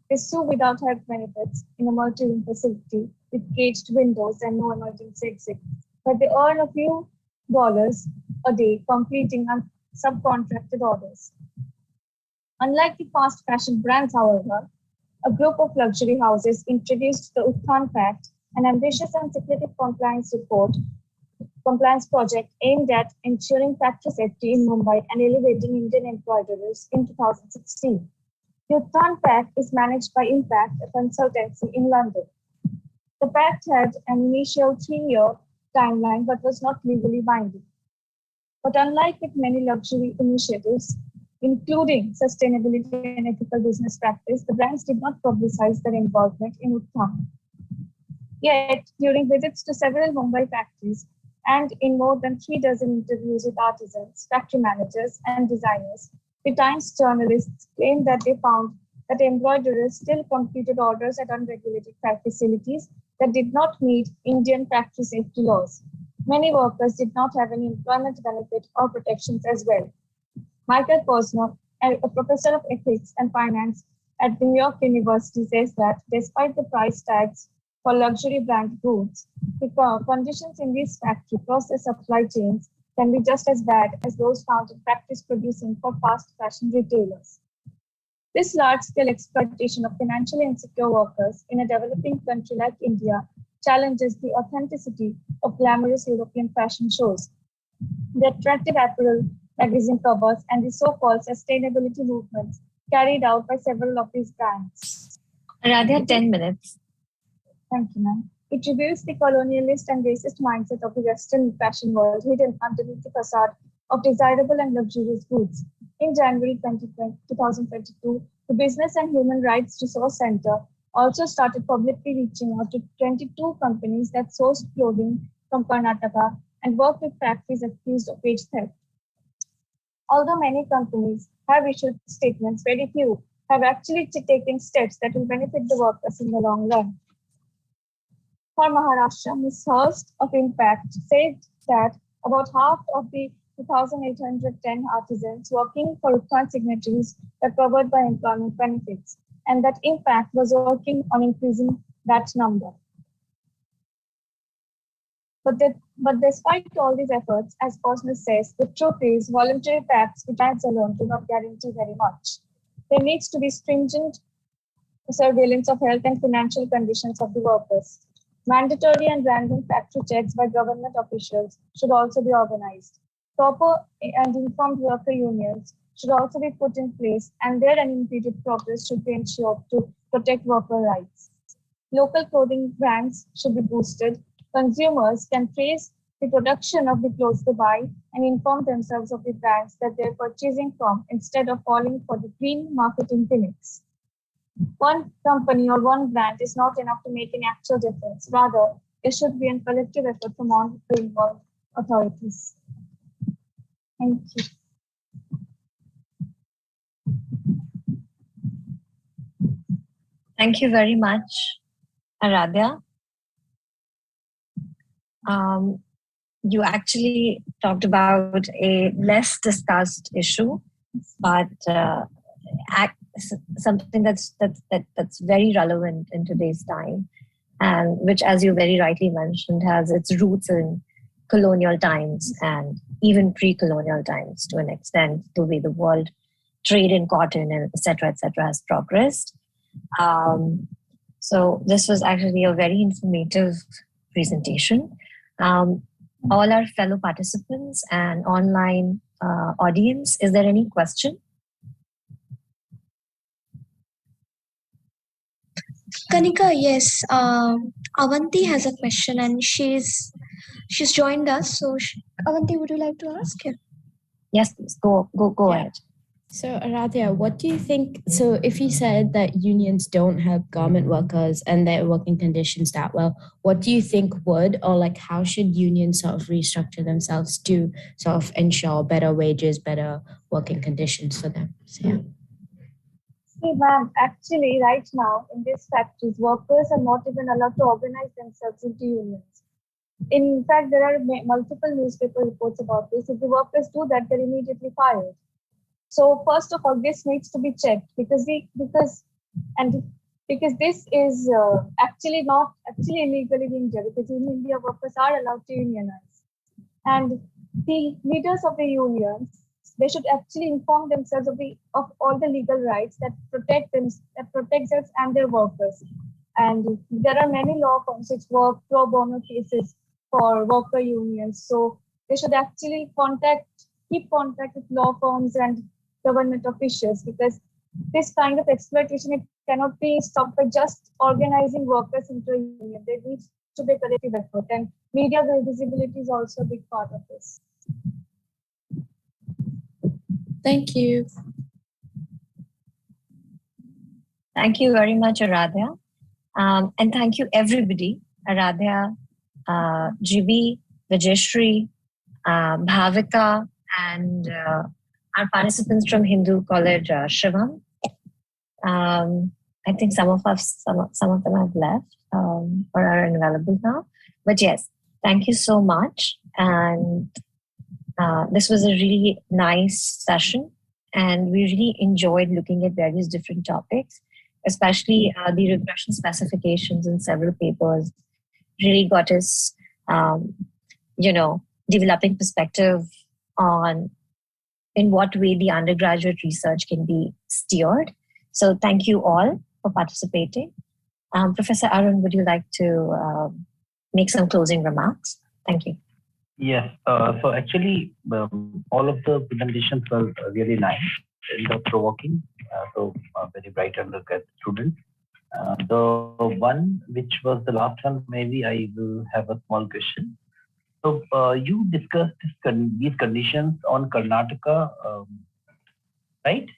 They sue without health benefits in a multi-room facility with caged windows and no emergency exit, but they earn a few dollars a day completing subcontracted orders. Unlike the fast fashion brands, however, a group of luxury houses introduced the Utthan Pact, an ambitious and secretive compliance project aimed at ensuring factory safety in Mumbai and elevating Indian embroiderers in 2016. The Utthan Pact is managed by Impact, a consultancy in London. The pact had an initial 3-year timeline but was not legally binding. But unlike with many luxury initiatives, including sustainability and ethical business practice, the brands did not publicize their involvement in Utthan. Yet, during visits to several Mumbai factories and in more than 36 interviews with artisans, factory managers, and designers, the Times journalists claimed that they found that embroiderers still completed orders at unregulated facilities that did not meet Indian factory safety laws. Many workers did not have any employment benefit or protections as well. Michael Posner, a professor of ethics and finance at New York University, says that despite the price tags for luxury brand goods, the conditions in these factory process supply chains can be just as bad as those found in factories producing for fast fashion retailers. This large-scale exploitation of financially insecure workers in a developing country like India challenges the authenticity of glamorous European fashion shows. The attractive apparel, magazine covers, and the so-called sustainability movements carried out by several of these brands. Radha, 10 minutes. Thank you, ma'am. It reveals the colonialist and racist mindset of the Western fashion world hidden underneath the facade of desirable and luxurious goods. In January 2022, the Business and Human Rights Resource Center also started publicly reaching out to 22 companies that sourced clothing from Karnataka and worked with factories accused of wage theft. Although many companies have issued statements, very few have actually taken steps that will benefit the workers in the long run. For Maharashtra, Ms. Hurst of Impact said that about half of the 2,810 artisans working for Utthan signatories were covered by employment benefits, and that Impact was working on increasing that number. But despite all these efforts, as Posner says, the truth is voluntary pacts with bands alone do not guarantee very much. There needs to be stringent surveillance of health and financial conditions of the workers. Mandatory and random factory checks by government officials should also be organized. Proper and informed worker unions should also be put in place, and their unimpeded progress should be ensured to protect worker rights. Local clothing brands should be boosted. Consumers can trace the production of the clothes they buy and inform themselves of the brands that they're purchasing from instead of falling for the green marketing gimmicks. One company or one brand is not enough to make an actual difference. Rather, it should be a collective effort from all the involved authorities. Thank you. Thank you very much, Aradhya. You actually talked about a less discussed issue, but something that's very relevant in today's time, and which, as you very rightly mentioned, has its roots in colonial times and even pre-colonial times to an extent, the way the world trade in cotton and et cetera, has progressed. So this was actually a very informative presentation. All our fellow participants and online audience, is there any question? Kanika, yes. Avanti has a question and she's joined us. So Avanti, would you like to ask? Yes, please. Go ahead. So, Aradhya, what do you think? So, if you said that unions don't help garment workers and their working conditions that well, what do you think would, or like how should unions sort of restructure themselves to sort of ensure better wages, better working conditions for them? So, yeah. See, ma'am, actually, right now in these factories, workers are not even allowed to organize themselves into unions. In fact, there are multiple newspaper reports about this. If the workers do that, they're immediately fired. So first of all, this needs to be checked because this is actually not illegally being done, because in India workers are allowed to unionize, and the leaders of the unions, they should actually inform themselves of all the legal rights that protect them and their workers. And there are many law firms which work pro bono cases for worker unions, so they should actually keep contact with law firms and government officials, because this kind of exploitation, it cannot be stopped by just organizing workers into a union. There needs to be a collective effort, and media visibility is also a big part of this. Thank you. Thank you very much, Aradhya. And thank you everybody, Aradhya, GB, Vijayashri, Bhavika, and our participants from Hindu College, Shivam. I think some of them have left or are unavailable now. But yes, thank you so much. And this was a really nice session, and we really enjoyed looking at various different topics, especially the regression specifications in several papers. Really got us, developing perspective on in what way the undergraduate research can be steered. So thank you all for participating. Professor Arun, would you like to make some closing remarks? Thank you. Yes. So actually, all of the presentations were really nice and provoking. So very bright undergrad students. The one which was the last one, maybe I will have a small question. So you discussed these conditions on Karnataka, right?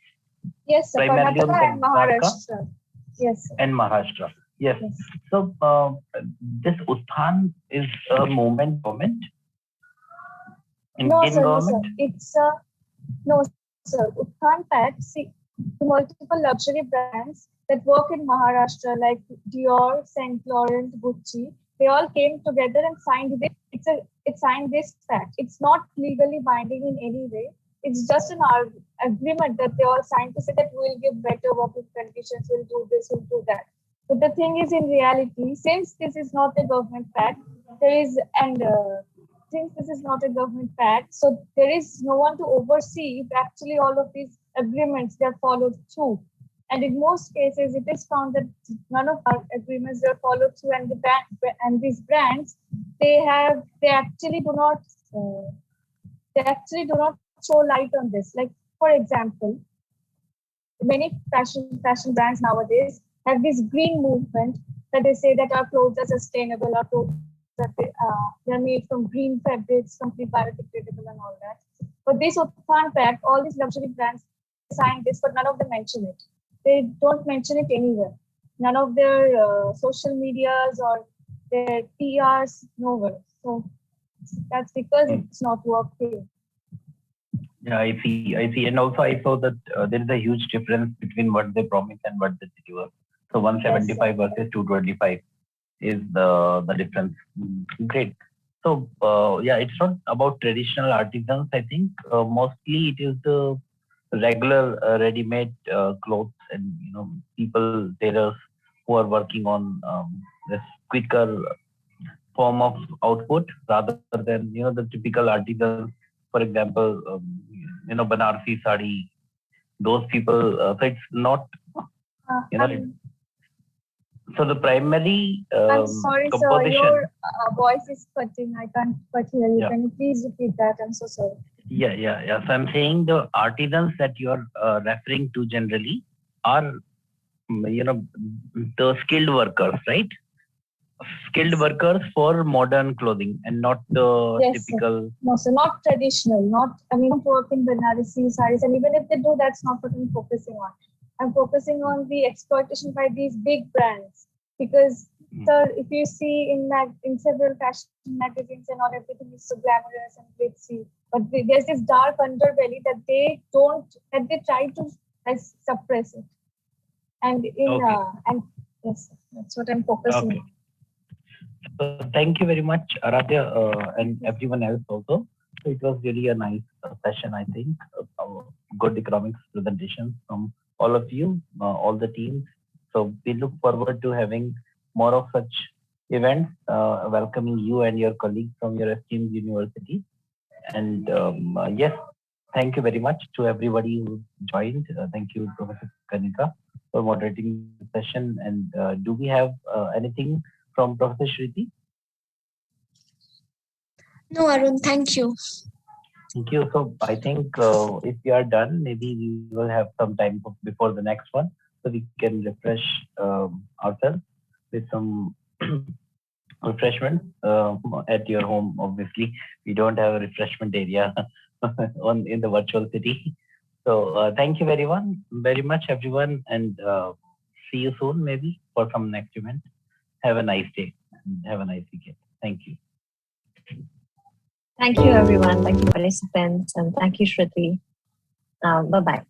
Yes, sir. Primarily Karnataka on and Maharashtra. Yes, sir. And Maharashtra. Yes. So this Utthan is a movement government? No, sir. Government? It's no, sir. Utthan Pact, see, the multiple luxury brands that work in Maharashtra, like Dior, Saint Laurent, Gucci, they all came together and signed this. It signed this pact. It's not legally binding in any way. It's just an agreement that they all signed to say that we'll give better working conditions, we'll do this, we'll do that. But the thing is, in reality, since this is not a government pact, since this is not a government pact, so there is no one to oversee if actually all of these agreements they are followed through. And in most cases, it is found that none of our agreements are followed through, and these brands they actually do not throw light on this. Like, for example, many fashion brands nowadays have this green movement that they say that our clothes are sustainable, our clothes they're made from green fabrics, completely biodegradable and all that. But this Utthan Pact, all these luxury brands sign this, but none of them mention it. They don't mention it anywhere. None of their social medias or their PRs, nowhere. So that's because it's not working. Yeah, I see. And also I saw that there is a huge difference between what they promise and what they deliver. So 175 versus 225 is the difference. Great. So yeah, it's not about traditional artisans. I think mostly it is the regular ready-made clothes and people, tailors who are working on this quicker form of output rather than the typical artisans. For example, Banarsi sari, those people. So it's not so the primary I'm sorry, composition. sir. Your voice is cutting. I can't quite hear you. Yeah. Can you please repeat that? I'm so sorry. Yeah. So I'm saying the artisans that you're referring to generally are the skilled workers, right? Skilled workers for modern clothing and not the Yes, typical. sir. No, so not traditional, don't work in Banarasi sarees, and even if they do, that's not what I'm focusing on. I'm focusing on the exploitation by these big brands. Because, sir, if you see in several fashion magazines and all, everything is so glamorous and glitzy. But there's this dark underbelly that they try to suppress it. And yes, that's what I'm focusing on. So thank you very much, Aradhya, and everyone else also. So it was really a nice session, I think. Good economics presentation from all of you, all the teams. So we look forward to having more of such events, welcoming you and your colleagues from your esteemed university. And yes, thank you very much to everybody who joined. Thank you, Professor Kanika, for moderating the session. And do we have anything from Professor Shruti? No, Arun, thank you. Thank you. So I think if we are done, maybe we will have some time before the next one, so we can refresh ourselves with some refreshment at your home. Obviously, we don't have a refreshment area in the virtual city. So thank you very much, everyone, and see you soon, maybe for some next event. Have a nice day and have a nice weekend. Thank you. Thank you, everyone. Thank you, participants, and thank you, Shruti. Bye-bye.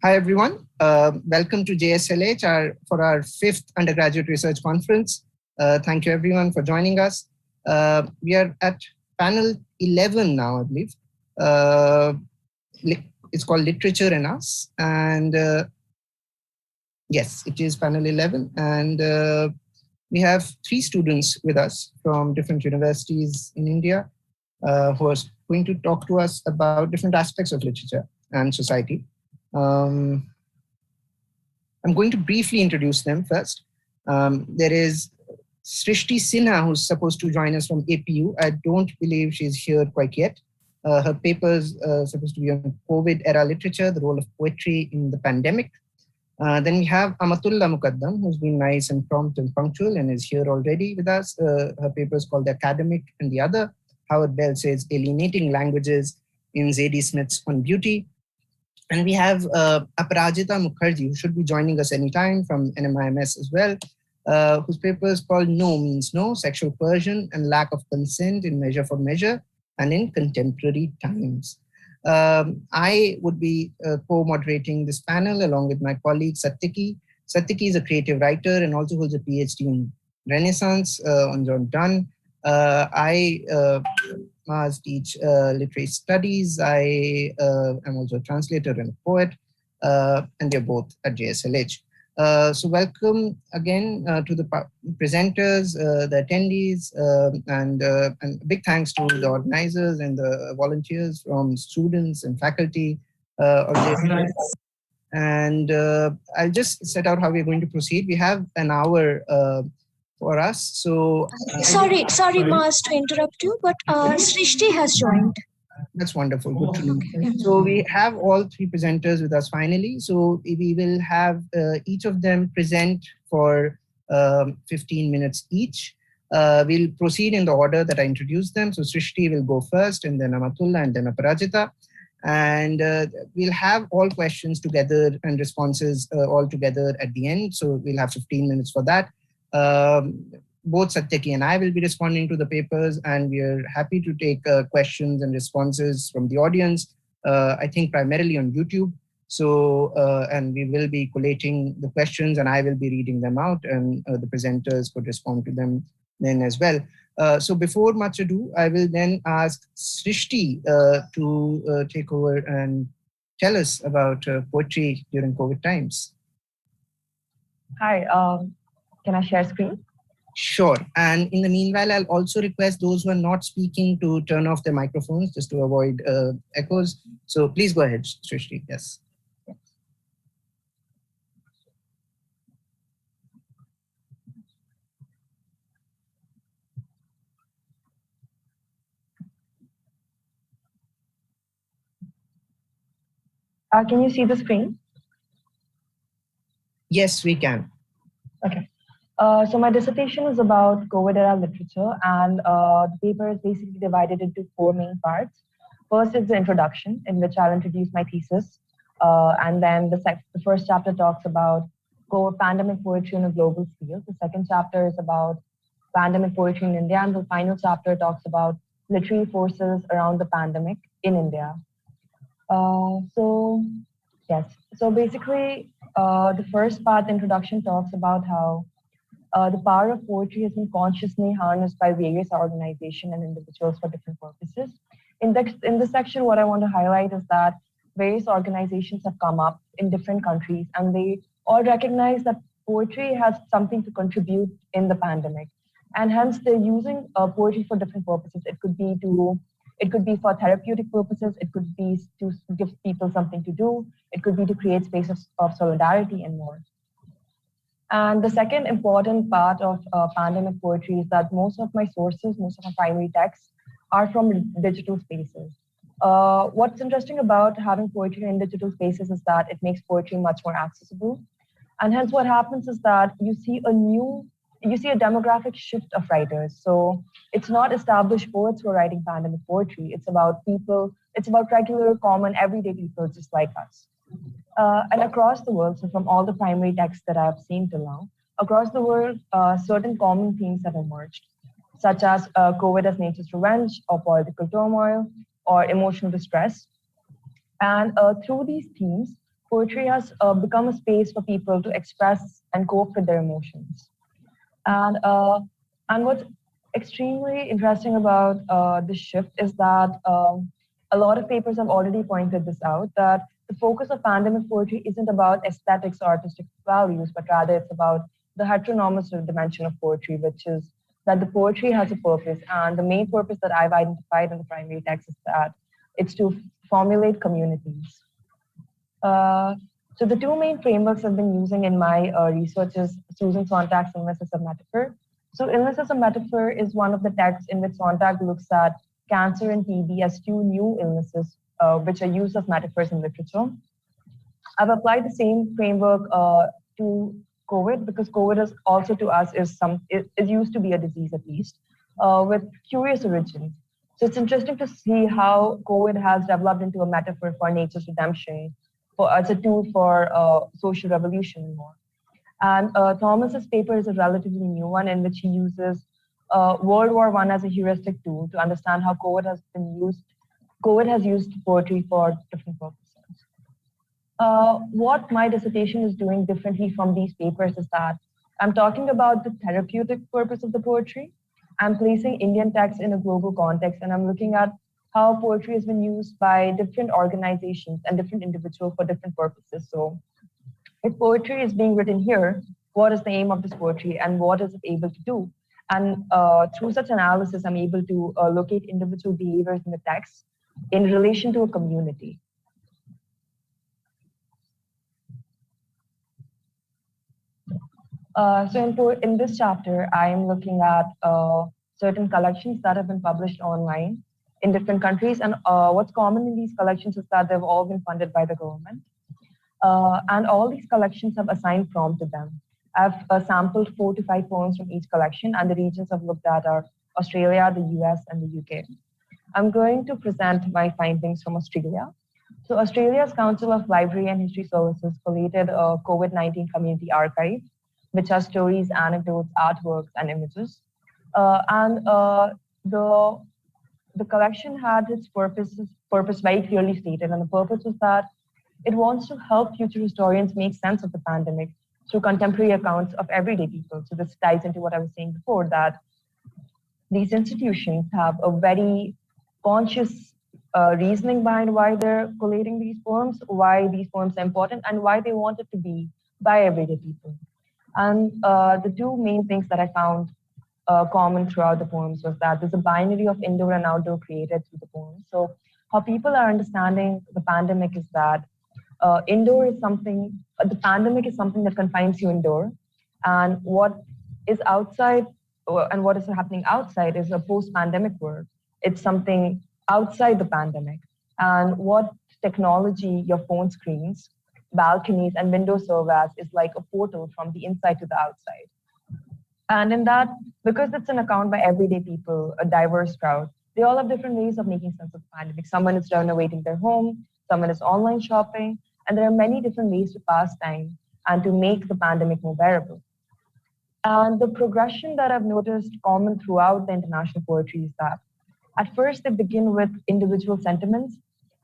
Hi, everyone. Welcome to JSLH for our 5th undergraduate research conference. Thank you, everyone, for joining us. We are at panel 11 now, I believe. It's called Literature and Us. And yes, it is panel 11. And we have 3 students with us from different universities in India who are going to talk to us about different aspects of literature and society. I'm going to briefly introduce them first. There is Srishti Sinha, who's supposed to join us from APU. I don't believe she's here quite yet. Her paper is supposed to be on COVID-era literature, the role of poetry in the pandemic. Then we have Amatullah Mukaddam, who's been nice and prompt and punctual and is here already with us. Her paper is called The Academic and the Other. Howard Bell says Alienating Languages in Zadie Smith's On Beauty. And we have Aparajita Mukherjee, who should be joining us anytime from NMIMS as well, whose paper is called No Means No, Sexual Coercion and Lack of Consent in Measure for Measure and in Contemporary Times. I would be co-moderating this panel along with my colleague Satyaki. Satyaki is a creative writer and also holds a PhD in Renaissance on John Donne. I teach literary studies. I am also a translator and a poet, and they're both at JSLH. So welcome again to the presenters, the attendees, and big thanks to the organizers and the volunteers from students and faculty of JSLH. And I'll just set out how we're going to proceed. We have an hour for us. So sorry, Mars, to interrupt you, but Srishti has joined. That's wonderful. Good to know. Okay. So we have all 3 presenters with us finally. So we will have each of them present for 15 minutes each. We'll proceed in the order that I introduced them. So Srishti will go first, and then Amatullah, and then Aparajita. And we'll have all questions together and responses all together at the end. So we'll have 15 minutes for that. Both Satyaki and I will be responding to the papers, and we are happy to take questions and responses from the audience, I think primarily on YouTube. So, and we will be collating the questions, and I will be reading them out, and the presenters could respond to them then as well. So before much ado, I will then ask Srishti to take over and tell us about poetry during COVID times. Hi, can I share screen? Sure. And in the meanwhile, I'll also request those who are not speaking to turn off their microphones just to avoid echoes. So please go ahead, Srishti. Yes. Can you see the screen? Yes, we can. Okay. So my dissertation is about COVID-era literature, and the paper is basically divided into 4 main parts. First is the introduction, in which I'll introduce my thesis, and then the first chapter talks about pandemic poetry on a global scale. The second chapter is about pandemic poetry in India, and the final chapter talks about literary forces around the pandemic in India. So basically, the first part, the introduction, talks about how the power of poetry has been consciously harnessed by various organizations and individuals for different purposes. In this section, what I want to highlight is that various organizations have come up in different countries, and they all recognize that poetry has something to contribute in the pandemic. And hence, they're using poetry for different purposes. It could be for therapeutic purposes. It could be to give people something to do. It could be to create spaces of solidarity and more. And the second important part of pandemic poetry is that most of my sources, most of my primary texts are from digital spaces. What's interesting about having poetry in digital spaces is that it makes poetry much more accessible. And hence what happens is that you see a demographic shift of writers. So it's not established poets who are writing pandemic poetry. It's about people, it's about regular, common, everyday people just like us. And across the world, so from all the primary texts that I've seen till now, across the world, certain common themes have emerged, such as COVID as nature's revenge, or political turmoil, or emotional distress. And through these themes, poetry has become a space for people to express and cope with their emotions. And what's extremely interesting about this shift is that a lot of papers have already pointed this out, that the focus of pandemic poetry isn't about aesthetics or artistic values, but rather it's about the heteronormative dimension of poetry, which is that the poetry has a purpose. And the main purpose that I've identified in the primary text is that it's to formulate communities. So the two main frameworks I've been using in my research is Susan Sontag's Illness as a Metaphor. So Illness as a Metaphor is one of the texts in which Sontag looks at cancer and TB as two new illnesses, which are used as metaphors in literature. I've applied the same framework to COVID, because COVID is also to us is used to be a disease, at least, with curious origins. So it's interesting to see how COVID has developed into a metaphor for nature's redemption, as a tool for social revolution and more. And Thomas's paper is a relatively new one in which he uses World War I as a heuristic tool to understand how COVID has used poetry for different purposes. What my dissertation is doing differently from these papers is that I'm talking about the therapeutic purpose of the poetry. I'm placing Indian text in a global context, and I'm looking at how poetry has been used by different organizations and different individuals for different purposes. So if poetry is being written here, what is the aim of this poetry and what is it able to do? And through such analysis, I'm able to locate individual behaviors in the text in relation to a community. So in this chapter, I'm looking at certain collections that have been published online in different countries. And what's common in these collections is that they've all been funded by the government. And all these collections have assigned prompt to them. I've sampled 4 to 5 poems from each collection, and the regions I've looked at are Australia, the US, and the UK. I'm going to present my findings from Australia. So Australia's Council of Library and History Services collated a COVID-19 community archive, which has stories, anecdotes, artworks, and images. The collection had its purpose very clearly stated, and the purpose was that it wants to help future historians make sense of the pandemic through contemporary accounts of everyday people. So this ties into what I was saying before, that these institutions have a very conscious reasoning behind why they're collating these poems, why these poems are important, and why they want it to be by everyday people. And the two main things that I found common throughout the poems was that there's a binary of indoor and outdoor created through the poems. So how people are understanding the pandemic is that indoor is something, the pandemic is something that confines you indoor, and what is outside and what is happening outside is a post-pandemic world. It's something outside the pandemic, and what technology, your phone screens, balconies, and windows serve as is like a portal from the inside to the outside. And in that, because it's an account by everyday people, a diverse crowd, they all have different ways of making sense of the pandemic. Someone is renovating their home, someone is online shopping, and there are many different ways to pass time and to make the pandemic more bearable. And the progression that I've noticed common throughout the international poetry is that at first they begin with individual sentiments,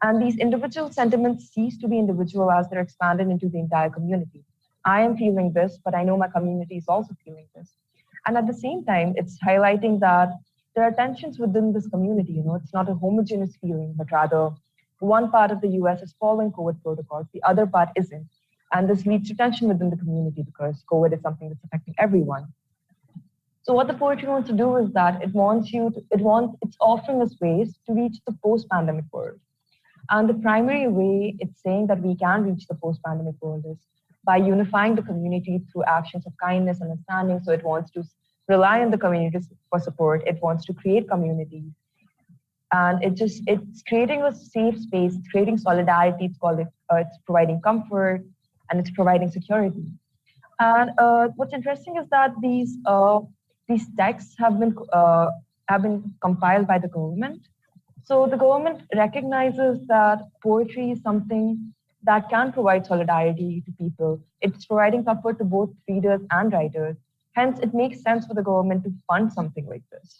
and these individual sentiments cease to be individual as they're expanded into the entire community. I am feeling this, but I know my community is also feeling this. And at the same time, it's highlighting that there are tensions within this community. You know, it's not a homogeneous feeling, but rather one part of the US is following COVID protocols, the other part isn't. And this leads to tension within the community because COVID is something that's affecting everyone. So what the poetry wants to do is that it's offering us ways to reach the post-pandemic world. And the primary way it's saying that we can reach the post-pandemic world is by unifying the community through actions of kindness and understanding. So it wants to rely on the communities for support. It wants to create communities. And it's creating a safe space, it's creating solidarity, it's providing comfort, and it's providing security. And what's interesting is that these texts have been compiled by the government. So the government recognizes that poetry is something that can provide solidarity to people. It's providing comfort to both readers and writers. Hence, it makes sense for the government to fund something like this.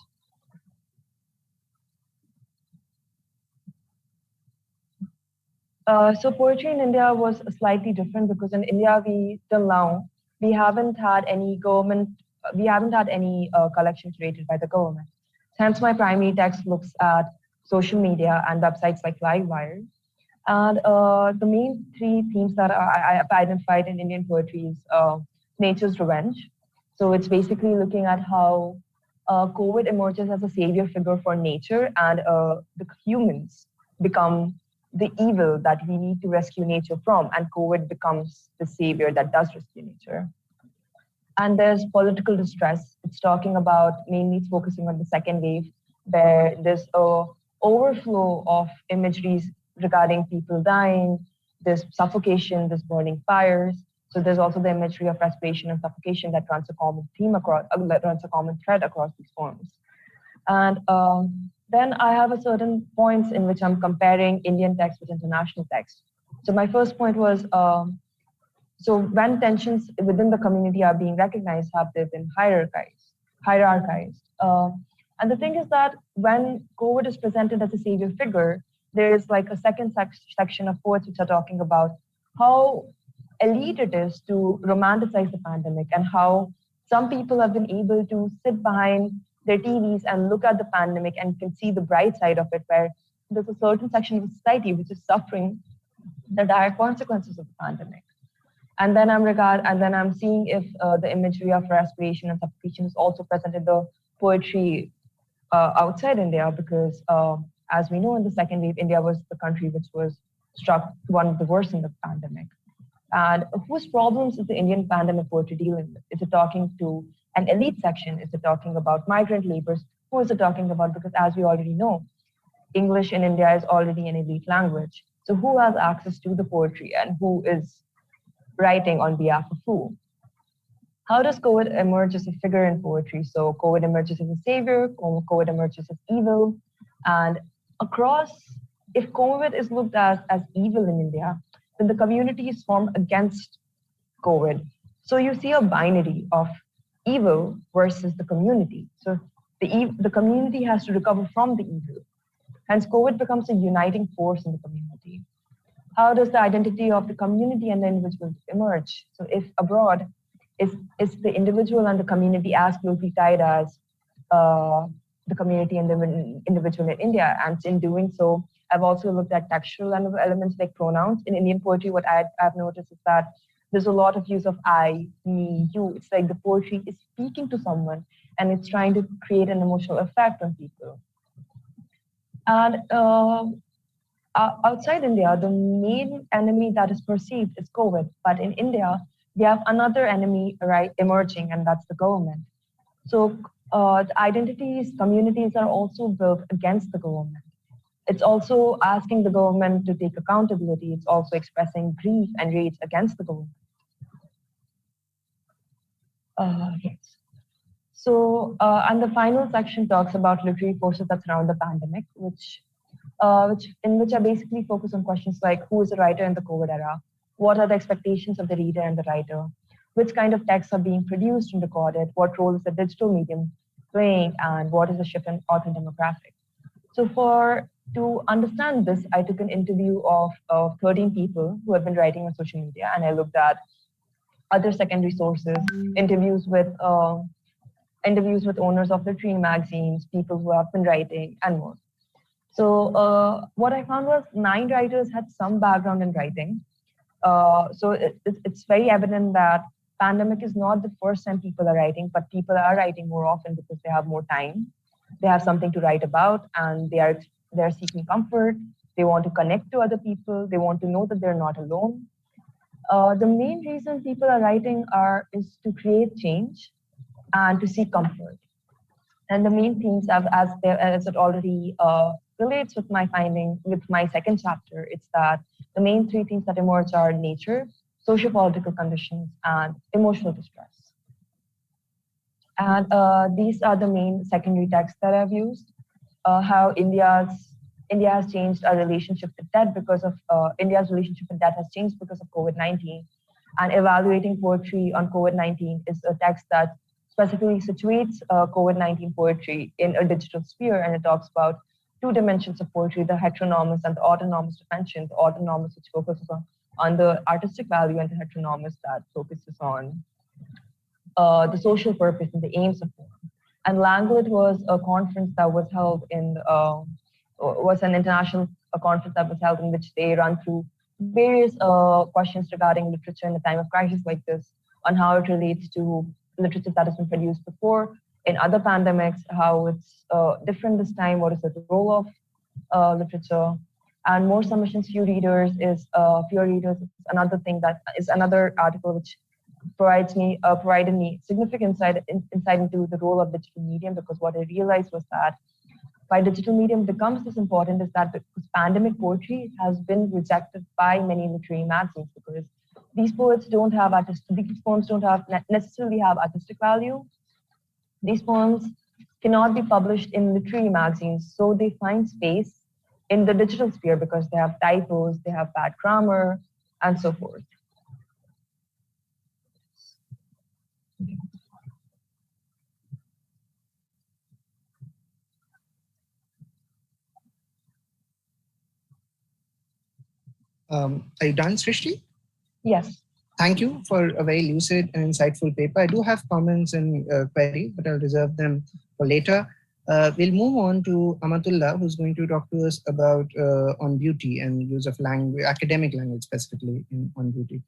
So poetry in India was slightly different because in India, till now, we haven't had any collections rated by the government. Hence, my primary text looks at social media and websites like Livewire. And the main three themes that I have identified in Indian poetry is nature's revenge. So it's basically looking at how COVID emerges as a savior figure for nature, and the humans become the evil that we need to rescue nature from, and COVID becomes the savior that does rescue nature. And there's political distress. It's talking about, mainly it's focusing on the second wave, where there's a overflow of imageries regarding people dying, there's suffocation, there's burning fires. So there's also the imagery of respiration and suffocation that runs a common theme across, runs a common thread across these poems. And then I have a certain points in which I'm comparing Indian text with international text. So my first point was, so when tensions within the community are being recognized, have they been hierarchized? And the thing is that when COVID is presented as a savior figure, there is like a second section of poets which are talking about how elite it is to romanticize the pandemic, and how some people have been able to sit behind their TVs and look at the pandemic and can see the bright side of it, where there's a certain section of society which is suffering the dire consequences of the pandemic. And then I'm seeing if the imagery of respiration and suffocation is also present in the poetry outside India, because as we know, in the second wave, India was the country which was struck one of the worst in the pandemic. And whose problems is the Indian pandemic poetry dealing with? Is it talking to an elite section? Is it talking about migrant laborers? Who is it talking about? Because as we already know, English in India is already an elite language. So who has access to the poetry, and who is writing on behalf of who? How does COVID emerge as a figure in poetry? So COVID emerges as a savior, COVID emerges as evil. And across, if COVID is looked at as evil in India, then the community is formed against COVID. So you see a binary of evil versus the community. So the community has to recover from the evil. Hence, COVID becomes a uniting force in the community. How does the identity of the community and the individual emerge? So if abroad, is the individual and the community as closely tied as the community and the individual in India? And in doing so, I've also looked at textual elements like pronouns. In Indian poetry, what I've noticed is that there's a lot of use of I, me, you. It's like the poetry is speaking to someone, and it's trying to create an emotional effect on people. And outside India, the main enemy that is perceived is COVID. But in India, we have another enemy emerging, and that's the government. So the identities, communities are also built against the government. It's also asking the government to take accountability. It's also expressing grief and rage against the government. Yes. So, and the final section talks about literary forces that surround the pandemic, in which I basically focus on questions like, who is a writer in the COVID era? What are the expectations of the reader and the writer? Which kind of texts are being produced and recorded? What role is the digital medium playing? And what is the shift in author demographic? So to understand this, I took an interview of 13 people who have been writing on social media, and I looked at other secondary sources, interviews with owners of literary magazines, people who have been writing, and more. So what I found was 9 writers had some background in writing. So it's very evident that pandemic is not the first time people are writing, but people are writing more often because they have more time. They have something to write about, and they're seeking comfort. They want to connect to other people. They want to know that they're not alone. The main reason people are writing is to create change and to seek comfort. And the main themes, as it already relates with my finding, with my second chapter, it's that the main 3 themes that emerge are nature, socio-political conditions, and emotional distress. And these are the main secondary texts that I've used. How India has changed our relationship with death because of India's relationship with death has changed because of COVID-19. And evaluating poetry on COVID-19 is a text that specifically situates COVID-19 poetry in a digital sphere, and it talks about two dimensions of poetry, the heteronomous and the autonomous dimension. The autonomous, which focuses on the artistic value, and the heteronomous that focuses on the social purpose and the aims of form. And Language was a conference that was held was an international conference that was held in which they run through various questions regarding literature in a time of crisis like this, on how it relates to literature that has been produced before in other pandemics, how it's different this time, what is the role of literature, and more submissions, fewer readers is another thing that is another article which provided me significant insight into the role of digital medium, because what I realized was that why digital medium becomes this important is that because pandemic poetry has been rejected by many literary magazines, because these poems don't necessarily have artistic value. These poems cannot be published in literary magazines, so they find space in the digital sphere because they have typos, they have bad grammar, and so forth. Are you done, Srishti? Yes. Thank you for a very lucid and insightful paper. I do have comments and queries, but I'll reserve them for later. We'll move on to Amatullah, who's going to talk to us about on beauty and use of language, academic language specifically on beauty.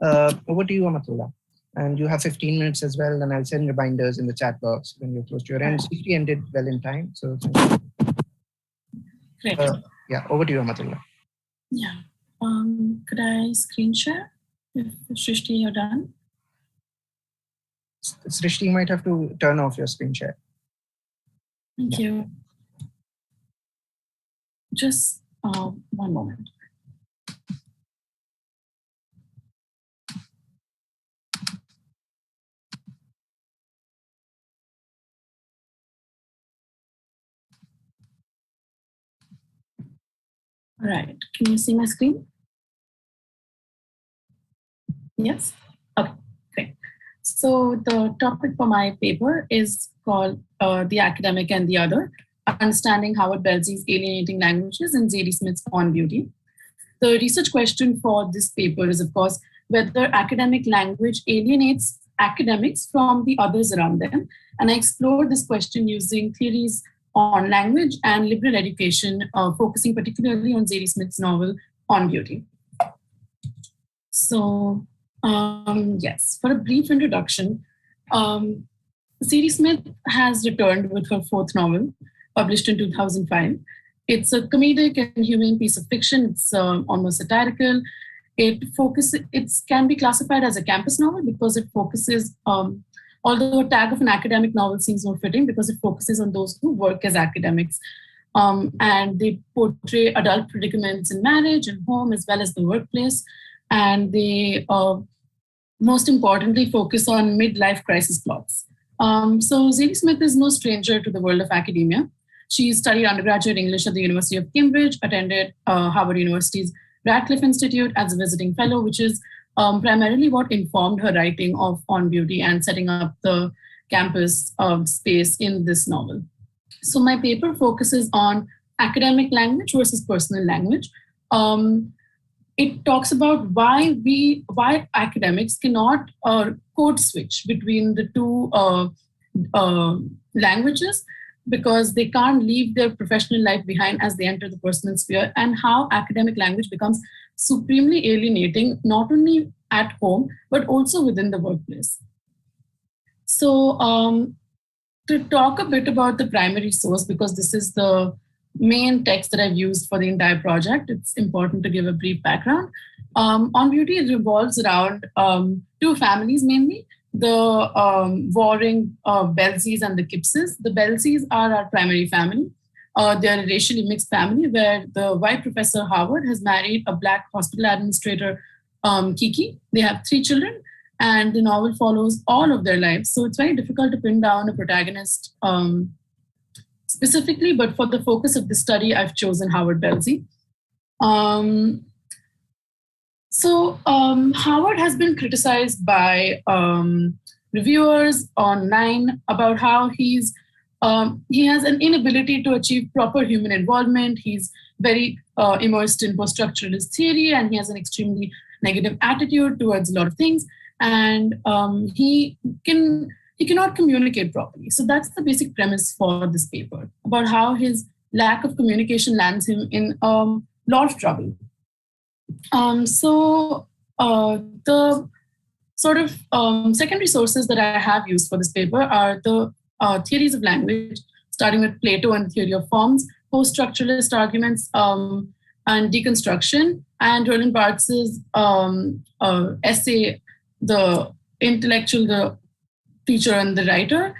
Over to you, Amatullah. And you have 15 minutes as well, and I'll send reminders in the chat box when you're close to your end. Srishti ended well in time, so thank you. Great. Yeah, over to you, Amatullah. Yeah. Could I screen share if Srishti, you're done? Srishti, you might have to turn off your screen share. Thank you. Just one moment. All right, can you see my screen? Yes? Okay, great. So the topic for my paper is called The Academic and the Other, Understanding Howard Belsey's Alienating Languages and Zadie Smith's On Beauty. The research question for this paper is, of course, whether academic language alienates academics from the others around them. And I explored this question using theories on language and liberal education, focusing particularly on Zadie Smith's novel On Beauty. So, yes, for a brief introduction, Zadie Smith has returned with her fourth novel, published in 2005. It's a comedic and humane piece of fiction. It's almost satirical. It can be classified as a campus novel because it focuses, although a tag of an academic novel seems more fitting because it focuses on those who work as academics. And they portray adult predicaments in marriage and home as well as the workplace. And they, most importantly, focus on midlife crisis plots. So Zadie Smith is no stranger to the world of academia. She studied undergraduate English at the University of Cambridge, attended Harvard University's Radcliffe Institute as a visiting fellow, which is primarily what informed her writing of On Beauty and setting up the campus space in this novel. So my paper focuses on academic language versus personal language. It talks about why academics cannot code switch between the two languages, because they can't leave their professional life behind as they enter the personal sphere, and how academic language becomes supremely alienating, not only at home, but also within the workplace. So to talk a bit about the primary source, because this is the main text that I've used for the entire project, it's important to give a brief background. On Beauty, it revolves around two families mainly, the warring Belseys and the Kipses. The Belseys are our primary family. They're a racially mixed family where the white professor Howard has married a black hospital administrator, Kiki. They have 3 children, and the novel follows all of their lives. So it's very difficult to pin down a protagonist specifically, but for the focus of the study, I've chosen Howard Belsey. So Howard has been criticized by reviewers online about how he's He has an inability to achieve proper human involvement. He's very immersed in post-structuralist theory, and he has an extremely negative attitude towards a lot of things. And he cannot communicate properly. So that's the basic premise for this paper, about how his lack of communication lands him in a lot of trouble. The sort of secondary sources that I have used for this paper are the theories of language, starting with Plato and the theory of forms, post-structuralist arguments and deconstruction, and Roland Barthes's essay, The Intellectual, the Teacher and the Writer,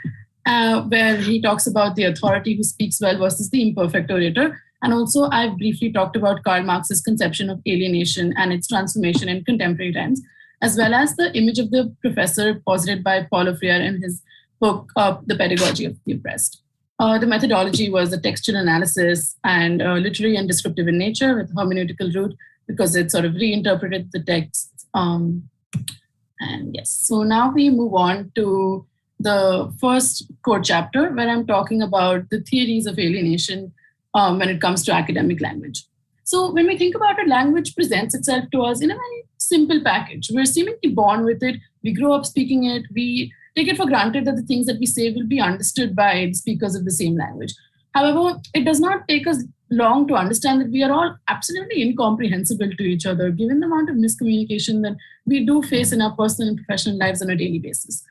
where he talks about the authority who speaks well versus the imperfect orator. And also, I've briefly talked about Karl Marx's conception of alienation and its transformation in contemporary times, as well as the image of the professor posited by Paulo Freire in his book, The Pedagogy of the Oppressed. The methodology was a textual analysis and literary and descriptive in nature with hermeneutical root, because it sort of reinterpreted the text. And yes, so now we move on to the first core chapter, where I'm talking about the theories of alienation when it comes to academic language. So when we think about it, language presents itself to us in a very simple package. We're seemingly born with it. We grow up speaking it. We take it for granted that the things that we say will be understood by the speakers of the same language. However, it does not take us long to understand that we are all absolutely incomprehensible to each other, given the amount of miscommunication that we do face in our personal and professional lives on a daily basis.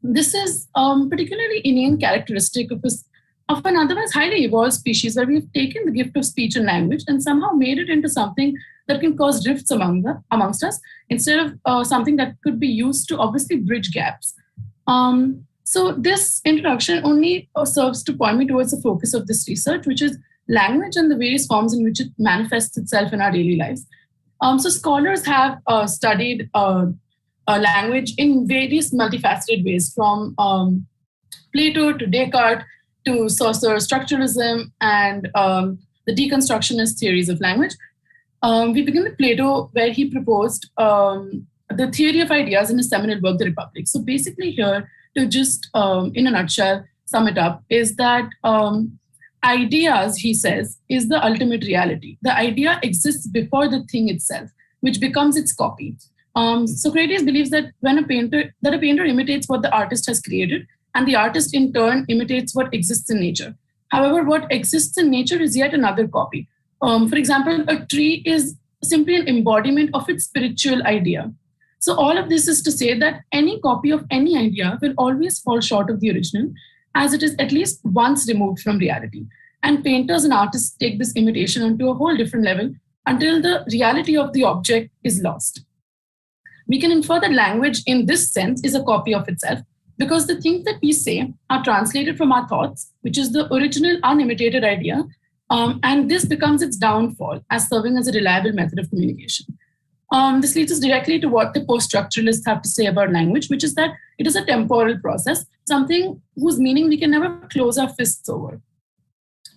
This is particularly inane characteristic of an otherwise highly evolved species, where we've taken the gift of speech and language and somehow made it into something that can cause rifts amongst us, instead of something that could be used to obviously bridge gaps. So this introduction only serves to point me towards the focus of this research, which is language and the various forms in which it manifests itself in our daily lives. So scholars have studied language in various multifaceted ways, from Plato to Descartes to Saussure structuralism and the deconstructionist theories of language. We begin with Plato, where he proposed the theory of ideas in his seminal work, The Republic. So basically here, to just in a nutshell sum it up, is that ideas, he says, is the ultimate reality. The idea exists before the thing itself, which becomes its copy. Socrates believes that a painter imitates what the artist has created, and the artist in turn imitates what exists in nature. However, what exists in nature is yet another copy. For example, a tree is simply an embodiment of its spiritual idea. So all of this is to say that any copy of any idea will always fall short of the original, as it is at least once removed from reality. And painters and artists take this imitation onto a whole different level until the reality of the object is lost. We can infer that language in this sense is a copy of itself, because the things that we say are translated from our thoughts, which is the original unimitated idea, and this becomes its downfall as serving as a reliable method of communication. This leads us directly to what the post-structuralists have to say about language, which is that it is a temporal process, something whose meaning we can never close our fists over.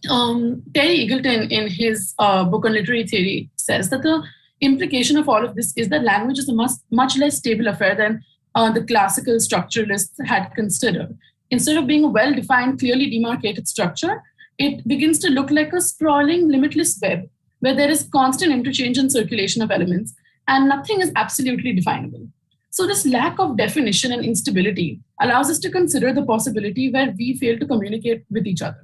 Terry Eagleton, in his book on literary theory, says that the implication of all of this is that language is a much less stable affair than the classical structuralists had considered. Instead of being a well-defined, clearly demarcated structure, it begins to look like a sprawling, limitless web, where there is constant interchange and circulation of elements, and nothing is absolutely definable. So this lack of definition and instability allows us to consider the possibility where we fail to communicate with each other.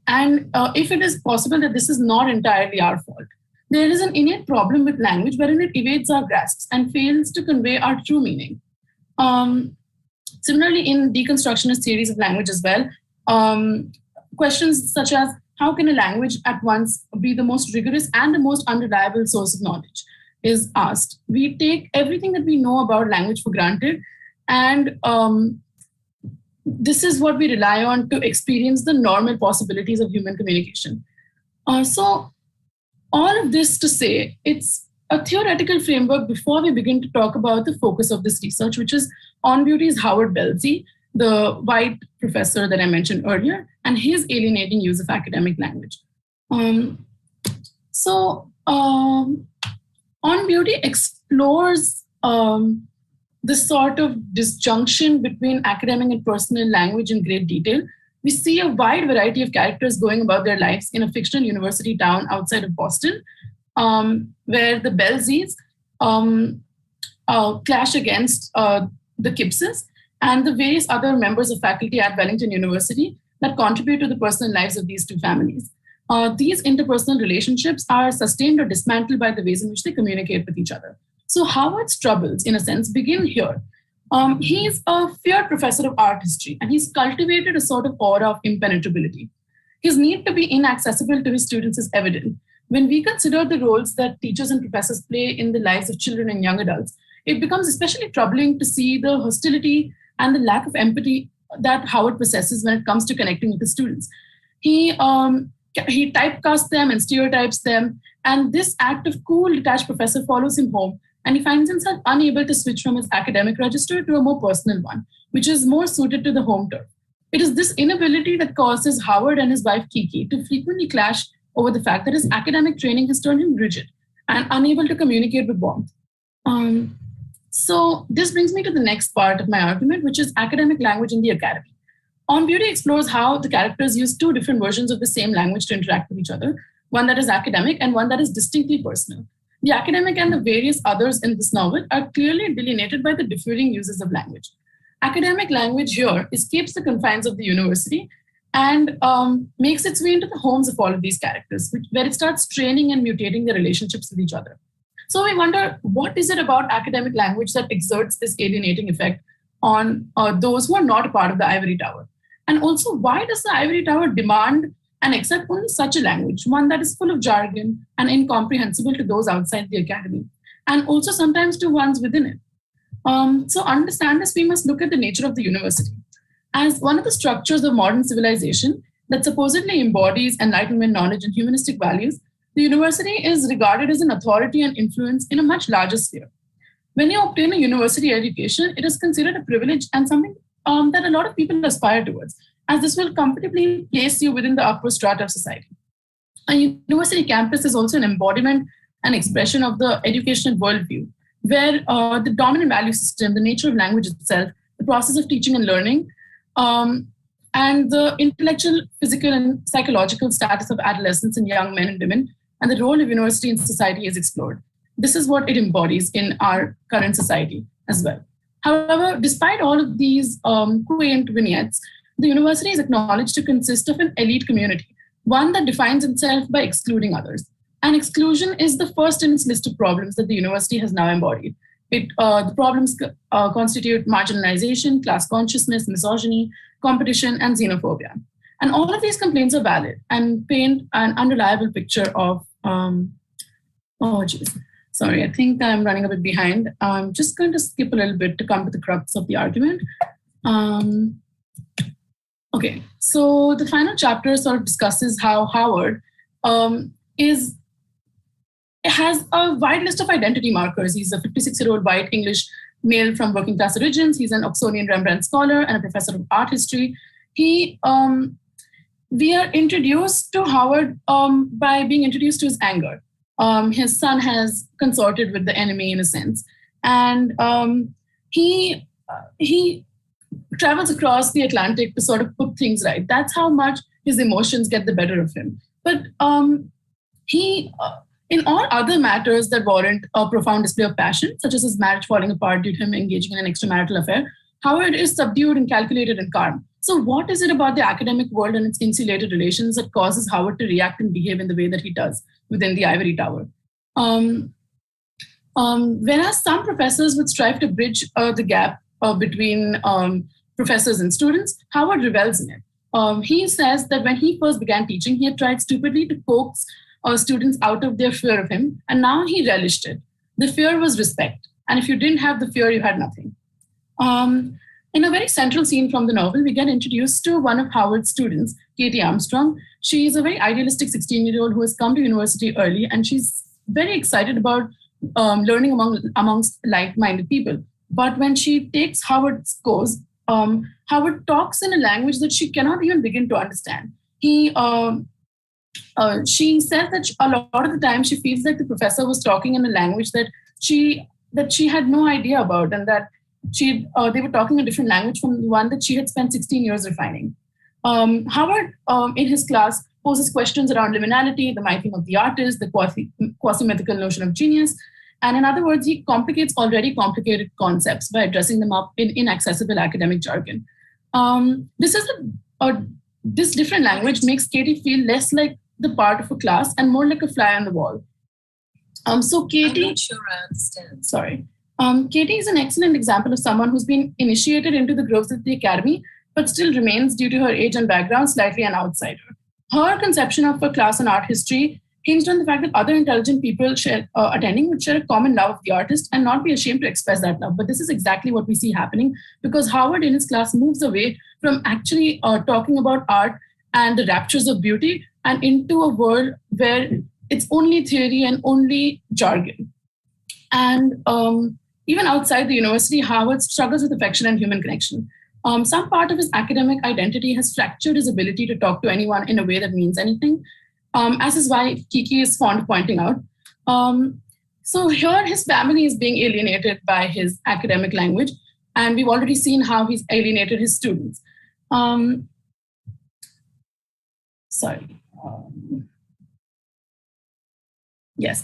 If it is possible that this is not entirely our fault, there is an innate problem with language wherein it evades our grasps and fails to convey our true meaning. Similarly, in deconstructionist theories of language as well, questions such as how can a language at once be the most rigorous and the most unreliable source of knowledge is asked. We take everything that we know about language for granted, and this is what we rely on to experience the normal possibilities of human communication. So all of this to say, it's a theoretical framework before we begin to talk about the focus of this research, which is on Beauty's Howard Belsey, the white professor that I mentioned earlier, and his alienating use of academic language. On Beauty explores this sort of disjunction between academic and personal language in great detail. We see a wide variety of characters going about their lives in a fictional university town outside of Boston, where the Bellseys clash against the Gibbses and the various other members of faculty at Wellington University that contribute to the personal lives of these two families. These interpersonal relationships are sustained or dismantled by the ways in which they communicate with each other. So Howard's troubles, in a sense, begin here. He's a feared professor of art history, and he's cultivated a sort of aura of impenetrability. His need to be inaccessible to his students is evident. When we consider the roles that teachers and professors play in the lives of children and young adults, it becomes especially troubling to see the hostility and the lack of empathy that Howard possesses when it comes to connecting with his students. He typecasts them and stereotypes them, and this act of cool, detached professor follows him home, and he finds himself unable to switch from his academic register to a more personal one, which is more suited to the home turf. It is this inability that causes Howard and his wife Kiki to frequently clash over the fact that his academic training has turned him rigid and unable to communicate with warmth. So this brings me to the next part of my argument, which is academic language in the academy. On Beauty explores how the characters use two different versions of the same language to interact with each other, one that is academic and one that is distinctly personal. The academic and the various others in this novel are clearly delineated by the differing uses of language. Academic language here escapes the confines of the university and makes its way into the homes of all of these characters, where it starts training and mutating their relationships with each other. So we wonder, what is it about academic language that exerts this alienating effect on those who are not a part of the ivory tower? And also, why does the ivory tower demand and accept only such a language, one that is full of jargon and incomprehensible to those outside the academy, and also sometimes to ones within it? So understand this, we must look at the nature of the university. As one of the structures of modern civilization that supposedly embodies Enlightenment knowledge and humanistic values, the university is regarded as an authority and influence in a much larger sphere. When you obtain a university education, it is considered a privilege and something that a lot of people aspire towards, as this will comfortably place you within the upper strata of society. A university campus is also an embodiment and expression of the educational worldview, where the dominant value system, the nature of language itself, the process of teaching and learning, and the intellectual, physical, and psychological status of adolescents and young men and women, and the role of university in society is explored. This is what it embodies in our current society as well. However, despite all of these quaint vignettes, the university is acknowledged to consist of an elite community, one that defines itself by excluding others. And exclusion is the first in its list of problems that the university has now embodied. The problems constitute marginalization, class consciousness, misogyny, competition, and xenophobia. And all of these complaints are valid and paint an unreliable picture of, Sorry, I think I'm running a bit behind. I'm just going to skip a little bit to come to the crux of the argument. Okay, so the final chapter sort of discusses how Howard has a wide list of identity markers. He's a 56-year-old white English male from working class origins. He's an Oxonian Rembrandt scholar and a professor of art history. We are introduced to Howard by being introduced to his anger. His son has consorted with the enemy in a sense. And he travels across the Atlantic to sort of put things right. That's how much his emotions get the better of him. But in all other matters that warrant a profound display of passion, such as his marriage falling apart due to him engaging in an extramarital affair, Howard is subdued and calculated and calm. So what is it about the academic world and its insulated relations that causes Howard to react and behave in the way that he does within the ivory tower? Whereas some professors would strive to bridge the gap between professors and students, Howard revels in it. He says that when he first began teaching, he had tried stupidly to coax students out of their fear of him, and now he relished it. The fear was respect, and if you didn't have the fear, you had nothing. In a very central scene from the novel, we get introduced to one of Howard's students, Katie Armstrong. She's a very idealistic 16-year-old who has come to university early, and she's very excited about learning amongst like-minded people. But when she takes Howard's course, Howard talks in a language that she cannot even begin to understand. She says that a lot of the time she feels like the professor was talking in a language that she had no idea about, and that they were talking a different language from the one that she had spent 16 years refining. Howard, in his class, poses questions around liminality, the mything of the artist, the quasi-mythical notion of genius. And in other words, he complicates already complicated concepts by addressing them up in inaccessible academic jargon. This different language makes Katie feel less like the part of a class and more like a fly on the wall. So Katie, I'm not sure I understand. Sorry. Katie is an excellent example of someone who's been initiated into the grooves of the academy, but still remains, due to her age and background, slightly an outsider. Her conception of a class on art history hinged on the fact that other intelligent people attending would share a common love of the artist and not be ashamed to express that love. But this is exactly what we see happening, because Howard in his class moves away from actually talking about art and the raptures of beauty and into a world where it's only theory and only jargon. And even outside the university, Howard struggles with affection and human connection. Some part of his academic identity has fractured his ability to talk to anyone in a way that means anything, as his wife Kiki is fond of pointing out. So here his family is being alienated by his academic language, and we've already seen how he's alienated his students. Yes,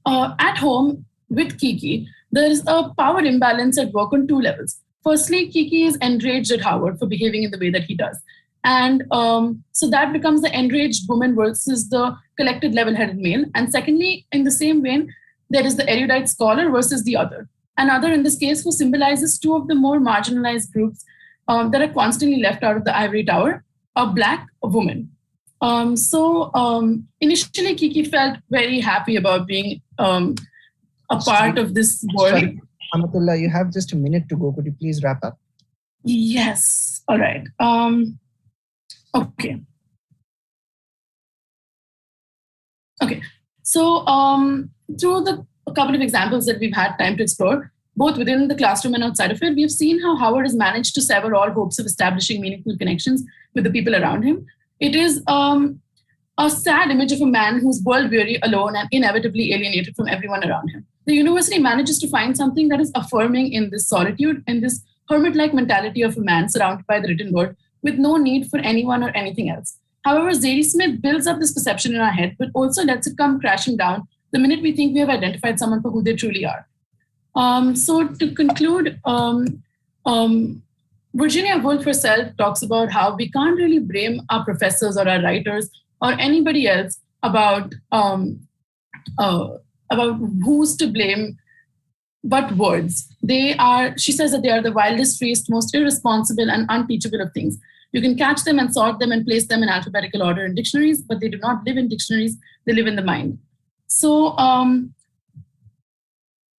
at home with Kiki, there is a power imbalance at work on two levels. Firstly, Kiki is enraged at Howard for behaving in the way that he does. And so that becomes the enraged woman versus the collected level-headed male. And secondly, in the same vein, there is the erudite scholar versus the other. Another, in this case, who symbolizes two of the more marginalized groups that are constantly left out of the ivory tower, a Black woman. Initially, Kiki felt very happy about being a part of this world. Sorry, Amatullah, you have just a minute to go. Could you please wrap up? Yes. All right. Okay. So through a couple of examples that we've had time to explore, both within the classroom and outside of it, we have seen how Howard has managed to sever all hopes of establishing meaningful connections with the people around him. It is a sad image of a man who's world-weary, alone, and inevitably alienated from everyone around him. The university manages to find something that is affirming in this solitude, in this hermit-like mentality of a man surrounded by the written word, with no need for anyone or anything else. However, Zadie Smith builds up this perception in our head, but also lets it come crashing down the minute we think we have identified someone for who they truly are. So to conclude, Virginia Woolf herself talks about how we can't really blame our professors or our writers or anybody else about who's to blame but words. She says that they are the wildest, freest, most irresponsible and unteachable of things. You can catch them and sort them and place them in alphabetical order in dictionaries, but they do not live in dictionaries, they live in the mind. So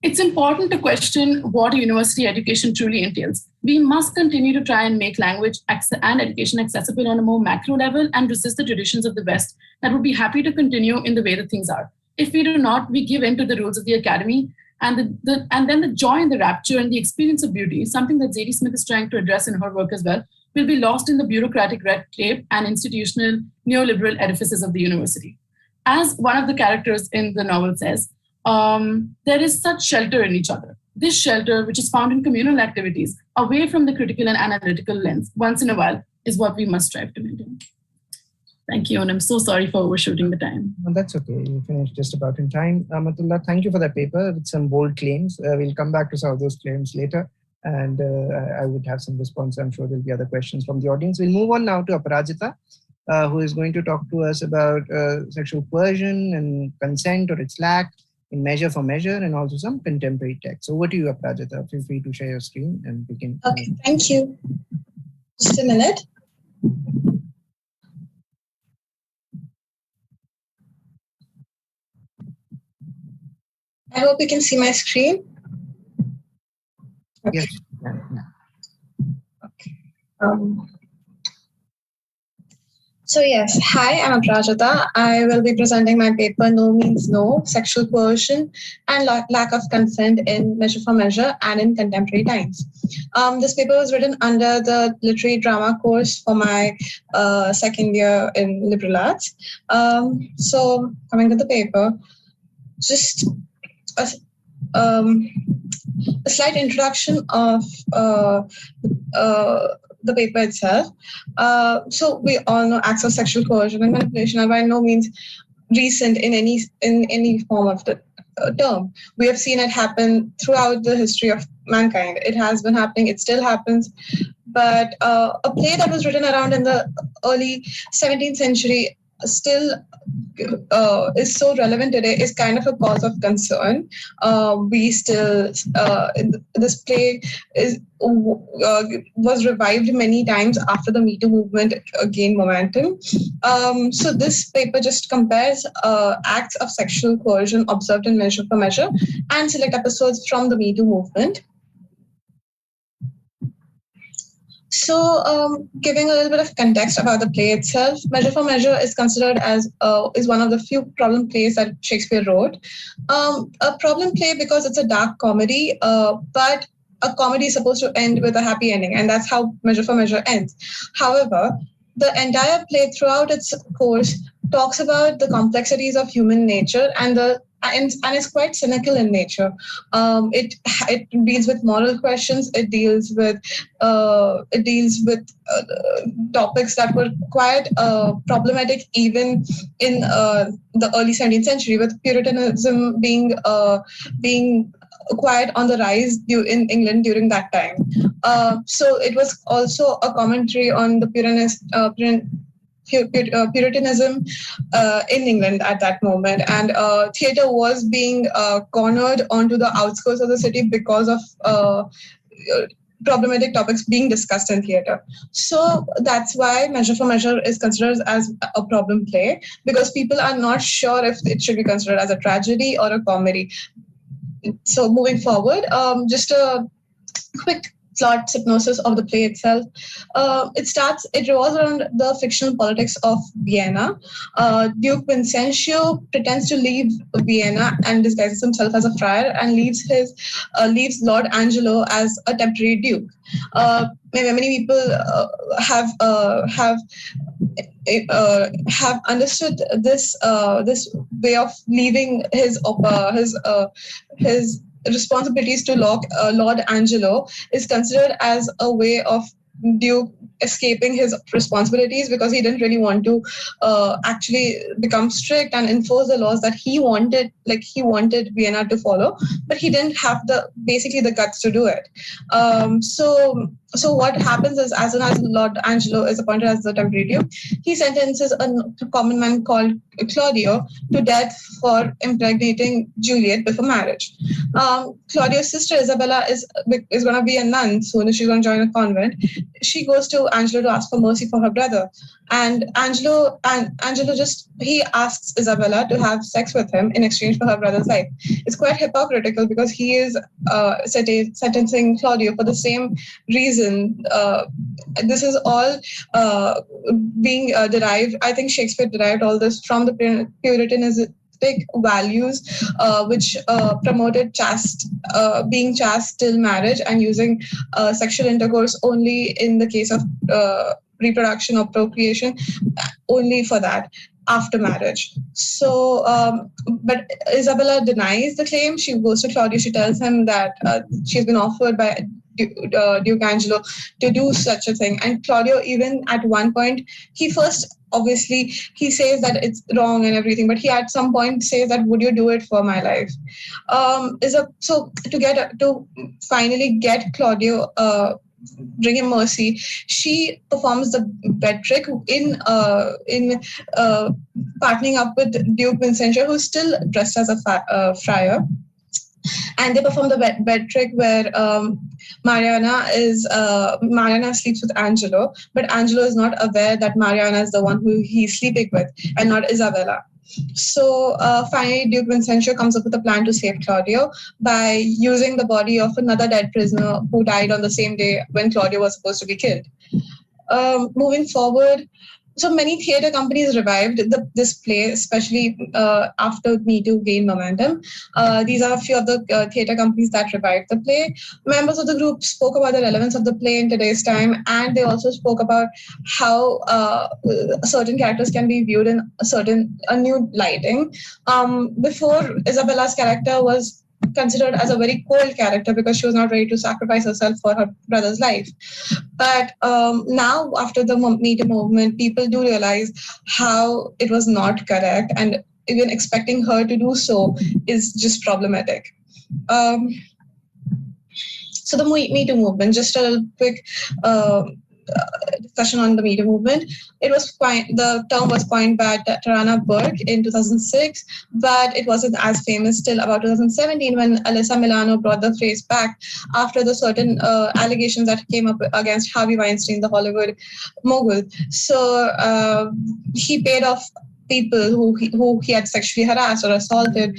it's important to question what a university education truly entails. We must continue to try and make language and education accessible on a more macro level and resist the traditions of the West that would be happy to continue in the way that things are. If we do not, we give in to the rules of the academy, and then the joy and the rapture and the experience of beauty, something that Zadie Smith is trying to address in her work as well, will be lost in the bureaucratic red tape and institutional neoliberal edifices of the university. As one of the characters in the novel says, there is such shelter in each other. This shelter, which is found in communal activities, away from the critical and analytical lens, once in a while, is what we must strive to maintain. Thank you, and I'm so sorry for overshooting the time. No, that's okay. You finished just about in time. Amatullah, thank you for that paper with some bold claims. We'll come back to some of those claims later, and I would have some response. I'm sure there'll be other questions from the audience. We'll move on now to Aparajita, who is going to talk to us about sexual coercion and consent or its lack in Measure for Measure, and also some contemporary text. So over to you, Aparajita. Feel free to share your screen and begin. Okay, thank you. Just a minute. I hope you can see my screen. Okay. Yes. Okay. So yes, hi, I'm Aparajita. I will be presenting my paper, No Means No, Sexual Coercion and Lack of Consent in Measure for Measure and in Contemporary Times. This paper was written under the literary drama course for my second year in liberal arts. So coming to the paper, just a slight introduction of the paper itself. So we all know acts of sexual coercion and manipulation are by no means recent in any form of the term. We have seen it happen throughout the history of mankind. It has been happening. It still happens. But a play that was written around in the early 17th century still is so relevant today is kind of a cause of concern. We still this play was revived many times after the Me Too movement gained momentum. So this paper just compares acts of sexual coercion observed in Measure for Measure and select episodes from the Me Too movement. So, giving a little bit of context about the play itself, Measure for Measure is considered as is one of the few problem plays that Shakespeare wrote. A problem play because it's a dark comedy, but a comedy is supposed to end with a happy ending, and that's how Measure for Measure ends. However, the entire play throughout its course talks about the complexities of human nature and is quite cynical in nature. It deals with moral questions. It deals with topics that were quite problematic even in the early 17th century, with Puritanism being quite on the rise in England during that time. So it was also a commentary on the Puritanism in England at that moment, and theatre was being cornered onto the outskirts of the city because of problematic topics being discussed in theatre. So that's why Measure for Measure is considered as a problem play, because people are not sure if it should be considered as a tragedy or a comedy. So moving forward, just a quick plot synopsis of the play itself. It revolves around the fictional politics of Vienna. Duke Vincentio pretends to leave Vienna and disguises himself as a friar and leaves Lord Angelo as a temporary duke. Many people have understood this way of leaving his responsibilities to Lord Angelo is considered as a way of Duke escaping his responsibilities, because he didn't really want to actually become strict and enforce the laws that he wanted Vienna to follow, but he didn't have the guts to do it. So what happens is, as soon as Lord Angelo is appointed as the temporary duke, he sentences a common man called Claudio to death for impregnating Juliet before marriage. Claudio's sister Isabella is going to be a nun soon. She's going to join a convent. She goes to Angelo to ask for mercy for her brother, and Angelo he asks Isabella to have sex with him in exchange for her brother's life. It's quite hypocritical, because he is sentencing Claudio for the same reason. This is all being derived. I think Shakespeare derived all this from the Puritanism values, which promoted being chaste till marriage and using sexual intercourse only in the case of reproduction or procreation, only for that after marriage. So, but Isabella denies the claim. She goes to Claudio. She tells him that she's been offered by Duke Angelo to do such a thing. And Claudio, even at one point, he says that it's wrong and everything, but he at some point says that, would you do it for my life? So to finally get Claudio, bring him mercy, she performs the bed trick in partnering up with Duke Vincentio, who's still dressed as a friar. And they perform the bed trick where Mariana sleeps with Angelo, but Angelo is not aware that Mariana is the one who he's sleeping with and not Isabella. So finally, Duke Vincentio comes up with a plan to save Claudio by using the body of another dead prisoner who died on the same day when Claudio was supposed to be killed. Moving forward, so many theatre companies revived this play, especially after Me Too gained momentum. These are a few of the theatre companies that revived the play. Members of the group spoke about the relevance of the play in today's time, and they also spoke about how certain characters can be viewed in a new lighting. Before, Isabella's character was considered as a very cold character because she was not ready to sacrifice herself for her brother's life. But now, after the Me Too movement, people do realize how it was not correct, and even expecting her to do so is just problematic. So the Me Too movement, just a quick discussion on the Me Too movement. The term was coined by Tarana Burke in 2006, but it wasn't as famous till about 2017 when Alyssa Milano brought the phrase back after the certain allegations that came up against Harvey Weinstein, the Hollywood mogul. So he paid off people who he had sexually harassed or assaulted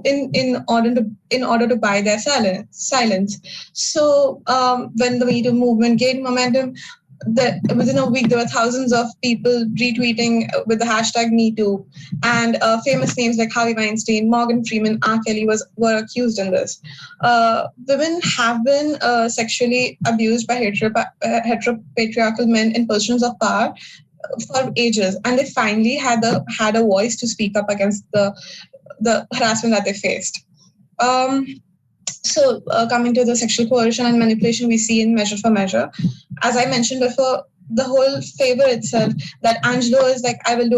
in order to buy their silence. So when the Me Too movement gained momentum, within a week there were thousands of people retweeting with the hashtag MeToo, and famous names like Harvey Weinstein, Morgan Freeman, R. Kelly were accused in this. Women have been sexually abused by heteropatriarchal men in positions of power for ages, and they finally had a voice to speak up against the harassment that they faced. So coming to the sexual coercion and manipulation we see in Measure for Measure, as I mentioned before, the whole favor itself, that Angelo is like, I'll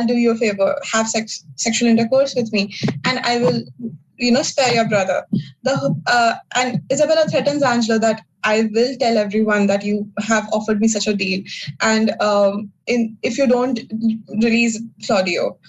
do you a favor, have sexual intercourse with me, and I will, spare your brother. And Isabella threatens Angelo that I will tell everyone that you have offered me such a deal, and if you don't release Claudio.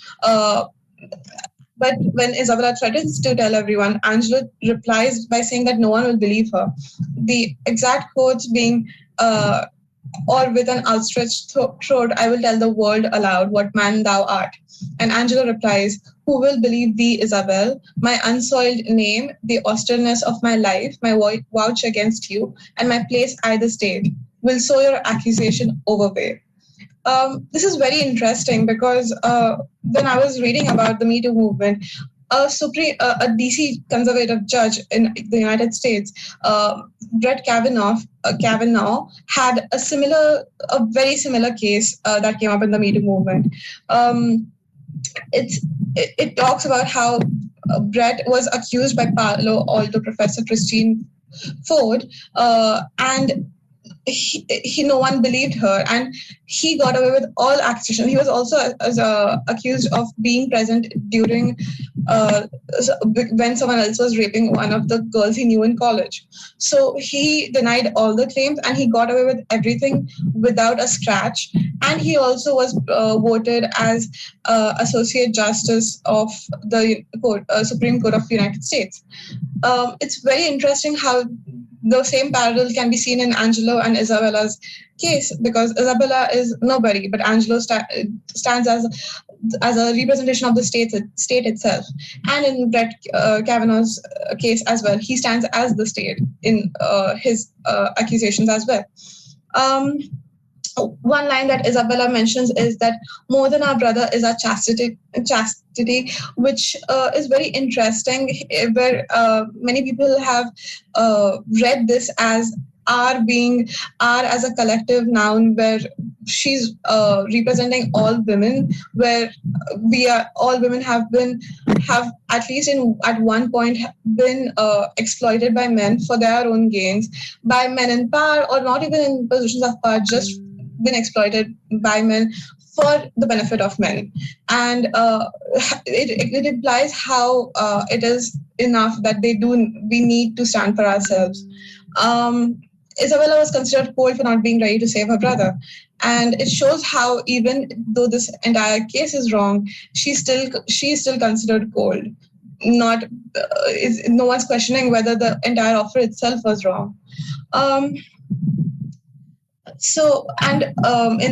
But when Isabella threatens to tell everyone, Angelo replies by saying that no one will believe her. The exact quotes being, or with an outstretched throat, I will tell the world aloud what man thou art. And Angelo replies, who will believe thee, Isabel? My unsoiled name, the austereness of my life, my vouch against you, and my place either state, will so your accusation overweigh. This is very interesting because when I was reading about the Me Too movement, a DC conservative judge in the United States, Brett Kavanaugh, had a very similar case that came up in the Me Too movement. It talks about how Brett was accused by Palo Alto professor Christine Ford, and no one believed her, and he got away with all accusations. He was also accused of being present during when someone else was raping one of the girls he knew in college. So he denied all the claims, and he got away with everything without a scratch. And he also was voted as Associate Justice of the Supreme Court of the United States. It's very interesting how the same parallel can be seen in Angelo and Isabella's case, because Isabella is nobody, but Angelo stands as a representation of the state itself. And in Brett Kavanaugh's case as well, he stands as the state in his accusations as well. One line that Isabella mentions is that more than our brother is our chastity, which is very interesting, where many people have read this as our as a collective noun, where she's representing all women, where all women have at least at one point been exploited by men for their own gains, by men in power, or not even in positions of power, just been exploited by men for the benefit of men. And it implies how it is enough that we need to stand for ourselves. Isabella was considered cold for not being ready to save her brother. And it shows how even though this entire case is wrong, she's still considered cold. No one's questioning whether the entire offer itself was wrong. In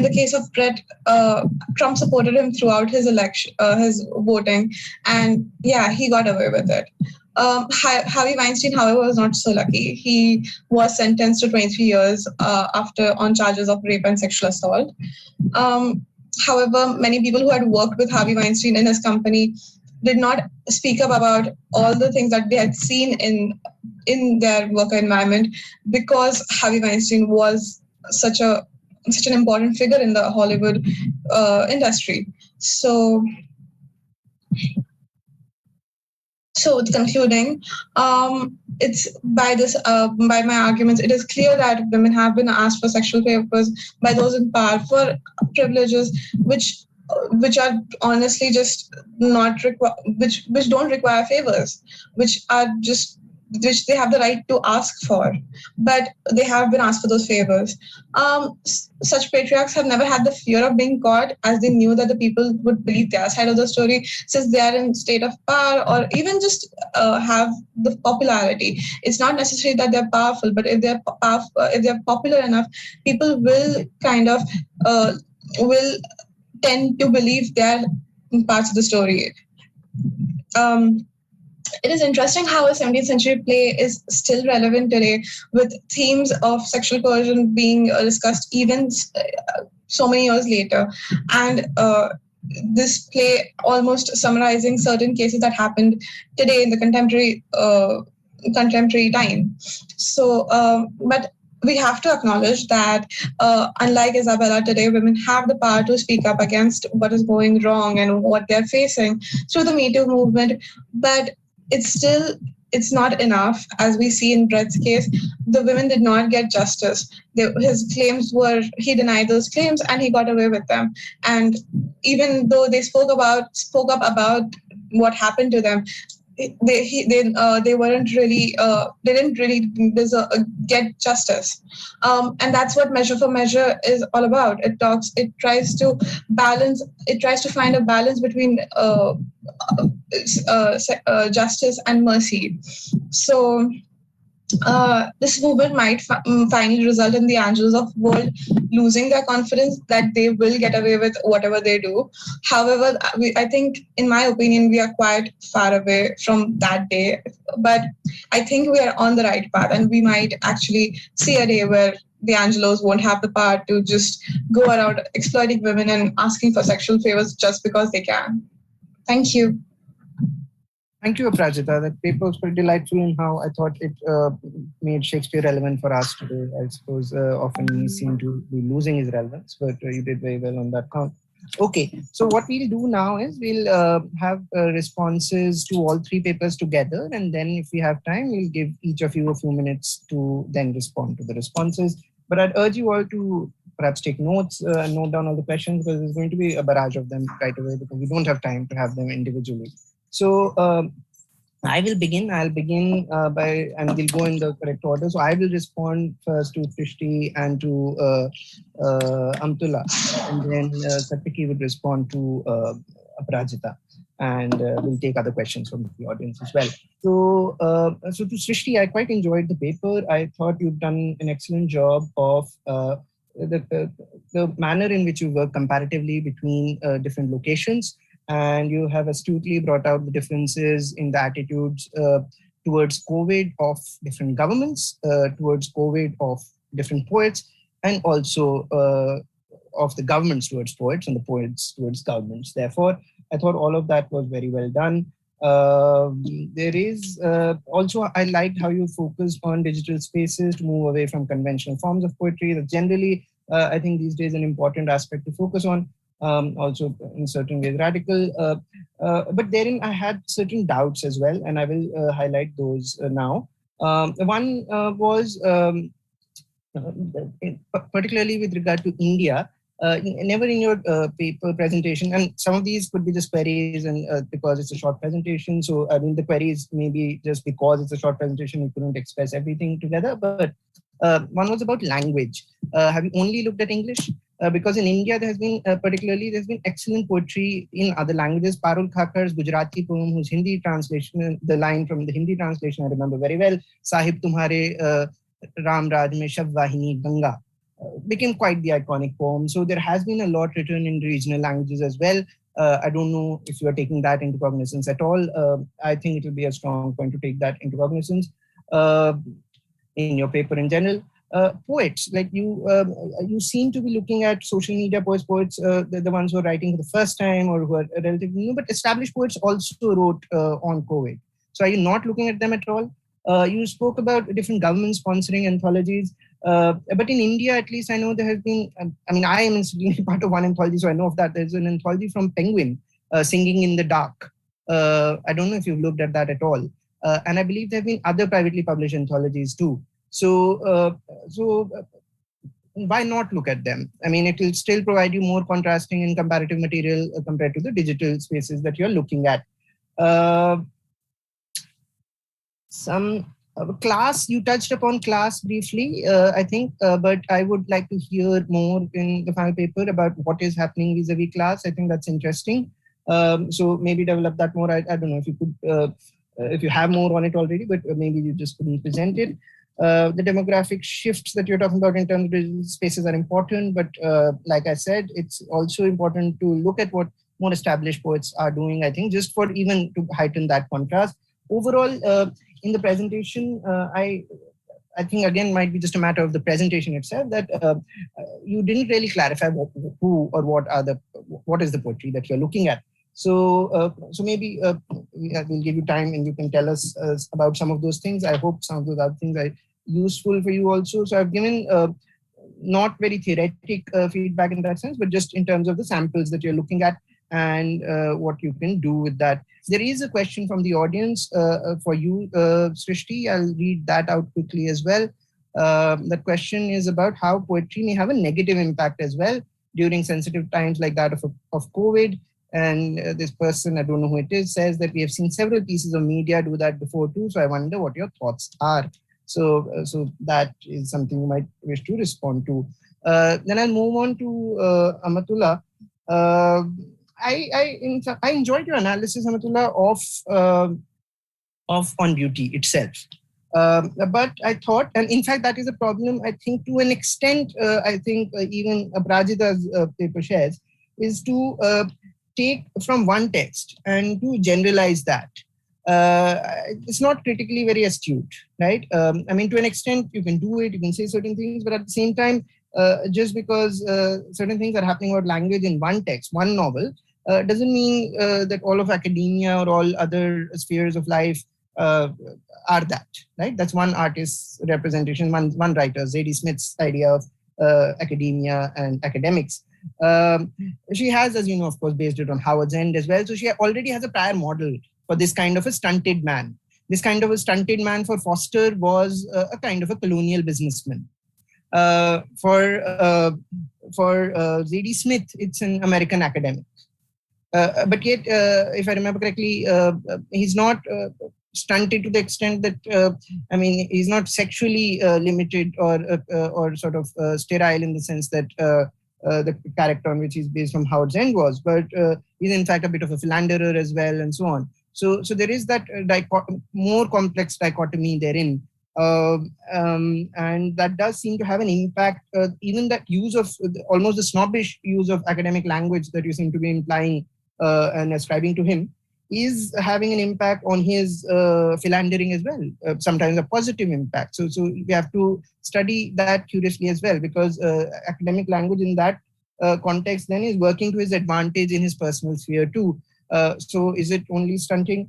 the case of Brett, Trump supported him throughout his election, his voting, and yeah, he got away with it. Harvey Weinstein, however, was not so lucky. He was sentenced to 23 years on charges of rape and sexual assault. However, many people who had worked with Harvey Weinstein in his company did not speak up about all the things that they had seen in their work environment, because Harvey Weinstein was such an important figure in the Hollywood industry. So So concluding, it's by my arguments, it is clear that women have been asked for sexual favors by those in power for privileges which are honestly just not which don't require favors, which they have the right to ask for, but they have been asked for those favors. Such patriarchs have never had the fear of being caught, as they knew that the people would believe their side of the story, since they are in state of power or even just have the popularity. It's not necessary that they're powerful, but if they're powerful, if they're popular enough, people will kind of will tend to believe their parts of the story. It is interesting how a 17th century play is still relevant today, with themes of sexual coercion being discussed even so many years later. And this play almost summarizing certain cases that happened today in the contemporary time. So, but we have to acknowledge that unlike Isabella today, women have the power to speak up against what is going wrong and what they're facing through the Me Too movement. But it's not enough. As we see in Brett's case, the women did not get justice. His claims he denied those claims and he got away with them. And even though they spoke up about what happened to them, they weren't really they didn't really get justice, and that's what Measure for Measure is all about. It tries to find a balance between justice and mercy. So this movement might finally result in the Angelos of the world losing their confidence that they will get away with whatever they do. However, I think, in my opinion, we are quite far away from that day. But I think we are on the right path, and we might actually see a day where the Angelos won't have the power to just go around exploiting women and asking for sexual favors just because they can. Thank you. Thank you, Aprajita. That paper was pretty delightful in how I thought it made Shakespeare relevant for us today. I suppose often he seemed to be losing his relevance, but you did very well on that count. Okay, so what we'll do now is we'll have responses to all three papers together, and then if we have time, we'll give each of you a few minutes to then respond to the responses. But I'd urge you all to perhaps take notes and note down all the questions, because there's going to be a barrage of them right away, because we don't have time to have them individually. So I will begin. I'll begin and we'll go in the correct order. So I will respond first to Srishti and to Amtula, and then Satyaki would respond to Aprajita, and we'll take other questions from the audience as well. So, so to Srishti, I quite enjoyed the paper. I thought you've done an excellent job of the manner in which you work comparatively between different locations. And you have astutely brought out the differences in the attitudes towards COVID of different governments, towards COVID of different poets, and also of the governments towards poets and the poets towards governments. Therefore, I thought all of that was very well done. There is also, I liked how you focused on digital spaces to move away from conventional forms of poetry. That generally, I think these days an important aspect to focus on. Also in certain ways radical, but therein I had certain doubts as well, and I will highlight those now. One was particularly with regard to India. Never in your paper presentation, and some of these could be just queries, and because it's a short presentation, so I mean the queries maybe just because it's a short presentation, we couldn't express everything together, but one was about language. Have you only looked at English? Because in India, there's been excellent poetry in other languages. Parul Khakar's Gujarati poem, whose Hindi translation, the line from the Hindi translation I remember very well, Sahib Tumhare Ram Raj Mein Shab Vahini Ganga, became quite the iconic poem. So there has been a lot written in regional languages as well. I don't know if you are taking that into cognizance at all. I think it will be a strong point to take that into cognizance in your paper in general. Poets, like you seem to be looking at social media poets, the ones who are writing for the first time or who are relatively new, but established poets also wrote on COVID. So are you not looking at them at all? You spoke about different governments sponsoring anthologies, but in India, at least I know there has been, I mean, I am incidentally part of one anthology, so I know of that. There's an anthology from Penguin, Singing in the Dark, I don't know if you've looked at that at all. And I believe there have been other privately published anthologies too. So why not look at them? I mean, it will still provide you more contrasting and comparative material compared to the digital spaces that you're looking at. Class, you touched upon class briefly, I think, but I would like to hear more in the final paper about what is happening vis-a-vis class. I think that's interesting. So maybe develop that more. I don't know if you could, if you have more on it already, but maybe you just couldn't present it. The demographic shifts that you're talking about in terms of digital spaces are important, but like I said, it's also important to look at what more established poets are doing, I think, just for even to heighten that contrast. Overall, in the presentation, I think again might be just a matter of the presentation itself that you didn't really clarify who or what is the poetry that you're looking at. So maybe we'll give you time and you can tell us about some of those things. I hope some of those other things are useful for you also. So I've given not very theoretic feedback in that sense, but just in terms of the samples that you're looking at and what you can do with that. There is a question from the audience for you, Srishti. I'll read that out quickly as well. The question is about how poetry may have a negative impact as well during sensitive times like that of COVID. And this person, I don't know who it is, says that we have seen several pieces of media do that before too. So I wonder what your thoughts are. So that is something you might wish to respond to. Then I'll move on to Amatullah. I enjoyed your analysis, Amatullah, of on beauty itself. But I thought, and in fact, that is a problem, I think, to an extent, I think even Aprajita's paper shares, is to take from one text and to generalize that. It's not critically very astute, right? I mean, to an extent, you can do it, you can say certain things, but at the same time, just because certain things are happening about language in one text, one novel, doesn't mean that all of academia or all other spheres of life are that, right? That's one artist's representation, one writer, Zadie Smith's idea of academia and academics. She has, as you know, of course, based it on Howard's End as well. So she already has a prior model for this kind of a stunted man. This kind of a stunted man for Foster was a kind of a colonial businessman. For Zadie Smith, it's an American academic. But yet, if I remember correctly, he's not stunted to the extent that, I mean, he's not sexually limited or sort of sterile in the sense that the character on which he's based from Howard's End was, but he's in fact a bit of a philanderer as well and so on. So there is that more complex dichotomy therein. And that does seem to have an impact, even that use of almost the snobbish use of academic language that you seem to be implying and ascribing to him is having an impact on his philandering as well, sometimes a positive impact. So we have to study that curiously as well, because academic language in that context then is working to his advantage in his personal sphere too. So is it only stunting?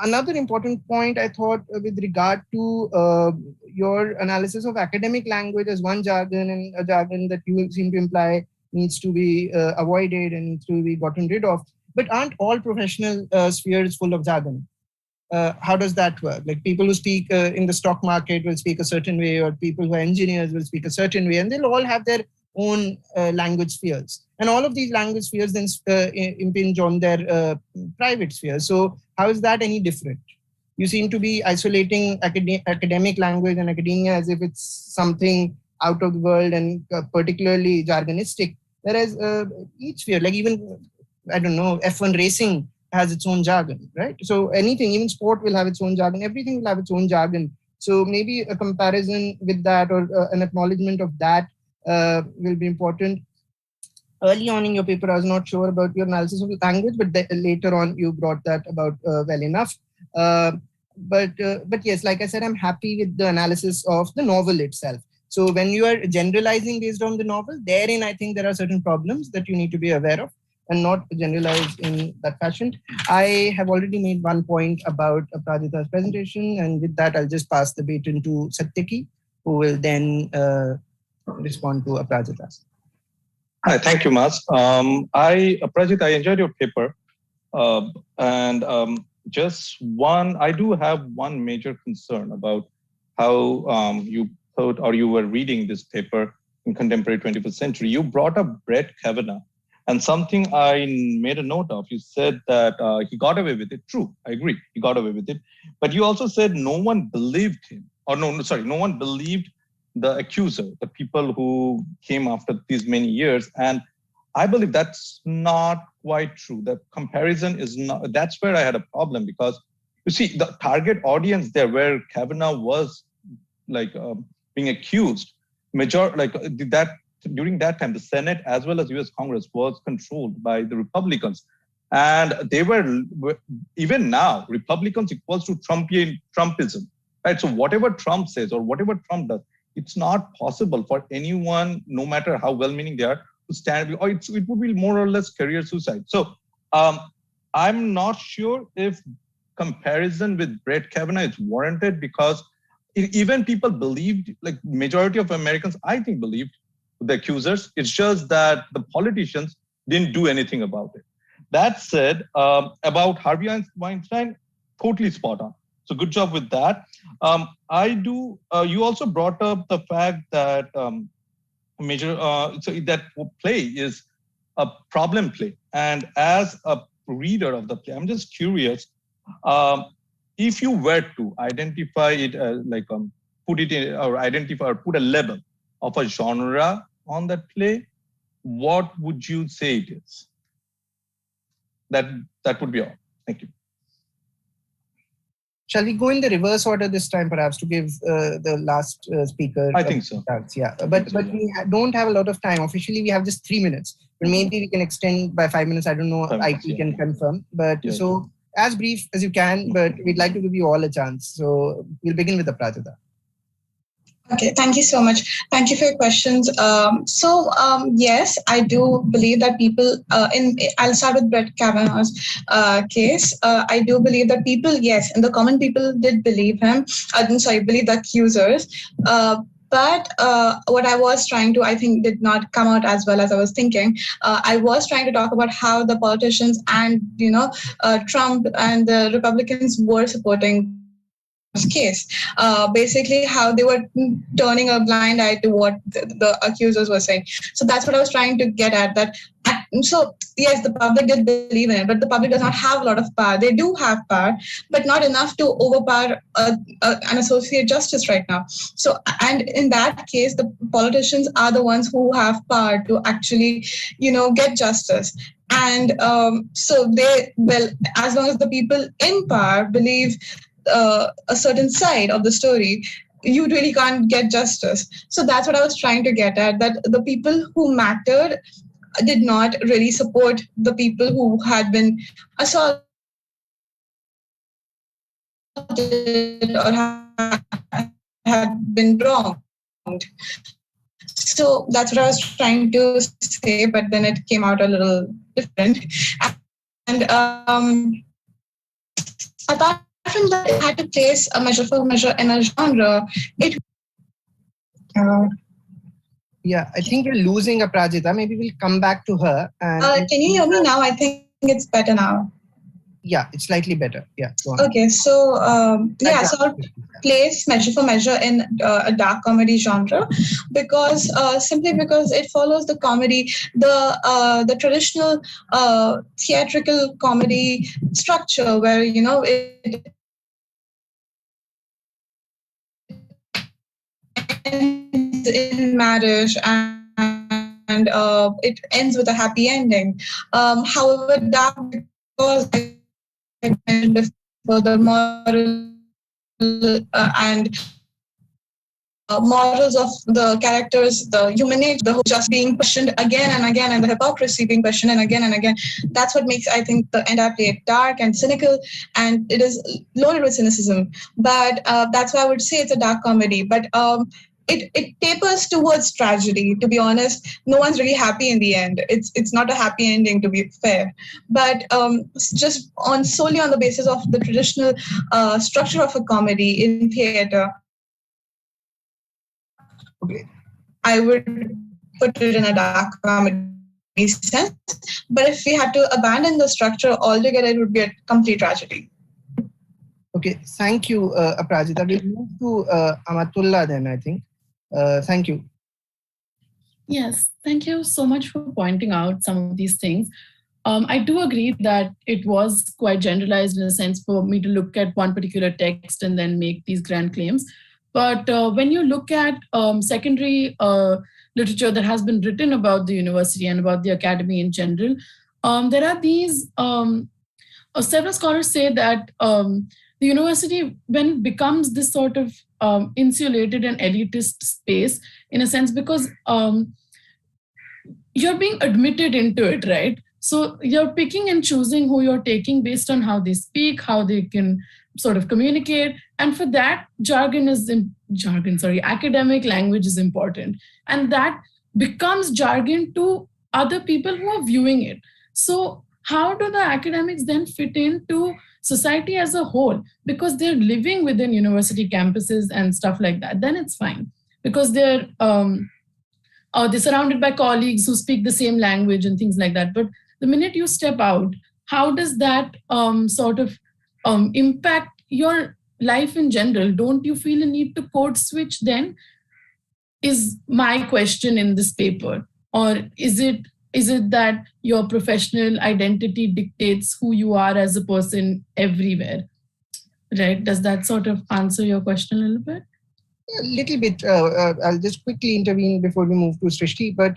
Another important point I thought with regard to your analysis of academic language as one jargon and a jargon that you seem to imply needs to be avoided and needs to be gotten rid of. But aren't all professional spheres full of jargon? How does that work? Like people who speak in the stock market will speak a certain way, or people who are engineers will speak a certain way, and they'll all have their own language spheres. And all of these language spheres then impinge on their private spheres. So how is that any different? You seem to be isolating academic language and academia as if it's something out of the world and particularly jargonistic. Whereas each sphere, like even, I don't know, F1 racing has its own jargon, right? So anything, even sport will have its own jargon. Everything will have its own jargon. So maybe a comparison with that or an acknowledgement of that will be important. Early on in your paper, I was not sure about your analysis of language, but later on you brought that about well enough. But yes, like I said, I'm happy with the analysis of the novel itself. So when you are generalizing based on the novel, therein I think there are certain problems that you need to be aware of and not generalize in that fashion. I have already made one point about Aprajita's presentation, and with that I'll just pass the baton to Satyaki, who will then respond to Aprajita's. Hi, thank you, Mas. Aprajita, I enjoyed your paper. And just one, I do have one major concern about how you thought or you were reading this paper in Contemporary 21st Century. You brought up Brett Kavanaugh, and something I made a note of. You said that he got away with it. True, I agree, he got away with it. But you also said no one believed him, or no one believed the accuser, the people who came after these many years. And I believe that's not quite true. The comparison is not, that's where I had a problem, because you see the target audience there where Kavanaugh was like being accused, during that time, the Senate as well as US Congress was controlled by the Republicans. And they were, even now, Republicans equals to Trumpism, right? So whatever Trump says or whatever Trump does, it's not possible for anyone, no matter how well-meaning they are, to stand, or it would be more or less career suicide. So I'm not sure if comparison with Brett Kavanaugh is warranted, because even people believed, like majority of Americans, I think, believed the accusers. It's just that the politicians didn't do anything about it. That said, about Harvey Weinstein, totally spot on. So good job with that. You also brought up the fact that that play is a problem play. And as a reader of the play, I'm just curious, if you were to identify it, put it in, or identify or put a label of a genre on that play, what would you say it is? That would be all. Thank you. Shall we go in the reverse order this time, perhaps, to give the last speaker? I think so. Yeah, but we don't have a lot of time. Officially, we have just 3 minutes, but maybe we can extend by 5 minutes. I don't know. IT can confirm. But so as brief as you can, but we'd like to give you all a chance. So we'll begin with Aprajita. Okay, thank you so much. Thank you for your questions. Yes, I do believe that people, I'll start with Brett Kavanaugh's case. I do believe that people, yes, and the common people did believe him. Believe the accusers. But what I was trying to, I think, did not come out as well as I was thinking. I was trying to talk about how the politicians and, Trump and the Republicans were supporting case, basically how they were turning a blind eye to what the accusers were saying. So that's what I was trying to get at. That so yes, the public did believe in it, but the public does not have a lot of power. They do have power, but not enough to overpower an associate justice right now. So, and in that case, the politicians are the ones who have power to actually, get justice. And so they, well, as long as the people in power believe a certain side of the story, you really can't get justice. So that's what I was trying to get at, that the people who mattered did not really support the people who had been assaulted or had been wronged. So that's what I was trying to say, but then it came out a little different. And apart from that, I had to place a measure for measure in a genre. Yeah, I think we're losing Aprajita. Maybe we'll come back to her. And can you hear me now? I think it's better now. Yeah, it's slightly better. Yeah. Go on. Okay, so so I'll place measure for measure in a dark comedy genre because simply because it follows the comedy, the traditional theatrical comedy structure where it ends in marriage and it ends with a happy ending. However, dark because for the moral and morals of the characters, the human nature, the whole just being questioned again and again, and the hypocrisy being questioned again and again. That's what makes, I think, the entire play dark and cynical, and it is loaded with cynicism. But that's why I would say it's a dark comedy. But it tapers towards tragedy. To be honest, no one's really happy in the end. It's not a happy ending, to be fair. But just solely on the basis of the traditional structure of a comedy in theater, okay, I would put it in a dark comedy. sense. But if we had to abandon the structure altogether, it would be a complete tragedy. Okay, thank you, Aprajita. We'll move to Amatullah then, I think. Thank you. Yes, thank you so much for pointing out some of these things. I do agree that it was quite generalized in a sense for me to look at one particular text and then make these grand claims. But when you look at secondary literature that has been written about the university and about the academy in general, there are these, several scholars say that the university, when it becomes this sort of insulated and elitist space, in a sense, because you're being admitted into it, right? So you're picking and choosing who you're taking based on how they speak, how they can sort of communicate. And for that, academic language is important. And that becomes jargon to other people who are viewing it. So how do the academics then fit into society as a whole? Because they're living within university campuses and stuff like that, then it's fine. Because they're surrounded by colleagues who speak the same language and things like that. But the minute you step out, how does that sort of impact your life in general? Don't you feel a need to code switch then? Is my question in this paper. Or is it that your professional identity dictates who you are as a person everywhere? Right? Does that sort of answer your question a little bit? A little bit. I'll just quickly intervene before we move to Srishti. But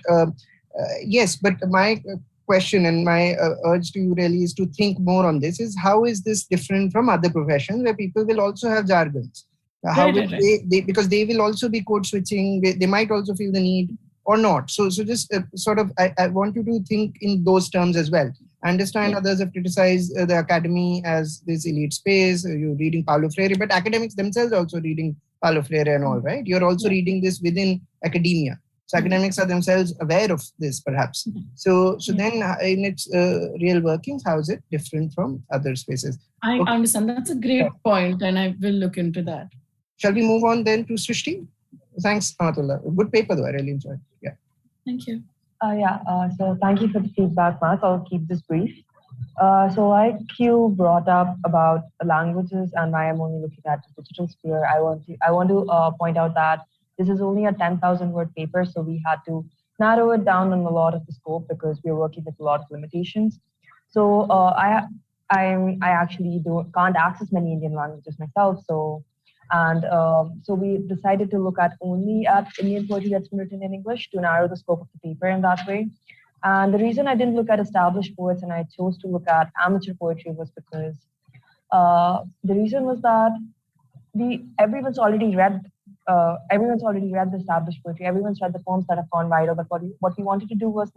yes, but my question and my urge to you really is to think more on this, is how is this different from other professions where people will also have jargons? How will they, because they will also be code switching, they might also feel the need or not. So just sort of, I want you to think in those terms as well. I understand others have criticized the academy as this elite space. You're reading Paulo Freire, but academics themselves are also reading Paulo Freire and all, right? You're also reading this within academia. So academics are themselves aware of this, perhaps. So then in its real workings, how is it different from other spaces? I understand. That's a great point, and I will look into that. Shall we move on then to Srishti? Thanks, Amatullah. Good paper, though. I really enjoyed it. Yeah. Thank you. So thank you for the feedback, Matt. I'll keep this brief. So like you brought up about languages, and I am only looking at the digital sphere. I want to point out that this is only a 10,000 word paper, so we had to narrow it down on a lot of the scope because we're working with a lot of limitations. So I actually can't access many Indian languages myself. So we decided to look at only at Indian poetry that's been written in English to narrow the scope of the paper in that way. And the reason I didn't look at established poets and I chose to look at amateur poetry was because the reason was that everyone's already read the established poetry. Everyone's read the poems that have gone viral. But what we wanted to do was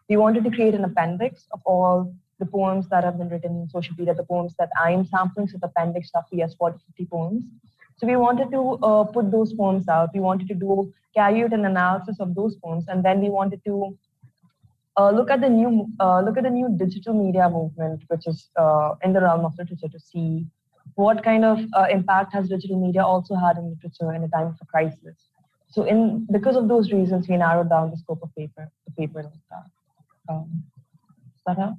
we wanted to create an appendix of all the poems that have been written in social media, the poems that I am sampling. So the appendix roughly has 40, 50 poems. So we wanted to put those poems out. We wanted to carry out an analysis of those poems, and then we wanted to look at the new digital media movement, which is in the realm of literature, to see what kind of impact has digital media also had in literature in a time of a crisis. So because of those reasons, we narrowed down the scope of the paper like that. Is that how?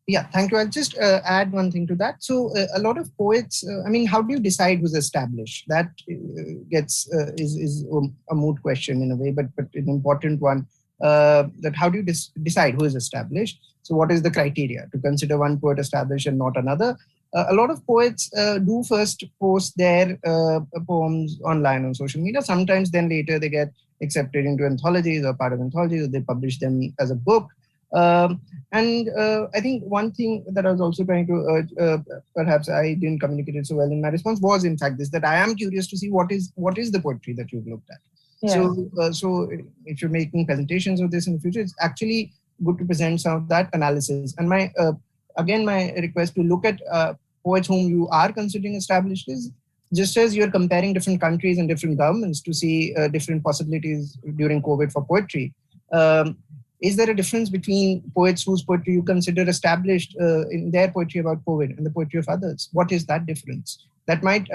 Yeah, thank you. I'll just add one thing to that. So a lot of poets, how do you decide who's established? That is a moot question in a way, but an important one. That how do you decide who is established? So what is the criteria to consider one poet established and not another? A lot of poets do first post their poems online on social media. Sometimes then later they get accepted into anthologies or part of anthologies, or they publish them as a book. I think one thing that I was also trying to urge, perhaps I didn't communicate it so well in my response, was in fact this, that I am curious to see what is the poetry that you've looked at. Yeah. So if you're making presentations of this in the future, it's actually good to present some of that analysis. And my request to look at poets whom you are considering established is, just as you're comparing different countries and different governments to see different possibilities during COVID for poetry, is there a difference between poets whose poetry you consider established in their poetry about COVID and the poetry of others? What is that difference? That might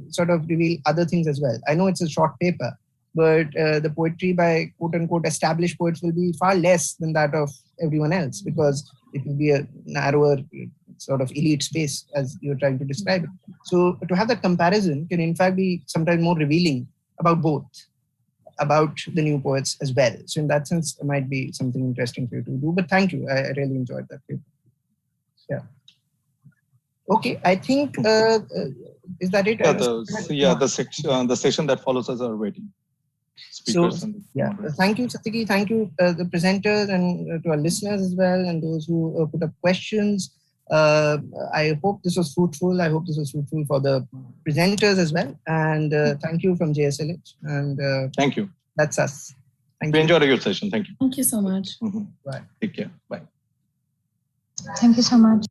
sort of reveal other things as well. I know it's a short paper, but the poetry by quote unquote established poets will be far less than that of everyone else, because it will be a narrower sort of elite space as you're trying to describe it. So to have that comparison can in fact be sometimes more revealing about both, about the new poets as well. So in that sense, it might be something interesting for you to do, but thank you. I really enjoyed that paper. Yeah. Okay, I think, is that it? The session that follows us are waiting. Speakers So, thank you, Satyaki. Thank you, the presenters, and to our listeners as well, and those who put up questions. I hope this was fruitful. I hope this was fruitful for the presenters as well. And thank you from JSLH. And thank you. That's us. We enjoyed your session. Thank you. Thank you so much. Bye. Take care. Bye. Thank you so much.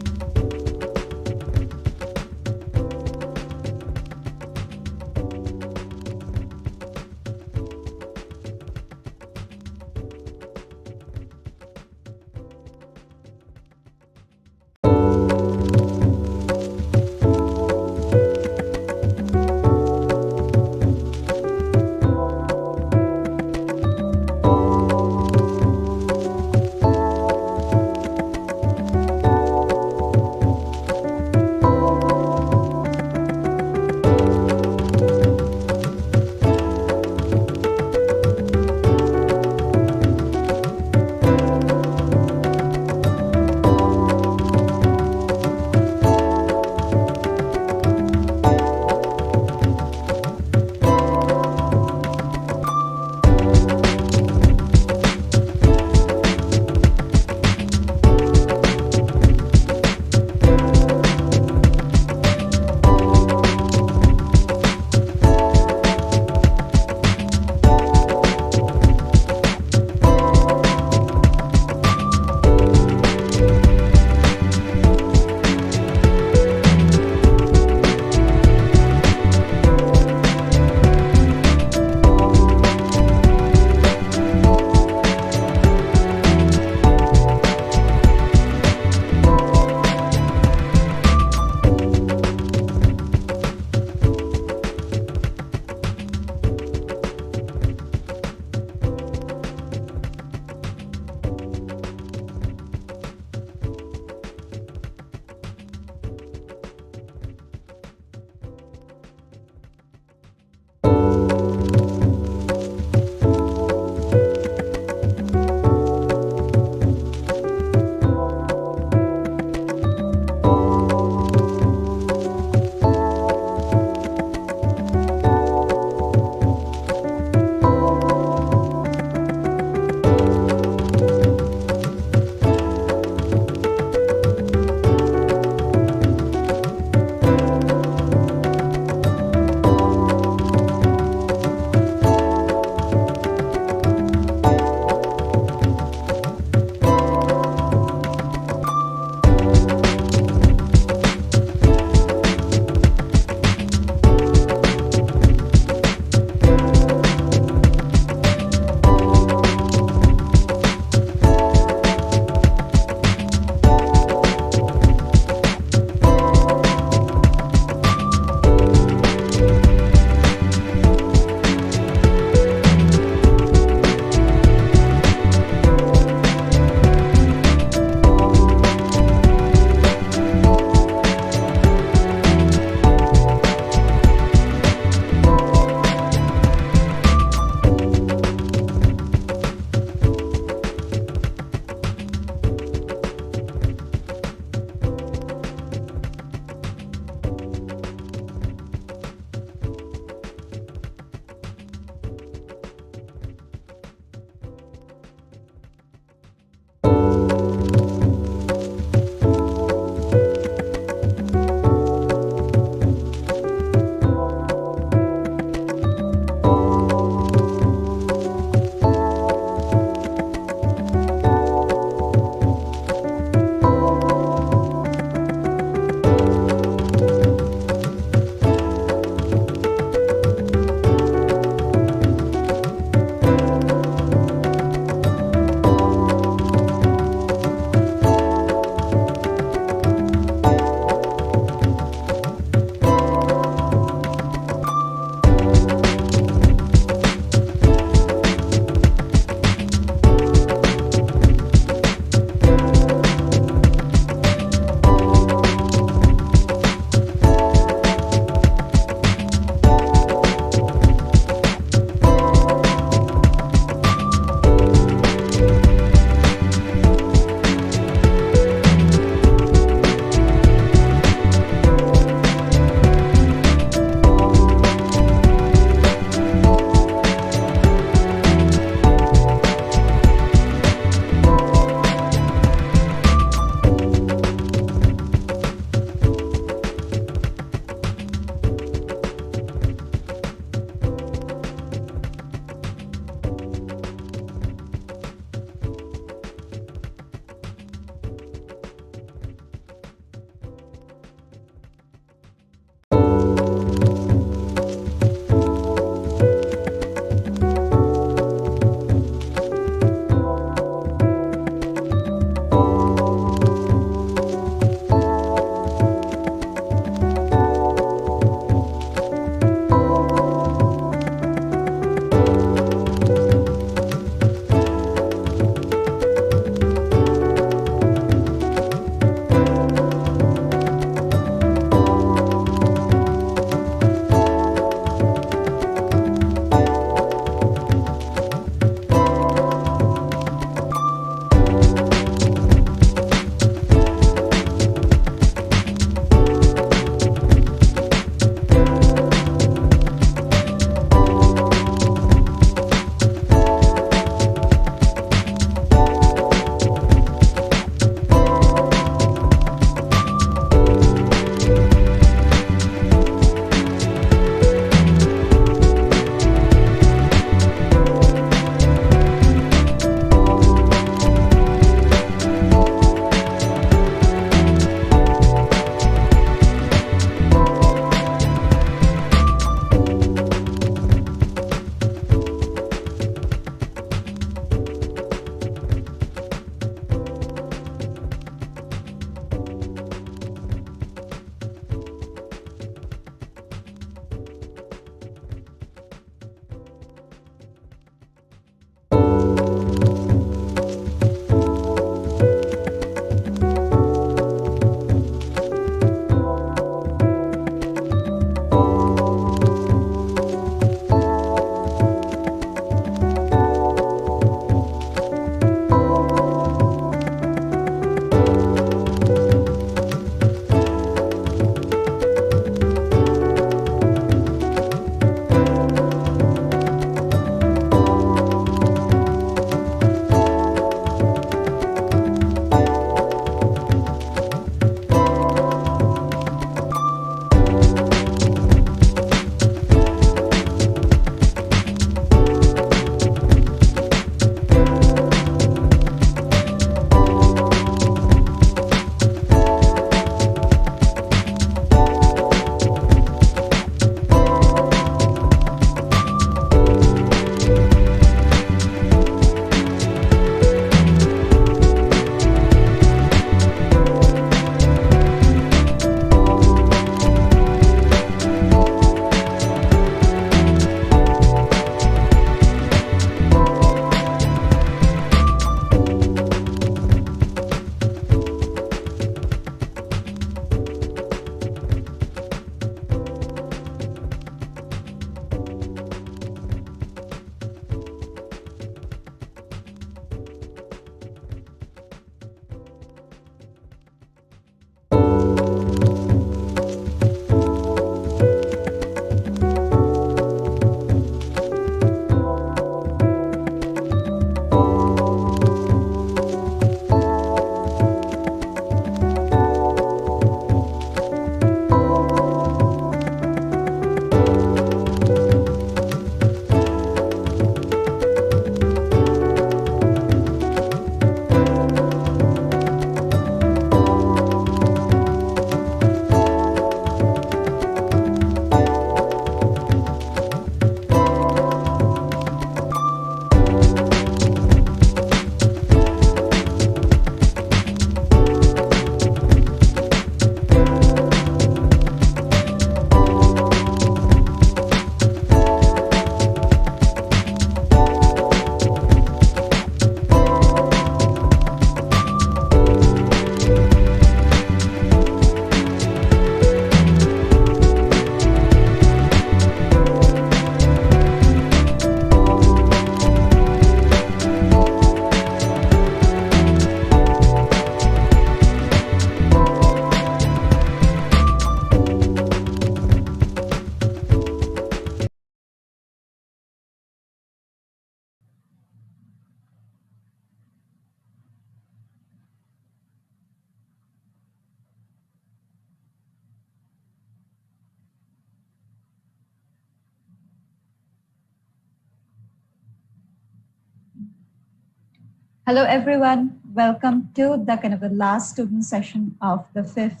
Hello, everyone. Welcome to the kind of the last student session of the 5th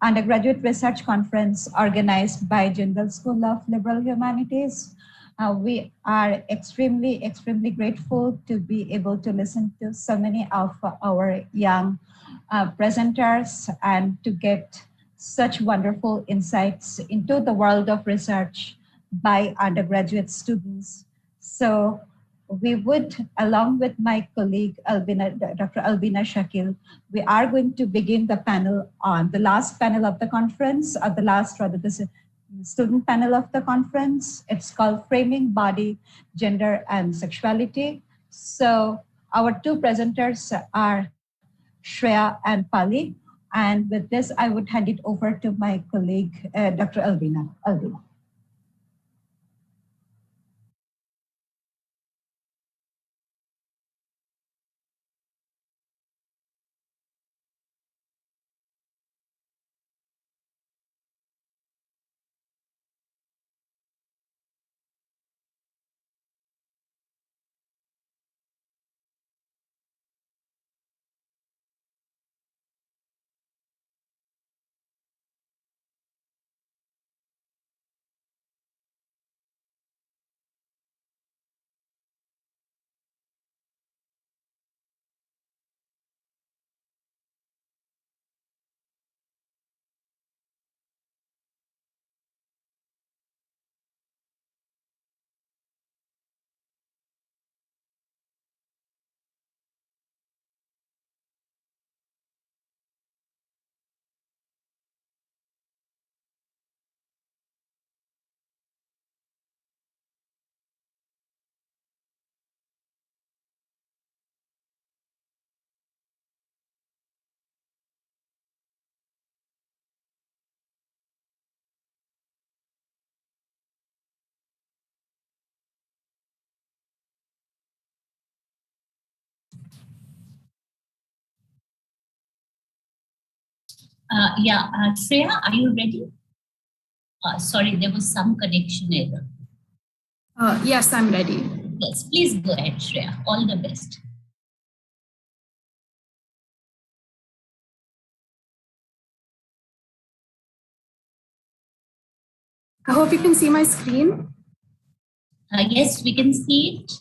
Undergraduate Research Conference organized by Jindal School of Liberal Humanities. We are extremely grateful to be able to listen to so many of our young presenters and to get such wonderful insights into the world of research by undergraduate students. So we would, along with my colleague, Dr. Albina Shakil, we are going to begin the panel on the last panel of the conference, or the last, rather, the student panel of the conference. It's called Framing Body, Gender, and Sexuality. So our two presenters are Shreya and Pali. And with this, I would hand it over to my colleague, Dr. Albina. Shreya, are you ready? Sorry, there was some connection error. Yes, I'm ready. Yes, please go ahead, Shreya. All the best. I hope you can see my screen. Yes, we can see it.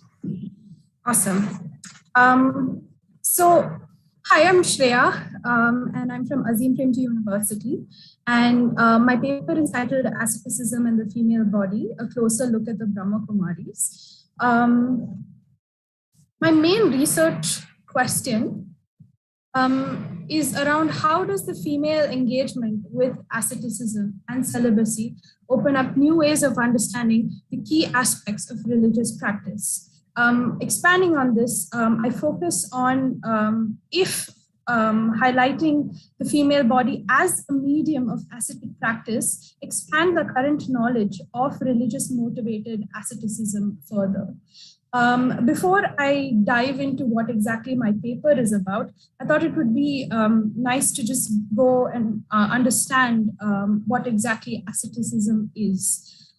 Awesome. So, hi, I'm Shreya, and I'm from Azim Premji University. And my paper is titled Asceticism and the Female Body, a closer look at the Brahma Kumaris. My main research question is around how does the female engagement with asceticism and celibacy open up new ways of understanding the key aspects of religious practice. Expanding on this, I focus on highlighting the female body as a medium of ascetic practice, expand the current knowledge of religious motivated asceticism further. Before I dive into what exactly my paper is about, I thought it would be nice to just go and understand what exactly asceticism is.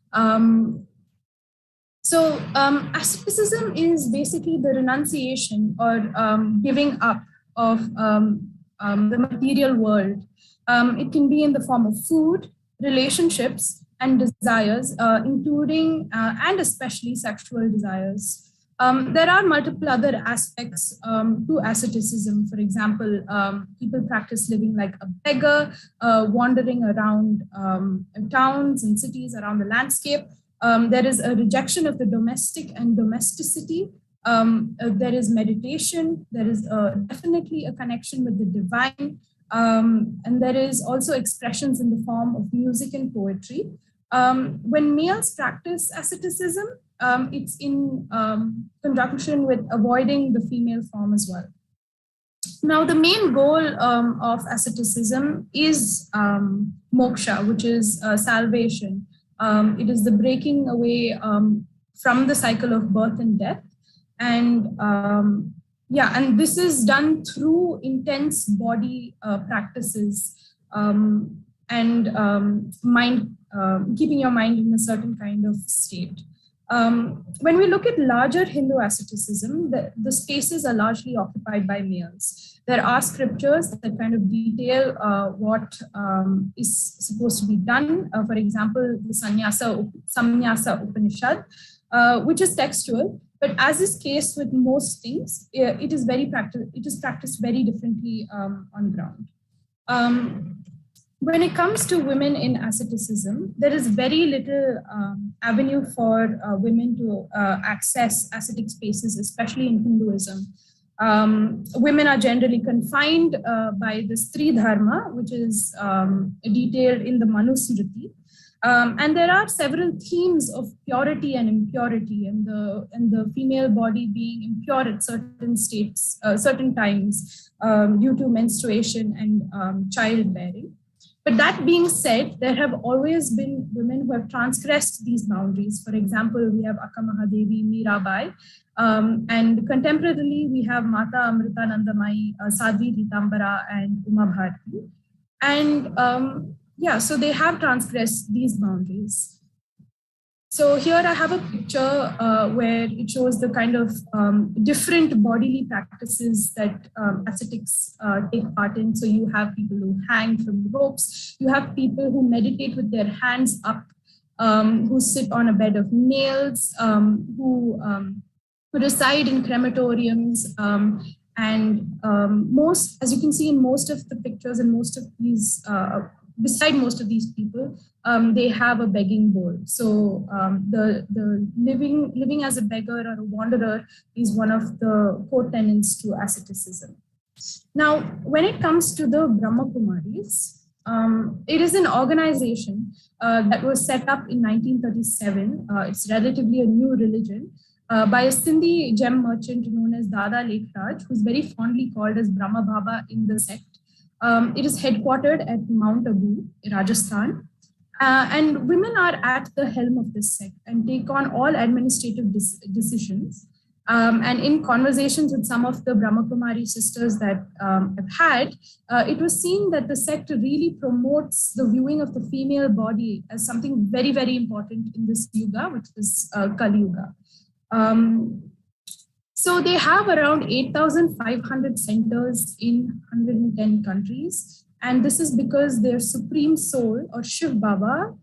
Asceticism is basically the renunciation or giving up of the material world. It can be in the form of food, relationships, and desires, including and especially sexual desires. There are multiple other aspects to asceticism. For example, people practice living like a beggar, wandering around towns and cities around the landscape. There is a rejection of the domestic and domesticity. There is meditation. There is definitely a connection with the divine. And there is also expressions in the form of music and poetry. When males practice asceticism, it's in conjunction with avoiding the female form as well. Now, the main goal of asceticism is moksha, which is salvation. It is the breaking away from the cycle of birth and death. And and this is done through intense body practices and mind, keeping your mind in a certain kind of state. When we look at larger Hindu asceticism, the spaces are largely occupied by males. There are scriptures that kind of detail what is supposed to be done. For example, the Samnyasa Upanishad, which is textual, but as is case with most things, it is practiced very differently on ground. When it comes to women in asceticism, there is very little avenue for women to access ascetic spaces, especially in Hinduism. Women are generally confined by the Stri Dharma, which is detailed in the Manusmriti. And there are several themes of purity and impurity, and the female body being impure at certain states, certain times, due to menstruation and childbearing. But that being said, there have always been women who have transgressed these boundaries. For example, we have Akka Mahadevi, Mirabai, and contemporarily we have Mata Amritanandamayi, Sadhvi Pitambara, and Uma Bharati. And yeah, so they have transgressed these boundaries. So here I have a picture where it shows the kind of different bodily practices that ascetics take part in. So you have people who hang from ropes, you have people who meditate with their hands up, who sit on a bed of nails, who reside in crematoriums, and most, as you can see in most of the pictures and most of these, beside most of these people, they have a begging bowl. So the living as a beggar or a wanderer is one of the core tenets to asceticism. Now, when it comes to the Brahma Kumaris, it is an organization that was set up in 1937. It's relatively a new religion by a Sindhi gem merchant known as Dada Lekhraj, who's very fondly called as Brahma Baba in the sect. It is headquartered at Mount Abu, Rajasthan. And women are at the helm of this sect and take on all administrative decisions. And in conversations with some of the Brahma Kumari sisters that I've had, it was seen that the sect really promotes the viewing of the female body as something very, very important in this yuga, which is Kali Yuga. So they have around 8,500 centers in 110 countries. And this is because their supreme soul, or Shiv Baba,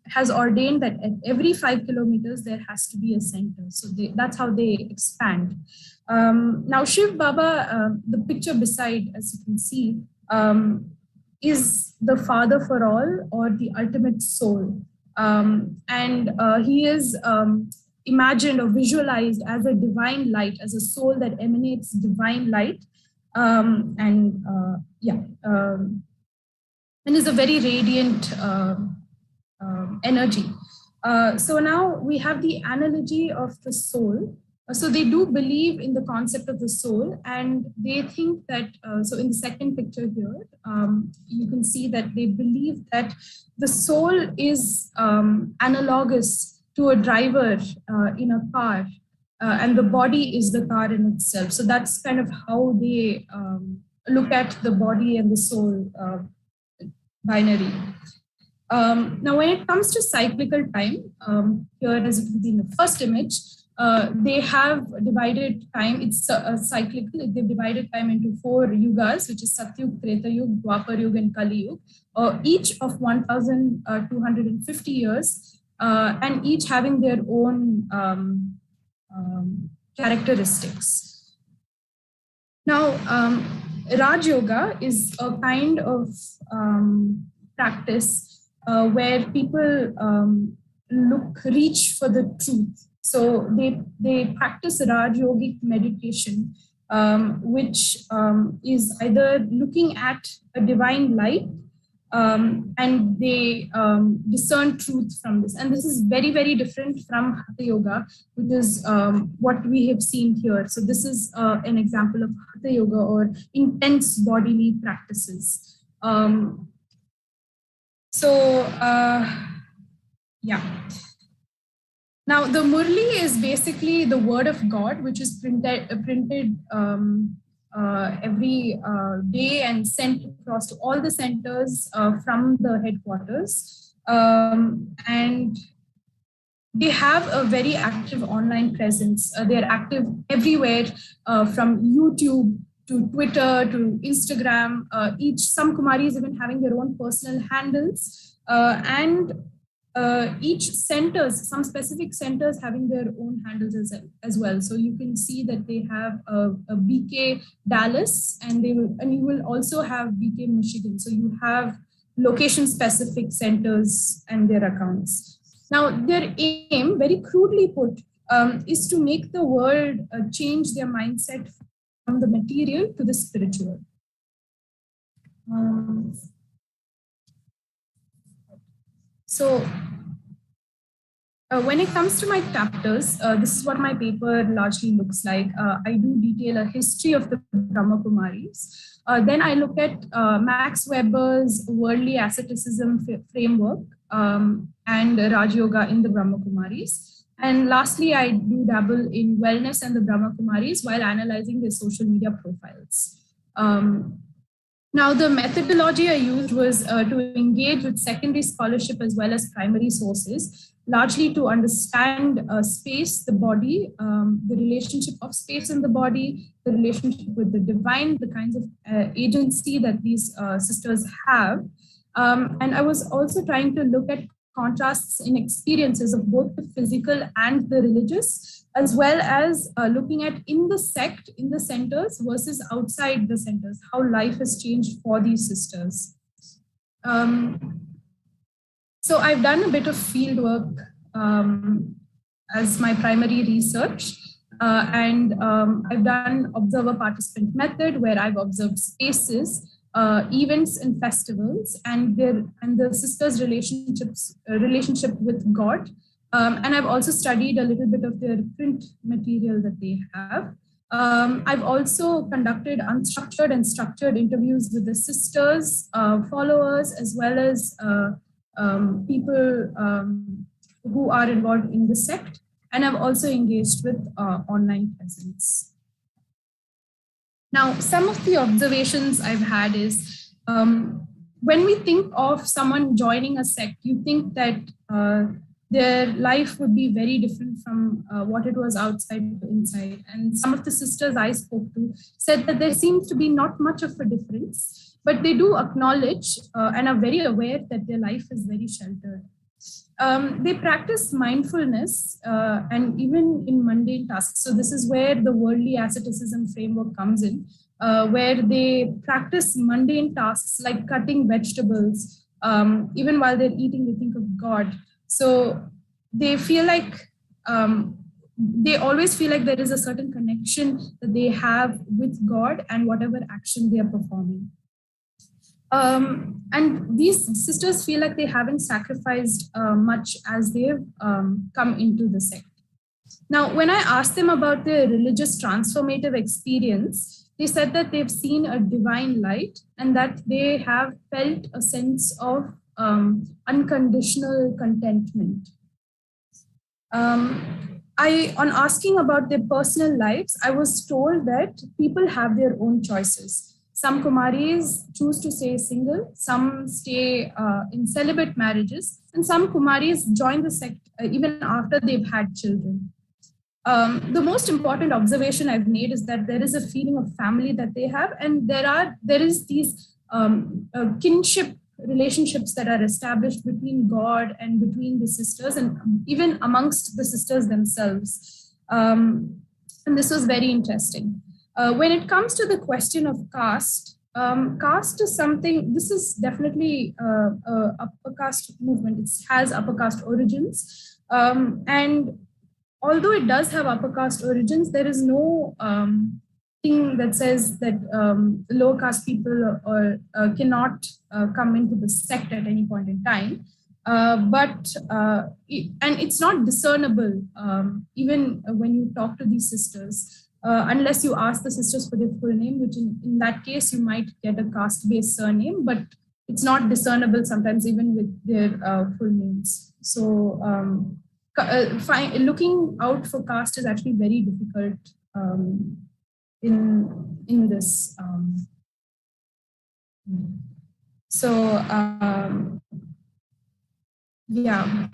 has ordained that at every 5 kilometers, there has to be a center. So that's how they expand. Now, Shiv Baba, the picture beside, as you can see, is the father for all, or the ultimate soul. And he is imagined or visualized as a divine light, as a soul that emanates divine light. And is a very radiant energy. So now we have the analogy of the soul. So they do believe in the concept of the soul, and they think that, so in the second picture here, you can see that they believe that the soul is analogous to a driver in a car, and the body is the car in itself. So that's kind of how they look at the body and the soul binary. Now, when it comes to cyclical time, here as it would be in the first image, they have divided time, it's cyclical, they've divided time into 4 yugas, which is Satyug, Treta Yuga, Dwapar Yuga, and Kali Yuga, each of 1,250 years, and each having their own characteristics. Now, Raj Yoga is a kind of practice where people reach for the truth. So they practice Raj Yogic meditation, which is either looking at a divine light, and they discern truth from this. And this is very, very different from Hatha Yoga, which is what we have seen here. So this is an example of Hatha Yoga, or intense bodily practices. Now the Murli is basically the word of God, which is printed every day and sent across to all the centers from the headquarters. And they have a very active online presence. They're active everywhere, from YouTube to Twitter to Instagram. Some Kumaris even having their own personal handles, and each centers, some specific centers having their own handles as well. So you can see that they have a BK Dallas, and you will also have BK Michigan. So you have location specific centers and their accounts. Now, their aim, very crudely put, is to make the world change their mindset from the material to the spiritual. When it comes to my chapters, this is what my paper largely looks like. I do detail a history of the Brahma Kumaris. Then I look at Max Weber's worldly asceticism framework and Raj Yoga in the Brahma Kumaris. And lastly, I do dabble in wellness and the Brahma Kumaris while analyzing their social media profiles. Now, the methodology I used was to engage with secondary scholarship as well as primary sources, largely to understand space, the body, the relationship of space in the body, the relationship with the divine, the kinds of agency that these sisters have. And I was also trying to look at contrasts in experiences of both the physical and the religious, as well as looking at in the sect, in the centers versus outside the centers, how life has changed for these sisters. So I've done a bit of field work as my primary research, and I've done observer participant method where I've observed spaces, events and festivals, and the sisters' relationship with God. And I've also studied a little bit of their print material that they have. I've also conducted unstructured and structured interviews with the sisters, followers, as well as people who are involved in the sect. And I've also engaged with online presence. Now, some of the observations I've had is when we think of someone joining a sect, you think that their life would be very different from what it was outside to inside. And some of the sisters I spoke to said that there seems to be not much of a difference, but they do acknowledge and are very aware that their life is very sheltered. They practice mindfulness and even in mundane tasks. So this is where the worldly asceticism framework comes in, where they practice mundane tasks like cutting vegetables. Even while they're eating, they think of God. So they feel like, they always feel like there is a certain connection that they have with God and whatever action they are performing. And these sisters feel like they haven't sacrificed much as they've come into the sect. Now, when I asked them about their religious transformative experience, they said that they've seen a divine light and that they have felt a sense of unconditional contentment. On asking about their personal lives, I was told that people have their own choices. Some Kumaris choose to stay single, some stay in celibate marriages, and some Kumaris join the sect even after they've had children. The most important observation I've made is that there is a feeling of family that they have, and there is these kinship relationships that are established between God and between the sisters, and even amongst the sisters themselves. And this was very interesting. When it comes to the question of caste, caste is something, this is definitely a upper caste movement. It has upper caste origins. And although it does have upper caste origins, there is no thing that says that lower caste people cannot come into the sect at any point in time. And it's not discernible even when you talk to these sisters, unless you ask the sisters for their full name, which in that case you might get a caste-based surname, but it's not discernible sometimes even with their full names. So looking out for caste is actually very difficult in this. Yeah.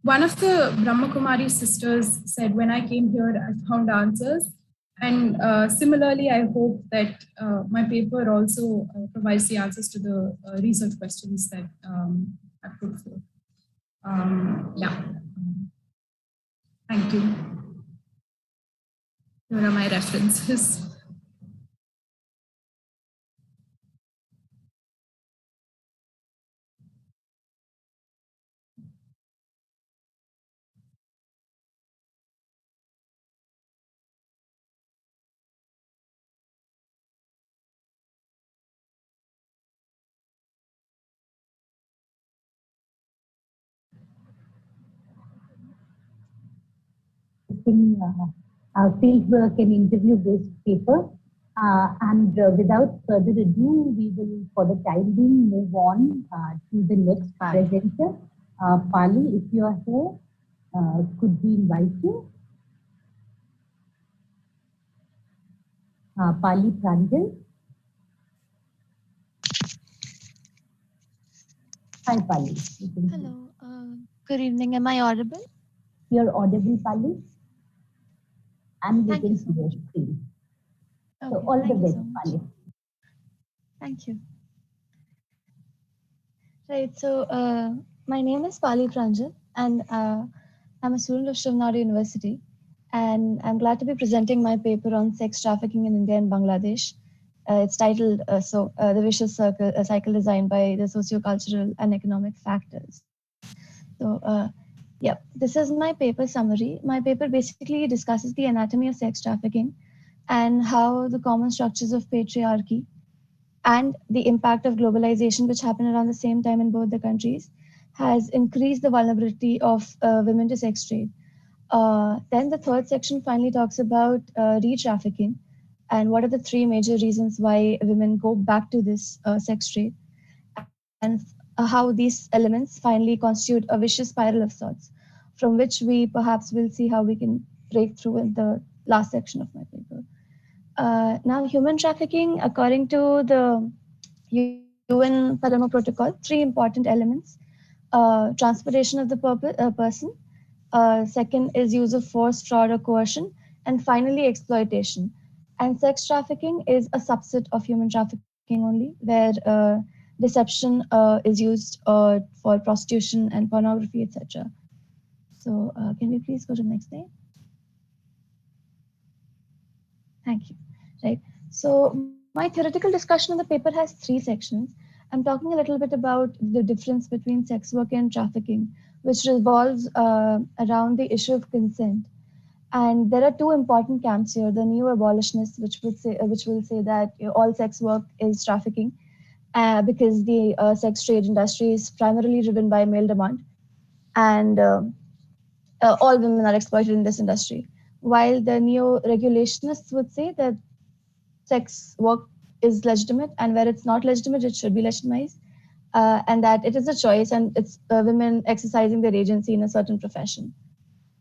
one of the Brahmakumari sisters said, when I came here, I found answers. And similarly, I hope that my paper also provides the answers to the research questions that I put forth. Yeah. Thank you. Here are my references. Fieldwork and interview-based paper. Without further ado, we will, for the time being, move on to the next presenter. Pali, if you are here, could we invite you? Pali Pranjal. Hi, Pali. Hello. Good evening. Am I audible? You're audible, Pali. And we Thank can you see so your much. screen. So Okay, all the thank you best, so much. Pali. Thank you. Right. So my name is Pali Pranjal, and I'm a student of Shivnari University. And I'm glad to be presenting my paper on sex trafficking in India and Bangladesh. It's titled The Vicious Circle, a Cycle Designed by the Sociocultural and Economic Factors. So yeah, this is my paper summary. My paper basically discusses the anatomy of sex trafficking and how the common structures of patriarchy and the impact of globalization, which happened around the same time in both the countries, has increased the vulnerability of women to sex trade. Then the third section finally talks about re-trafficking and what are the three major reasons why women go back to this sex trade, and how these elements finally constitute a vicious spiral of sorts, from which we perhaps will see how we can break through in the last section of my paper. Now, human trafficking, according to the UN Palermo Protocol, three important elements: transportation of the person, second is use of force, fraud, or coercion, and finally exploitation. And sex trafficking is a subset of human trafficking only, where deception is used for prostitution and pornography, etc. So can we please go to the next slide? Thank you. Right. So my theoretical discussion of the paper has three sections. I'm talking a little bit about the difference between sex work and trafficking, which revolves around the issue of consent. And there are two important camps here: the neo-abolitionists, which will say that all sex work is trafficking, because the sex trade industry is primarily driven by male demand, and all women are exploited in this industry. While the neo-regulationists would say that sex work is legitimate, and where it's not legitimate, it should be legitimized, and that it is a choice, and it's women exercising their agency in a certain profession.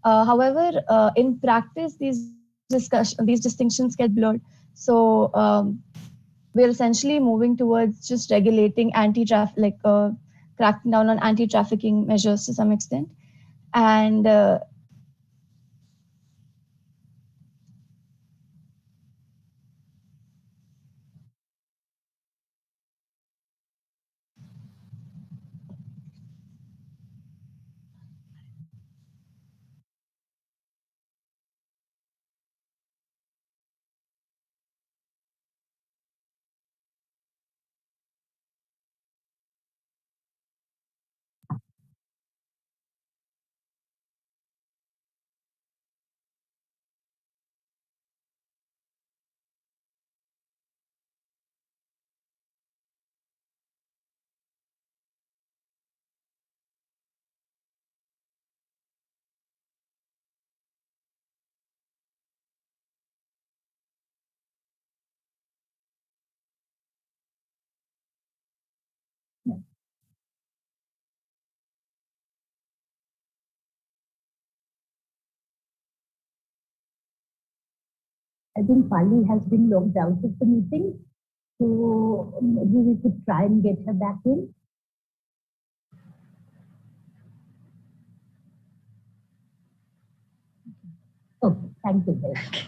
However, in practice, these distinctions get blurred. So we're essentially moving towards just regulating anti-traffic, cracking down on anti-trafficking measures to some extent, and I think Pali has been logged out of the meeting, so maybe we could try and get her back in. Okay, thank you very much.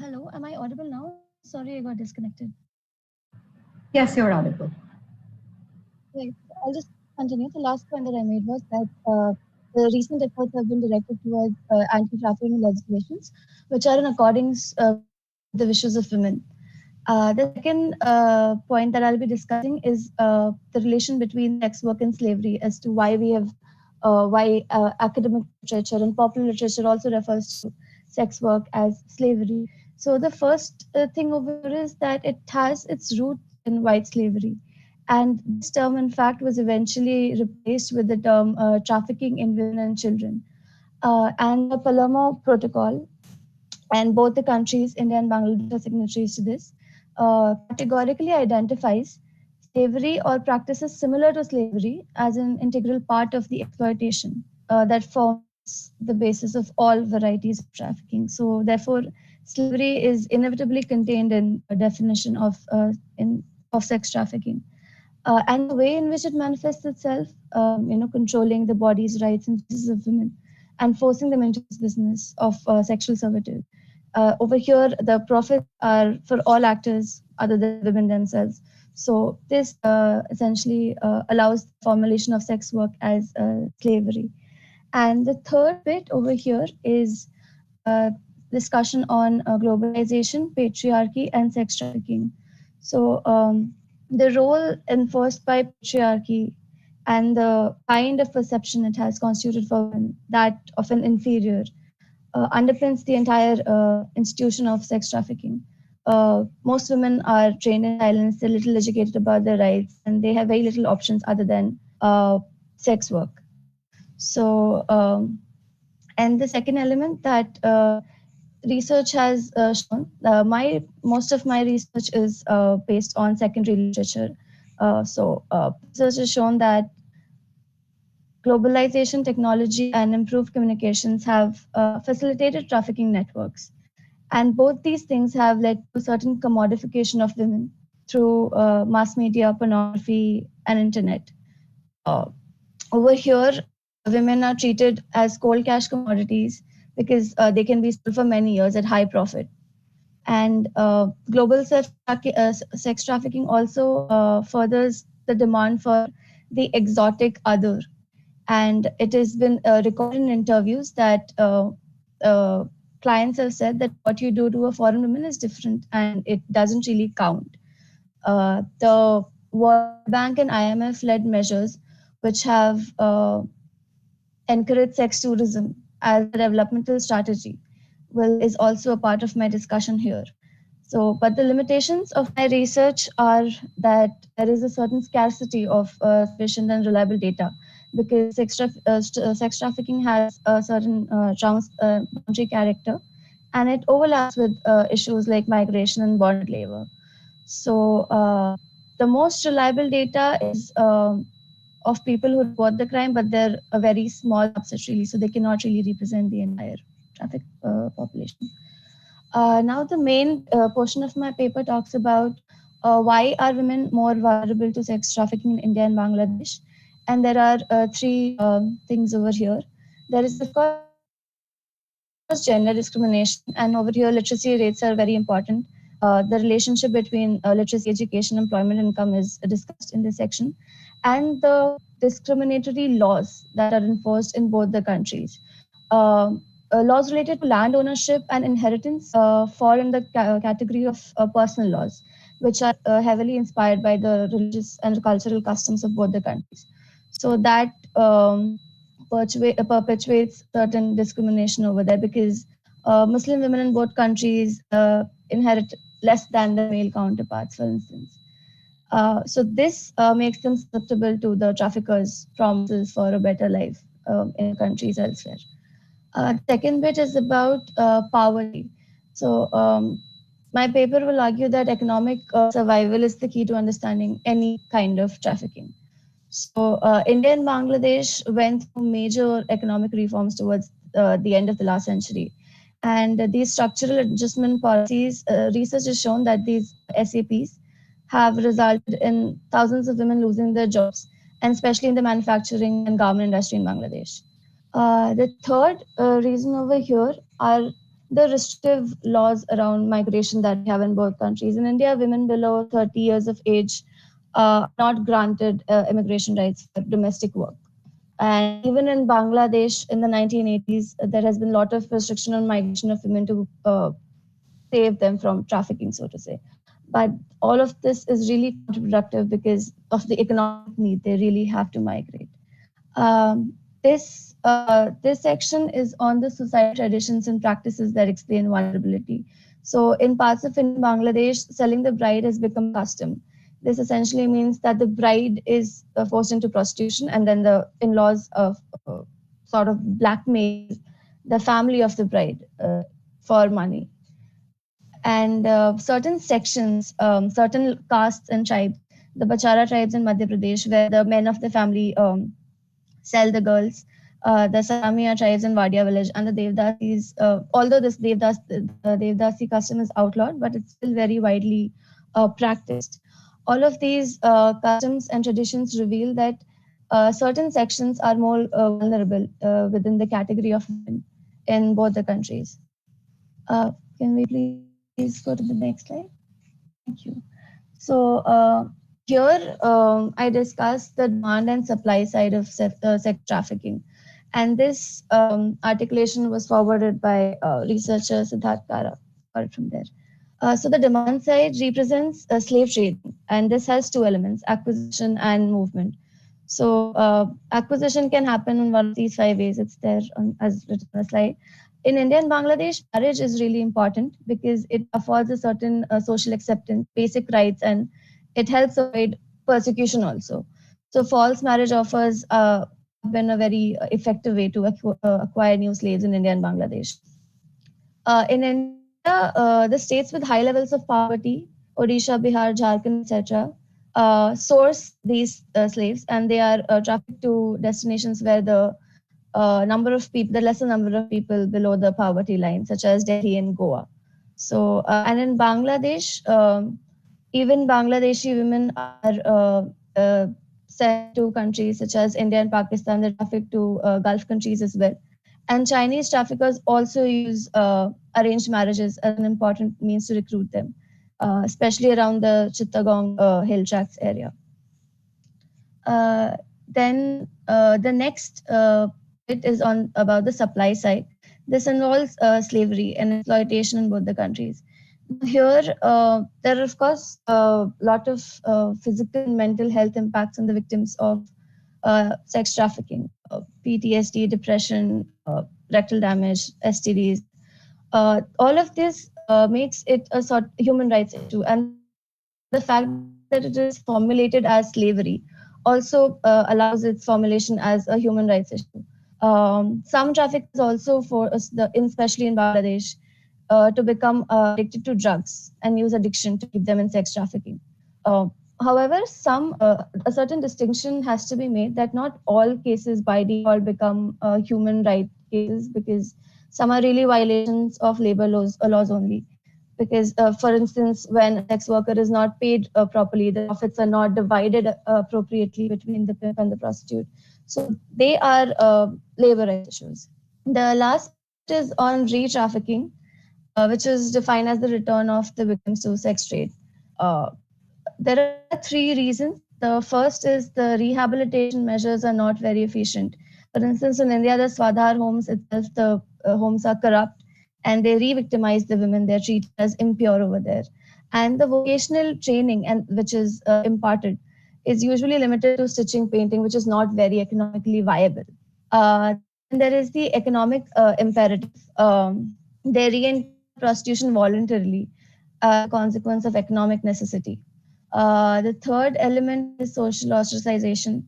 Hello, am I audible now? Sorry, I got disconnected. Yes, you're audible. Right. I'll just continue. The last point that I made was that the recent efforts have been directed towards anti-trafficking legislations, which are in accordance with the wishes of women. The second point that I'll be discussing is the relation between sex work and slavery, as to why we have why academic literature and popular literature also refers to sex work as slavery. So the first thing over here is that it has its roots in white slavery, and this term, in fact, was eventually replaced with the term trafficking in women and children. And the Palermo Protocol, and both the countries, India and Bangladesh, are signatories to this, categorically identifies slavery or practices similar to slavery as an integral part of the exploitation that forms the basis of all varieties of trafficking. So, therefore, slavery is inevitably contained in a definition of sex trafficking. And the way in which it manifests itself, controlling the bodies, rights, and choices of women, and forcing them into this business of sexual servitude. Over here, the profits are for all actors other than women themselves. So this essentially allows the formulation of sex work as slavery. And the third bit over here is discussion on globalization, patriarchy, and sex trafficking. So the role enforced by patriarchy and the kind of perception it has constituted for women, that of an inferior, underpins the entire institution of sex trafficking. Most women are trained in silence, they're little educated about their rights, and they have very little options other than sex work. So, and the second element that research has shown, most of my research is based on secondary literature. Research has shown that globalization, technology, and improved communications have facilitated trafficking networks. And both these things have led to a certain commodification of women through mass media, pornography, and internet. Over here, women are treated as cold cash commodities because they can be sold for many years at high profit. And global sex trafficking also furthers the demand for the exotic other. And it has been recorded in interviews that clients have said that what you do to a foreign woman is different and it doesn't really count. The World Bank and IMF led measures which have encouraged sex tourism as a developmental strategy is also a part of my discussion here. So, but the limitations of my research are that there is a certain scarcity of sufficient and reliable data, because sex trafficking has a certain boundary character, and it overlaps with issues like migration and bonded labor. So the most reliable data is of people who report the crime, but they're a very small subset really, so they cannot really represent the entire traffic population. Now the main portion of my paper talks about why are women more vulnerable to sex trafficking in India and Bangladesh. And there are three things over here. There is, of course, gender discrimination, and over here literacy rates are very important. The relationship between literacy, education, employment, income is discussed in this section, and the discriminatory laws that are enforced in both the countries. Laws related to land ownership and inheritance fall in the category of personal laws, which are heavily inspired by the religious and cultural customs of both the countries. So that perpetuates certain discrimination over there, because Muslim women in both countries inherit less than their male counterparts, for instance. So this makes them susceptible to the traffickers' promises for a better life in countries elsewhere. Second bit is about poverty. So my paper will argue that economic survival is the key to understanding any kind of trafficking. So India and Bangladesh went through major economic reforms towards the end of the last century. And these structural adjustment policies, research has shown that these SAPs have resulted in thousands of women losing their jobs, and especially in the manufacturing and garment industry in Bangladesh. The third reason over here are the restrictive laws around migration that we have in both countries. In India, women below 30 years of age are not granted immigration rights for domestic work. And even in Bangladesh in the 1980s, there has been a lot of restriction on migration of women to save them from trafficking, so to say. But all of this is really counterproductive because of the economic need. They really have to migrate. This section is on the society traditions and practices that explain vulnerability. So in parts of Bangladesh, selling the bride has become custom. This essentially means that the bride is forced into prostitution, and then the in-laws sort of blackmail the family of the bride for money. And certain sections, certain castes and tribes, the Bachara tribes in Madhya Pradesh, where the men of the family sell the girls, the Samia tribes in Wadia village, and the Devdasis, although this Devdasi custom is outlawed, but it's still very widely practiced. All of these customs and traditions reveal that certain sections are more vulnerable within the category of women in both the countries. Can we please go to the next slide? Thank you. So here I discussed the demand and supply side of sex trafficking. And this articulation was forwarded by researcher Siddharth Kara, from there. So the demand side represents slave trade, and this has two elements, acquisition and movement. So acquisition can happen in one of these 5 ways. It's there as written on the slide. In India and Bangladesh, marriage is really important because it affords a certain social acceptance, basic rights, and it helps avoid persecution also. So false marriage offers have been a very effective way to acquire new slaves in India and Bangladesh. In India, the states with high levels of poverty, Odisha, Bihar, Jharkhand, etc., source these slaves, and they are trafficked to destinations where the lesser number of people below the poverty line, such as Delhi and Goa. So, and in Bangladesh, even Bangladeshi women are sent to countries such as India and Pakistan. They're trafficked to Gulf countries as well. And Chinese traffickers also use arranged marriages as an important means to recruit them, especially around the Chittagong hill tracts area. Then the next bit is about the supply side. This involves slavery and exploitation in both the countries. Here, there are, of course, a lot of physical and mental health impacts on the victims of sex trafficking, PTSD, depression, rectal damage, STDs. All of this makes it a sort of human rights issue. And the fact that it is formulated as slavery also allows its formulation as a human rights issue. Some traffickers also force especially in Bangladesh, to become addicted to drugs and use addiction to keep them in sex trafficking. However, a certain distinction has to be made that not all cases by default become human right cases, because some are really violations of labor laws only. Because, for instance, when a sex worker is not paid properly, the profits are not divided appropriately between the pimp and the prostitute. So they are labor rights issues. The last is on re-trafficking, which is defined as the return of the victims to sex trade. Uh, there are three reasons. The first is the rehabilitation measures are not very efficient. For instance, in India, the Swadhar homes itself, the homes are corrupt and they re-victimize the women. They're treated as impure over there. And the vocational training, and which is imparted, is usually limited to stitching, painting, which is not very economically viable. Then there is the economic imperative. They re-enter prostitution voluntarily as a consequence of economic necessity. The third element is social ostracization.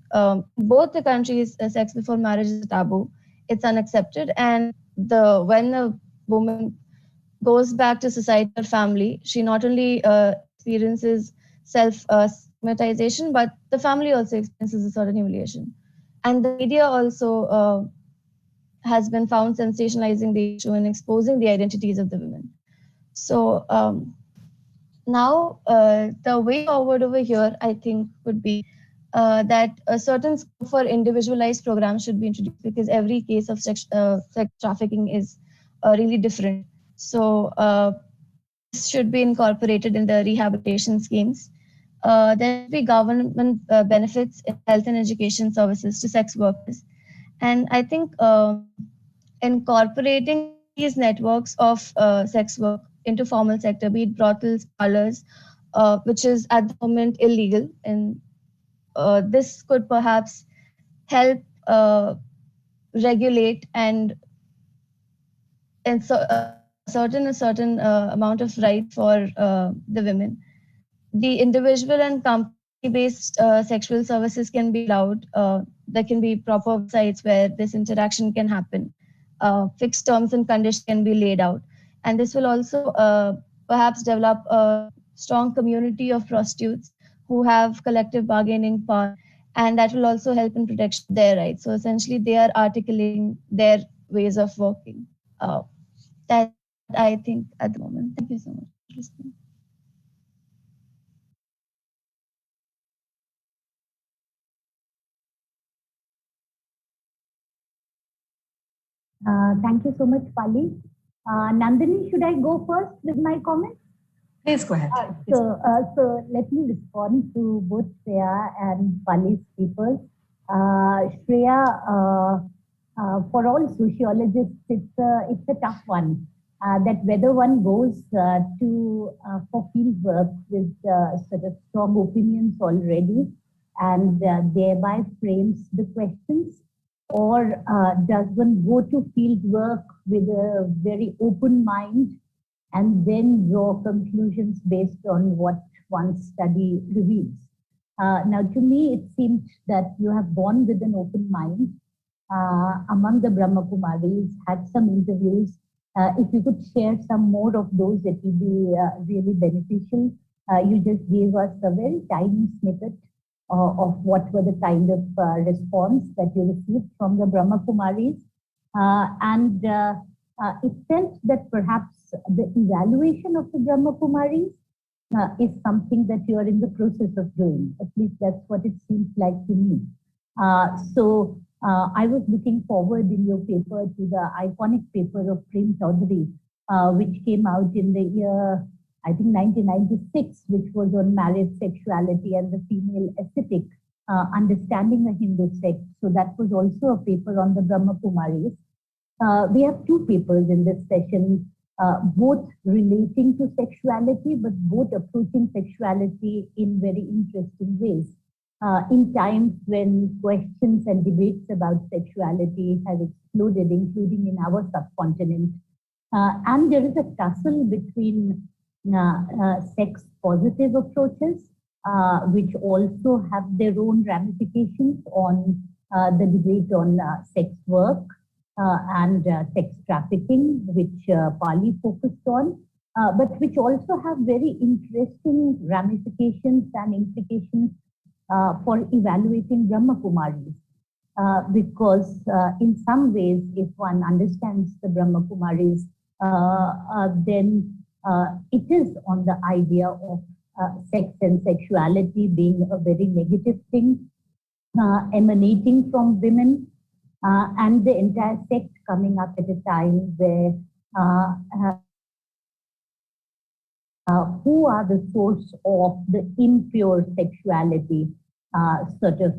Both the countries, sex before marriage is a taboo. It's unaccepted, and when a woman goes back to society or family, she not only experiences self stigmatization, but the family also experiences a certain humiliation. And the media also has been found sensationalizing the issue and exposing the identities of the women. So now the way forward over here, I think, would be that a certain scope for individualized programs should be introduced, because every case of sex trafficking is really different. So this should be incorporated in the rehabilitation schemes. There should be government benefits in health and education services to sex workers. And I think incorporating these networks of sex work into formal sector, be it brothels, parlors, which is at the moment illegal, and this could perhaps help regulate and a certain amount of rights for the women. The individual and company-based sexual services can be allowed. There can be proper websites where this interaction can happen. Fixed terms and conditions can be laid out. And this will also perhaps develop a strong community of prostitutes who have collective bargaining power, and that will also help in protection of their rights. So essentially, they are articulating their ways of working. That I think at the moment. Thank you so much for listening. Thank you so much, Pali. Nandini, should I go first with my comments? Please go ahead. So let me respond to both Shreya and Pali's papers. Shreya, for all sociologists, it's a tough one. That whether one goes for field work with sort of strong opinions already, and thereby frames the questions, or does one go to field work with a very open mind and then draw conclusions based on what one's study reveals? Now, to me, it seems that you have gone with an open mind. Among the Brahma Kumaris, had some interviews. If you could share some more of those, it will be really beneficial. You just gave us a very tiny snippet of what were the kind of response that you received from the Brahma Kumaris. And it felt that perhaps the evaluation of the Brahma Kumaris is something that you are in the process of doing. At least that's what it seems like to me. So I was looking forward in your paper to the iconic paper of Prem Chaudhary, which came out in the year, I think, 1996, which was on marriage, sexuality, and the female aesthetic, understanding the Hindu sect. So that was also a paper on the Brahma Kumaris. We have two papers in this session. both relating to sexuality, but both approaching sexuality in very interesting ways. In times when questions and debates about sexuality have exploded, including in our subcontinent, and there is a tussle between sex-positive approaches, which also have their own ramifications on the debate on sex work and sex trafficking, which Pali focused on, but which also have very interesting ramifications and implications for evaluating Brahma Kumaris. Because in some ways, if one understands the Brahma Kumaris, then it is on the idea of sex and sexuality being a very negative thing, emanating from women, and the entire sect coming up at a time where who are the source of the impure sexuality, sort of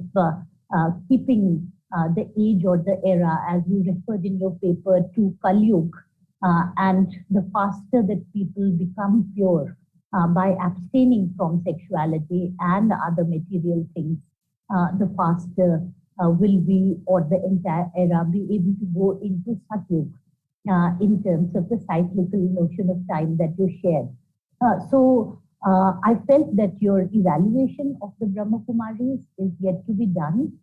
keeping the age or the era, as you referred in your paper, to Kali Yuga, and the faster that people become pure by abstaining from sexuality and other material things, the faster will we or the entire era be able to go into Satyug in terms of the cyclical notion of time that you shared. So I felt that your evaluation of the Brahma Kumaris is yet to be done.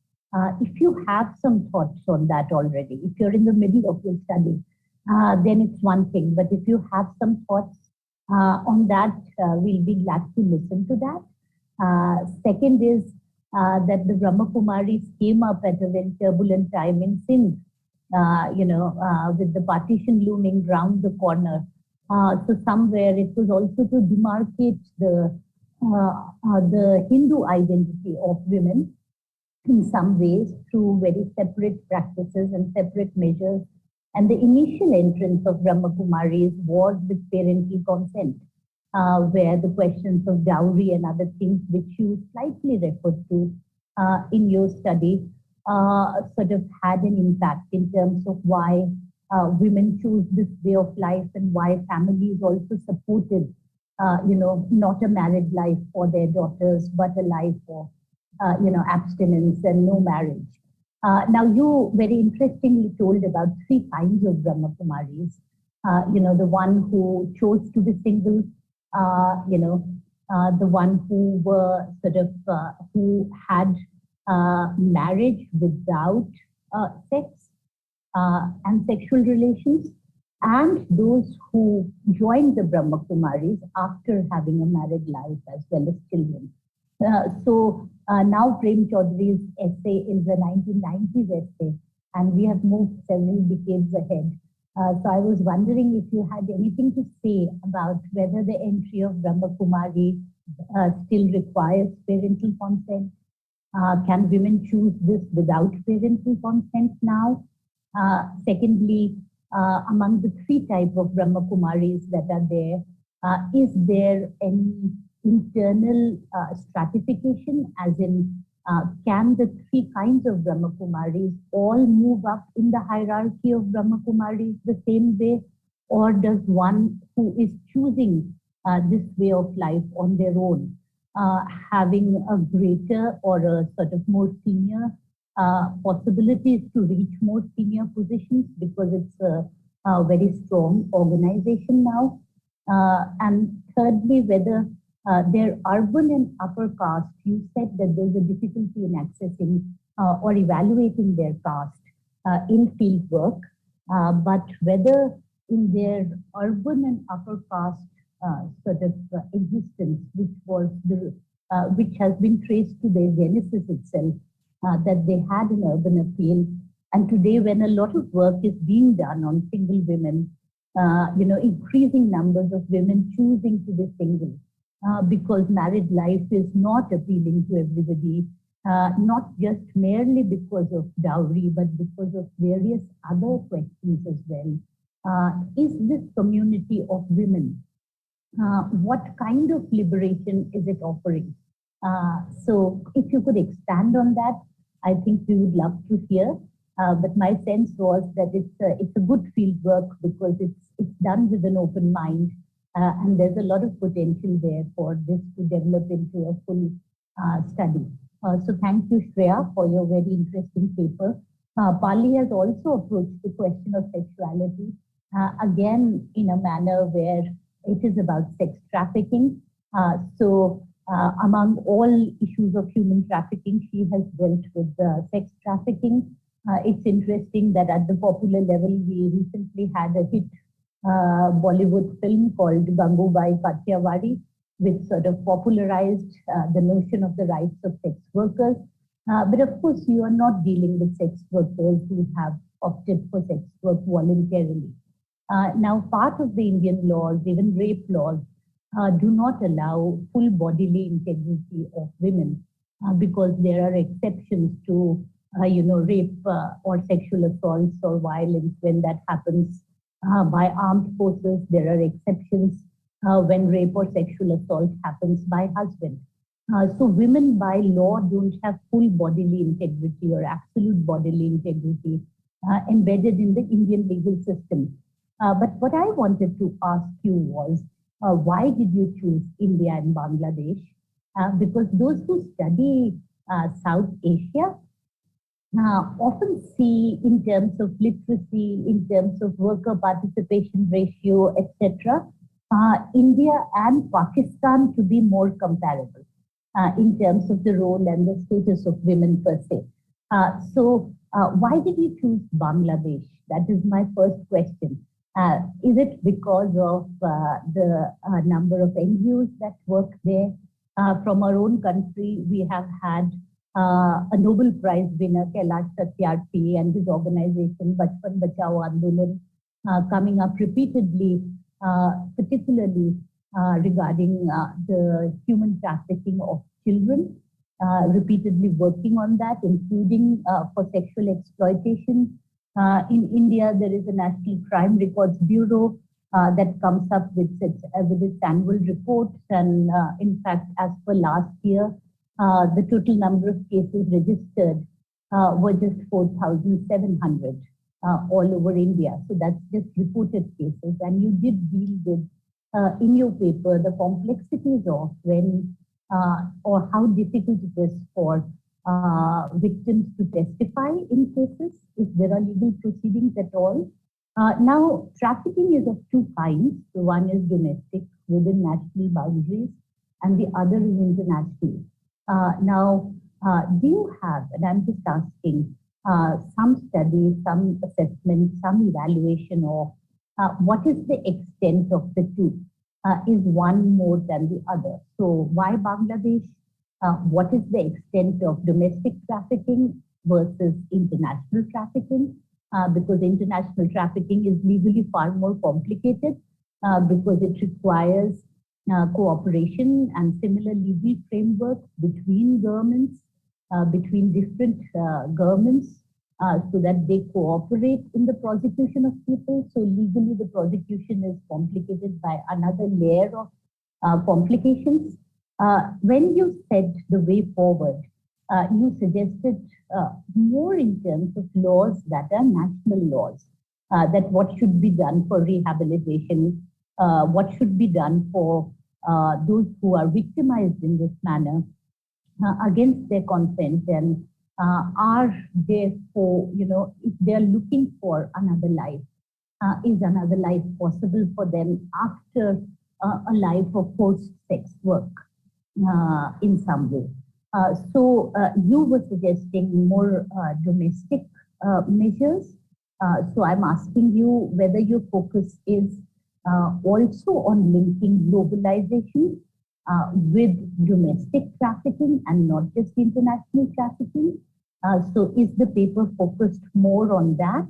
If you have some thoughts on that already, if you're in the middle of your study, then it's one thing. But if you have some thoughts on that, we'll be glad to listen to that. Second is that the Brahma Kumaris came up at a very turbulent time in Sindh, with the partition looming round the corner. So somewhere it was also to demarcate the Hindu identity of women in some ways through very separate practices and separate measures. And the initial entrance of Brahma Kumaris was with parental consent, where the questions of dowry and other things which you slightly referred to in your study sort of had an impact in terms of why women choose this way of life and why families also supported, not a married life for their daughters, but a life of, abstinence and no marriage. Now, you very interestingly told about three kinds of Brahma Kumaris. The one who chose to be single, the one who were sort of, who had marriage without sex and sexual relations, and those who joined the Brahma Kumaris after having a married life as well as children. So now Prem Chaudhary's essay is a 1990s essay, and we have moved several decades ahead. So I was wondering if you had anything to say about whether the entry of Brahma Kumari still requires parental consent. Can women choose this without parental consent now? Secondly, among the three types of Brahma Kumaris that are there, is there any internal stratification, as in can the three kinds of Brahma Kumaris all move up in the hierarchy of Brahma Kumaris the same way, or does one who is choosing this way of life on their own having a greater or a sort of more senior possibilities to reach more senior positions because it's a very strong organization now? And thirdly, whether they're urban and upper caste, you said that there's a difficulty in accessing or evaluating their caste in field work, but whether in their urban and upper caste sort of existence, which has been traced to their genesis itself, that they had an urban appeal. And today, when a lot of work is being done on single women, increasing numbers of women choosing to be single because married life is not appealing to everybody, not just merely because of dowry, but because of various other questions as well. Is this community of women, what kind of liberation is it offering? So if you could expand on that, I think we would love to hear. But my sense was that it's a good field work because it's done with an open mind, and there's a lot of potential there for this to develop into a full study. So thank you, Shreya, for your very interesting paper. Pali has also approached the question of sexuality, again, in a manner where it is about sex trafficking. Among all issues of human trafficking, she has dealt with sex trafficking. It's interesting that at the popular level, we recently had a hit Bollywood film called Gangubai Kathiawadi, which sort of popularized the notion of the rights of sex workers. But of course, you are not dealing with sex workers who have opted for sex work voluntarily. Now, part of the Indian laws, even rape laws, do not allow full bodily integrity of women because there are exceptions to, rape or sexual assaults or violence when that happens by armed forces. There are exceptions when rape or sexual assault happens by husband. So women by law don't have full bodily integrity or absolute bodily integrity embedded in the Indian legal system. But what I wanted to ask you was, why did you choose India and Bangladesh? Because those who study South Asia often see in terms of literacy, in terms of worker participation ratio, etc., India and Pakistan to be more comparable in terms of the role and the status of women per se. So why did you choose Bangladesh? That is my first question. Is it because of the number of NGOs that work there? From our own country, we have had a Nobel Prize winner, Kailash Satyarthi, and his organization, Bachpan Bachao Andolan, coming up repeatedly, particularly regarding the human trafficking of children, repeatedly working on that, including for sexual exploitation. In India, there is a National Crime Records Bureau that comes up with its annual reports. And in fact, as per last year, the total number of cases registered were just 4,700 all over India. So that's just reported cases. And you did deal with, in your paper, the complexities of when or how difficult it is for victims to testify in cases, if there are legal proceedings at all. Now, trafficking is of two kinds. So one is domestic within national boundaries, and the other is international. Do you have, and I'm just asking, some studies, some assessment, some evaluation of what is the extent of the two? Is one more than the other? So why Bangladesh? What is the extent of domestic trafficking versus international trafficking? Because international trafficking is legally far more complicated because it requires cooperation and similar legal frameworks between governments, between different governments, so that they cooperate in the prosecution of people. So legally the prosecution is complicated by another layer of complications. When you said the way forward, you suggested more in terms of laws that are national laws, that what should be done for rehabilitation, what should be done for those who are victimized in this manner against their consent, and are therefore, if they're looking for another life, is another life possible for them after a life of forced sex work in some way? So you were suggesting more domestic measures. So I'm asking you whether your focus is also on linking globalization with domestic trafficking and not just international trafficking. So is the paper focused more on that?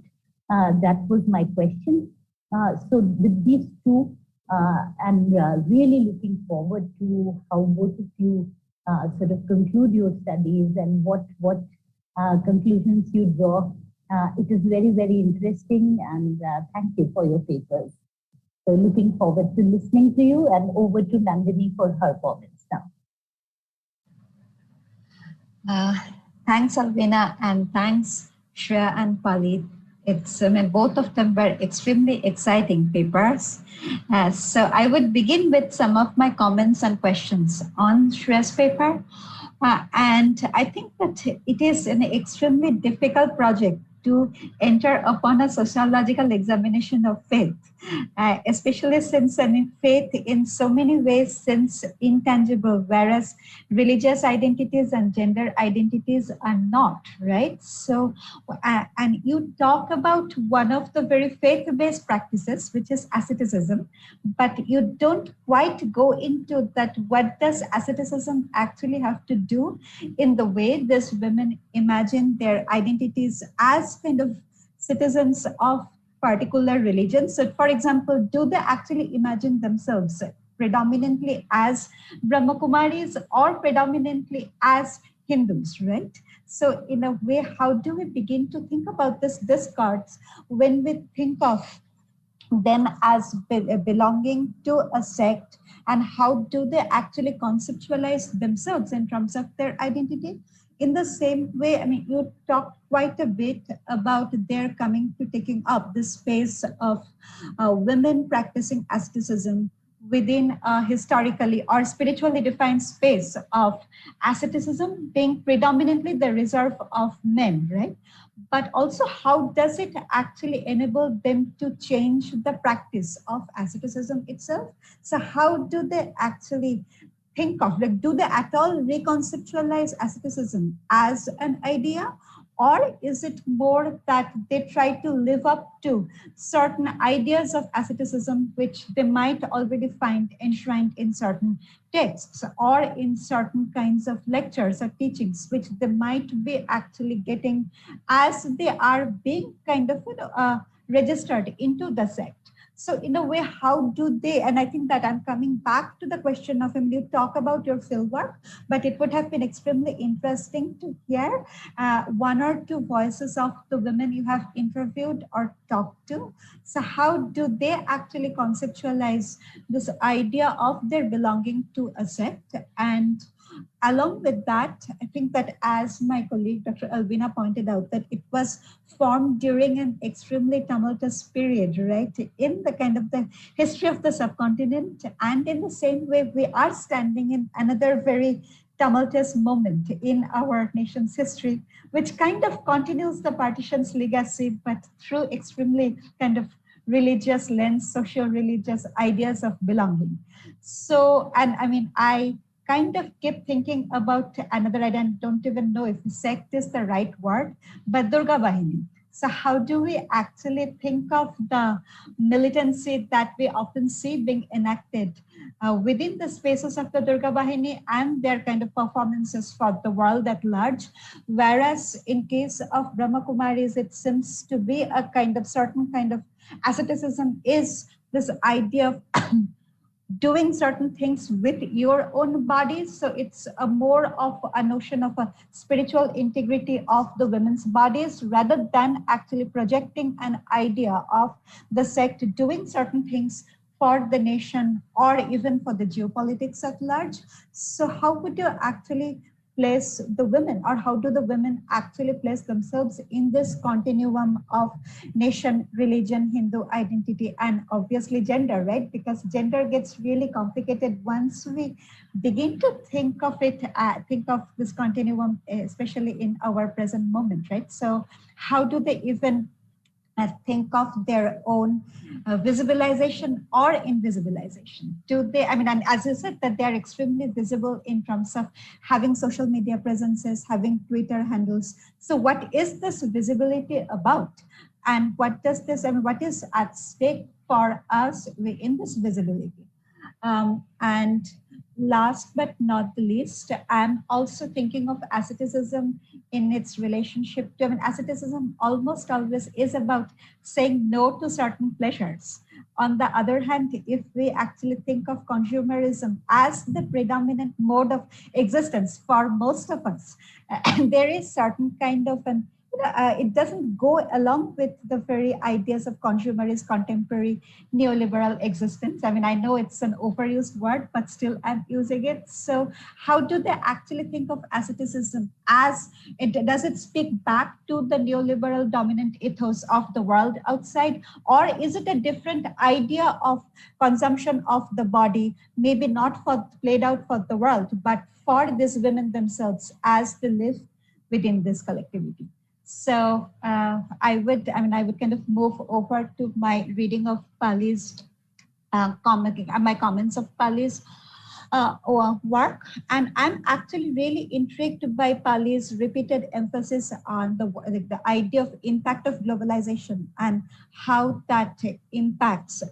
That was my question. So with these two, and really looking forward to how both of you sort of conclude your studies and what conclusions you draw. It is very, very interesting, and thank you for your papers. So looking forward to listening to you, and over to Nandini for her comments now. Thanks, Alvina, and thanks Shreya and Pali. Both of them were extremely exciting papers. So I would begin with some of my comments and questions on Shreya's paper. And I think that it is an extremely difficult project to enter upon a sociological examination of faith, especially since faith in so many ways seems intangible, whereas religious identities and gender identities are not, right? So, and you talk about one of the very faith-based practices, which is asceticism, but you don't quite go into that. What does asceticism actually have to do in the way these women imagine their identities as kind of citizens of particular religions? So, for example, do they actually imagine themselves predominantly as Brahmakumaris or predominantly as Hindus, right? So in a way, how do we begin to think about this discards when we think of them as belonging to a sect, and how do they actually conceptualize themselves in terms of their identity? In the same way, you talked quite a bit about their coming to taking up this space of women practicing asceticism within a historically or spiritually defined space of asceticism being predominantly the reserve of men, right? But also, how does it actually enable them to change the practice of asceticism itself? So how do they actually think of, like, do they at all reconceptualize asceticism as an idea? Or is it more that they try to live up to certain ideas of asceticism, which they might already find enshrined in certain texts or in certain kinds of lectures or teachings, which they might be actually getting as they are being kind of registered into the sect? So in a way, how do they, and I think that I'm coming back to the question of him, you talk about your fieldwork, but it would have been extremely interesting to hear one or two voices of the women you have interviewed or talked to. So how do they actually conceptualize this idea of their belonging to a sect? And along with that, I think that, as my colleague Dr. Albina pointed out, that it was formed during an extremely tumultuous period, right, in the kind of the history of the subcontinent. And in the same way, we are standing in another very tumultuous moment in our nation's history, which kind of continues the partition's legacy, but through extremely kind of religious lens, socio-religious ideas of belonging. So, and I kind of keep thinking about another idea, and don't even know if sect is the right word, but Durga Bahini. So how do we actually think of the militancy that we often see being enacted within the spaces of the Durga Bahini and their kind of performances for the world at large? Whereas in case of Brahma Kumaris, it seems to be a kind of certain kind of asceticism is this idea of doing certain things with your own bodies. So it's a more of a notion of a spiritual integrity of the women's bodies, rather than actually projecting an idea of the sect doing certain things for the nation or even for the geopolitics at large. So how would you actually place the women, or how do the women actually place themselves in this continuum of nation, religion, Hindu identity, and obviously gender, right? Because gender gets really complicated once we begin to think of it, think of this continuum, especially in our present moment, right? So how do they even think of their own visibilization or invisibilization? Do they, and as you said, that they're extremely visible in terms of having social media presences, having Twitter handles. So what is this visibility about? And what does this, what is at stake for us in this visibility? And last but not the least, I'm also thinking of asceticism in its relationship to, asceticism almost always is about saying no to certain pleasures. On the other hand, if we actually think of consumerism as the predominant mode of existence for most of us, there is certain kind of an it doesn't go along with the very ideas of consumerist contemporary neoliberal existence. I mean, I know it's an overused word, but still I'm using it. So how do they actually think of asceticism as, does it speak back to the neoliberal dominant ethos of the world outside? Or is it a different idea of consumption of the body, maybe not for played out for the world, but for these women themselves as they live within this collectivity? So I would kind of move over to my reading of Pali's my comments of Pali's work. And I'm actually really intrigued by Pali's repeated emphasis on the idea of impact of globalization and how that impacts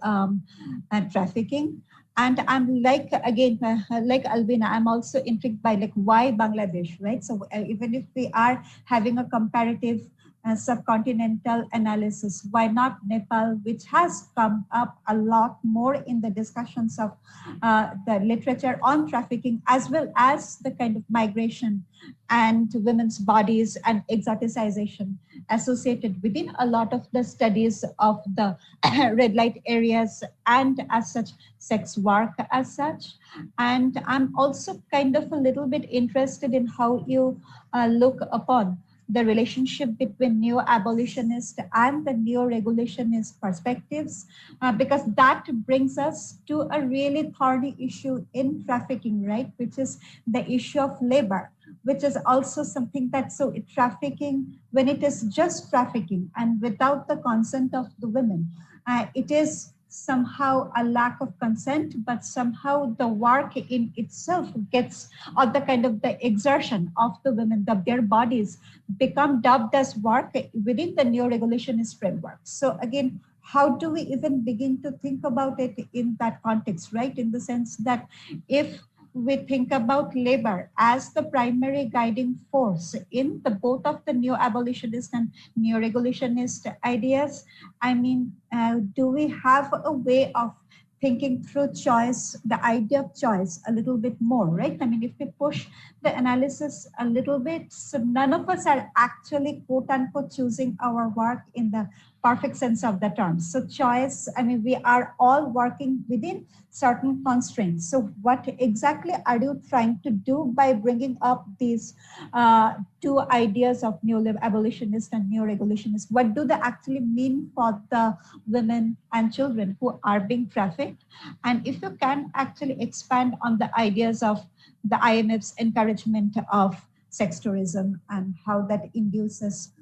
trafficking. And I'm like Albina, I'm also intrigued by why Bangladesh, right? So even if we are having a comparative subcontinental analysis, why not Nepal, which has come up a lot more in the discussions of the literature on trafficking, as well as the kind of migration and women's bodies and exoticization associated within a lot of the studies of the red light areas and as such sex work as such. And I'm also kind of a little bit interested in how you look upon the relationship between neo-abolitionist and the neo-regulationist perspectives, because that brings us to a really thorny issue in trafficking, right? Which is the issue of labor, which is also something that, so trafficking, when it is just trafficking and without the consent of the women, it is somehow a lack of consent, but somehow the work in itself gets, or the kind of the exertion of the women, their bodies become dubbed as work within the neo-regulationist framework. So again, how do we even begin to think about it in that context, right? In the sense that if we think about labor as the primary guiding force in the both of the neo-abolitionist and neo-regulationist ideas, I mean, do we have a way of thinking through choice, the idea of choice a little bit more, right? I mean, if we push the analysis a little bit, so none of us are actually quote unquote choosing our work in the perfect sense of the term. So choice, I mean, we are all working within certain constraints. So what exactly are you trying to do by bringing up these two ideas of neo-abolitionist and neo-regulationist? What do they actually mean for the women and children who are being trafficked? And if you can actually expand on the ideas of the IMF's encouragement of sex tourism and how that induces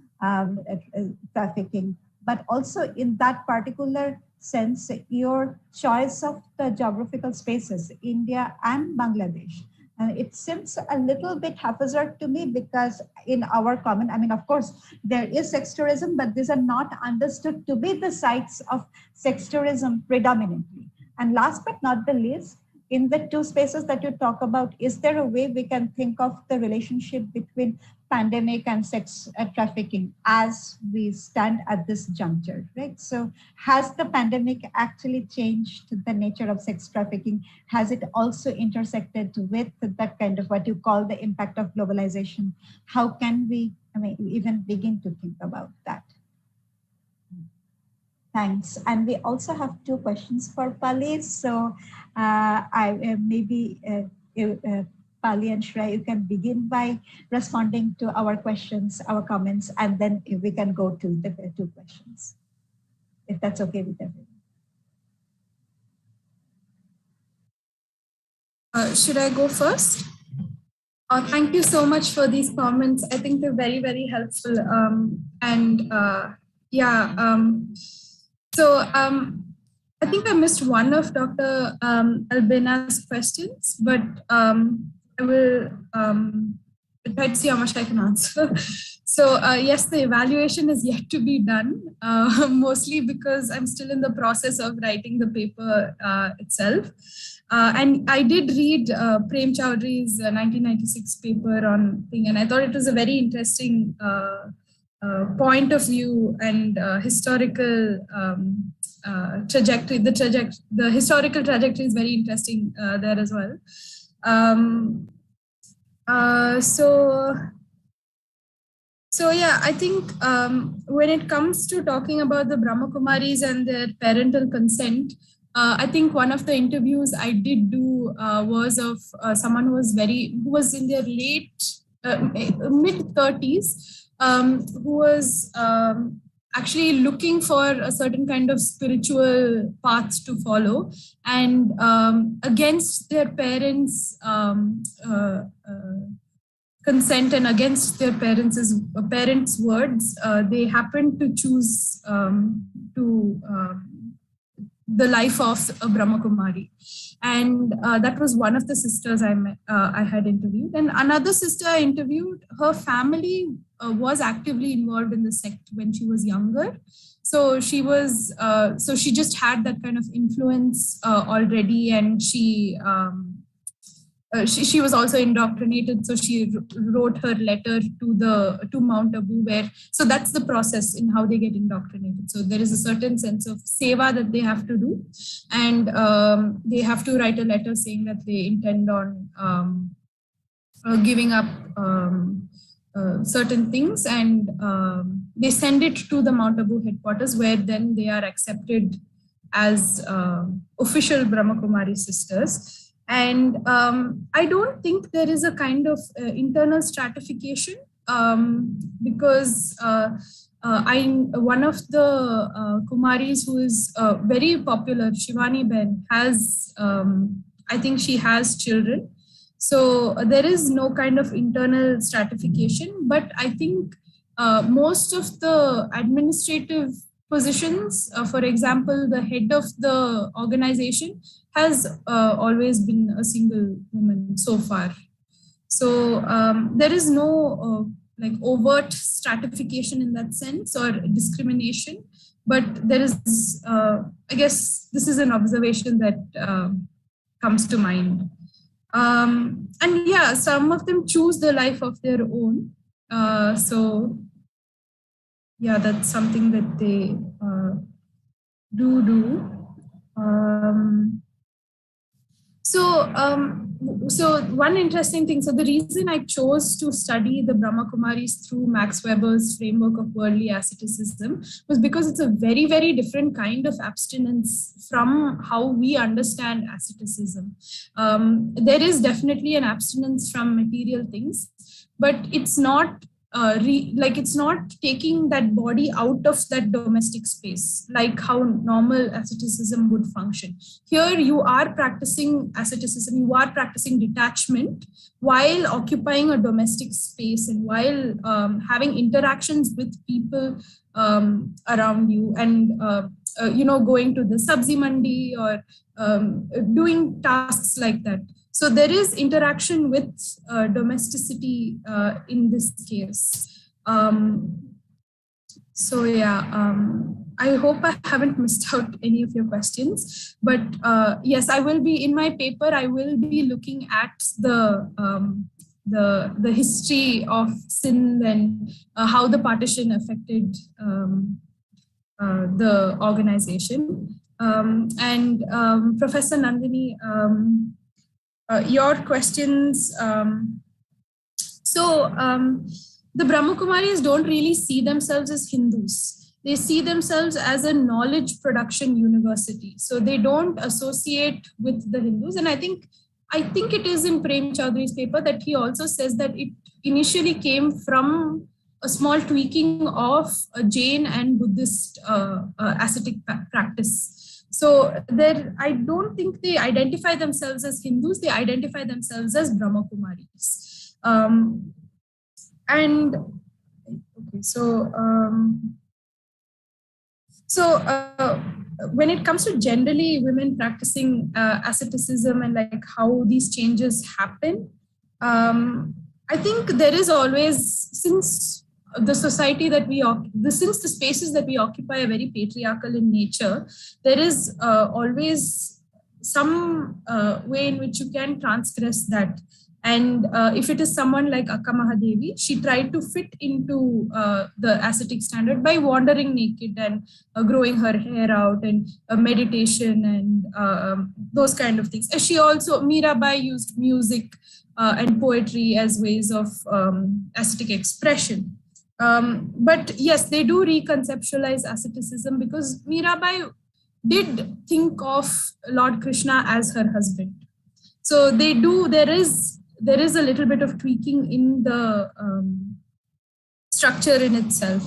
trafficking, but also in that particular sense, your choice of the geographical spaces, India and Bangladesh. And it seems a little bit haphazard to me because in our common, I mean, of course, there is sex tourism, but these are not understood to be the sites of sex tourism predominantly. And last but not the least, in the two spaces that you talk about, is there a way we can think of the relationship between pandemic and sex trafficking as we stand at this juncture, right? So has the pandemic actually changed the nature of sex trafficking? Has it also intersected with that kind of what you call the impact of globalization? How can we, I mean, even begin to think about that? Thanks. And we also have two questions for Pali. So Pali and Shreya, you can begin by responding to our questions, our comments, and then we can go to the two questions, if that's okay with everyone. Should I go first? Thank you so much for these comments. I think they're very, very helpful. I think I missed one of Dr. Albina's questions, but I will try to see how much I can answer. So yes, the evaluation is yet to be done, mostly because I'm still in the process of writing the paper itself. And I did read Prem Chowdhury's 1996 paper on thing, and I thought it was a very interesting point of view and historical trajectory. The historical trajectory is very interesting there as well. So So yeah, I think when it comes to talking about the Brahmakumaris and their parental consent, I think one of the interviews I did do was of someone who was in their mid-30s, who was actually looking for a certain kind of spiritual path to follow, and against their parents' consent and against their parents' words, they happened to choose the life of a Brahmakumari. And that was one of the sisters I had interviewed. And another sister I interviewed, her family was actively involved in the sect when she was younger. So she was, so she just had that kind of influence already, and she was also indoctrinated. So she wrote her letter to Mount Abu, so that's the process in how they get indoctrinated. So there is a certain sense of seva that they have to do, and they have to write a letter saying that they intend on giving up certain things, and they send it to the Mount Abu headquarters, where then they are accepted as official Brahmakumari sisters. And I don't think there is a kind of internal stratification, because one of the Kumaris who is very popular, Shivani Ben, has, I think she has children. So there is no kind of internal stratification, but I think most of the administrative positions, for example, the head of the organization has always been a single woman so far. So there is no like overt stratification in that sense or discrimination, but there is, I guess this is an observation that comes to mind. And yeah, some of them choose the life of their own. So yeah, that's something that they do. So one interesting thing, so the reason I chose to study the Brahmakumaris through Max Weber's framework of worldly asceticism was because it's a very, very different kind of abstinence from how we understand asceticism. There is definitely an abstinence from material things, but it's not it's not taking that body out of that domestic space, like how normal asceticism would function. Here you are practicing asceticism, you are practicing detachment while occupying a domestic space and while having interactions with people around you, and going to the sabzi mandi or doing tasks like that. So there is interaction with domesticity in this case. So yeah, I hope I haven't missed out any of your questions, but yes, I will be in my paper. I will be looking at the history of Sindh and how the partition affected the organization. And Professor Nandini, your questions. The Brahmakumaris don't really see themselves as Hindus. They see themselves as a knowledge production university. So they don't associate with the Hindus. And I think it is in Prem Chaudhary's paper that he also says that it initially came from a small tweaking of a Jain and Buddhist ascetic practice. So I don't think they identify themselves as Hindus, they identify themselves as Brahmakumaris. When it comes to generally women practicing asceticism and like how these changes happen, I think there is always, since the society that since the spaces that we occupy are very patriarchal in nature, there is always some way in which you can transgress that. And if it is someone like Akka Mahadevi, she tried to fit into the ascetic standard by wandering naked and growing her hair out and meditation and those kind of things. She also, Mirabai used music and poetry as ways of ascetic expression. But yes, they do reconceptualize asceticism because Mirabai did think of Lord Krishna as her husband. So they do, there is a little bit of tweaking in the structure in itself.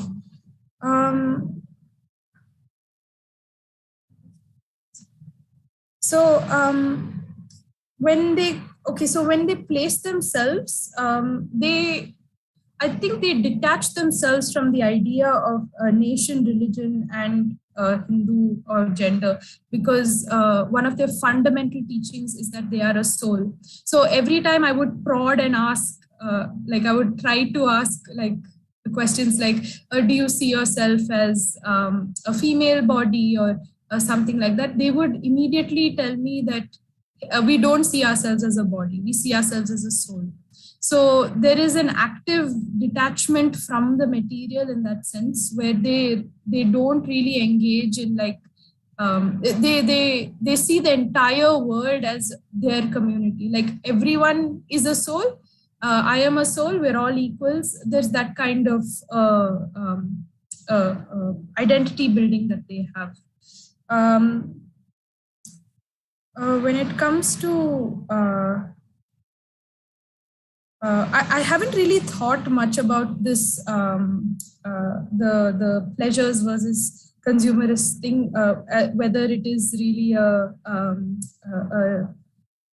When they place themselves, I think they detach themselves from the idea of nation, religion, and Hindu or gender, because one of their fundamental teachings is that they are a soul. So every time I would prod and ask, I would try to ask questions like, do you see yourself as a female body or something like that? They would immediately tell me that we don't see ourselves as a body, we see ourselves as a soul. So there is an active detachment from the material in that sense, where they don't really engage in they see the entire world as their community. Like everyone is a soul. I am a soul. We're all equals. There's that kind of identity building that they have. When it comes to I haven't really thought much about this, the pleasures versus consumerist thing, whether it is really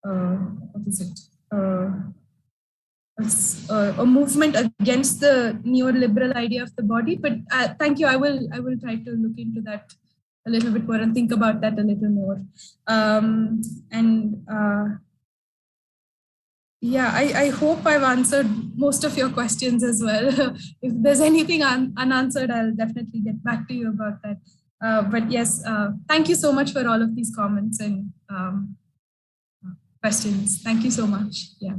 what is it? A movement against the neoliberal idea of the body. But thank you. I will try to look into that a little bit more and think about that a little more. Yeah, I hope I've answered most of your questions as well. If there's anything unanswered, I'll definitely get back to you about that. But yes, thank you so much for all of these comments and questions. Thank you so much. Yeah.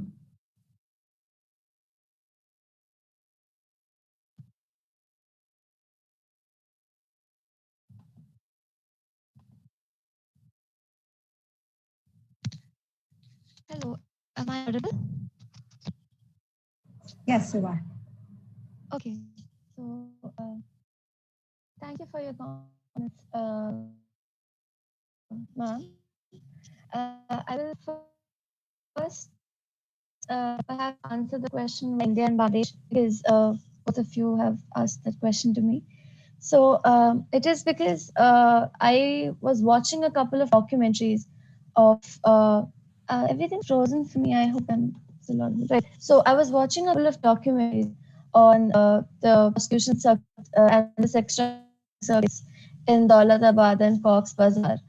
Hello, am I audible? Yes, you are. Okay, so thank you for your comments, ma'am. I will first perhaps answer the question about India and Bangladesh, because both of you have asked that question to me. So it is because I was watching a couple of documentaries of everything's frozen for me. I hope I'm still on. Right. So I was watching a couple of documentaries on the prostitution circuit and the sex circuits in Daulatabad and Cox's Bazar.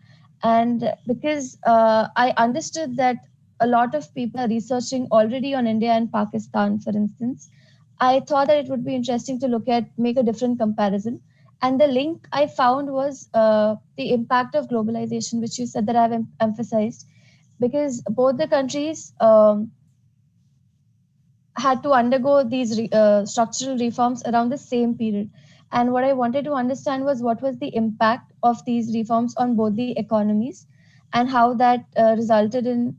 And because I understood that a lot of people are researching already on India and Pakistan, for instance, I thought that it would be interesting to make a different comparison. And the link I found was the impact of globalization, which you said that I've emphasized, because both the countries had to undergo these structural reforms around the same period. And what I wanted to understand was what was the impact of these reforms on both the economies and how that resulted in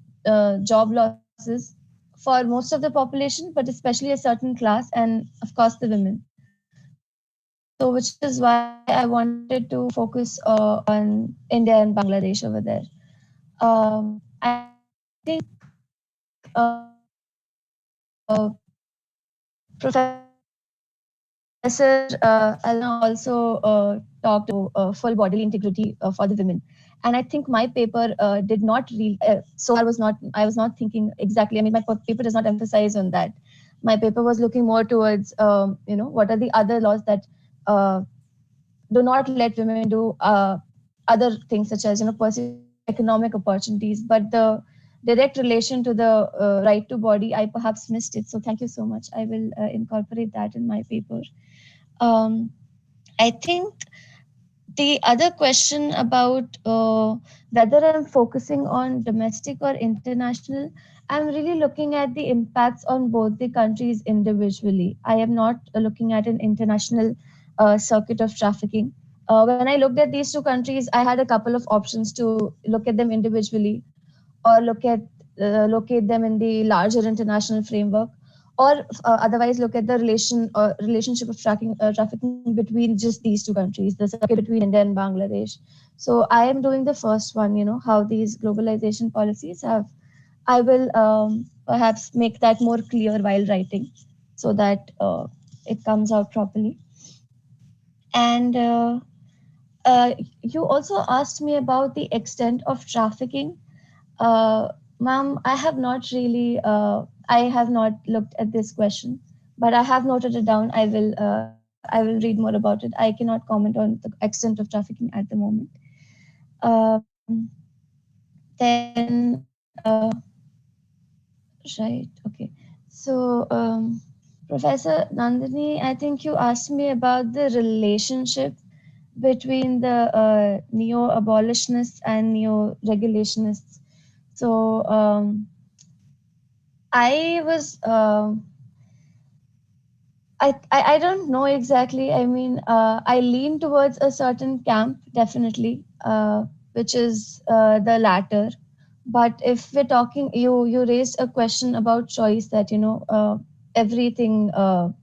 job losses for most of the population, but especially a certain class and, of course, the women. So, which is why I wanted to focus on India and Bangladesh over there. I think Professor Alna also talked to full bodily integrity for the women, and I think my paper did not really. So I was not thinking exactly. I mean, my paper does not emphasize on that. My paper was looking more towards, what are the other laws that do not let women do other things such as, pursue economic opportunities, but the direct relation to the right to body, I perhaps missed it. So thank you so much. I will incorporate that in my paper. I think the other question about whether I'm focusing on domestic or international, I'm really looking at the impacts on both the countries individually. I am not looking at an international circuit of trafficking. When I looked at these two countries, I had a couple of options to look at them individually or locate them in the larger international framework, or otherwise look at the relationship of trafficking between just these two countries, the circuit between India and Bangladesh. So I am doing the first one, how these globalization policies have. I will perhaps make that more clear while writing so that it comes out properly. And you also asked me about the extent of trafficking. Ma'am, I have not really, I have not looked at this question, but I have noted it down. I will read more about it. I cannot comment on the extent of trafficking at the moment. Um, then, right, okay. So, Professor Nandini, I think you asked me about the relationship between the neo-abolitionists and neo-regulationists. So I was, I don't know exactly. I mean, I lean towards a certain camp, definitely, which is the latter. But if we're talking, you raised a question about choice, that everything how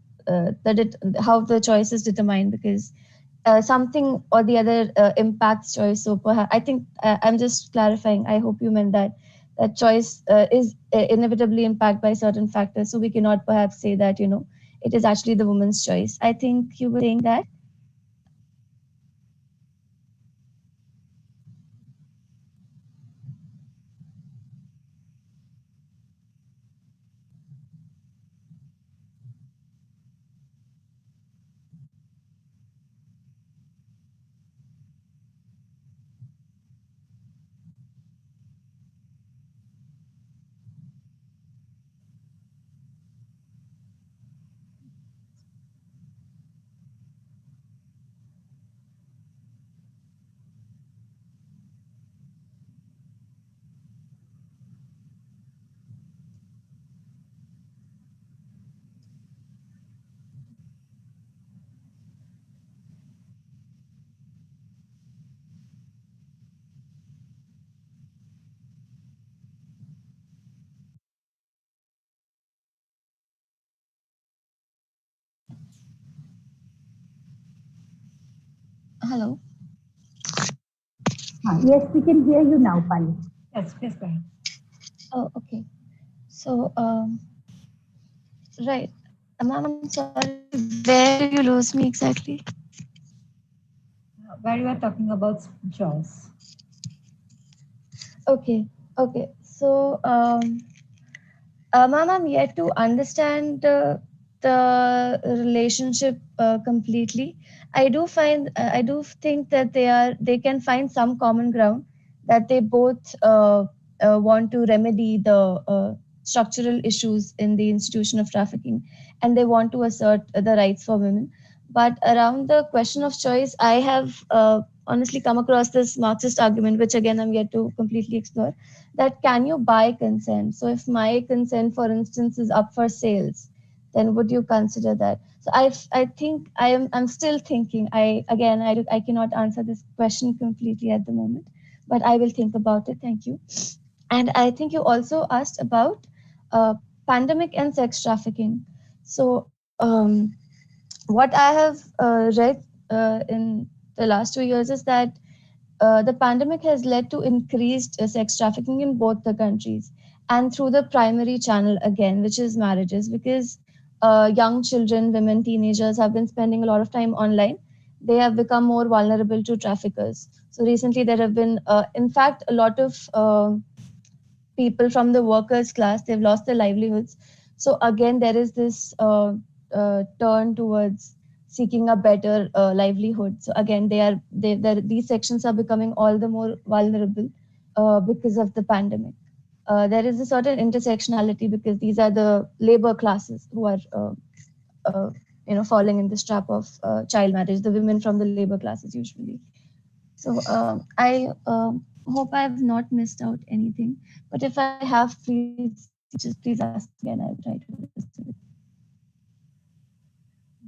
the choice is determined, because something or the other impacts choice. So perhaps I think I'm just clarifying. I hope you meant that choice is inevitably impacted by certain factors. So we cannot perhaps say that it is actually the woman's choice. I think you were saying that. Hello. Yes, we can hear you now, Pali. Yes, please go ahead. Oh, okay. So, right. Ma'am, I'm sorry. Where do you lose me exactly? Where you are talking about choice. Okay. Okay. So, ma'am, I'm yet to understand the relationship completely. I do think that they can find some common ground, that they both want to remedy the structural issues in the institution of trafficking, and they want to assert the rights for women. But around the question of choice, I have honestly come across this Marxist argument, which again I'm yet to completely explore, that can you buy consent? So if my consent, for instance, is up for sales, then would you consider that? So I think I'm still thinking. I cannot answer this question completely at the moment, but I will think about it. Thank you. And I think you also asked about pandemic and sex trafficking. So what I have read in the last 2 years is that the pandemic has led to increased sex trafficking in both the countries, and through the primary channel again, which is marriages, because young children, women, teenagers have been spending a lot of time online. They have become more vulnerable to traffickers. So recently there have been, in fact, a lot of people from the workers class, they've lost their livelihoods. So again, there is this turn towards seeking a better livelihood. So again, these sections are becoming all the more vulnerable because of the pandemic. There is a certain intersectionality, because these are the labor classes who are falling in this trap of child marriage, the women from the labor classes usually. So I hope I have not missed out anything. But if I have, please ask again. I'll try to listen.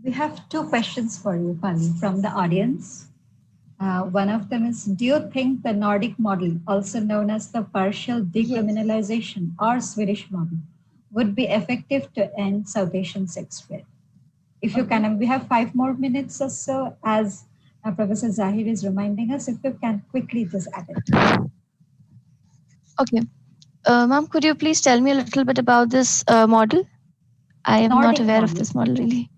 We have two questions for you, Pali, from the audience. One of them is, do you think the Nordic model, also known as the partial decriminalization or Swedish model, would be effective to end South Asian sex trade? If you can, we have 5 more minutes or so, as Professor Zahir is reminding us, if you can quickly just add it. Okay. Ma'am, could you please tell me a little bit about this model? I am not aware of this model really.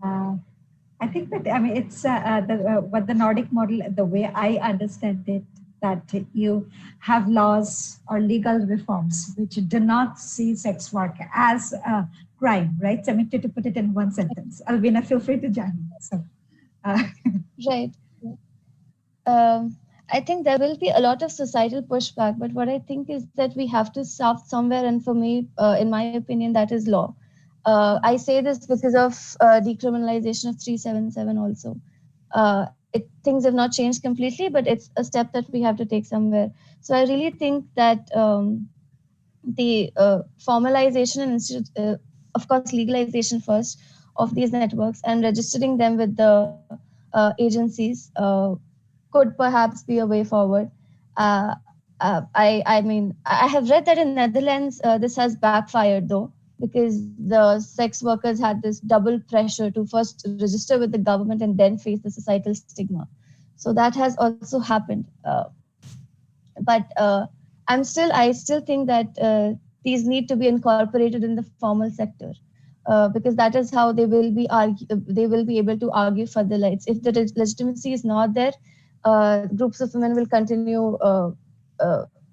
I think that, I mean, it's what the Nordic model, the way I understand it, that you have laws or legal reforms which do not see sex work as a crime, right? I mean, to put it in one sentence. Alvina, feel free to join me. So, Right. I think there will be a lot of societal pushback, but what I think is that we have to start somewhere, and for me, in my opinion, that is law. I say this because of decriminalization of 377 also. Things have not changed completely, but it's a step that we have to take somewhere. So I really think that the formalization and of course legalization first of these networks and registering them with the agencies could perhaps be a way forward. I mean, I have read that in Netherlands this has backfired though, because the sex workers had this double pressure to first register with the government and then face the societal stigma. So that has also happened. But I still think that these need to be incorporated in the formal sector, because that is how they will be able to argue for the rights. If the legitimacy is not there, groups of women will continue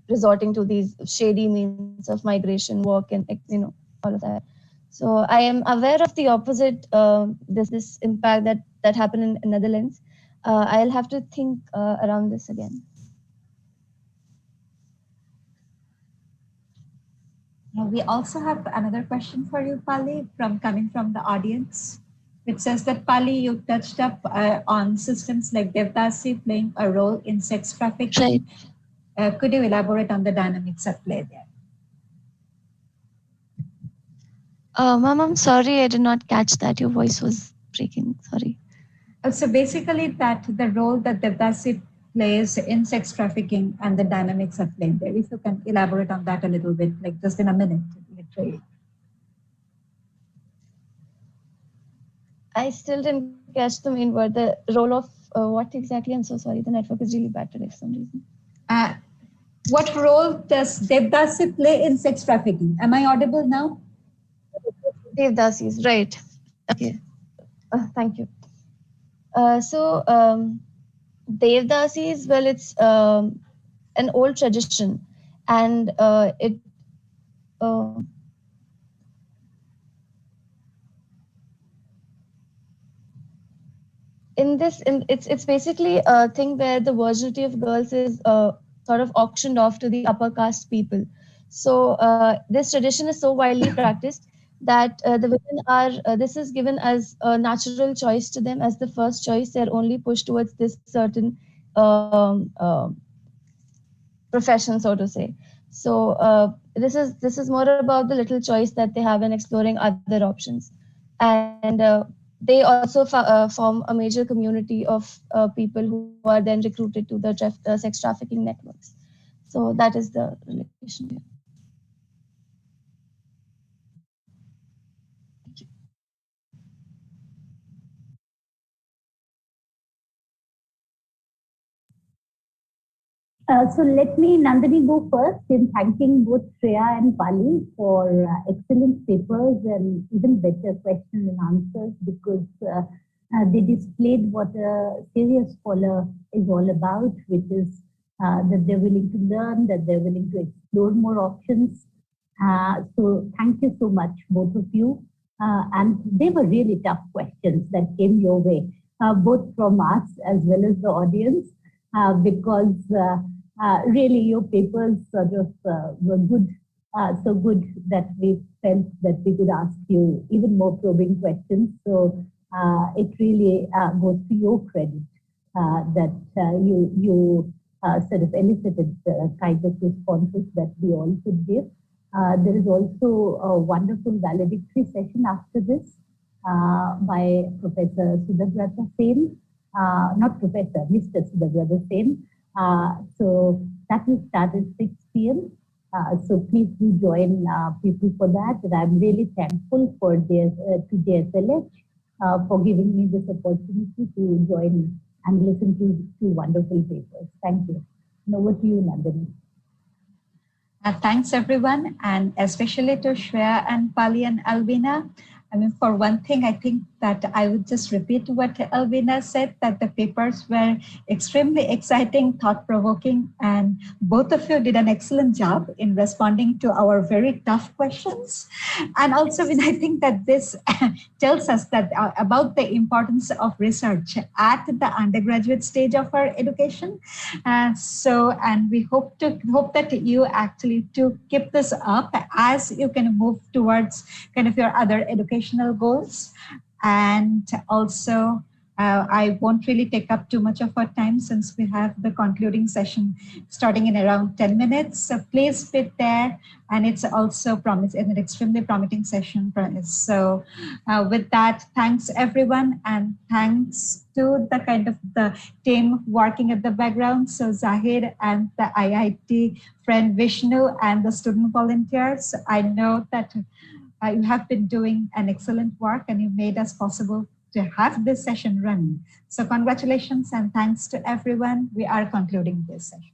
resorting to these shady means of migration, work, and all of that. So I am aware of the opposite. This impact that happened in Netherlands. I'll have to think around this again. We also have another question for you, Pali, coming from the audience. It says that, Pali, you touched up on systems like Devdasi playing a role in sex trafficking. Right. Could you elaborate on the dynamics at play there? Ma'am, I'm sorry, I did not catch that. Your voice was breaking. Sorry. So basically, that the role that Devdasi plays in sex trafficking and the dynamics at play there. If you can elaborate on that a little bit, like just in a minute, literally. I still didn't catch the main word. The role of what exactly? I'm so sorry. The network is really bad today for some reason. What role does Devdasi play in sex trafficking? Am I audible now? Devdasis, right. Okay. Thank you. So Devdasis, well, it's an old tradition, and it's basically a thing where the virginity of girls is sort of auctioned off to the upper caste people. So this tradition is so widely practiced that the women are, this is given as a natural choice to them. As the first choice, they're only pushed towards this certain profession, so to say. So this is more about the little choice that they have in exploring other options. And they also form a major community of people who are then recruited to the sex trafficking networks. So that is the relation here. So let me, Nandini, go first in thanking both Shreya and Pali for excellent papers and even better questions and answers, because they displayed what a serious scholar is all about, which is that they're willing to learn, that they're willing to explore more options. So thank you so much, both of you. And they were really tough questions that came your way, both from us as well as the audience, because really your papers sort of were good, so good that we felt that we could ask you even more probing questions. So it really goes to your credit that you sort of elicited the kind of responses that we all could give. There is also a wonderful valedictory session after this by Professor Sudabrata Sen, not Professor, Mr. Sudabrata Sen. So that will start at 6 p.m. So please do join people for that. And I'm really thankful for to JSLH for giving me this opportunity to join and listen to two wonderful papers. Thank you. And over to you, Nandini. Thanks, everyone, and especially to Shreya and Pali and Alvina. I mean, for one thing, I think that I would just repeat what Alvina said, that the papers were extremely exciting, thought-provoking, and both of you did an excellent job in responding to our very tough questions. And also, I think that this tells us that about the importance of research at the undergraduate stage of our education. And we hope that you actually to keep this up as you can move towards kind of your other educational goals. And also, I won't really take up too much of our time since we have the concluding session starting in around 10 minutes. So please be there. And it's also an extremely promising session. So with that, thanks everyone. And thanks to the kind of the team working at the background. So Zahir and the IIT friend Vishnu and the student volunteers. I know that you have been doing an excellent work and you made us possible to have this session running. So congratulations and thanks to everyone. We are concluding this session.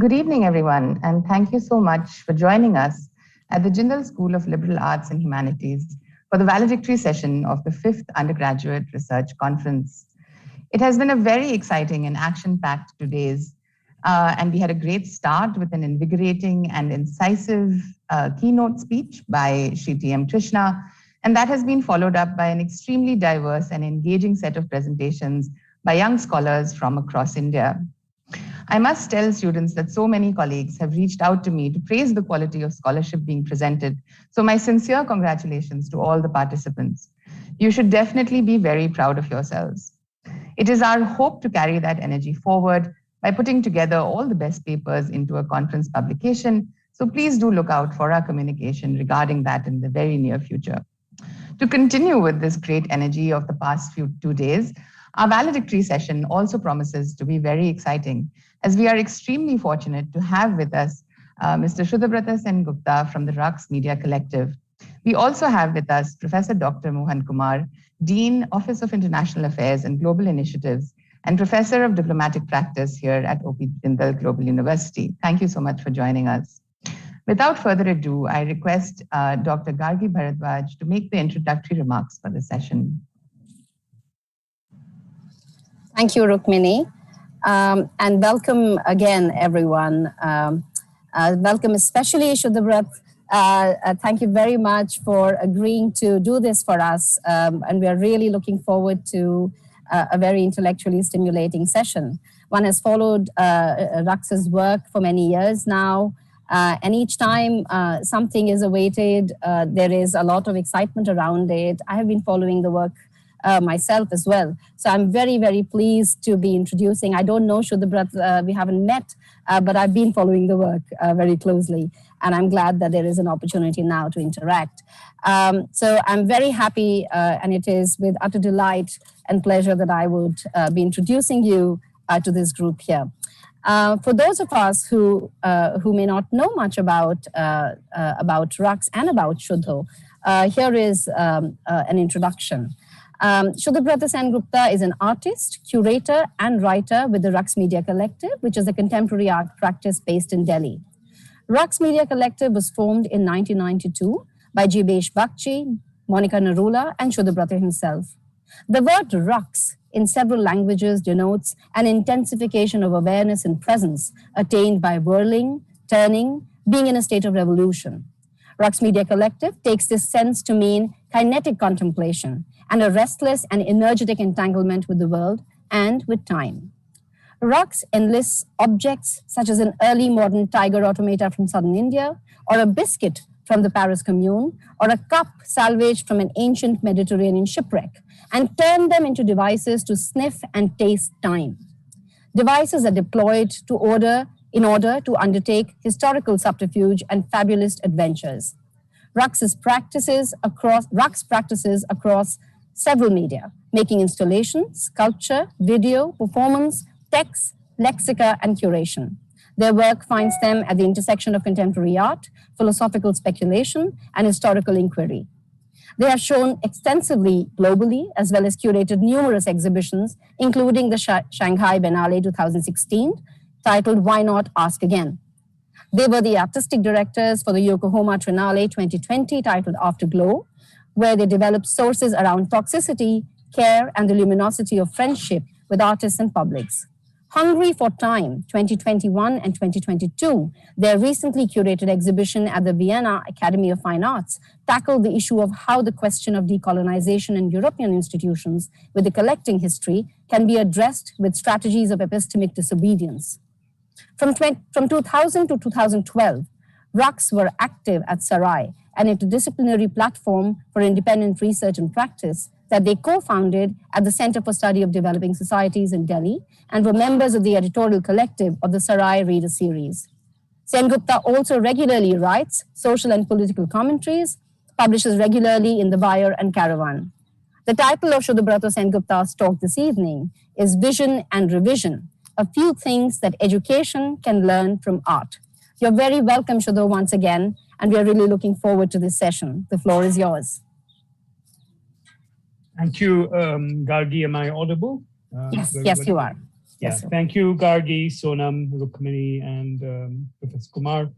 Good evening, everyone, and thank you so much for joining us at the Jindal School of Liberal Arts and Humanities for the valedictory session of the 5th Undergraduate Research Conference. It has been a very exciting and action-packed 2 days, and we had a great start with an invigorating and incisive keynote speech by Shri T.M. Krishna, and that has been followed up by an extremely diverse and engaging set of presentations by young scholars from across India. I must tell students that so many colleagues have reached out to me to praise the quality of scholarship being presented. So my sincere congratulations to all the participants. You should definitely be very proud of yourselves. It is our hope to carry that energy forward by putting together all the best papers into a conference publication. So please do look out for our communication regarding that in the very near future. To continue with this great energy of the past 2 days, our valedictory session also promises to be very exciting, as we are extremely fortunate to have with us Mr. Shudabrata Sen-Gupta from the Rux Media Collective. We also have with us Professor Dr. Mohan Kumar, Dean, Office of International Affairs and Global Initiatives, and Professor of Diplomatic Practice here at OP Jindal Global University. Thank you so much for joining us. Without further ado, I request Dr. Gargi Bharadwaj to make the introductory remarks for the session. Thank you, Rukmini. And welcome again, everyone. Welcome especially Shudabrat. Thank you very much for agreeing to do this for us. And we are really looking forward to a very intellectually stimulating session. One has followed Rux's work for many years now. And each time something is awaited, there is a lot of excitement around it. I have been following the work myself as well. So I'm very, very pleased to be introducing. I don't know Shudabrat, we haven't met, but I've been following the work very closely. And I'm glad that there is an opportunity now to interact. So I'm very happy, and it is with utter delight and pleasure that I would be introducing you to this group here. For those of us who may not know much about Rux and about Shudho, here is an introduction. Shudabrata Sen-Gupta is an artist, curator, and writer with the Rux Media Collective, which is a contemporary art practice based in Delhi. Rux Media Collective was formed in 1992 by Jibesh Bakchi, Monica Narula, and Shudabrata himself. The word Rux in several languages denotes an intensification of awareness and presence attained by whirling, turning, being in a state of revolution. Rux Media Collective takes this sense to mean kinetic contemplation and a restless and energetic entanglement with the world and with time. Rux enlists objects such as an early modern tiger automata from southern India, or a biscuit from the Paris Commune, or a cup salvaged from an ancient Mediterranean shipwreck, and turn them into devices to sniff and taste time. Devices are deployed in order to undertake historical subterfuge and fabulous adventures. Rux practices across several media, making installations, sculpture, video, performance, text, lexica, and curation. Their work finds them at the intersection of contemporary art, philosophical speculation, and historical inquiry. They are shown extensively globally, as well as curated numerous exhibitions, including the Shanghai Biennale 2016, titled Why Not Ask Again. They were the artistic directors for the Yokohama Triennale 2020, titled Afterglow, where they developed sources around toxicity, care, and the luminosity of friendship with artists and publics. Hungry for Time 2021 and 2022, their recently curated exhibition at the Vienna Academy of Fine Arts tackled the issue of how the question of decolonization in European institutions with the collecting history can be addressed with strategies of epistemic disobedience. From 2000 to 2012, Rux were active at Sarai, an interdisciplinary platform for independent research and practice that they co-founded at the Center for Study of Developing Societies in Delhi, and were members of the editorial collective of the Sarai Reader Series. Sen-Gupta also regularly writes social and political commentaries, publishes regularly in The Buyer and Caravan. The title of Shudabrata Sen-Gupta's talk this evening is Vision and Revision, a few things that education can learn from art. You're very welcome, Shudho, once again, and we are really looking forward to this session. The floor is yours. Thank you, Gargi. Am I audible? Yes, you are. Yes. Thank you, Gargi, Sonam, Rukmini, and Professor Kumar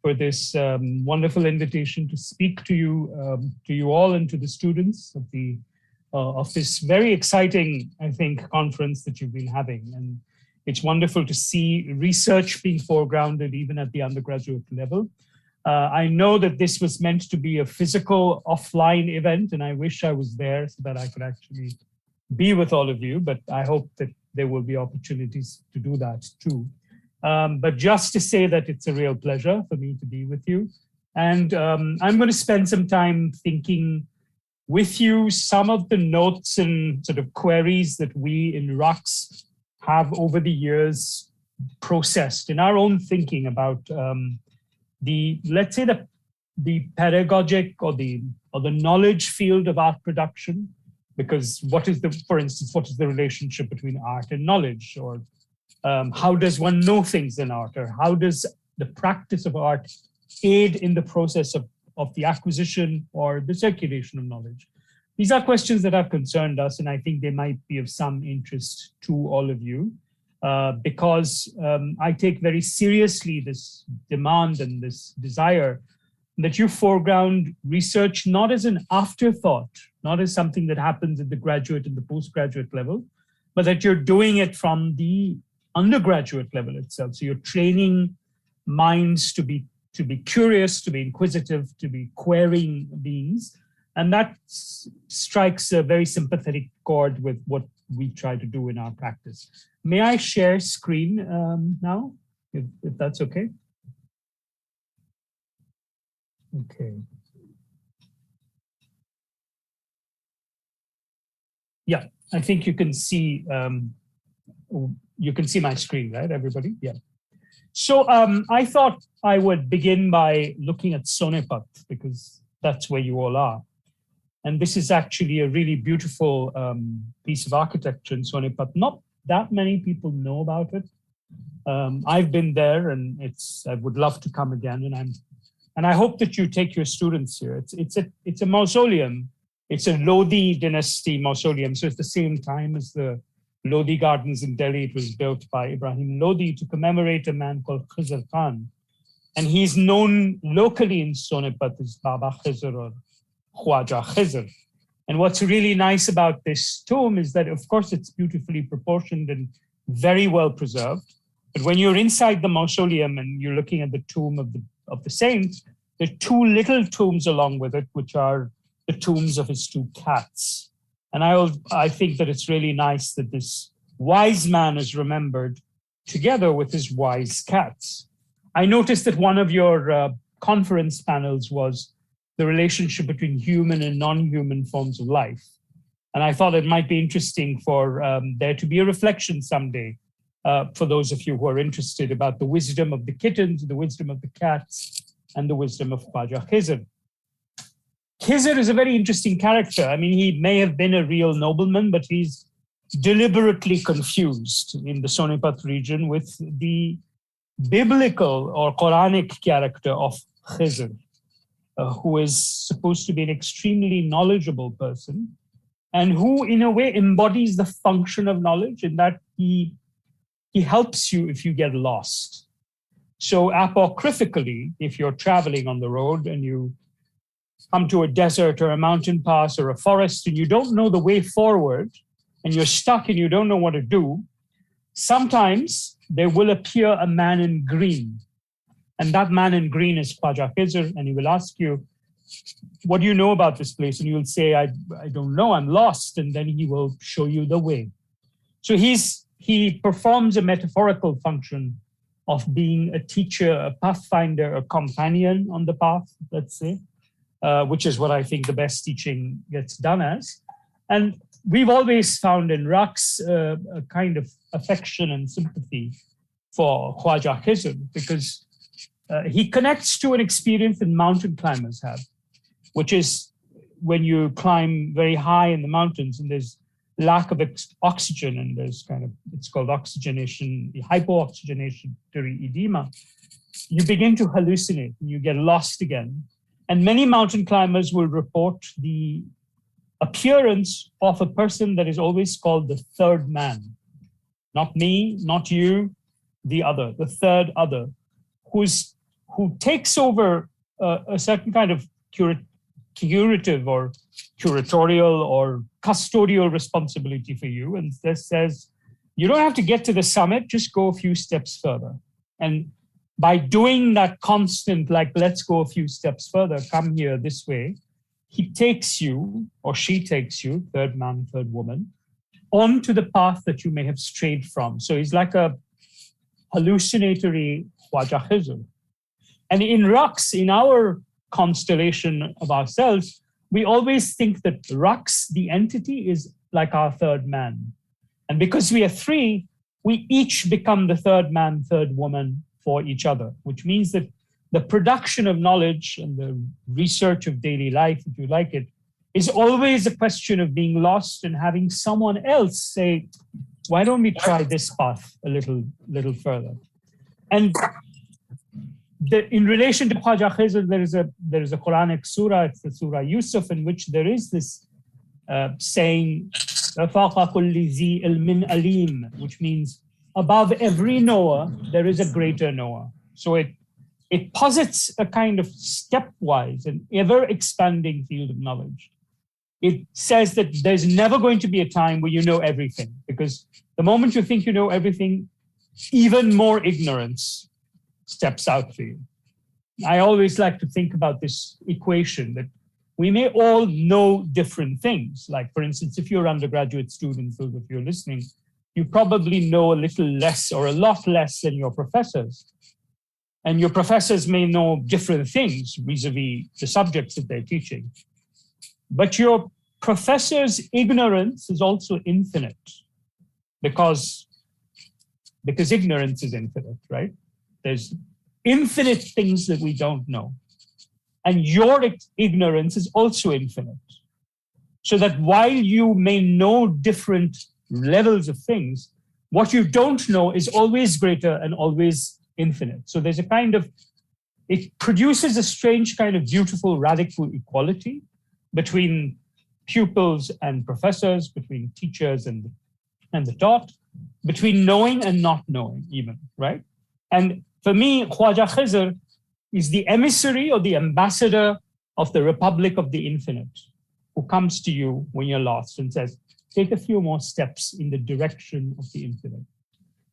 for this wonderful invitation to speak to you all and to the students of this very exciting, I think, conference that you've been having. And it's wonderful to see research being foregrounded even at the undergraduate level. I know that this was meant to be a physical offline event, and I wish I was there so that I could actually be with all of you, but I hope that there will be opportunities to do that too. But just to say that it's a real pleasure for me to be with you. And I'm going to spend some time thinking with you some of the notes and sort of queries that we in RUX have over the years processed in our own thinking about let's say the pedagogic or the knowledge field of art production. Because for instance, what is the relationship between art and knowledge? Or how does one know things in art? Or how does the practice of art aid in the process of the acquisition or the circulation of knowledge? These are questions that have concerned us, and I think they might be of some interest to all of you, because I take very seriously this demand and this desire that you foreground research not as an afterthought, not as something that happens at the graduate and the postgraduate level, but that you're doing it from the undergraduate level itself. So you're training minds to be curious, to be inquisitive, to be querying beings. And that strikes a very sympathetic chord with what we try to do in our practice. May I share screen now, if that's okay? Okay. Yeah, I think you can see my screen, right, everybody? Yeah. So I thought I would begin by looking at Sonepat, because that's where you all are. And this is actually a really beautiful piece of architecture in Sonepat. Not that many people know about it. I've been there, and I would love to come again, and I hope that you take your students here. It's a mausoleum. It's a Lodi dynasty mausoleum. So it's the same time as the Lodi Gardens in Delhi. It was built by Ibrahim Lodi to commemorate a man called Khizr Khan. And he's known locally in Sonepat as Baba Khizr or Khwaja Khizr. And what's really nice about this tomb is that, of course, it's beautifully proportioned and very well preserved. But when you're inside the mausoleum and you're looking at the tomb of the saints, there are two little tombs along with it, which are the tombs of his two cats. And I think that it's really nice that this wise man is remembered together with his wise cats. I noticed that one of your conference panels was the relationship between human and non-human forms of life. And I thought it might be interesting for there to be a reflection someday for those of you who are interested about the wisdom of the kittens, the wisdom of the cats, and the wisdom of Khwaja Khizr. Khizr is a very interesting character. I mean, he may have been a real nobleman, but he's deliberately confused in the Sonepat region with the biblical or Quranic character of Khizr, who is supposed to be an extremely knowledgeable person, and who in a way embodies the function of knowledge in that he helps you if you get lost. So apocryphically, if you're traveling on the road and you come to a desert or a mountain pass or a forest and you don't know the way forward and you're stuck and you don't know what to do, sometimes there will appear a man in green. And that man in green is Khwaja Khizr, and he will ask you, what do you know about this place? And you'll say, I don't know, I'm lost. And then he will show you the way. So he performs a metaphorical function of being a teacher, a pathfinder, a companion on the path, let's say, which is what I think the best teaching gets done as. And we've always found in RUX a kind of affection and sympathy for Khwaja Khizr, because he connects to an experience that mountain climbers have, which is when you climb very high in the mountains and there's lack of oxygen and there's it's called oxygenation, hypooxygenatory edema, you begin to hallucinate and you get lost again. And many mountain climbers will report the appearance of a person that is always called the third man. Not me, not you, the other, the third other, who takes over a certain kind of curative or curatorial or custodial responsibility for you, and says, you don't have to get to the summit, just go a few steps further. And by doing that constant, like, let's go a few steps further, come here this way, he takes you, or she takes you, third man, third woman, onto the path that you may have strayed from. So he's like a hallucinatory Khwaja Khizr. And in Raqs, in our constellation of ourselves, we always think that Raqs, the entity, is like our third man. And because we are three, we each become the third man, third woman for each other, which means that the production of knowledge and the research of daily life, if you like it, is always a question of being lost and having someone else say, why don't we try this path a little further? And in relation to Khwaja Khizr, there is a Quranic surah, it's the Surah Yusuf, in which there is this saying, which means above every knower, there is a greater knower. So it posits a kind of stepwise and ever-expanding field of knowledge. It says that there's never going to be a time where you know everything, because the moment you think you know everything, even more ignorance steps out for you. I always like to think about this equation that we may all know different things. Like, for instance, if you're undergraduate students, those of you listening, you probably know a little less or a lot less than your professors. And your professors may know different things vis-a-vis the subjects that they're teaching. But your professor's ignorance is also infinite because ignorance is infinite, right? There's infinite things that we don't know. And your ignorance is also infinite. So that while you may know different levels of things, what you don't know is always greater and always infinite. So there's a kind of, it produces a strange kind of beautiful radical equality between pupils and professors, between teachers and the taught, between knowing and not knowing even, right? And for me, Khwaja Khizr is the emissary or the ambassador of the Republic of the Infinite, who comes to you when you're lost and says, take a few more steps in the direction of the infinite.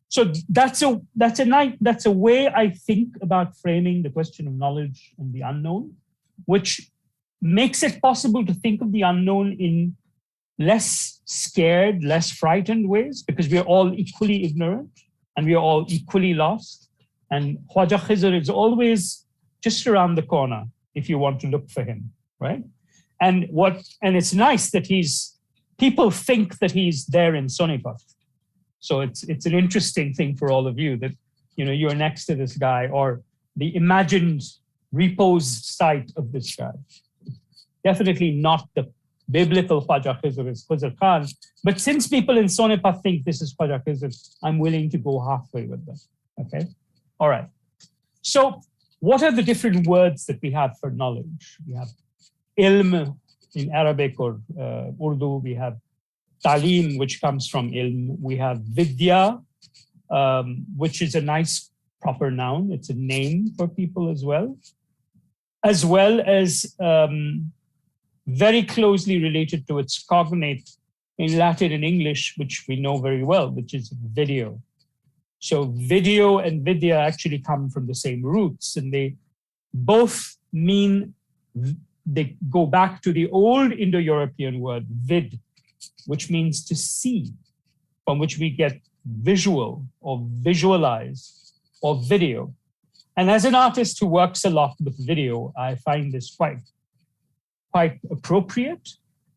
So that's a way I think about framing the question of knowledge and the unknown, which makes it possible to think of the unknown in less scared, less frightened ways, because we are all equally ignorant and we are all equally lost. And Khwaja Khizr is always just around the corner if you want to look for him, right? And it's nice that people think that he's there in Sonipat. So it's an interesting thing for all of you that, you're next to this guy or the imagined repose site of this guy. Definitely not the biblical Khwaja Khizr is Khizr Khan. But since people in Sonipat think this is Khwaja Khizr, I'm willing to go halfway with them, okay? All right. So what are the different words that we have for knowledge? We have ilm in Arabic or Urdu. We have talim, which comes from ilm. We have vidya, which is a nice proper noun. It's a name for people as well as very closely related to its cognate in Latin and English, which we know very well, which is video. So video and vidya actually come from the same roots, and they both mean, they go back to the old Indo-European word vid, which means to see, from which we get visual or visualize or video. And as an artist who works a lot with video, I find this quite appropriate,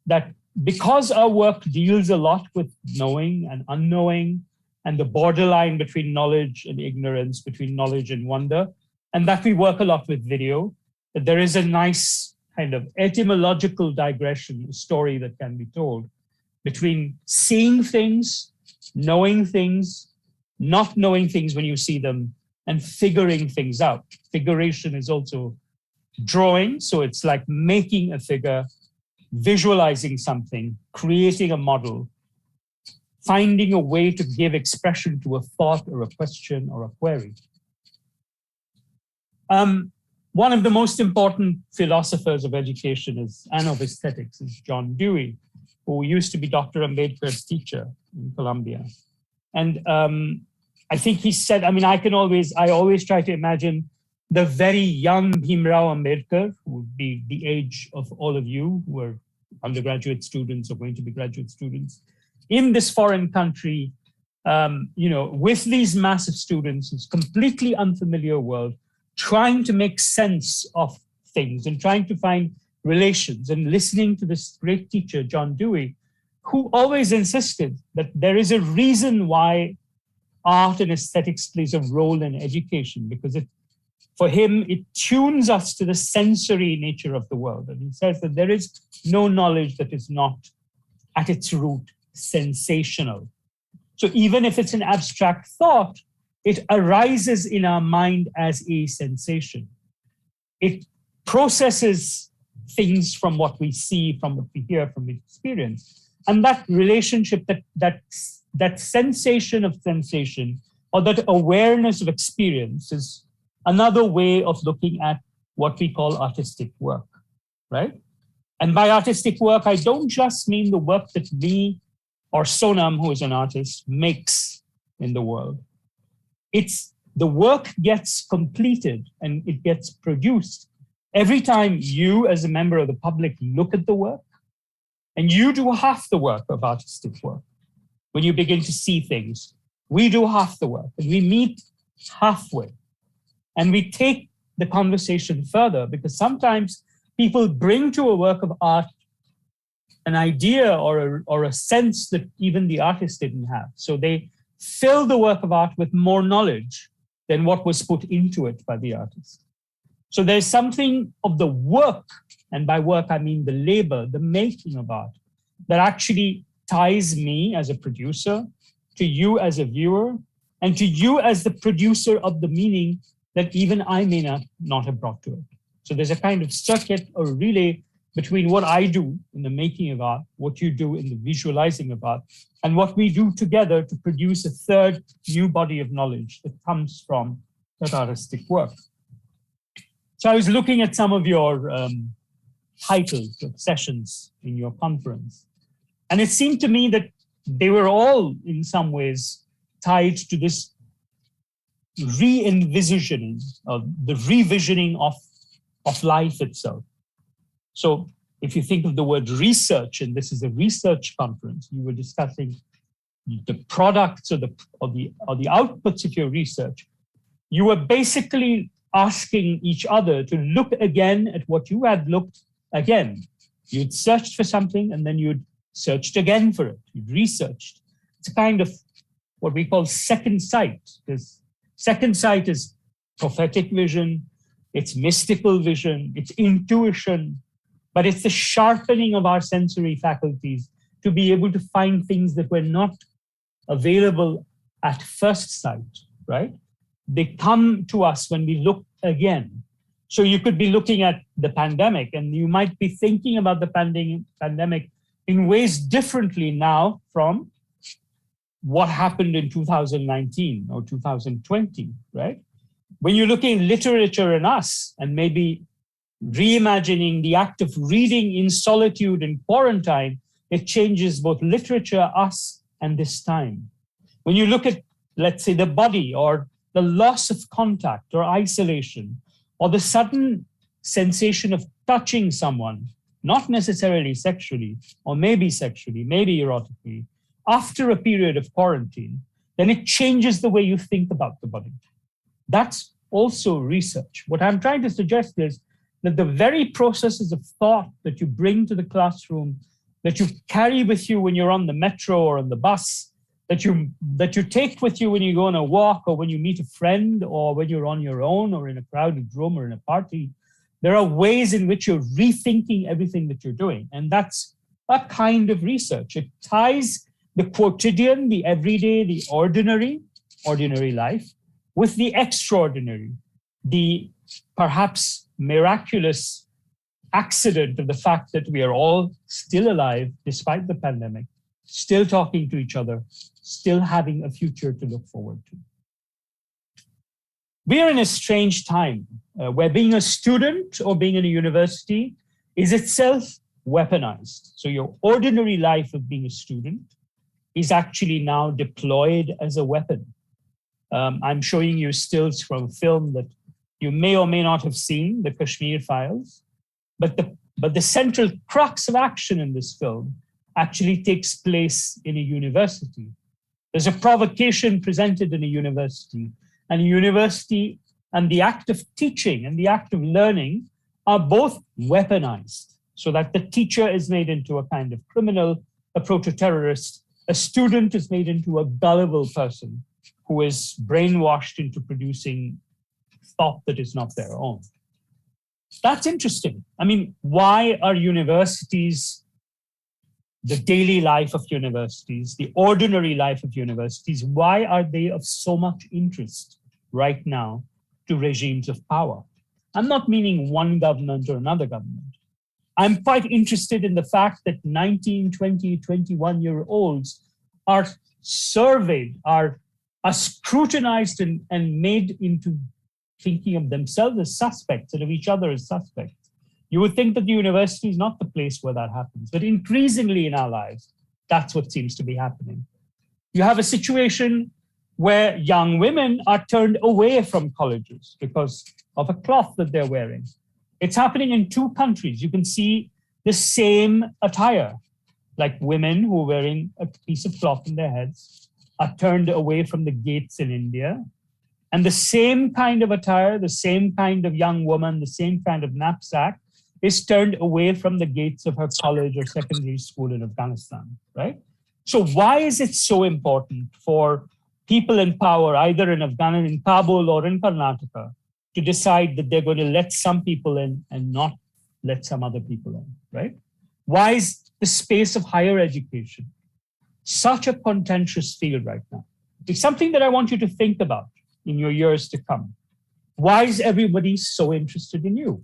that because our work deals a lot with knowing and unknowing and the borderline between knowledge and ignorance, between knowledge and wonder, and that we work a lot with video, that there is a nice kind of etymological digression, a story that can be told between seeing things, knowing things, not knowing things when you see them, and figuring things out. Figuration is also drawing, so it's like making a figure, visualizing something, creating a model, finding a way to give expression to a thought or a question or a query. One of the most important philosophers of education and of aesthetics is John Dewey, who used to be Dr. Ambedkar's teacher in Columbia. And I think he said, I mean, I always try to imagine the very young Bhimrao Ambedkar, who would be the age of all of you who are undergraduate students or going to be graduate students, in this foreign country, with these massive students, this completely unfamiliar world, trying to make sense of things and trying to find relations, and listening to this great teacher, John Dewey, who always insisted that there is a reason why art and aesthetics plays a role in education, because for him, it tunes us to the sensory nature of the world. And he says that there is no knowledge that is not at its root sensational. So even if it's an abstract thought, it arises in our mind as a sensation. It processes things from what we see, from what we hear, from experience. And that relationship, that sensation of sensation, or that awareness of experience, is another way of looking at what we call artistic work, right? And by artistic work, I don't just mean the work that me or Sonam, who is an artist, makes in the world. It's the work gets completed and it gets produced every time you, as a member of the public, look at the work, and you do half the work of artistic work. When you begin to see things, we do half the work, and we meet halfway. And we take the conversation further, because sometimes people bring to a work of art an idea or a sense that even the artist didn't have. So they fill the work of art with more knowledge than what was put into it by the artist. So there's something of the work, and by work I mean the labor, the making of art, that actually ties me as a producer to you as a viewer, and to you as the producer of the meaning that even I may not have brought to it. So there's a kind of circuit or relay between what I do in the making of art, what you do in the visualizing of art, and what we do together to produce a third new body of knowledge that comes from that artistic work. So I was looking at some of your titles of sessions in your conference, and it seemed to me that they were all in some ways tied to this re-envisioning, the revisioning of life itself. So if you think of the word research, and this is a research conference, you were discussing the products or the outputs of your research. You were basically asking each other to look again at what you had looked again. You'd searched for something, and then you'd searched again for it. You'd researched. It's a kind of what we call second sight. This second sight is prophetic vision, it's mystical vision, it's intuition, but it's the sharpening of our sensory faculties to be able to find things that were not available at first sight, right? They come to us when we look again. So you could be looking at the pandemic, and you might be thinking about the pandemic in ways differently now from what happened in 2019 or 2020, right? When you're looking at literature and us, and maybe reimagining the act of reading in solitude and quarantine, it changes both literature, us, and this time. When you look at, let's say, the body, or the loss of contact or isolation, or the sudden sensation of touching someone, not necessarily sexually, or maybe sexually, maybe erotically, after a period of quarantine, then it changes the way you think about the body. That's also research. What I'm trying to suggest is that the very processes of thought that you bring to the classroom, that you carry with you when you're on the metro or on the bus, that you take with you when you go on a walk, or when you meet a friend, or when you're on your own, or in a crowded room, or in a party, there are ways in which you're rethinking everything that you're doing. And that's a kind of research. It ties the quotidian, the everyday, the ordinary life, with the extraordinary, the perhaps miraculous accident of the fact that we are all still alive despite the pandemic, still talking to each other, still having a future to look forward to. We are in a strange time where being a student or being in a university is itself weaponized. So your ordinary life of being a student is actually now deployed as a weapon. I'm showing you stills from a film that you may or may not have seen, the Kashmir Files, but the central crux of action in this film actually takes place in a university. There's a provocation presented in a university, and a university and the act of teaching and the act of learning are both weaponized, so that the teacher is made into a kind of criminal, a proto-terrorist, a student is made into a gullible person who is brainwashed into producing thought that is not their own. That's interesting. I mean, why are universities, the daily life of universities, the ordinary life of universities, why are they of so much interest right now to regimes of power? I'm not meaning one government or another government. I'm quite interested in the fact that 19, 20, 21-year-olds are surveyed, are scrutinized and made into thinking of themselves as suspects and of each other as suspects. You would think that the university is not the place where that happens, but increasingly in our lives, that's what seems to be happening. You have a situation where young women are turned away from colleges because of a cloth that they're wearing. It's happening in 2 countries. You can see the same attire, like women who are wearing a piece of cloth in their heads are turned away from the gates in India. And the same kind of attire, the same kind of young woman, the same kind of knapsack is turned away from the gates of her college or secondary school in Afghanistan, right? So why is it so important for people in power, either in Afghanistan, in Kabul or in Karnataka, to decide that they're going to let some people in and not let some other people in, right? Why is the space of higher education such a contentious field right now? It's something that I want you to think about in your years to come. Why is everybody so interested in you?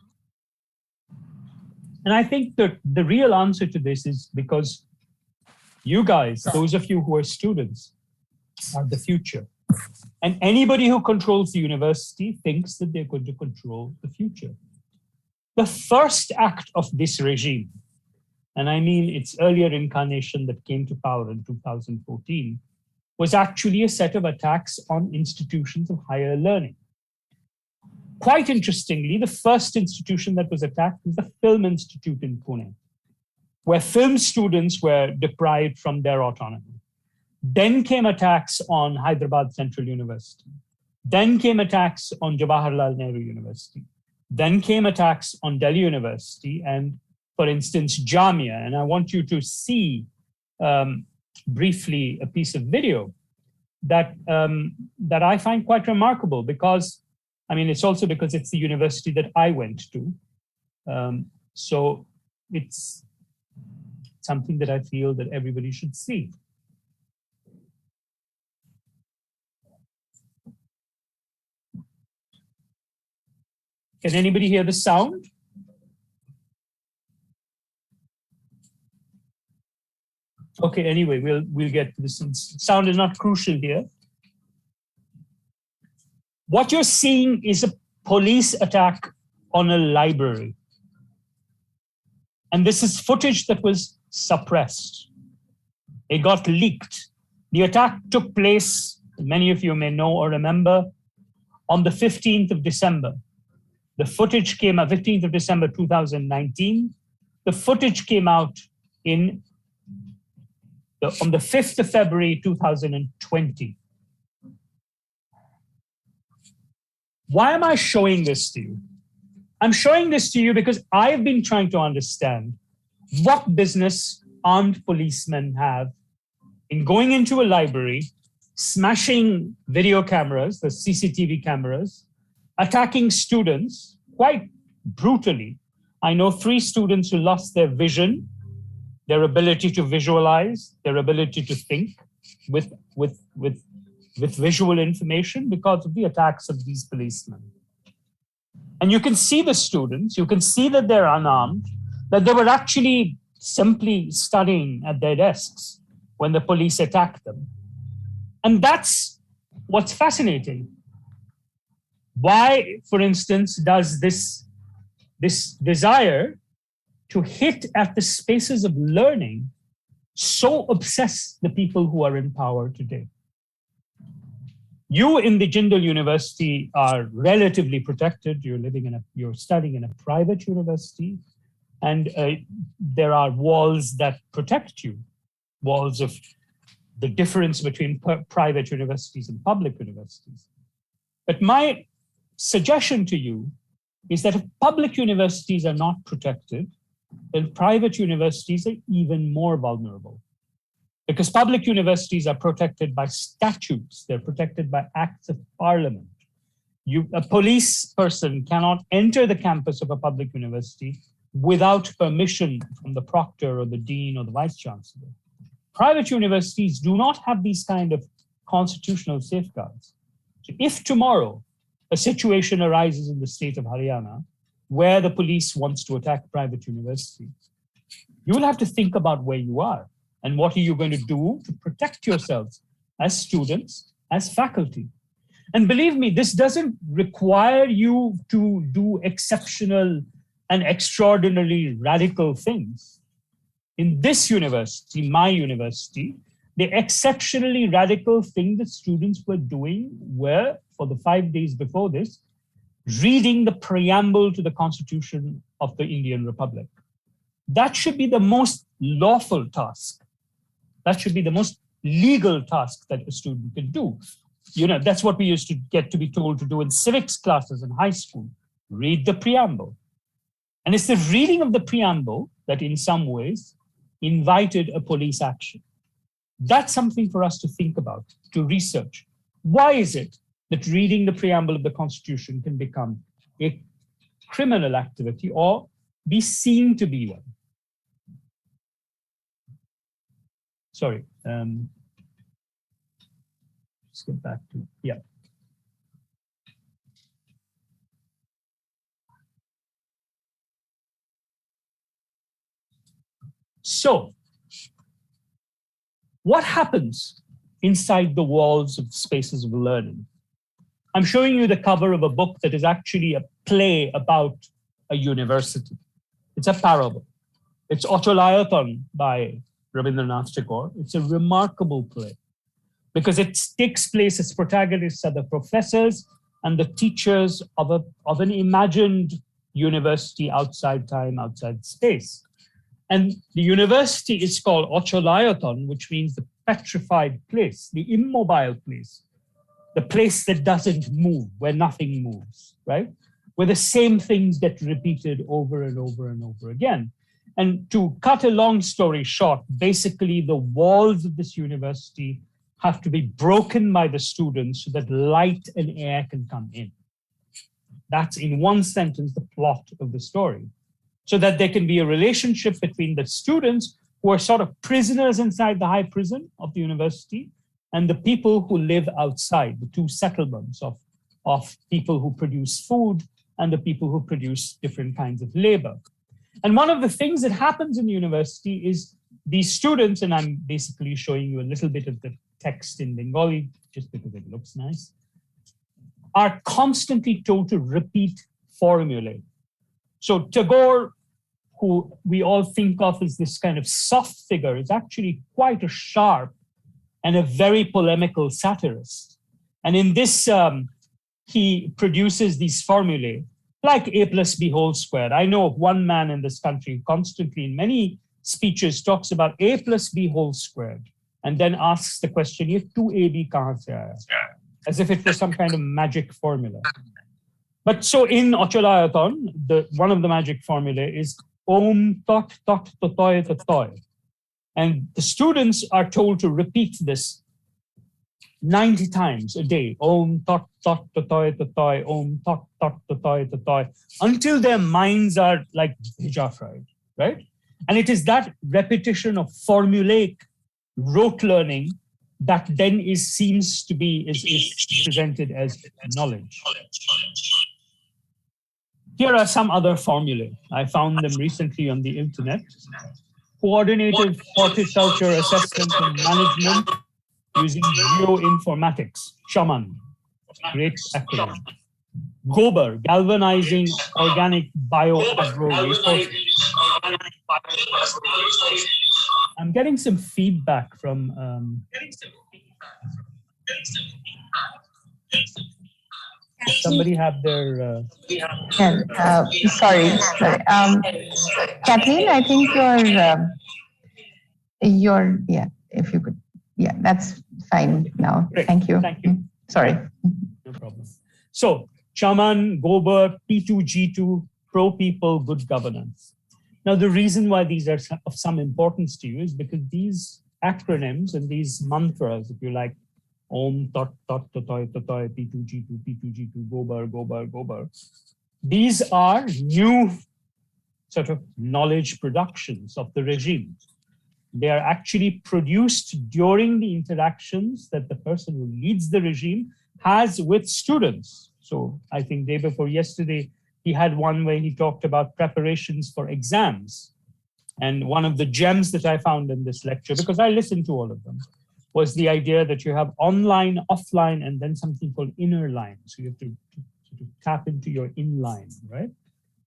And I think that the real answer to this is because you guys, those of you who are students, are the future. And anybody who controls the university thinks that they're going to control the future. The first act of this regime, and I mean its earlier incarnation that came to power in 2014, was actually a set of attacks on institutions of higher learning. Quite interestingly, the first institution that was attacked was the Film Institute in Pune, where film students were deprived from their autonomy. Then came attacks on Hyderabad Central University. Then came attacks on Jawaharlal Nehru University. Then came attacks on Delhi University and, for instance, Jamia. And I want you to see briefly a piece of video that I find quite remarkable because, I mean, it's also because it's the university that I went to. So it's something that I feel that everybody should see. Can anybody hear the sound? Okay, anyway, we'll get to this. Sound is not crucial here. What you're seeing is a police attack on a library. And this is footage that was suppressed. It got leaked. The attack took place, many of you may know or remember, on the 15th of December. The footage came out 15th of December 2019. The footage came out on the 5th of February 2020. Why am I showing this to you? I'm showing this to you because I've been trying to understand what business armed policemen have in going into a library, smashing video cameras, the CCTV cameras, attacking students quite brutally. I know 3 students who lost their vision, their ability to visualize, their ability to think with visual information because of the attacks of these policemen. And you can see the students, you can see that they're unarmed, that they were actually simply studying at their desks when the police attack them. And that's what's fascinating. Why, for instance, does this desire to hit at the spaces of learning so obsess the people who are in power today? You in the Jindal University are relatively protected. You're studying in a private university, and there are walls that protect you, walls of the difference between private universities and public universities. But my suggestion to you is that if public universities are not protected, then private universities are even more vulnerable. Because public universities are protected by statutes, they're protected by acts of parliament. A police person cannot enter the campus of a public university without permission from the proctor or the dean or the vice chancellor. Private universities do not have these kind of constitutional safeguards. So if tomorrow a situation arises in the state of Haryana where the police wants to attack a private university, you will have to think about where you are and what are you going to do to protect yourselves as students, as faculty. And believe me, this doesn't require you to do exceptional and extraordinarily radical things. In this university, my university, the exceptionally radical thing that students were doing were, for the 5 days before this, reading the preamble to the Constitution of the Indian Republic. That should be the most lawful task. That should be the most legal task that a student can do. You know, that's what we used to get to be told to do in civics classes in high school. Read the preamble. And it's the reading of the preamble that in some ways invited a police action. That's something for us to think about, to research. Why is it that reading the preamble of the Constitution can become a criminal activity or be seen to be one? Sorry, let's get back to, yeah. So, what happens inside the walls of spaces of learning? I'm showing you the cover of a book that is actually a play about a university. It's a parable. It's Ocholayaton by Rabindranath Tagore. It's a remarkable play because it takes place as protagonists are the professors and the teachers of an imagined university outside time, outside space. And the university is called Ocholayaton, which means the petrified place, the immobile place, the place that doesn't move, where nothing moves, right? Where the same things get repeated over and over and over again. And to cut a long story short, basically the walls of this university have to be broken by the students so that light and air can come in. That's in one sentence the plot of the story. So that there can be a relationship between the students who are sort of prisoners inside the high prison of the university and the people who live outside, the two settlements of people who produce food and the people who produce different kinds of labor. And one of the things that happens in the university is these students, and I'm basically showing you a little bit of the text in Bengali, just because it looks nice, are constantly told to repeat formulae. So Tagore, who we all think of as this kind of soft figure, is actually quite a sharp and a very polemical satirist. And in this, he produces these formulae like A plus B whole squared. I know of one man in this country who constantly in many speeches talks about A plus B whole squared and then asks the question, ye 2AB kahan se aaya? As if it was some kind of magic formula. But so in Ocholayaton, one of the magic formulae is Om tot tot totoy totoy. And the students are told to repeat this 90 times a day. Om tot tot totoy totoy, Om tot tot totoy totoy, until their minds are like bhija fried, right? And it is that repetition of formulaic rote learning that then seems to be presented as knowledge. Here are some other formulae. I found them recently on the internet. coordinated horticulture assessment and management using geoinformatics, Chaman, great acronym. Gobar, galvanizing organic bio-agro resources. I'm getting some feedback from somebody have their sorry. Kathleen, I think you're if you could, that's fine now. Great. Thank you. Thank you. Sorry. No problem. So, Chaman, Gobar, P2G2, pro people, good governance. Now, the reason why these are of some importance to you is because these acronyms and these mantras, if you like, Om, Tat, Tat, Tatoi, Tatoi, P2G2, P2G2, Gobar, Gobar, Gobar. These are new sort of knowledge productions of the regime. They are actually produced during the interactions that the person who leads the regime has with students. So I think day before yesterday, he had one where he talked about preparations for exams. And one of the gems that I found in this lecture, because I listened to all of them, was the idea that you have online, offline, and then something called inner line. So you have to tap into your inline, right?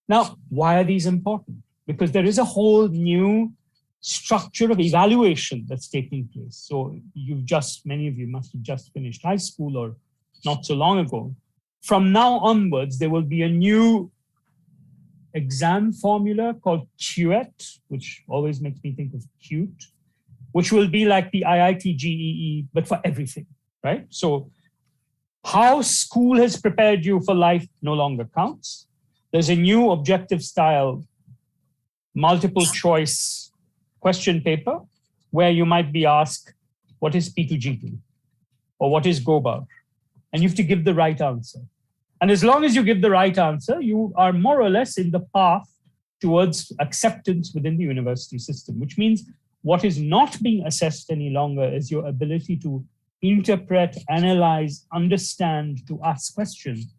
Now, why are these important? Because there is a whole new structure of evaluation that's taking place. So many of you must have just finished high school or not so long ago. From now onwards, there will be a new exam formula called QET, which always makes me think of cute, which will be like the IIT JEE, but for everything, right? So how school has prepared you for life no longer counts. There's a new objective style, multiple choice question paper where you might be asked, what is P2G2? Or what is Gobar? And you have to give the right answer. And as long as you give the right answer, you are more or less in the path towards acceptance within the university system, which means what is not being assessed any longer is your ability to interpret, analyze, understand, to ask questions.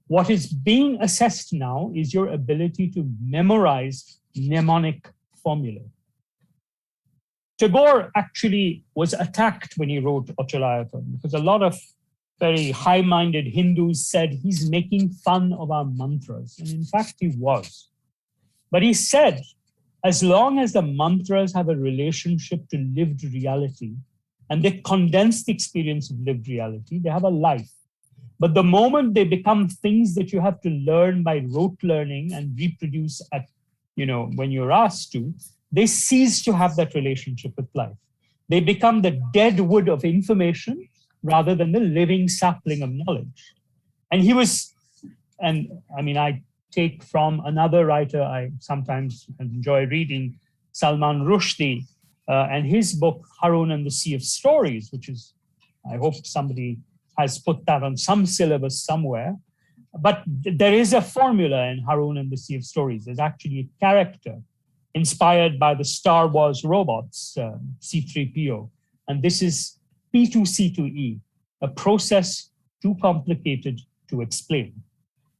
What is being assessed now is your ability to memorize mnemonic formula. Tagore actually was attacked when he wrote Achalayatan because a lot of very high-minded Hindus said he's making fun of our mantras. And in fact, he was. But he said, as long as the mantras have a relationship to lived reality and they condense the experience of lived reality, they have a life. But the moment they become things that you have to learn by rote learning and reproduce at, when you're asked to, they cease to have that relationship with life. They become the dead wood of information rather than the living sapling of knowledge. And I take from another writer I sometimes enjoy reading, Salman Rushdie, and his book, Harun and the Sea of Stories, which is, I hope somebody has put that on some syllabus somewhere. But there is a formula in Harun and the Sea of Stories. There's actually a character inspired by the Star Wars robots, C-3PO. And this is P2C2E, a process too complicated to explain.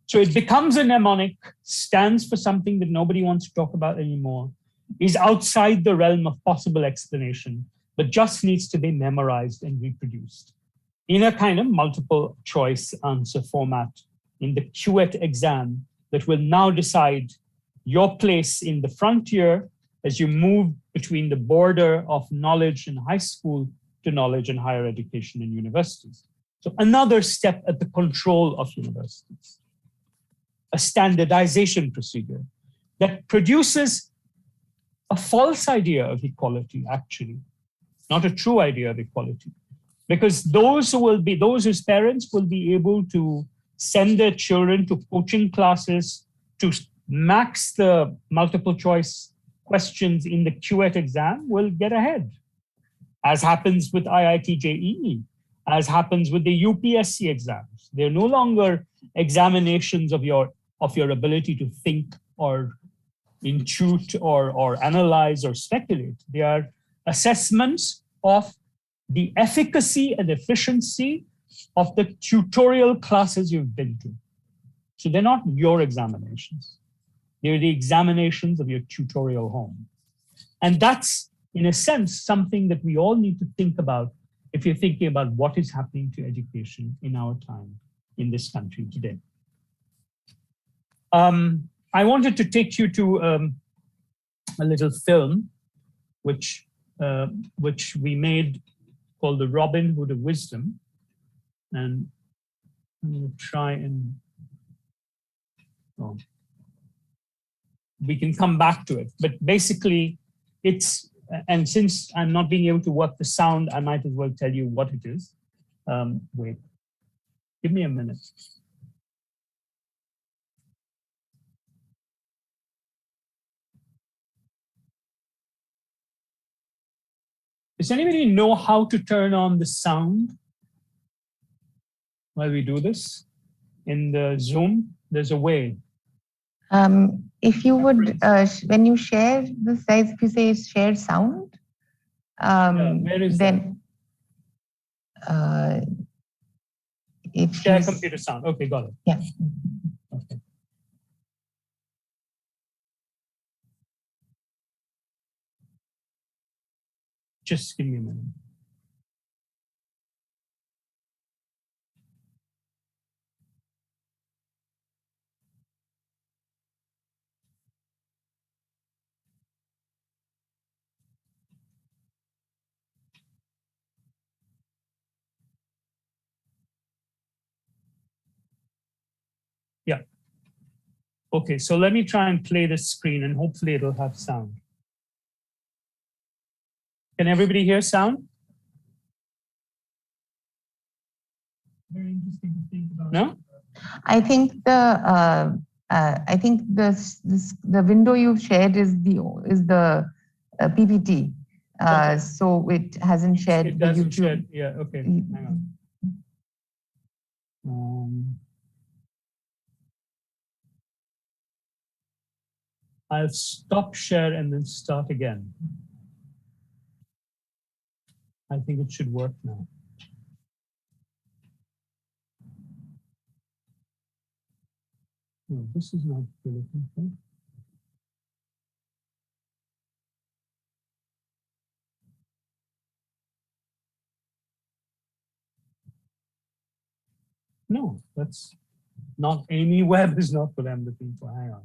So it becomes a mnemonic, stands for something that nobody wants to talk about anymore, is outside the realm of possible explanation, but just needs to be memorized and reproduced in a kind of multiple choice answer format in the QET exam that will now decide your place in the frontier as you move between the border of knowledge in high school to knowledge in higher education and universities. So another step at the control of universities. A standardization procedure that produces a false idea of equality, actually, not a true idea of equality. Because those whose parents will be able to send their children to coaching classes to max the multiple choice questions in the QET exam will get ahead, as happens with IIT JEE, as happens with the UPSC exams. They're no longer examinations of your ability to think or intuit or analyze or speculate. They are assessments of the efficacy and efficiency of the tutorial classes you've been to. So they're not your examinations. They're the examinations of your tutorial home. And that's, in a sense, something that we all need to think about if you're thinking about what is happening to education in our time in this country today. I wanted to take you to a little film which we made called The Robin Hood of Wisdom. And I'm going to try and, we can come back to it. But basically, it's, and since I'm not being able to work the sound, I might as well tell you what it is. Wait, give me a minute. Does anybody know how to turn on the sound while we do this? In the Zoom, there's a way. If you would, when you share the slides, if you say share sound, where is then share computer sound. Okay, got it. Yeah. Okay. Just give me a minute. Yeah. Okay, so let me try and play the screen and hopefully it'll have sound. Can everybody hear sound? Very interesting to think about. No? I think the window you've shared is the PPT. So it hasn't shared it the doesn't YouTube. share. Yeah, okay. Hang on. I'll stop share and then start again. I think it should work now. No, this is not really okay. No, that's not Amy Webb is not what I'm looking for. Hang on.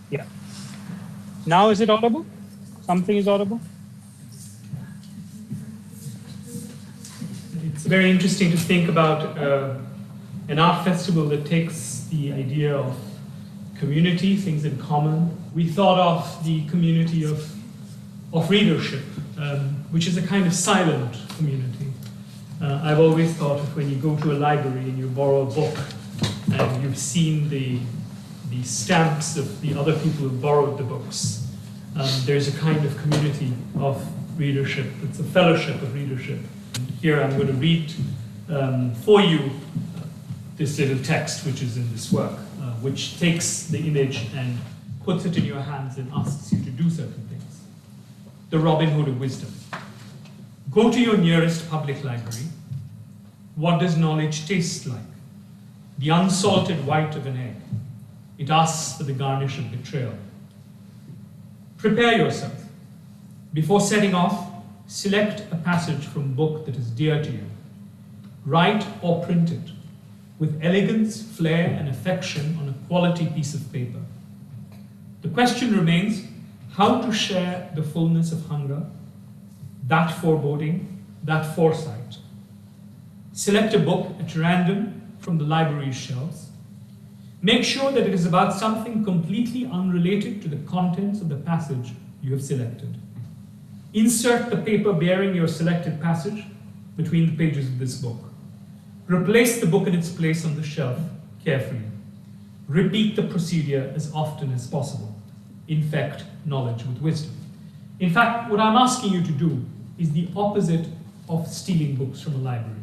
Yeah. Now is it audible? Something is audible? It's very interesting to think about an art festival that takes the idea of community, things in common. We thought of the community of readership, which is a kind of silent community. I've always thought of when you go to a library and you borrow a book and you've seen the stamps of the other people who borrowed the books. There's a kind of community of readership. It's a fellowship of readership. And here I'm going to read for you this little text which is in this work, which takes the image and puts it in your hands and asks you to do certain things. The Robin Hood of Wisdom. Go to your nearest public library. What does knowledge taste like? The unsalted white of an egg. It asks for the garnish of betrayal. Prepare yourself. Before setting off, select a passage from a book that is dear to you. Write or print it with elegance, flair, and affection on a quality piece of paper. The question remains how to share the fullness of hunger, that foreboding, that foresight. Select a book at random from the library's shelves. Make sure that it is about something completely unrelated to the contents of the passage you have selected. Insert the paper bearing your selected passage between the pages of this book. Replace the book in its place on the shelf carefully. Repeat the procedure as often as possible. Infect knowledge with wisdom. In fact, what I'm asking you to do is the opposite of stealing books from a library.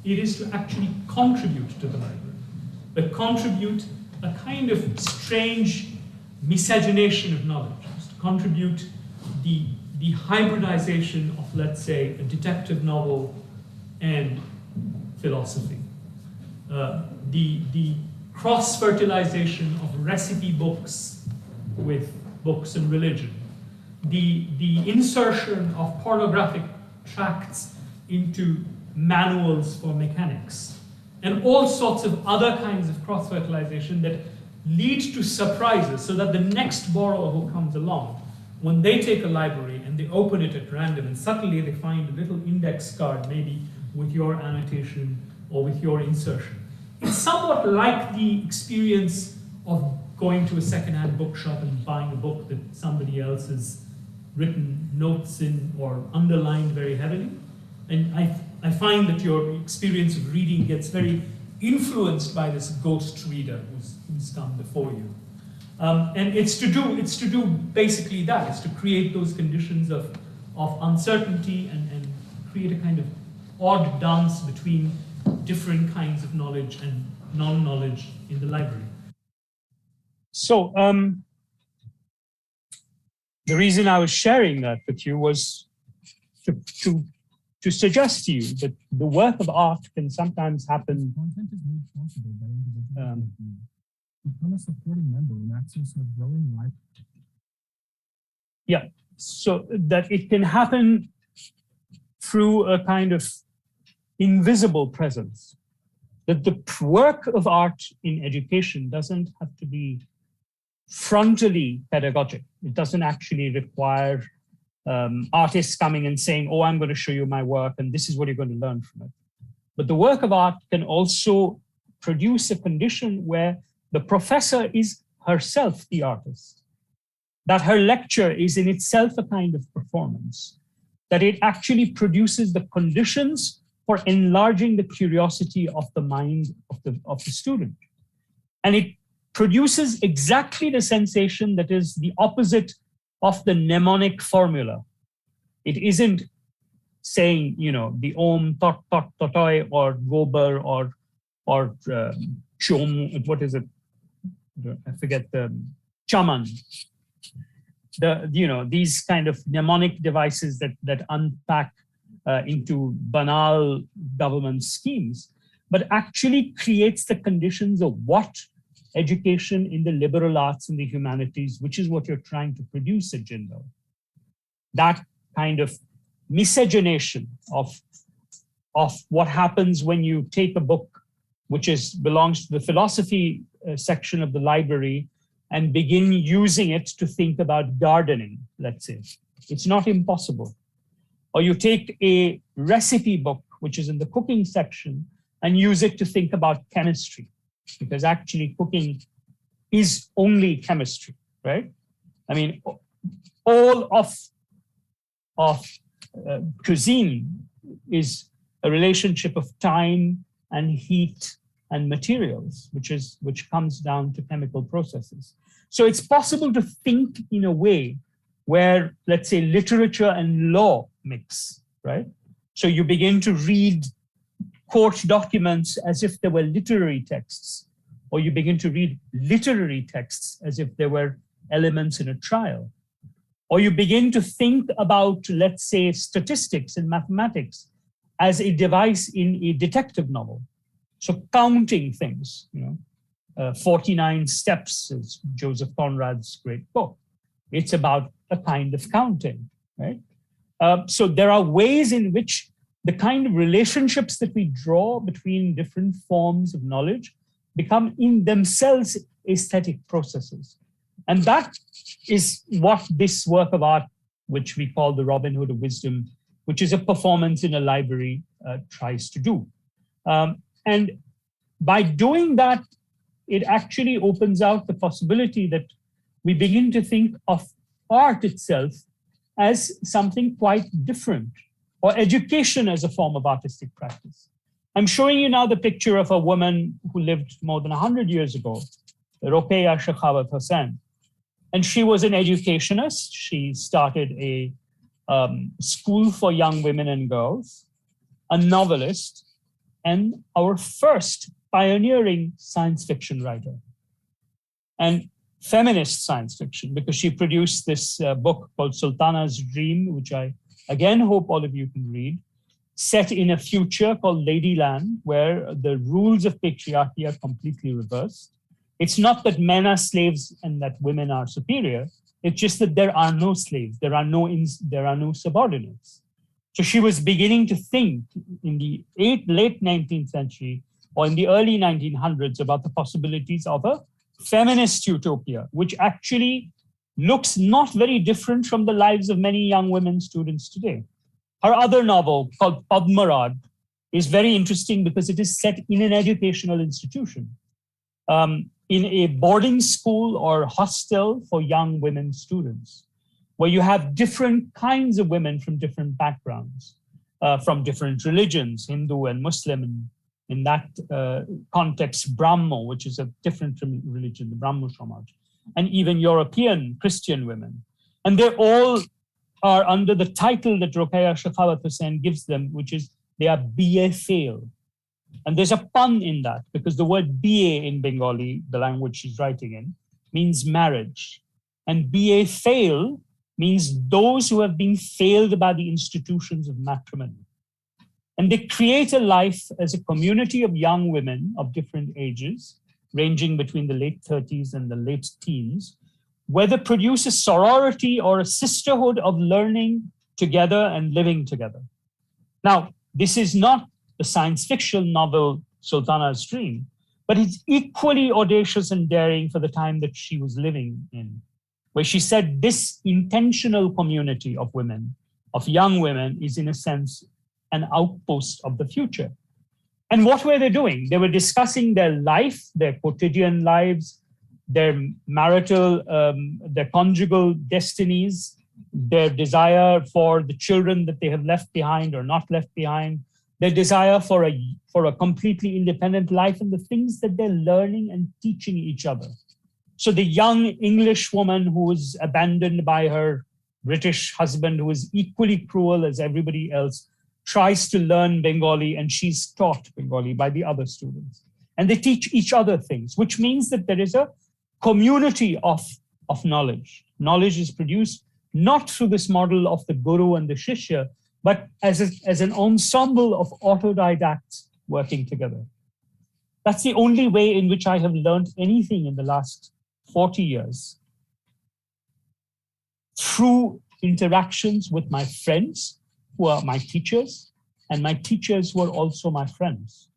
It is to actually contribute to the library. But contribute a kind of strange miscegenation of knowledge, to contribute the hybridization of, let's say, a detective novel and philosophy. The cross-fertilization of recipe books with books and religion. The insertion of pornographic tracts into manuals for mechanics, and all sorts of other kinds of cross-fertilization that lead to surprises, so that the next borrower who comes along, when they take a library and they open it at random and suddenly they find a little index card, maybe with your annotation or with your insertion. It's somewhat like the experience of going to a secondhand bookshop and buying a book that somebody else has written notes in or underlined very heavily. And I find that your experience of reading gets very influenced by this ghost reader who's come before you. And it's to do basically that. It's to create those conditions of uncertainty and create a kind of odd dance between different kinds of knowledge and non-knowledge in the library. So the reason I was sharing that with you was to suggest to you that the work of art can sometimes happen. Content is made possible by individuals. Become a supporting member and access a growing life. Yeah, so that it can happen through a kind of invisible presence. That the work of art in education doesn't have to be frontally pedagogic. It doesn't actually require artists coming and saying, oh, I'm going to show you my work and this is what you're going to learn from it. But the work of art can also produce a condition where the professor is herself the artist, that her lecture is in itself a kind of performance, that it actually produces the conditions for enlarging the curiosity of the mind of the student. And it produces exactly the sensation that is the opposite of the mnemonic formula. It isn't saying, you know, the om, tot, tot, totoi, or gober, or chom, what is it? I forget the chaman. These kind of mnemonic devices that unpack into banal government schemes, but actually creates the conditions of what education in the liberal arts and the humanities, which is what you're trying to produce at Jindal. That kind of miscegenation of what happens when you take a book which belongs to the philosophy section of the library and begin using it to think about gardening, let's say. It's not impossible. Or you take a recipe book, which is in the cooking section, and use it to think about chemistry, because actually cooking is only chemistry, right? I mean, all of cuisine is a relationship of time and heat and materials, which comes down to chemical processes. So it's possible to think in a way where, let's say, literature and law mix, right? So you begin to read court documents as if they were literary texts, or you begin to read literary texts as if they were elements in a trial. Or you begin to think about, let's say, statistics and mathematics as a device in a detective novel. So counting things, 49 Steps is Joseph Conrad's great book. It's about a kind of counting, right? So there are ways in which the kind of relationships that we draw between different forms of knowledge become in themselves aesthetic processes. And that is what this work of art, which we call the Robin Hood of Wisdom, which is a performance in a library, tries to do. And by doing that, it actually opens out the possibility that we begin to think of art itself as something quite different, or education as a form of artistic practice. I'm showing you now the picture of a woman who lived more than 100 years ago, Rokeya Shekhawat Hossain. And she was an educationist. She started a school for young women and girls, a novelist, and our first pioneering science fiction writer. And feminist science fiction, because she produced this book called Sultana's Dream, which I again hope all of you can read, set in a future called Ladyland, where the rules of patriarchy are completely reversed. It's not that men are slaves and that women are superior. It's just that there are no slaves. There are no subordinates. So she was beginning to think in the late 19th century or in the early 1900s about the possibilities of a feminist utopia, which actually looks not very different from the lives of many young women students today. Her other novel, called Padmarad, is very interesting because it is set in an educational institution, in a boarding school or hostel for young women students, where you have different kinds of women from different backgrounds, from different religions, Hindu and Muslim, and in that context, Brahmo, which is a different religion, the Brahmo Samaj, and even European Christian women. And they all are under the title that Rokeya Shekhawat Hussain gives them, which is they are BA fail. And there's a pun in that because the word BA in Bengali, the language she's writing in, means marriage. And BA fail means those who have been failed by the institutions of matrimony. And they create a life as a community of young women of different ages, ranging between the late 30s and the late teens, where they produce a sorority or a sisterhood of learning together and living together. Now, this is not the science fiction novel Sultana's Dream, but it's equally audacious and daring for the time that she was living in, where she said this intentional community of women, of young women, is in a sense an outpost of the future. And what were they doing? They were discussing their life, their quotidian lives, their marital, their conjugal destinies, their desire for the children that they have left behind or not left behind, their desire for a completely independent life, and the things that they're learning and teaching each other. So the young English woman who was abandoned by her British husband, who is equally cruel as everybody else, tries to learn Bengali, and she's taught Bengali by the other students. And they teach each other things, which means that there is a community of knowledge. Knowledge is produced not through this model of the guru and the shishya, but as an ensemble of autodidacts working together. That's the only way in which I have learned anything in the last 40 years. Through interactions with my friends, who are my teachers, and my teachers who are also my friends.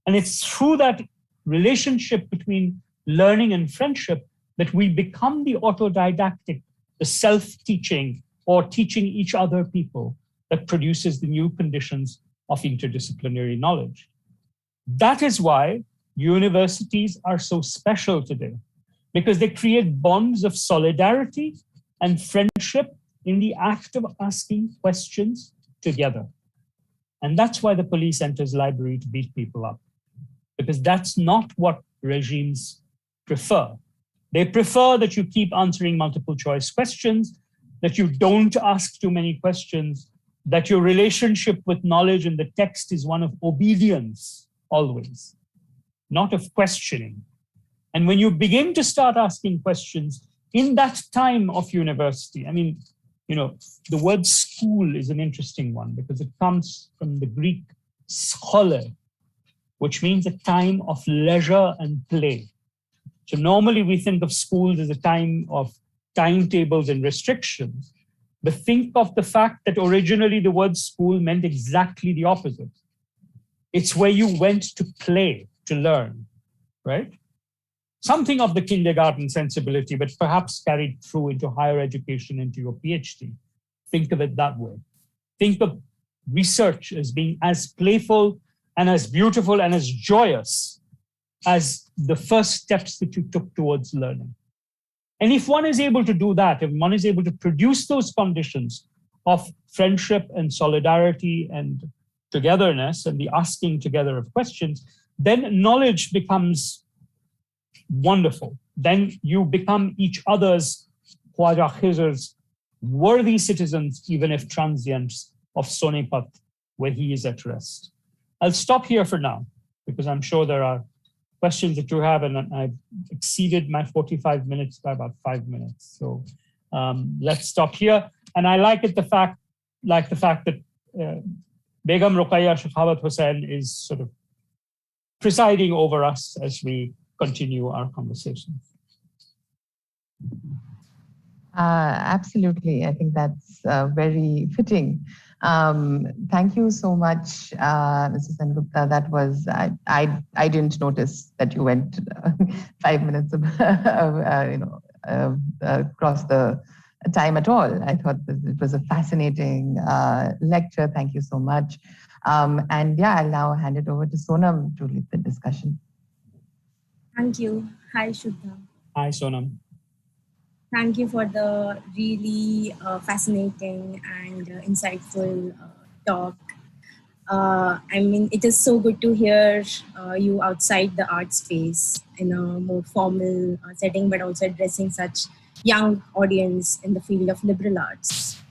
And it's through that relationship between learning and friendship that we become the autodidactic, the self-teaching or teaching each other people that produces the new conditions of interdisciplinary knowledge. That is why universities are so special today, because they create bonds of solidarity and friendship in the act of asking questions together. And that's why the police enters library to beat people up, because that's not what regimes prefer. They prefer that you keep answering multiple choice questions, that you don't ask too many questions, that your relationship with knowledge and the text is one of obedience always, not of questioning. And when you begin to start asking questions in that time of university, I mean, you know, the word school is an interesting one because it comes from the Greek schole, which means a time of leisure and play. So normally we think of schools as a time of timetables and restrictions, but think of the fact that originally the word school meant exactly the opposite. It's where you went to play, to learn, right? Something of the kindergarten sensibility, but perhaps carried through into higher education, into your PhD. Think of it that way. Think of research as being as playful and as beautiful and as joyous as the first steps that you took towards learning. And if one is able to do that, if one is able to produce those conditions of friendship and solidarity and togetherness and the asking together of questions, then knowledge becomes wonderful. Then you become each other's Khwaja Khizr's worthy citizens, even if transients, of Sonipat, where he is at rest. I'll stop here for now, because I'm sure there are questions that you have, and I've exceeded my 45 minutes by about 5 minutes. So let's stop here. And I like the fact that Begum Ruqayya Shekhawat Hussain is sort of presiding over us as we continue our conversation. Absolutely. I think that's very fitting. Thank you so much, Mrs. Sengupta. That was, I didn't notice that you went 5 minutes across the time at all. I thought that it was a fascinating lecture. Thank you so much. And yeah, I'll now hand it over to Sonam to lead the discussion. Thank you. Hi, Shuddha. Hi, Sonam. Thank you for the really fascinating and insightful talk. I mean, it is so good to hear you outside the art space in a more formal setting, but also addressing such young audience in the field of liberal arts.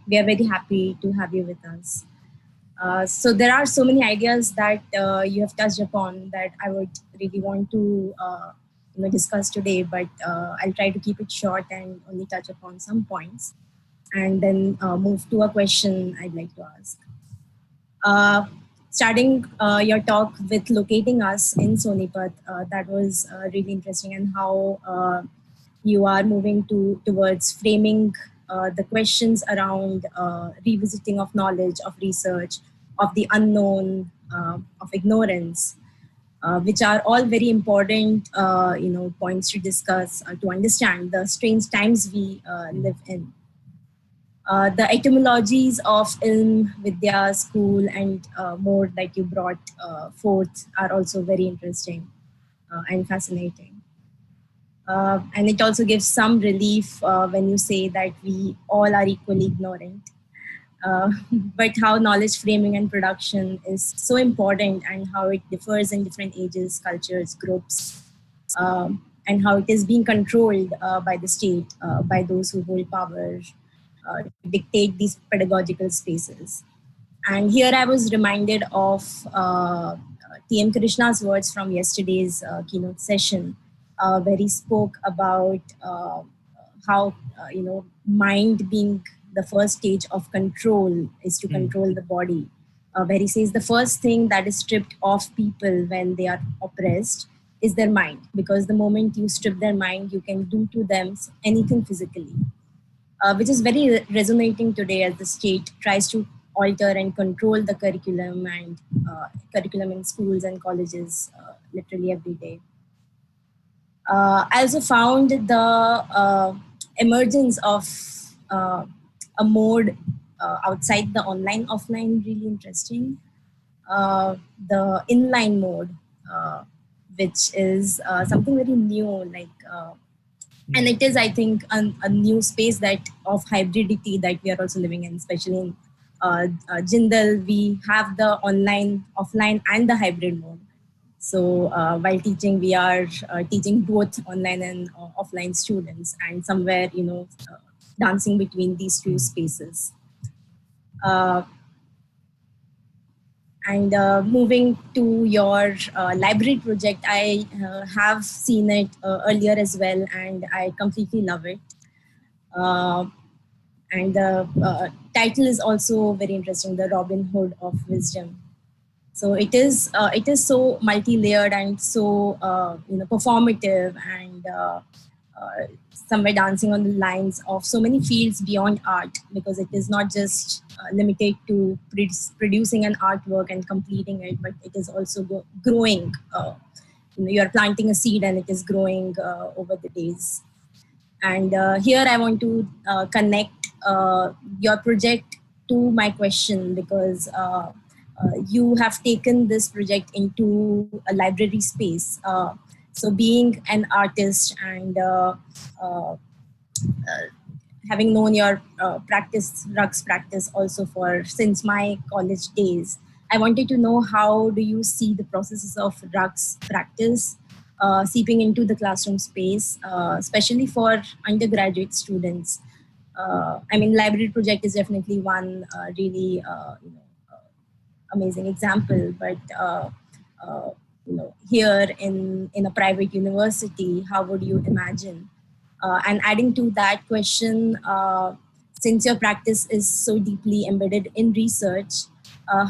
We are very happy to have you with us. So there are so many ideas that you have touched upon that I would really want to discuss today, but I'll try to keep it short and only touch upon some points, and then move to a question I'd like to ask. Starting your talk with locating us in Sonipat, that was really interesting, and how you are moving towards framing the questions around revisiting of knowledge, of research, of the unknown, of ignorance, which are all very important, points to discuss to understand the strange times we live in. The etymologies of ilm, vidya, school, and more that you brought forth are also very interesting and fascinating. And it also gives some relief when you say that we all are equally ignorant. But how knowledge framing and production is so important, and how it differs in different ages, cultures, groups, and how it is being controlled by the state, by those who hold power, to dictate these pedagogical spaces. And here I was reminded of T.M. Krishna's words from yesterday's keynote session, where he spoke about how, mind being the first stage of control is to control the body. Where he says the first thing that is stripped off people when they are oppressed is their mind, because the moment you strip their mind, you can do to them anything physically, which is very resonating today as the state tries to alter and control the curriculum and curriculum in schools and colleges literally every day. I also found the emergence of a mode outside the online offline really interesting. The inline mode, which is something very new, and it is, I think, a new space that of hybridity that we are also living in, especially in Jindal. We have the online, offline, and the hybrid mode. So while teaching, we are teaching both online and offline students, and somewhere, dancing between these two spaces. And moving to your library project, I have seen it earlier as well, and I completely love it. And the title is also very interesting, The Robin Hood of Wisdom. So it is so multi-layered and so performative, and somewhere dancing on the lines of so many fields beyond art, because it is not just limited to producing an artwork and completing it, but it is also growing. You are planting a seed and it is growing over the days. And here I want to connect your project to my question, because you have taken this project into a library space. So being an artist and having known your rugs practice also since my college days, I wanted to know, how do you see the processes of rugs practice seeping into the classroom space, especially for undergraduate students? I mean, library project is definitely one really amazing example, but here in a private university, how would you imagine? And adding to that question, since your practice is so deeply embedded in research,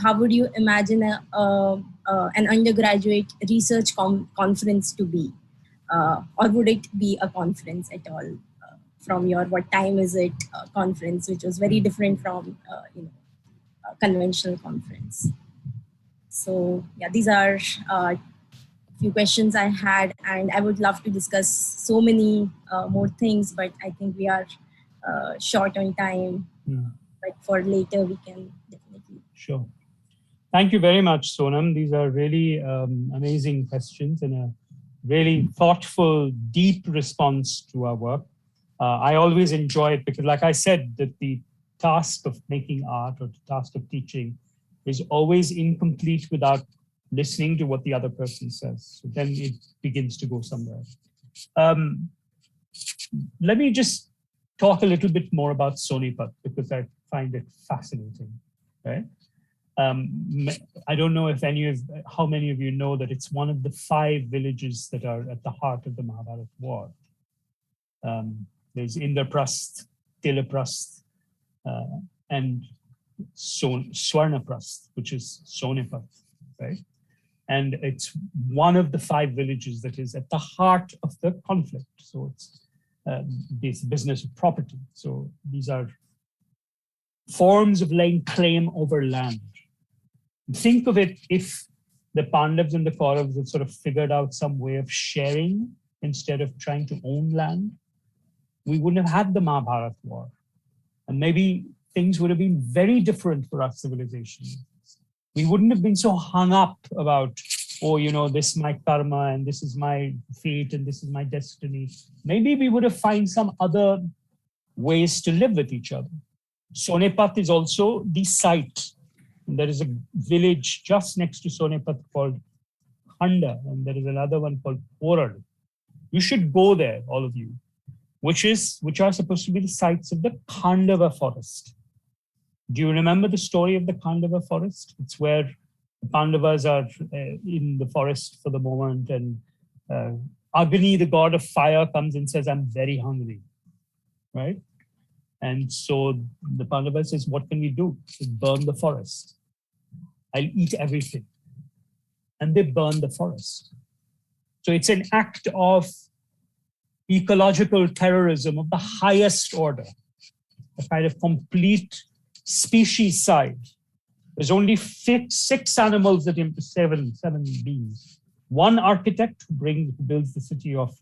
how would you imagine an undergraduate research conference to be? Or would it be a conference at all? From your what time is it conference, which was very different from a conventional conference. So yeah, these are few questions I had, and I would love to discuss so many more things, but I think we are short on time. But for later, we can definitely. Sure. Thank you very much, Sonam. These are really amazing questions and a really thoughtful, deep response to our work. I always enjoy it because, like I said, that the task of making art or the task of teaching is always incomplete without listening to what the other person says. So then it begins to go somewhere. Let me just talk a little bit more about Sonipat because I find it fascinating, right? I don't know if how many of you know that it's one of the 5 villages that are at the heart of the Mahabharata war. There's Indraprasth, Tilaprasth, and Swarnaprasth, which is Sonipat, right? And it's one of the 5 villages that is at the heart of the conflict. So it's this business of property. So these are forms of laying claim over land. Think of it if the Pandavas and the Kauravas had sort of figured out some way of sharing instead of trying to own land. We wouldn't have had the Mahabharata war. And maybe things would have been very different for our civilization. We wouldn't have been so hung up about, oh, this is my karma and this is my fate and this is my destiny. Maybe we would have found some other ways to live with each other. Sonipat is also the site. And there is a village just next to Sonipat called Khanda, and there is another one called Orad. You should go there, all of you, which are supposed to be the sites of the Khandava forest. Do you remember the story of the Khandava forest? It's where the Pandavas are in the forest for the moment, and Agni, the god of fire, comes and says, I'm very hungry, right? And so the Pandavas says, what can we do? Just burn the forest. I'll eat everything. And they burn the forest. So it's an act of ecological terrorism of the highest order, a kind of complete species side. There's only 6 animals that seven beings. One architect who builds the city of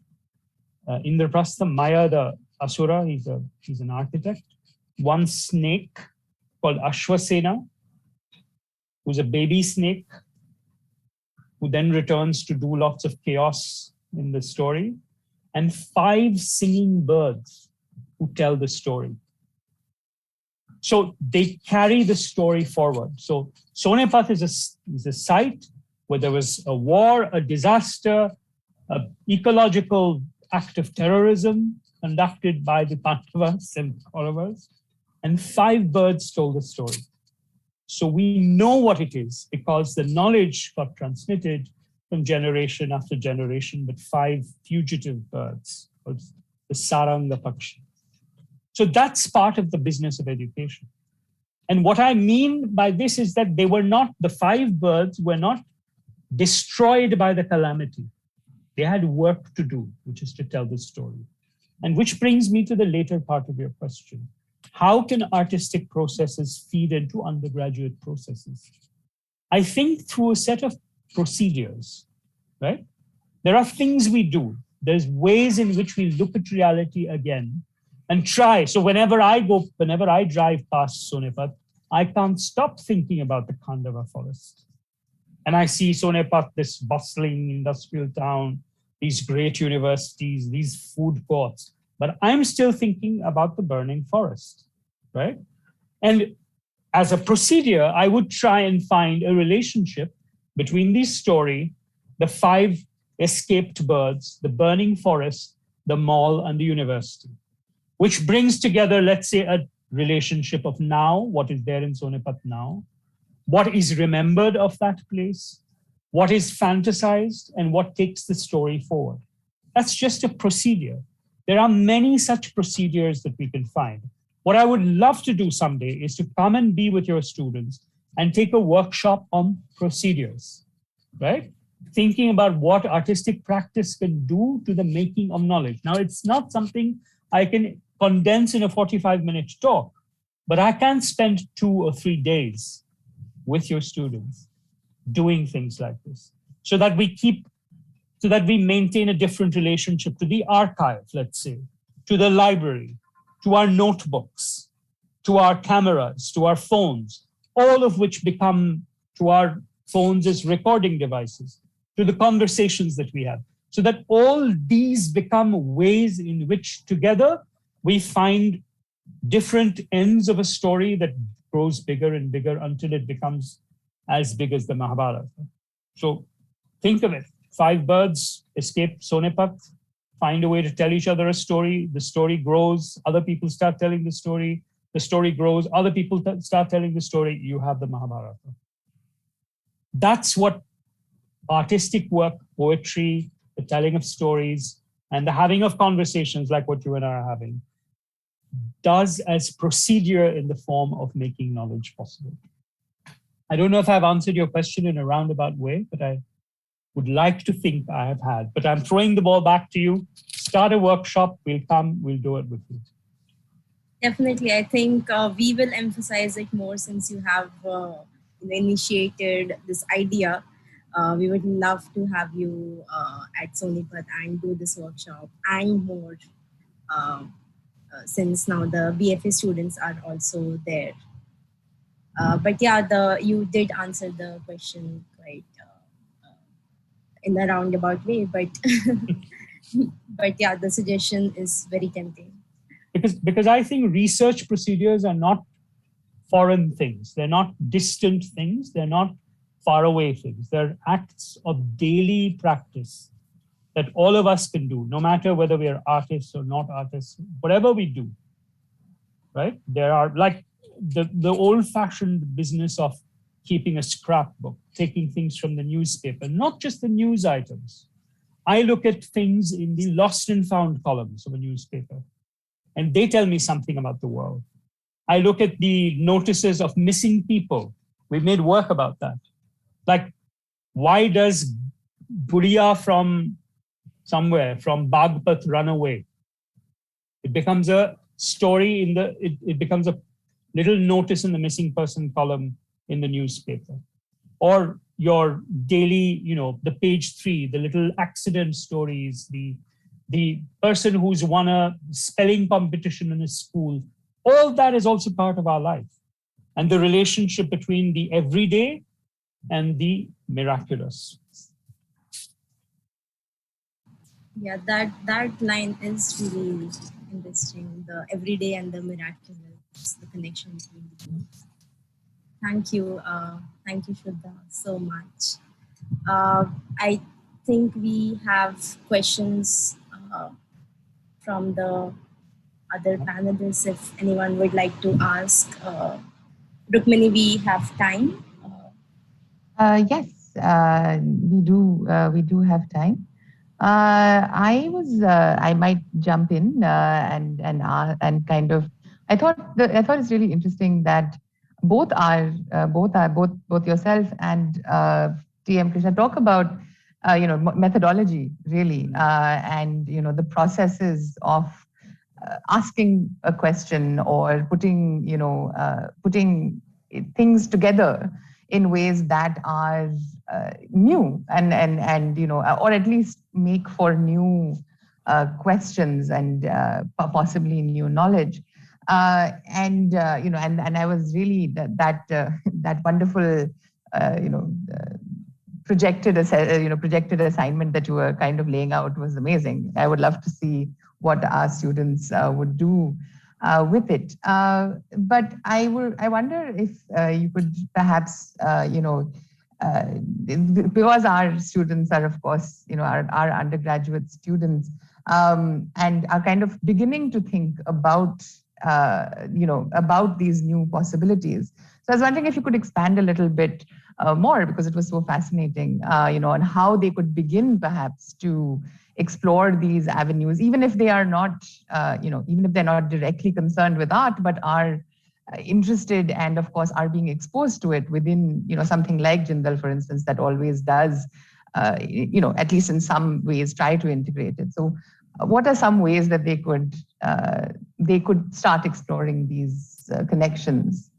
Indraprastha, Maya the Asura, he's an architect. One snake called Ashwasena, who's a baby snake, who then returns to do lots of chaos in the story. And 5 singing birds who tell the story. So they carry the story forward. So Sonipat is a site where there was a war, a disaster, an ecological act of terrorism conducted by the Pandavas and Kauravas, and 5 birds told the story. So we know what it is because the knowledge got transmitted from generation after generation, but 5 fugitive birds, the Saranga Pakshi. So that's part of the business of education. And what I mean by this is that the 5 birds were not destroyed by the calamity. They had work to do, which is to tell the story. And which brings me to the later part of your question. How can artistic processes feed into undergraduate processes? I think through a set of procedures, right? There are things we do. There's ways in which we look at reality again and try. So whenever I drive past Sonipat, I can't stop thinking about the Khandava forest. And I see Sonipat, this bustling industrial town, these great universities, these food courts. But I'm still thinking about the burning forest, right? And as a procedure, I would try and find a relationship between this story, the 5 escaped birds, the burning forest, the mall, and the university, which brings together, let's say, a relationship of now, what is there in Sonipat now, what is remembered of that place, what is fantasized, and what takes the story forward. That's just a procedure. There are many such procedures that we can find. What I would love to do someday is to come and be with your students and take a workshop on procedures, right? Thinking about what artistic practice can do to the making of knowledge. Now, it's not something I can condense in a 45-minute talk, but I can spend 2 or 3 days with your students doing things like this so that we maintain a different relationship to the archive, let's say, to the library, to our notebooks, to our cameras, to our phones, all of which become to our phones as recording devices, to the conversations that we have, so that all these become ways in which together we find different ends of a story that grows bigger and bigger until it becomes as big as the Mahabharata. So think of it. 5 birds escape Sonepat, find a way to tell each other a story. The story grows. Other people start telling the story. The story grows. Other people start telling the story. You have the Mahabharata. That's what artistic work, poetry, the telling of stories, and the having of conversations like what you and I are having does as procedure in the form of making knowledge possible. I don't know if I've answered your question in a roundabout way, but I would like to think I have had. But I'm throwing the ball back to you. Start a workshop. We'll come. We'll do it with you. Definitely. I think we will emphasize it more since you have initiated this idea. We would love to have you at Sonipat and do this workshop and more since now the BFA students are also there. But yeah, you did answer the question quite in a roundabout way, but but yeah, the suggestion is very tempting. Because I think research procedures are not foreign things. They're not distant things. They're not faraway things. They're acts of daily practice that all of us can do, no matter whether we are artists or not artists, whatever we do, right? There are like the old-fashioned business of keeping a scrapbook, taking things from the newspaper, not just the news items. I look at things in the lost and found columns of a newspaper, and they tell me something about the world. I look at the notices of missing people. We made work about that. Like, why does Guriya from somewhere, from Bagpat, run away? It becomes a story it becomes a little notice in the missing person column in the newspaper. Or your daily, the page 3, the little accident stories, the person who's won a spelling competition in his school, all that is also part of our life. And the relationship between the everyday and the miraculous. Yeah, that line is really interesting. The everyday and the miraculous, the connection between the two. Thank you, Shraddha, so much. I think we have questions from the other panelists. If anyone would like to ask, Rukmini, we have time. Yes, we do have time. I might jump in and kind of. I thought it's really interesting that both yourself and TM Krishna talk about methodology really, and the processes of asking a question or putting things together in ways that are new and or at least make for new questions and possibly new knowledge. And I was really that wonderful projected assignment that you were kind of laying out was amazing. I would love to see what our students would do with it. But I wonder if you could perhaps because our students are, of course, our undergraduate students, and are kind of beginning to think about about these new possibilities. So I was wondering if you could expand a little bit more, because it was so fascinating, on how they could begin perhaps to explore these avenues, even if they are not, even if they're not directly concerned with art, but are interested and of course are being exposed to it within, something like Jindal, for instance, that always does, at least in some ways try to integrate it. So what are some ways that they could start exploring these connections?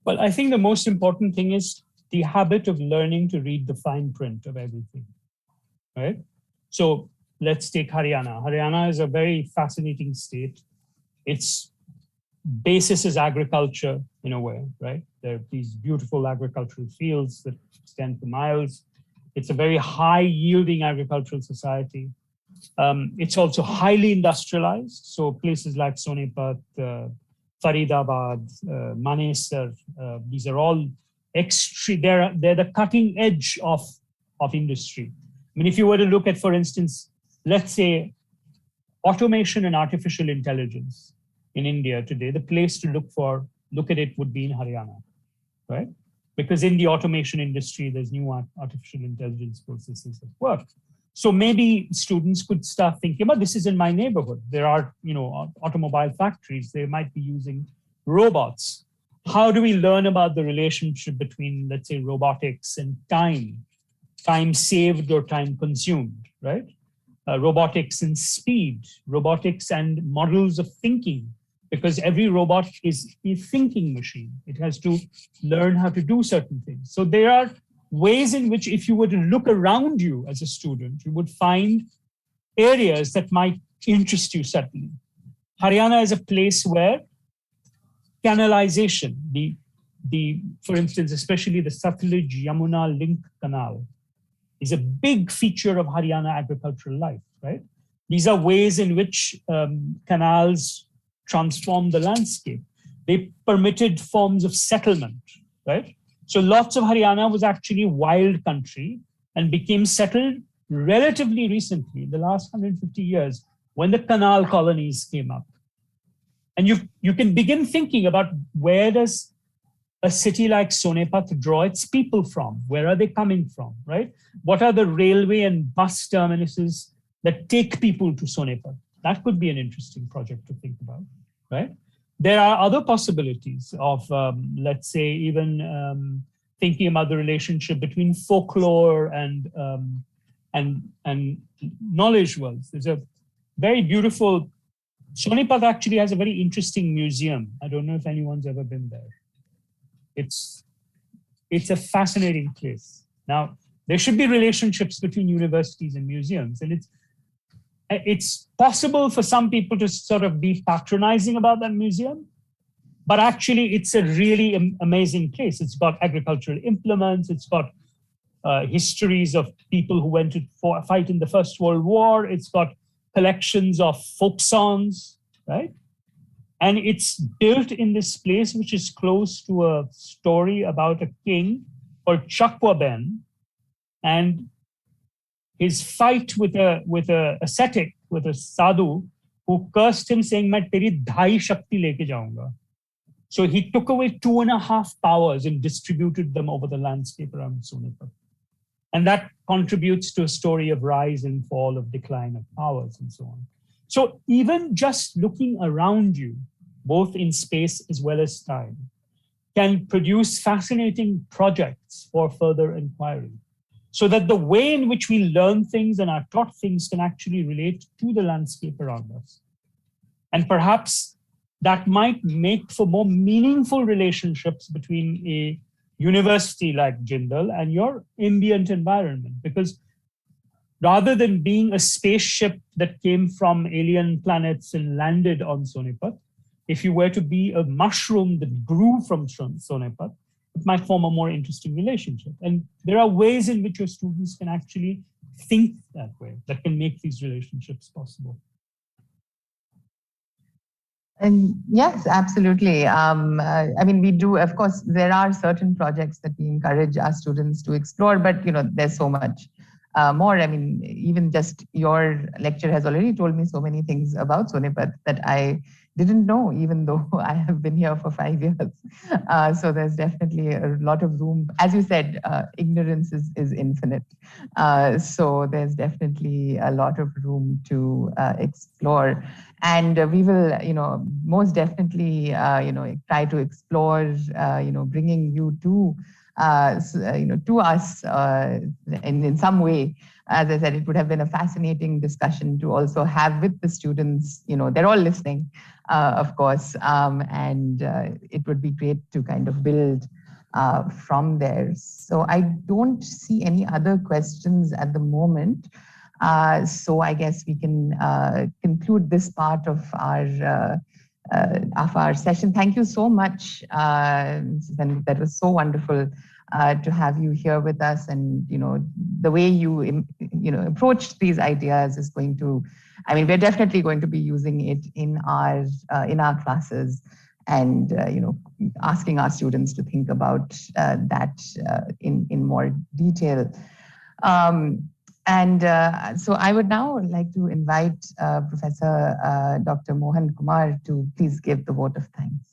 Well, I think the most important thing is the habit of learning to read the fine print of everything, right? So let's take Haryana. Haryana is a very fascinating state. Its basis is agriculture in a way, right? There are these beautiful agricultural fields that extend for miles. It's a very high yielding agricultural society. It's also highly industrialized. So places like Sonepat, Faridabad, Manesar, these are all they're the cutting edge of industry. I mean, if you were to look at, for instance, let's say automation and artificial intelligence in India today, the place to look at it would be in Haryana, right? Because in the automation industry, there's new artificial intelligence processes at work. So maybe students could start thinking about, this is in my neighborhood. There are, automobile factories. They might be using robots. How do we learn about the relationship between, let's say, robotics and time saved or time consumed, right? Robotics and speed, robotics and models of thinking, because every robot is a thinking machine. It has to learn how to do certain things. So there are ways in which, if you were to look around you as a student, you would find areas that might interest you suddenly. Haryana is a place where canalization, for instance, especially the Satluj-Yamuna link canal, is a big feature of Haryana agricultural life, right? These are ways in which canals transform the landscape. They permitted forms of settlement, right? So lots of Haryana was actually wild country and became settled relatively recently, the last 150 years, when the canal colonies came up. And you can begin thinking about, where does a city like Sonepat draw its people from? Where are they coming from, right? What are the railway and bus terminuses that take people to Sonepat? That could be an interesting project to think about, right? There are other possibilities of, let's say, even thinking about the relationship between folklore and knowledge worlds. There's a very beautiful, Sonepat actually has a very interesting museum. I don't know if anyone's ever been there. It's a fascinating place. Now, there should be relationships between universities and museums, and it's possible for some people to sort of be patronizing about that museum, but actually it's a really amazing place. It's got agricultural implements. It's got histories of people who went to fight in the First World War. It's got collections of folk songs, right? And it's built in this place, which is close to a story about a king called Chakwaben, and his fight with a ascetic, with a sadhu, who cursed him, saying, "Main teri dhai shakti leke jaunga." So he took away 2.5 powers and distributed them over the landscape around Sonepat. And that contributes to a story of rise and fall, of decline of powers, and so on. So even just looking around you, both in space as well as time, can produce fascinating projects for further inquiry, so that the way in which we learn things and are taught things can actually relate to the landscape around us. And perhaps that might make for more meaningful relationships between a university like Jindal and your ambient environment, because rather than being a spaceship that came from alien planets and landed on Sonepat, if you were to be a mushroom that grew from Sonepat, it might form a more interesting relationship. And there are ways in which your students can actually think that way, that can make these relationships possible. And yes, absolutely. I mean, we do, of course, there are certain projects that we encourage our students to explore, but there's so much more. I mean, even just your lecture has already told me so many things about Sonepat that I didn't know, even though I have been here for 5 years. So there's definitely a lot of room. As you said, ignorance is infinite. So there's definitely a lot of room to explore. And we will, most definitely, try to explore, bringing you to us in some way. As I said, it would have been a fascinating discussion to also have with the students. They're all listening, of course, and it would be great to kind of build from there. So I don't see any other questions at the moment. So I guess we can conclude this part of our session. Thank you so much, and that was so wonderful to have you here with us. And the way you approached these ideas is going to, we're definitely going to be using it in our classes, and asking our students to think about that in more detail. So I would now like to invite Professor Dr. Mohan Kumar to please give the vote of thanks.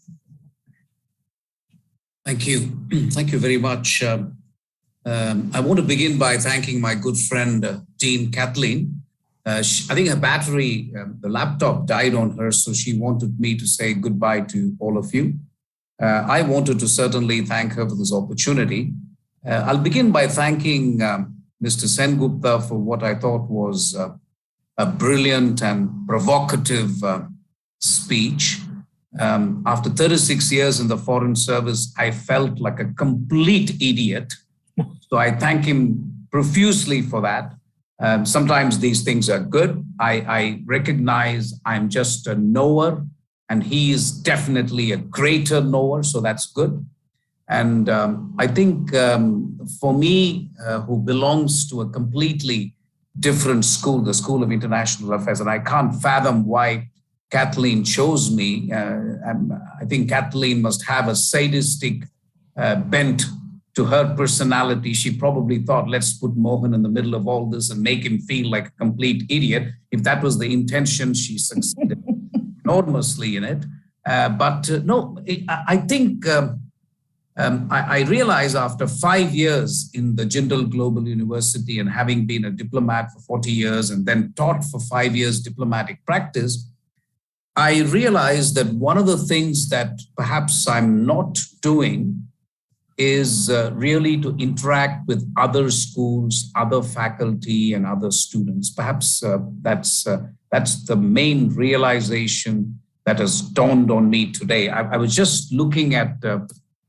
Thank you. Thank you very much. I want to begin by thanking my good friend, Dean Kathleen. I think her battery, the laptop died on her, so she wanted me to say goodbye to all of you. I wanted to certainly thank her for this opportunity. I'll begin by thanking Mr. Sengupta for what I thought was a brilliant and provocative speech. After 36 years in the Foreign Service, I felt like a complete idiot. So I thank him profusely for that. Sometimes these things are good. I recognize I'm just a knower, and he is definitely a greater knower, so that's good. And I think for me, who belongs to a completely different school, the School of International Affairs, and I can't fathom why Kathleen chose me. I think Kathleen must have a sadistic bent to her personality. She probably thought, let's put Mohan in the middle of all this and make him feel like a complete idiot. If that was the intention, she succeeded enormously in it. But no, I think I realize after 5 years in the Jindal Global University and having been a diplomat for 40 years and then taught for 5 years diplomatic practice, I realized that one of the things that perhaps I'm not doing is really to interact with other schools, other faculty, and other students. Perhaps that's the main realization that has dawned on me today. I was just looking at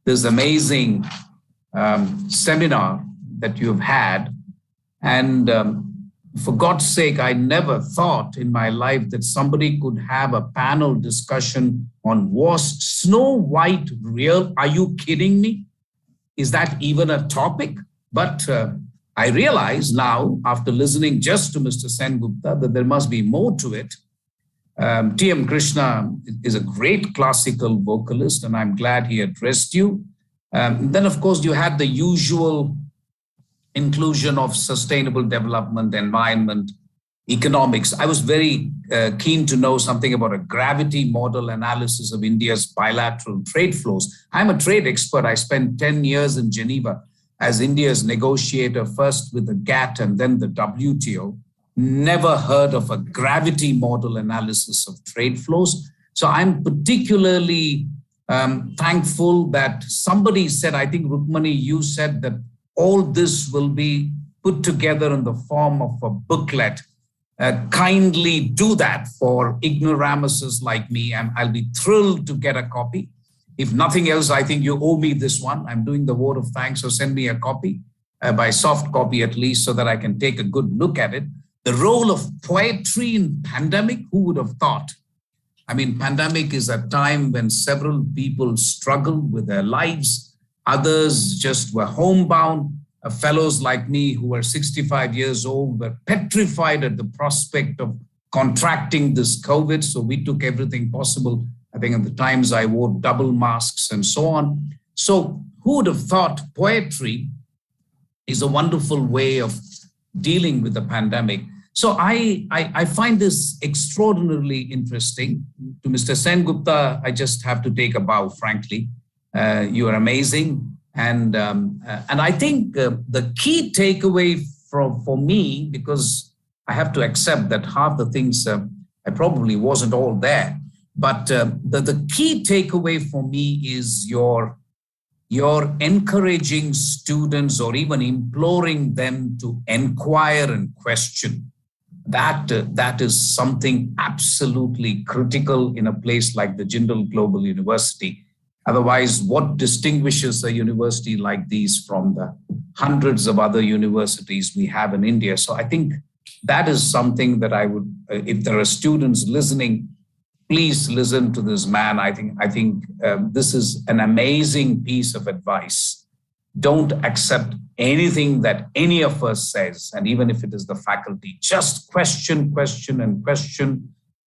this amazing seminar that you've had, and for God's sake, I never thought in my life that somebody could have a panel discussion on, was Snow White real? Are you kidding me? Is that even a topic? But I realize now, after listening just to Mr. Sengupta, that there must be more to it. T.M. Krishna is a great classical vocalist, and I'm glad he addressed you. Then, of course, you had the usual inclusion of sustainable development, environment, economics. I was very keen to know something about a gravity model analysis of India's bilateral trade flows. I'm a trade expert. I spent 10 years in Geneva as India's negotiator, first with the GATT and then the WTO. Never heard of a gravity model analysis of trade flows. So I'm particularly thankful that somebody said, I think Rukmani, you said that all this will be put together in the form of a booklet. Kindly do that for ignoramuses like me, and I'll be thrilled to get a copy. If nothing else, I think you owe me this one. I'm doing the vote of thanks, so send me a copy, by soft copy at least, so that I can take a good look at it. The role of poetry in pandemic, who would have thought? I mean, pandemic is a time when several people struggled with their lives. Others just were homebound. Fellows like me who were 65 years old were petrified at the prospect of contracting this COVID. So we took everything possible. I think at the times I wore double masks and so on. So who would have thought poetry is a wonderful way of dealing with the pandemic? So I find this extraordinarily interesting. To Mr. Sen Gupta, I just have to take a bow, frankly. You are amazing. And I think the key takeaway for me, because I have to accept that half the things I probably wasn't all there, but the key takeaway for me is your encouraging students or even imploring them to inquire and question. That is something absolutely critical in a place like the Jindal Global University. Otherwise, what distinguishes a university like these from the hundreds of other universities we have in India? So I think that is something that I would, if there are students listening, please listen to this man. I think this is an amazing piece of advice. Don't accept anything that any of us says, and even if it is the faculty, just question,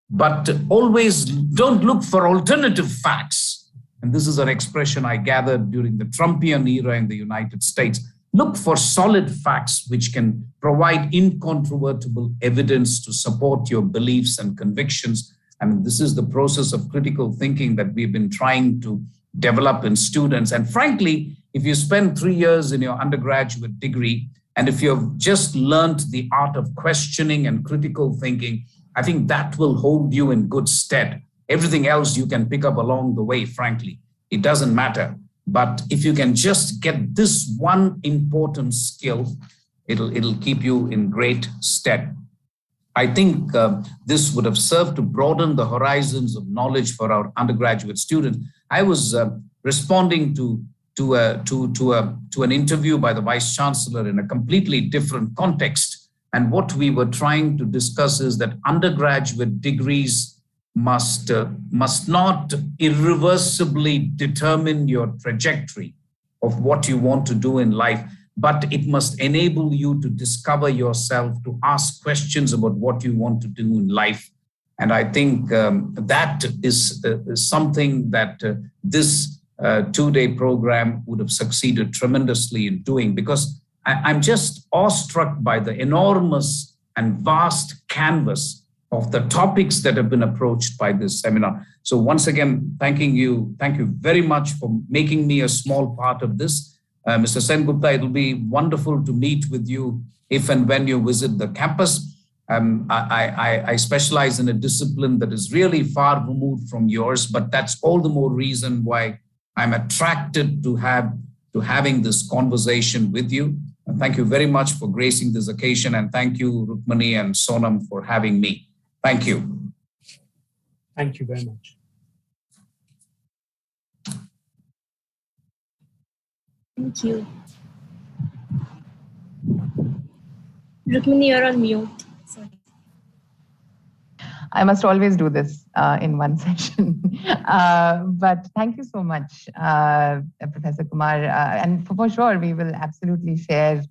but always don't look for alternative facts. And this is an expression I gathered during the Trumpian era in the United States. Look for solid facts which can provide incontrovertible evidence to support your beliefs and convictions. I mean, this is the process of critical thinking that we've been trying to develop in students. And frankly, if you spend 3 years in your undergraduate degree, and if you've just learned the art of questioning and critical thinking, I think that will hold you in good stead. Everything else you can pick up along the way, frankly. It doesn't matter. But if you can just get this one important skill, it'll keep you in great stead. I think this would have served to broaden the horizons of knowledge for our undergraduate students. I was responding to an interview by the Vice Chancellor in a completely different context. And what we were trying to discuss is that undergraduate degrees must not irreversibly determine your trajectory of what you want to do in life, but it must enable you to discover yourself, to ask questions about what you want to do in life. And I think that is something that this 2-day program would have succeeded tremendously in doing, because I'm just awestruck by the enormous and vast canvas of the topics that have been approached by this seminar. So once again, thank you very much for making me a small part of this. Mr. Sen Gupta, it'll be wonderful to meet with you if and when you visit the campus. I specialize in a discipline that is really far removed from yours, but that's all the more reason why I'm attracted to having this conversation with you. And thank you very much for gracing this occasion, and thank you, Rukmini and Sonam, for having me. Thank you. Thank you very much. Thank you. Rukmini, you're on mute. Sorry. I must always do this in one session. But thank you so much, Professor Kumar. And for sure, we will absolutely share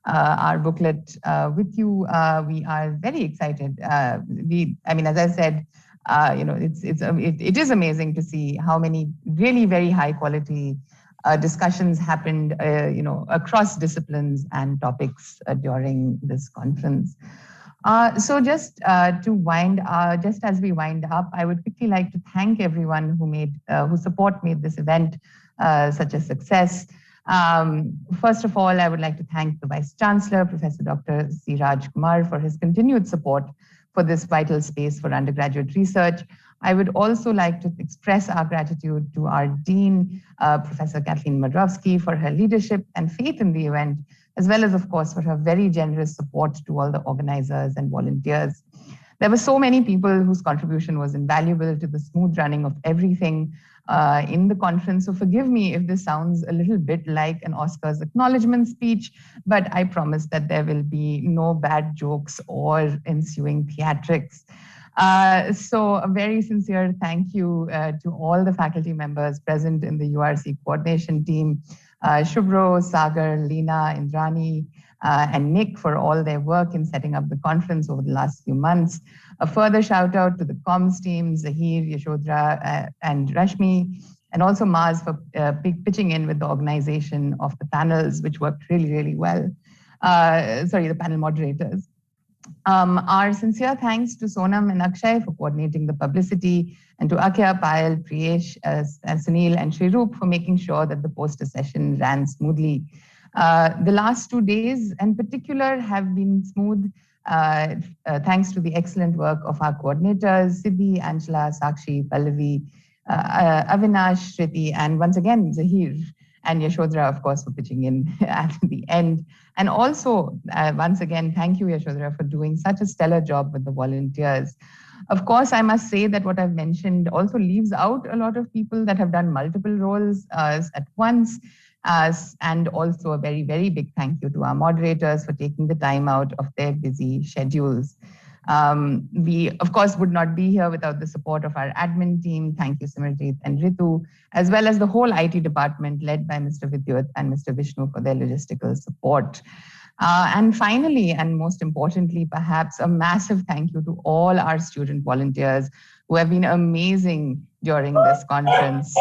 our booklet with you. We are very excited. I mean, as I said, it is amazing to see how many really very high quality discussions happened, across disciplines and topics during this conference. So just as we wind up, I would quickly like to thank everyone who made this event such a success. First of all, I would like to thank the Vice Chancellor, Professor Dr. C. Raj Kumar, for his continued support for this vital space for undergraduate research. I would also like to express our gratitude to our Dean, Professor Kathleen Madrowski, for her leadership and faith in the event, as well as, of course, for her very generous support to all the organizers and volunteers. There were so many people whose contribution was invaluable to the smooth running of everything in the conference. So forgive me if this sounds a little bit like an Oscars acknowledgement speech, but I promise that there will be no bad jokes or ensuing theatrics. So a very sincere thank you to all the faculty members present in the URC coordination team, Shubhro, Sagar, Leena, Indrani, and Nick for all their work in setting up the conference over the last few months. A further shout out to the comms team, Zahir, Yashodhara, and Rashmi, and also Maz for pitching in with the organization of the panels, which worked really, really well. The panel moderators. Our sincere thanks to Sonam and Akshay for coordinating the publicity, and to Akya, Payal, Priyesh, Sunil, and Shrirup for making sure that the poster session ran smoothly. The last 2 days in particular have been smooth, thanks to the excellent work of our coordinators, Siddhi, Angela, Sakshi, Pallavi, Avinash, Shriti, and once again, Zahir and Yashodhara, of course, for pitching in at the end. And also, once again, thank you, Yashodhara, for doing such a stellar job with the volunteers. Of course, I must say that what I've mentioned also leaves out a lot of people that have done multiple roles at once. And also a very, very big thank you to our moderators for taking the time out of their busy schedules. We, of course, would not be here without the support of our admin team. Thank you, Simarjeet and Ritu, as well as the whole IT department led by Mr. Vidyut and Mr. Vishnu for their logistical support. And finally, and most importantly, perhaps a massive thank you to all our student volunteers who have been amazing during this conference.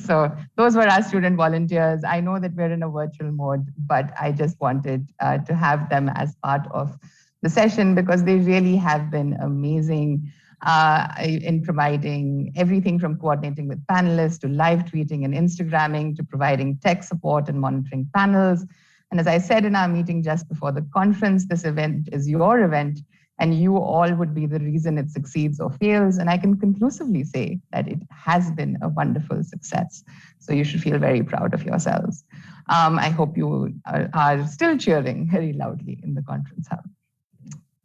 So those were our student volunteers. I know that we're in a virtual mode, but I just wanted to have them as part of the session because they really have been amazing in providing everything from coordinating with panelists to live tweeting and Instagramming to providing tech support and monitoring panels. And as I said in our meeting just before the conference, this event is your event, and you all would be the reason it succeeds or fails. And I can conclusively say that it has been a wonderful success. So you should feel very proud of yourselves. I hope you are still cheering very loudly in the conference hub.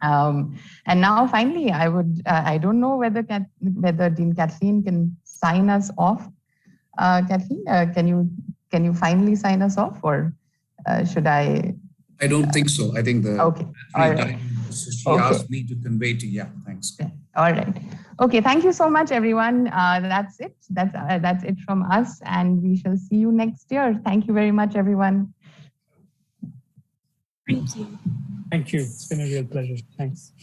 And now finally, I don't know whether Dean Kathleen can sign us off. Kathleen, can you finally sign us off, or should I? I don't think so. I think the okay. All right. So she asked me to convey to you. Yeah, thanks. Yeah. All right. Okay. Thank you so much, everyone. That's it. That's it from us, and we shall see you next year. Thank you very much, everyone. Thank you. Thank you. It's been a real pleasure. Thanks.